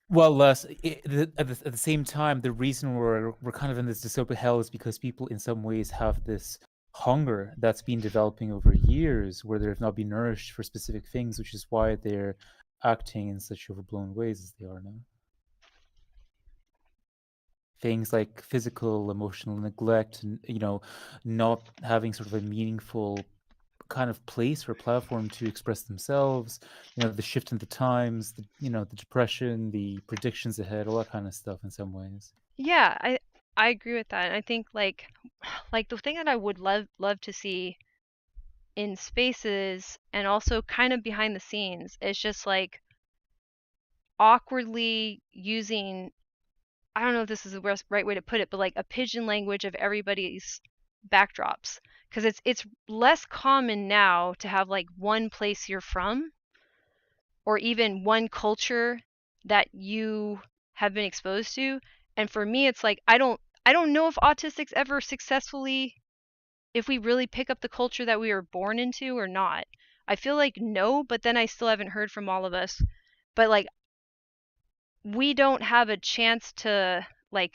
Well, at the same time, the reason we're kind of in this dystopic hell is because people, in some ways, have this hunger that's been developing over years, where they've not been nourished for specific things, which is why they're acting in such overblown ways as they are now. Things like physical, emotional neglect, and not having sort of a meaningful kind of place or platform to express themselves, the shift in the times, the depression, the predictions ahead, all that kind of stuff in some ways. Yeah, I agree with that. I think like the thing that I would love to see in spaces and also kind of behind the scenes is just like awkwardly using, I don't know if this is the right way to put it, but like a pigeon language of everybody's backdrops, because it's less common now to have like one place you're from or even one culture that you have been exposed to. And for me it's like I don't know if autistics ever successfully, if we really pick up the culture that we were born into or not. I feel like no, but then I still haven't heard from all of us. But like we don't have a chance to like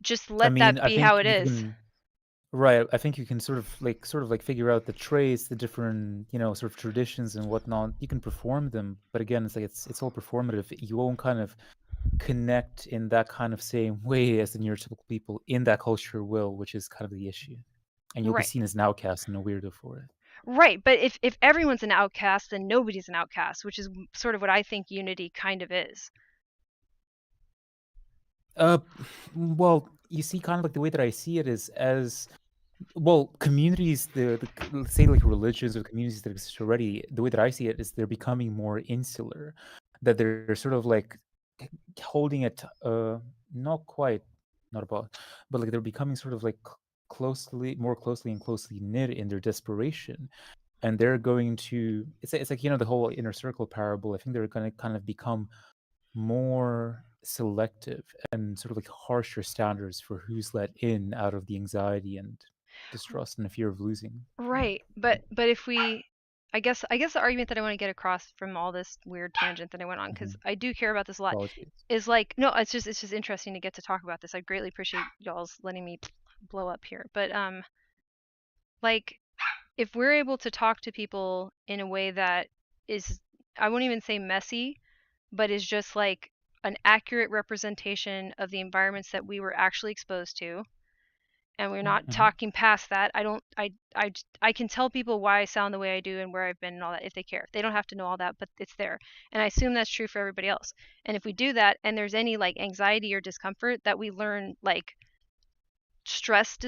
just I let mean, that I be think how it you is. can. Right. I think you can sort of like figure out the traits, the different, sort of traditions and whatnot. You can perform them, but again, it's like it's all performative. You won't kind of connect in that kind of same way as the neurotypical people in that culture will, which is kind of the issue. And you'll be Right. seen as an outcast and a weirdo for it. Right, but if everyone's an outcast, then nobody's an outcast, which is sort of what I think unity kind of is. Well, you see, kind of like the way that I see it is as well, communities, let's say like religions or communities that exist already, the way that I see it is they're becoming more insular, that they're sort of like holding it, not quite, not about, but like they're becoming sort of like more closely and closely knit in their desperation. And they're going to, it's like, the whole inner circle parable. I think they're going to kind of become more selective and sort of like harsher standards for who's let in out of the anxiety and distrust and the fear of losing. Right, but if we, I guess the argument that I want to get across from all this weird tangent that I went on, because I do care about this a lot, Apologies. is like no, it's just interesting to get to talk about this. I greatly appreciate y'all's letting me blow up here, but like if we're able to talk to people in a way that is, I won't even say messy, but is just like an accurate representation of the environments that we were actually exposed to, and we're not talking past that. I can tell people why I sound the way I do and where I've been and all that if they care. They don't have to know all that, but it's there. And I assume that's true for everybody else. And if we do that and there's any like anxiety or discomfort, that we learn like distress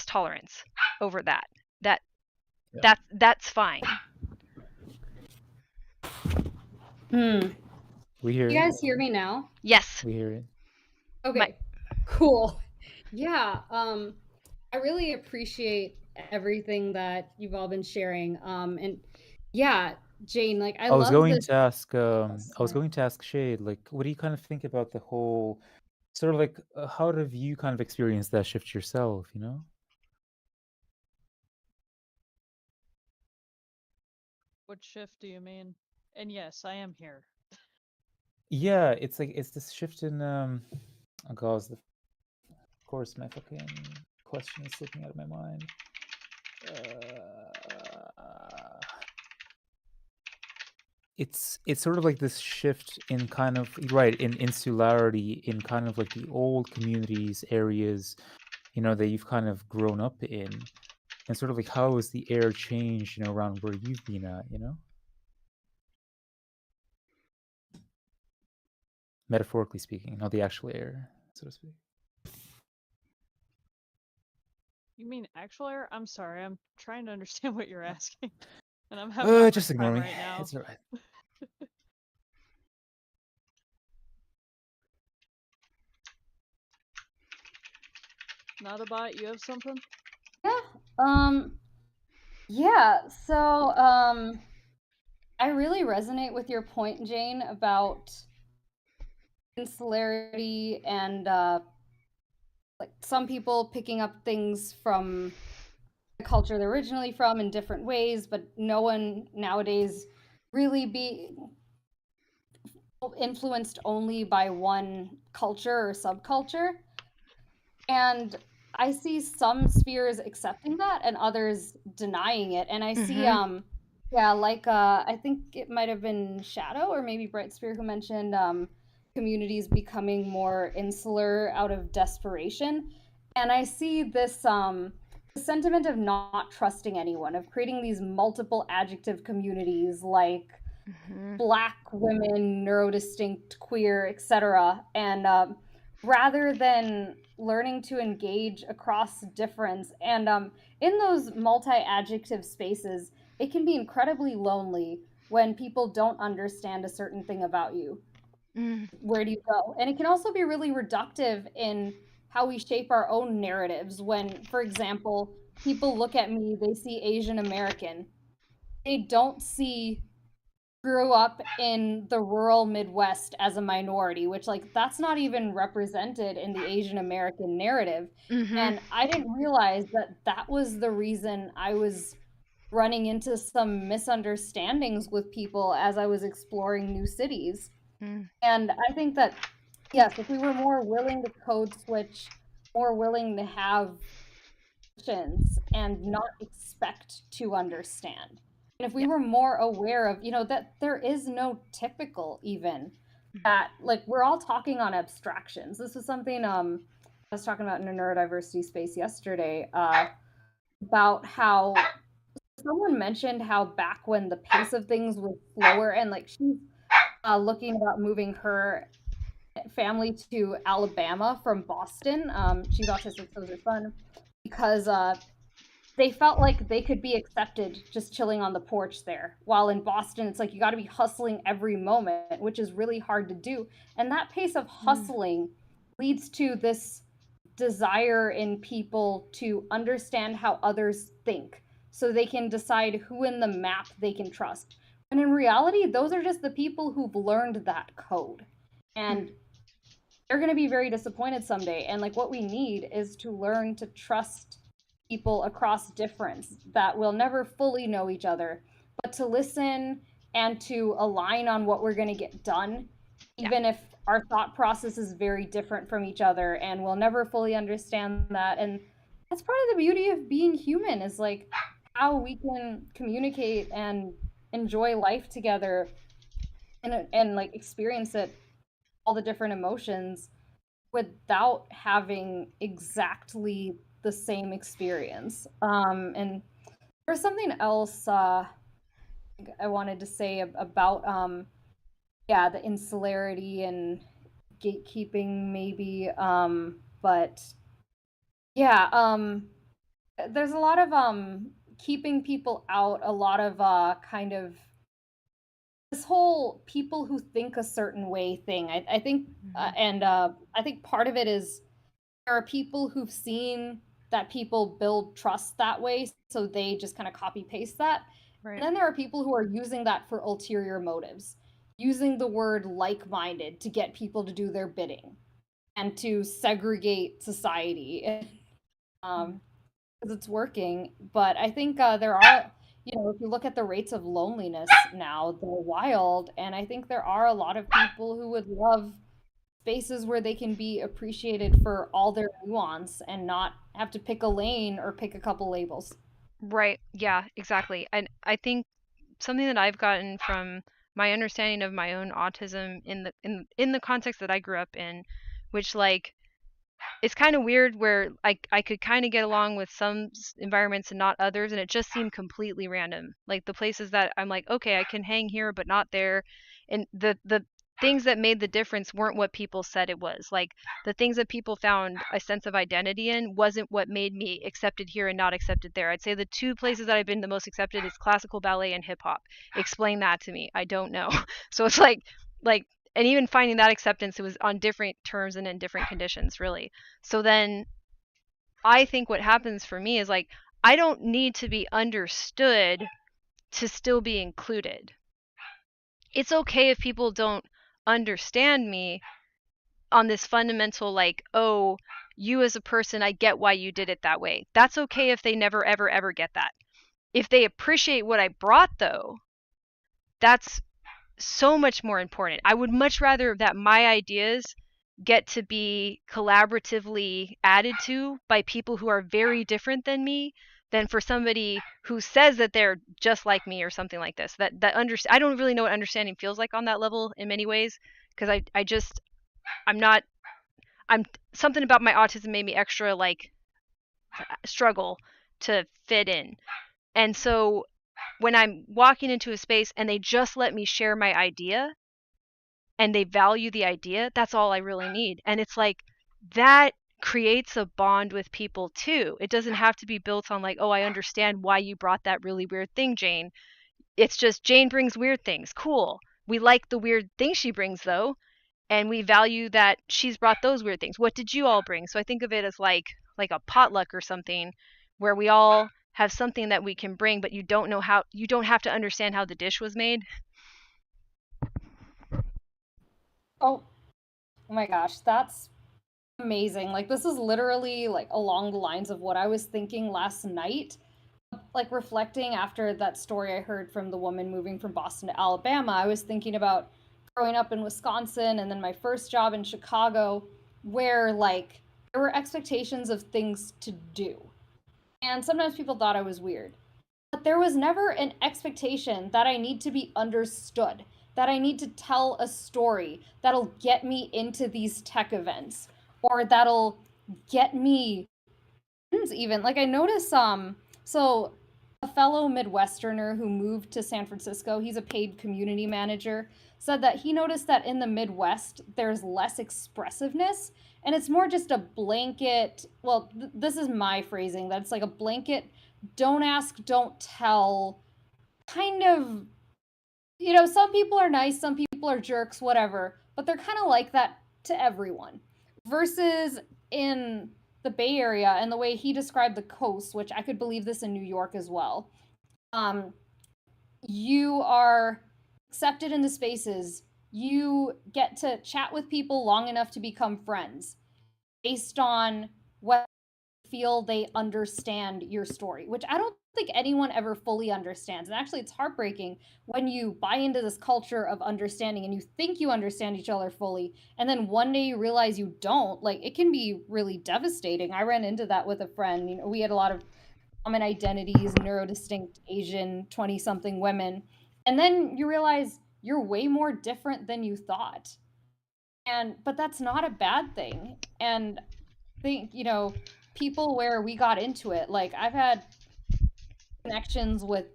tolerance over that. That's fine. We hear You it. guys hear me now? Yes. We hear it. Okay. Cool. Yeah. I really appreciate everything that you've all been sharing. And yeah, Jane, like I was love going this. to ask Oh, I was sorry. going to ask Shade, like, what do you kind of think about the whole sort of like how have you kind of experienced that shift yourself, What shift do you mean? And yes, I am here. Yeah, it's like it's this shift in oh god, of course my fucking question is slipping out of my mind. It's sort of like this shift in kind of right in insularity in kind of like the old communities areas, you know, that you've kind of grown up in, and sort of like how has the air changed, you know, around where you've been at, you know, metaphorically speaking, not the actual air, so to speak. You mean actual air? I'm sorry, I'm trying to understand what you're asking. And I'm having a hard Just ignore time me. right now. It's all right. Not you have something? Yeah, so I really resonate with your point, Jane, about insularity and like some people picking up things from the culture they're originally from in different ways, but no one nowadays really be influenced only by one culture or subculture. And I see some spheres accepting that and others denying it. And I see yeah, like I think it might have been Shadow or maybe Bright Spear who mentioned communities becoming more insular out of desperation. And I see this the sentiment of not trusting anyone, of creating these multiple adjective communities like Black women, neurodistinct, queer, etc. And rather than learning to engage across difference, and in those multi-adjective spaces, it can be incredibly lonely when people don't understand a certain thing about you. Where do you go? And it can also be really reductive in how we shape our own narratives. When, for example, people look at me, they see Asian American, they don't see grew up in the rural Midwest as a minority, which like that's not even represented in the Asian American narrative. And I didn't realize that that was the reason I was running into some misunderstandings with people as I was exploring new cities. And I think that yes, if we were more willing to code switch, more willing to have questions and not expect to understand. And if we were more aware of, you know, that there is no typical even that like we're all talking on abstractions. This is something I was talking about in a neurodiversity space yesterday about how someone mentioned how back when the pace of things was slower and like she's looking about moving her family to Alabama from Boston. She's autistic, so it's fun because they felt like they could be accepted just chilling on the porch there. While in Boston, it's like you got to be hustling every moment, which is really hard to do. And that pace of hustling leads to this desire in people to understand how others think so they can decide who in the map they can trust. And in reality, those are just the people who've learned that code. And they're going to be very disappointed someday. And like what we need is to learn to trust people across difference that will never fully know each other, but to listen and to align on what we're going to get done, even if our thought process is very different from each other and we'll never fully understand that. And that's part of the beauty of being human is like how we can communicate and enjoy life together and like experience it all the different emotions without having exactly the same experience. And there's something else I wanted to say about yeah, the insularity and gatekeeping maybe. But yeah, there's a lot of keeping people out, a lot of kind of this whole people who think a certain way thing. I think and I think part of it is there are people who've seen that people build trust that way, so they just kind of copy paste that. And then there are people who are using that for ulterior motives, using the word like-minded to get people to do their bidding and to segregate society because it's working. But I think there are, if you look at the rates of loneliness now, they're wild. And I think there are a lot of people who would love spaces where they can be appreciated for all their nuance and not have to pick a lane or pick a couple labels. Right. Yeah, exactly. And I think something that I've gotten from my understanding of my own autism in the context that I grew up in, which like it's kind of weird where I could kind of get along with some environments and not others, and it just seemed completely random. Like the places that I'm like, okay, I can hang here but not there, and the things that made the difference weren't what people said it was. Like the things that people found a sense of identity in wasn't what made me accepted here and not accepted there. I'd say the two places that I've been the most accepted is classical ballet and hip hop. Explain that to me. I don't know. So it's like and even finding that acceptance, it was on different terms and in different conditions, really. So then I think what happens for me is like, I don't need to be understood to still be included. It's okay if people don't understand me on this fundamental, like, oh, you as a person, I get why you did it that way. That's okay if they never, ever, ever get that. If they appreciate what I brought, though, that's so much more important. I would much rather that my ideas get to be collaboratively added to by people who are very different than me than for somebody who says that they're just like me or something like this. I don't really know what understanding feels like on that level in many ways, because I'm something about my autism made me extra like struggle to fit in. And so when I'm walking into a space and they just let me share my idea and they value the idea, that's all I really need. And it's like that creates a bond with people too. It doesn't have to be built on like, oh, I understand why you brought that really weird thing, Jane. It's just Jane brings weird things. Cool. We like the weird things she brings though, and we value that she's brought those weird things. What did you all bring? So I think of it as like a potluck or something where we all have something that we can bring, but you don't have to understand how the dish was made. Oh my gosh, that's amazing. Like this is literally like along the lines of what I was thinking last night. Like reflecting after that story I heard from the woman moving from Boston to Alabama, I was thinking about growing up in Wisconsin and then my first job in Chicago, where like there were expectations of things to do. And sometimes people thought I was weird. But there was never an expectation that I need to be understood, that I need to tell a story that'll get me into these tech events or that'll get me even. Like I notice so a fellow Midwesterner who moved to San Francisco, he's a paid community manager, said that he noticed that in the Midwest there's less expressiveness and it's more just a blanket, well, this is my phrasing, that's like a blanket don't ask, don't tell kind of, some people are nice, some people are jerks, whatever, but they're kind of like that to everyone. Versus in the Bay Area and the way he described the coast, which I could believe this in New York as well, you are accepted into spaces, you get to chat with people long enough to become friends based on what feel they understand your story, which I don't think anyone ever fully understands. And actually, it's heartbreaking when you buy into this culture of understanding and you think you understand each other fully, and then one day you realize you don't. Like, it can be really devastating. I ran into that with a friend. We had a lot of common identities, neurodistinct Asian 20-something women. And then you realize you're way more different than you thought. But that's not a bad thing. And I think, people where we got into it, like I've had connections with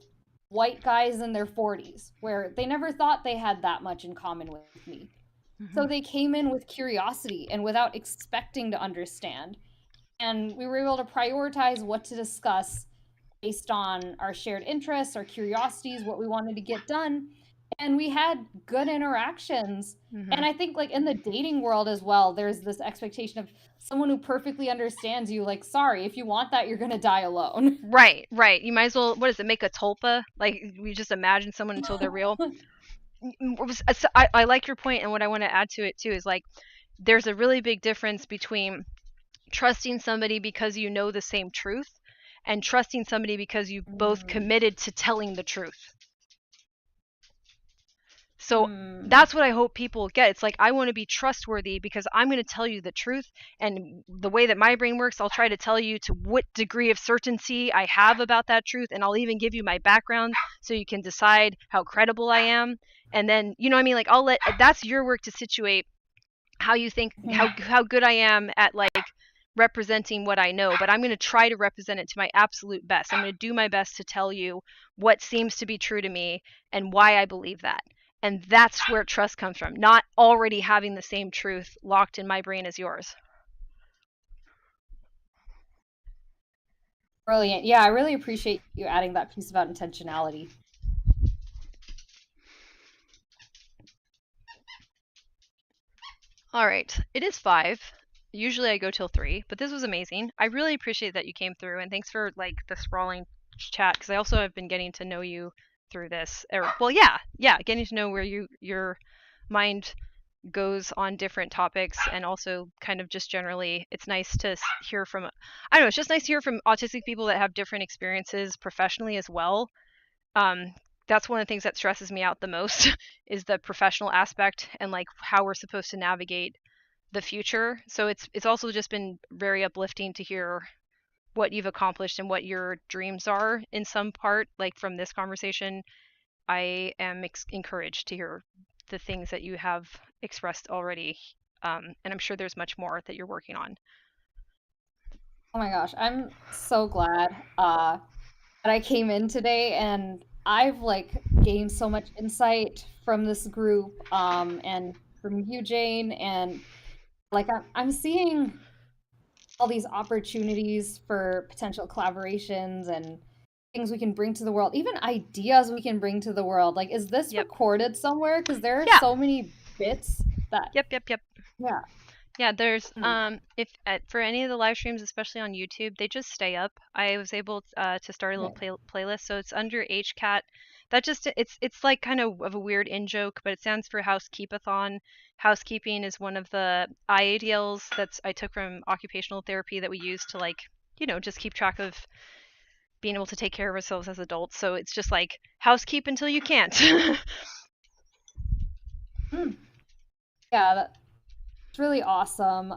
white guys in their 40s where they never thought they had that much in common with me. Mm-hmm. So they came in with curiosity and without expecting to understand. And we were able to prioritize what to discuss based on our shared interests, our curiosities, what we wanted to get done. And we had good interactions. Mm-hmm. And I think like in the dating world as well, there's this expectation of someone who perfectly understands you. Like, sorry, if you want that, you're going to die alone. Right. You might as well, what is it, make a tulpa? Like, we just imagine someone until they're real. I like your point, and what I want to add to it too is like, there's a really big difference between trusting somebody because you know the same truth and trusting somebody because you've both committed to telling the truth. So that's what I hope people get. It's like, I want to be trustworthy because I'm going to tell you the truth. And the way that my brain works, I'll try to tell you to what degree of certainty I have about that truth. And I'll even give you my background so you can decide how credible I am. And then, you know what I mean? Like, that's your work to situate how you think, how good I am at like representing what I know, but I'm going to try to represent it to my absolute best. I'm going to do my best to tell you what seems to be true to me and why I believe that. And that's where trust comes from, not already having the same truth locked in my brain as yours. Brilliant. Yeah, I really appreciate you adding that piece about intentionality. All right, it is 5. Usually I go till 3, but this was amazing. I really appreciate that you came through, and thanks for like the sprawling chat, because I also have been getting to know you through this. Well, yeah, getting to know where your mind goes on different topics, and also kind of just generally, it's nice to hear from, I don't know, it's just nice to hear from autistic people that have different experiences professionally as well. That's one of the things that stresses me out the most is the professional aspect and like how we're supposed to navigate the future. So it's also just been very uplifting to hear what you've accomplished and what your dreams are in some part. Like from this conversation, I am encouraged to hear the things that you have expressed already. And I'm sure there's much more that you're working on. Oh my gosh, I'm so glad that I came in today, and I've like gained so much insight from this group and from you, Jane, and like I'm seeing all these opportunities for potential collaborations and things we can bring to the world, even ideas we can bring to the world. Like, is this recorded somewhere? Because there are so many bits that. Yep. Yeah. Yeah, there's if for any of the live streams, especially on YouTube, they just stay up. I was able to start a little playlist, so it's under HCAT. That just it's like kind of a weird in joke, but it stands for Housekeep-a-thon. Housekeeping is one of the IADLs that's I took from occupational therapy that we use to like, you know, just keep track of being able to take care of ourselves as adults. So it's just like housekeep until you can't. Yeah, that's really awesome.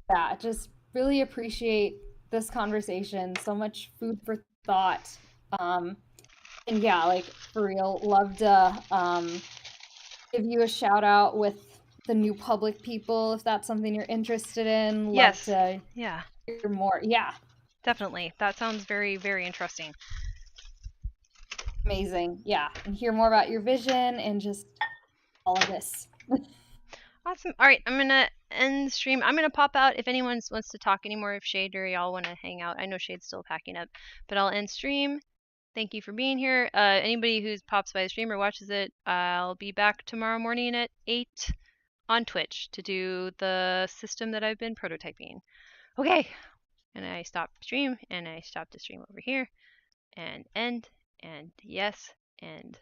Yeah, just really appreciate this conversation. So much food for thought. And yeah, like for real, love to give you a shout out with the new public people if that's something you're interested in. Love to hear more. Yeah. Definitely. That sounds very, very interesting. Amazing. Yeah. And hear more about your vision and just all of this. Awesome. All right, I'm going to end the stream. I'm going to pop out if anyone wants to talk anymore, if Shade or y'all want to hang out. I know Shade's still packing up, but I'll end stream. Thank you for being here. Anybody who pops by the stream or watches it, I'll be back tomorrow morning at 8 on Twitch to do the system that I've been prototyping. Okay. And I stop stream, and I stop the stream over here, and end, and yes, and